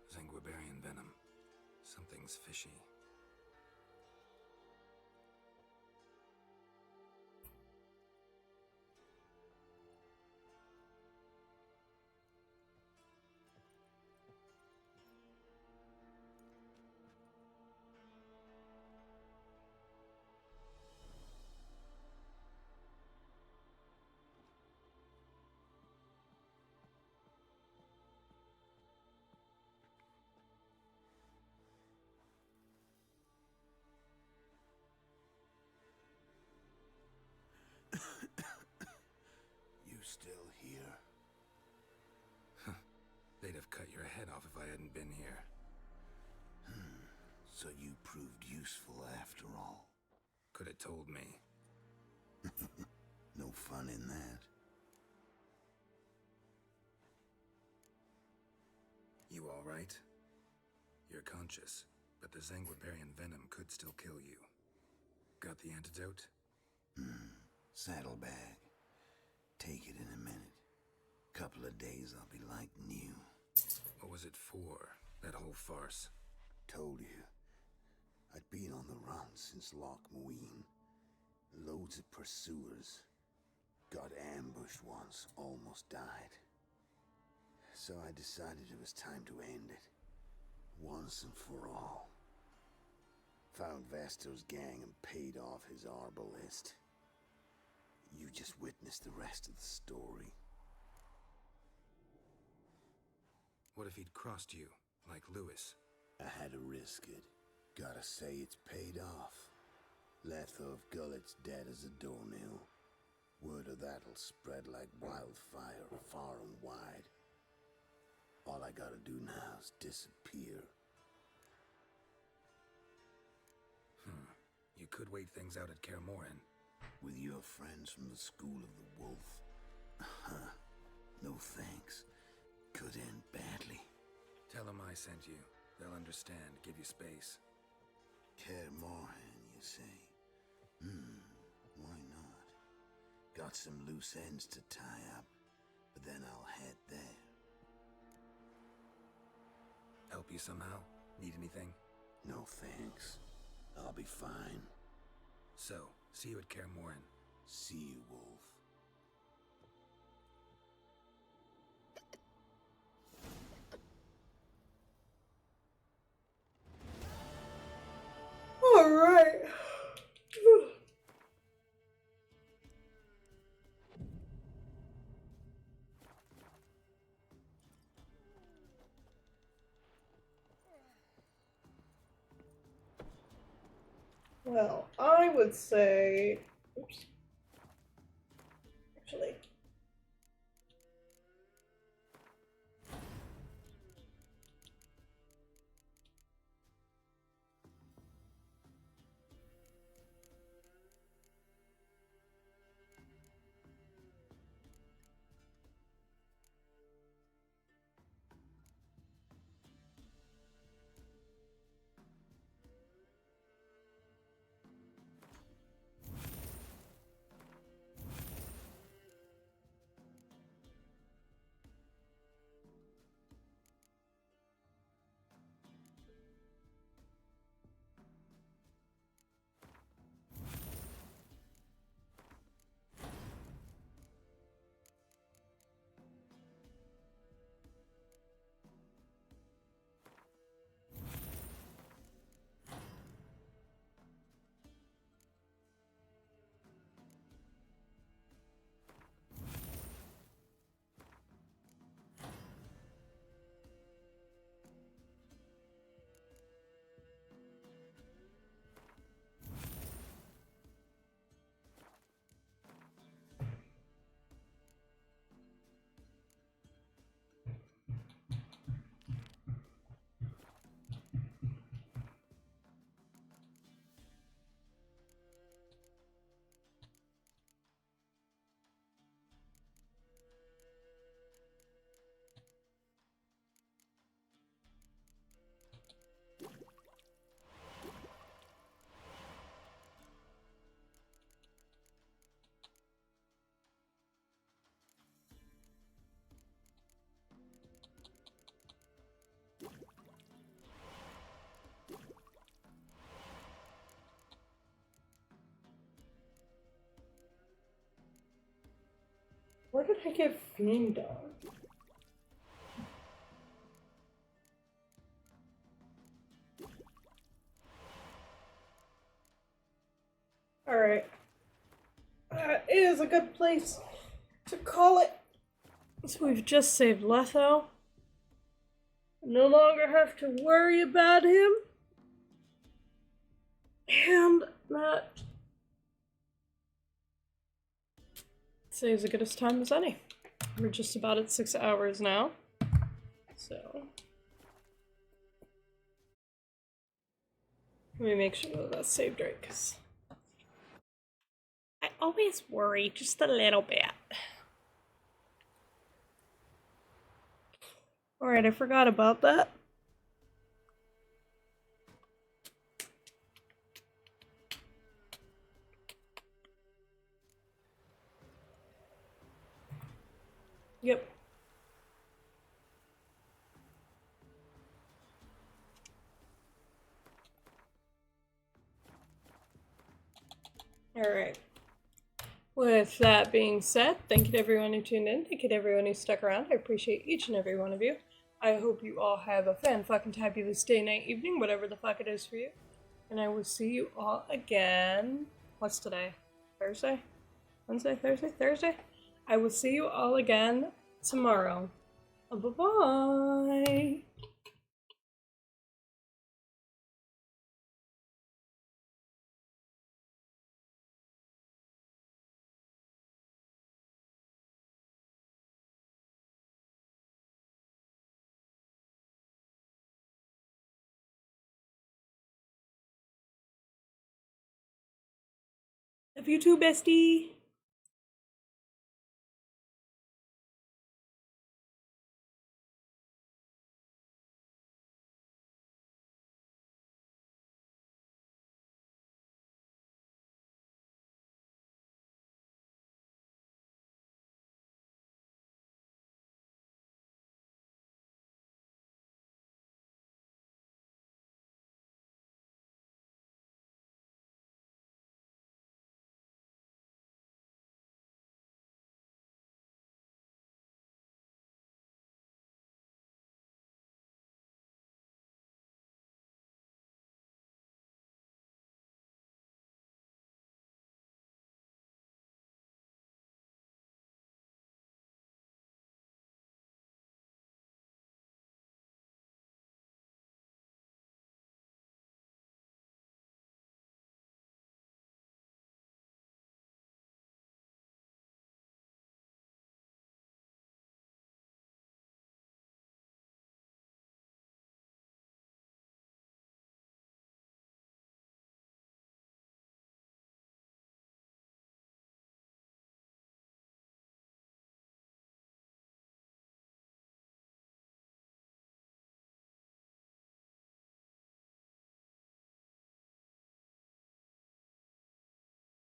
Sanguibarian venom. Something's fishy. You still here? They'd have cut your head off if I hadn't been here. So you proved useful after all. Could have told me. No fun in that. You all right? You're conscious, but the Sanguibarian venom could still kill you. Got the antidote? Saddlebag. Take it in a minute. Couple of days I'll be like new. What was it for, that whole farce? Told you. I'd been on the run since Loch Muin. Loads of pursuers. Got ambushed once, almost died. So I decided it was time to end it. Once and for all. Found Vasto's gang and paid off his arbalist. You just witnessed the rest of the story. What if he'd crossed you, like Lewis? I had to risk it. Gotta say it's paid off. Letho of Gullet's dead as a doornail. Word of that'll spread like wildfire far and wide. All I gotta do now is disappear. You could wait things out at Kaer Morhen. With your friends from the School of the Wolf? No thanks. Could end badly. Tell them I sent you. They'll understand, give you space. Kaer Morhen, you say? Why not? Got some loose ends to tie up, but then I'll head there. Help you somehow? Need anything? No thanks. I'll be fine. So, see you at Kaer Morhen. See you, Wolf. Alright. Well, I would say, oops, actually, where did I get Fiend on? Alright. That is a good place to call it. So we've just saved Letho. No longer have to worry about him. And that saves as good as time as any. We're just about at 6 hours now. So let me make sure that that's saved right, because I always worry just a little bit. Alright, I forgot about that. Yep. With that being said, thank you to everyone who tuned in. Thank you to everyone who stuck around. I appreciate each and every one of you. I hope you all have a fan-fucking-tabulous day, night, evening, whatever the fuck it is for you. And I will see you all again. What's today? Thursday? Wednesday? Thursday? Thursday? I will see you all again tomorrow. Bye-bye. Love you too, bestie.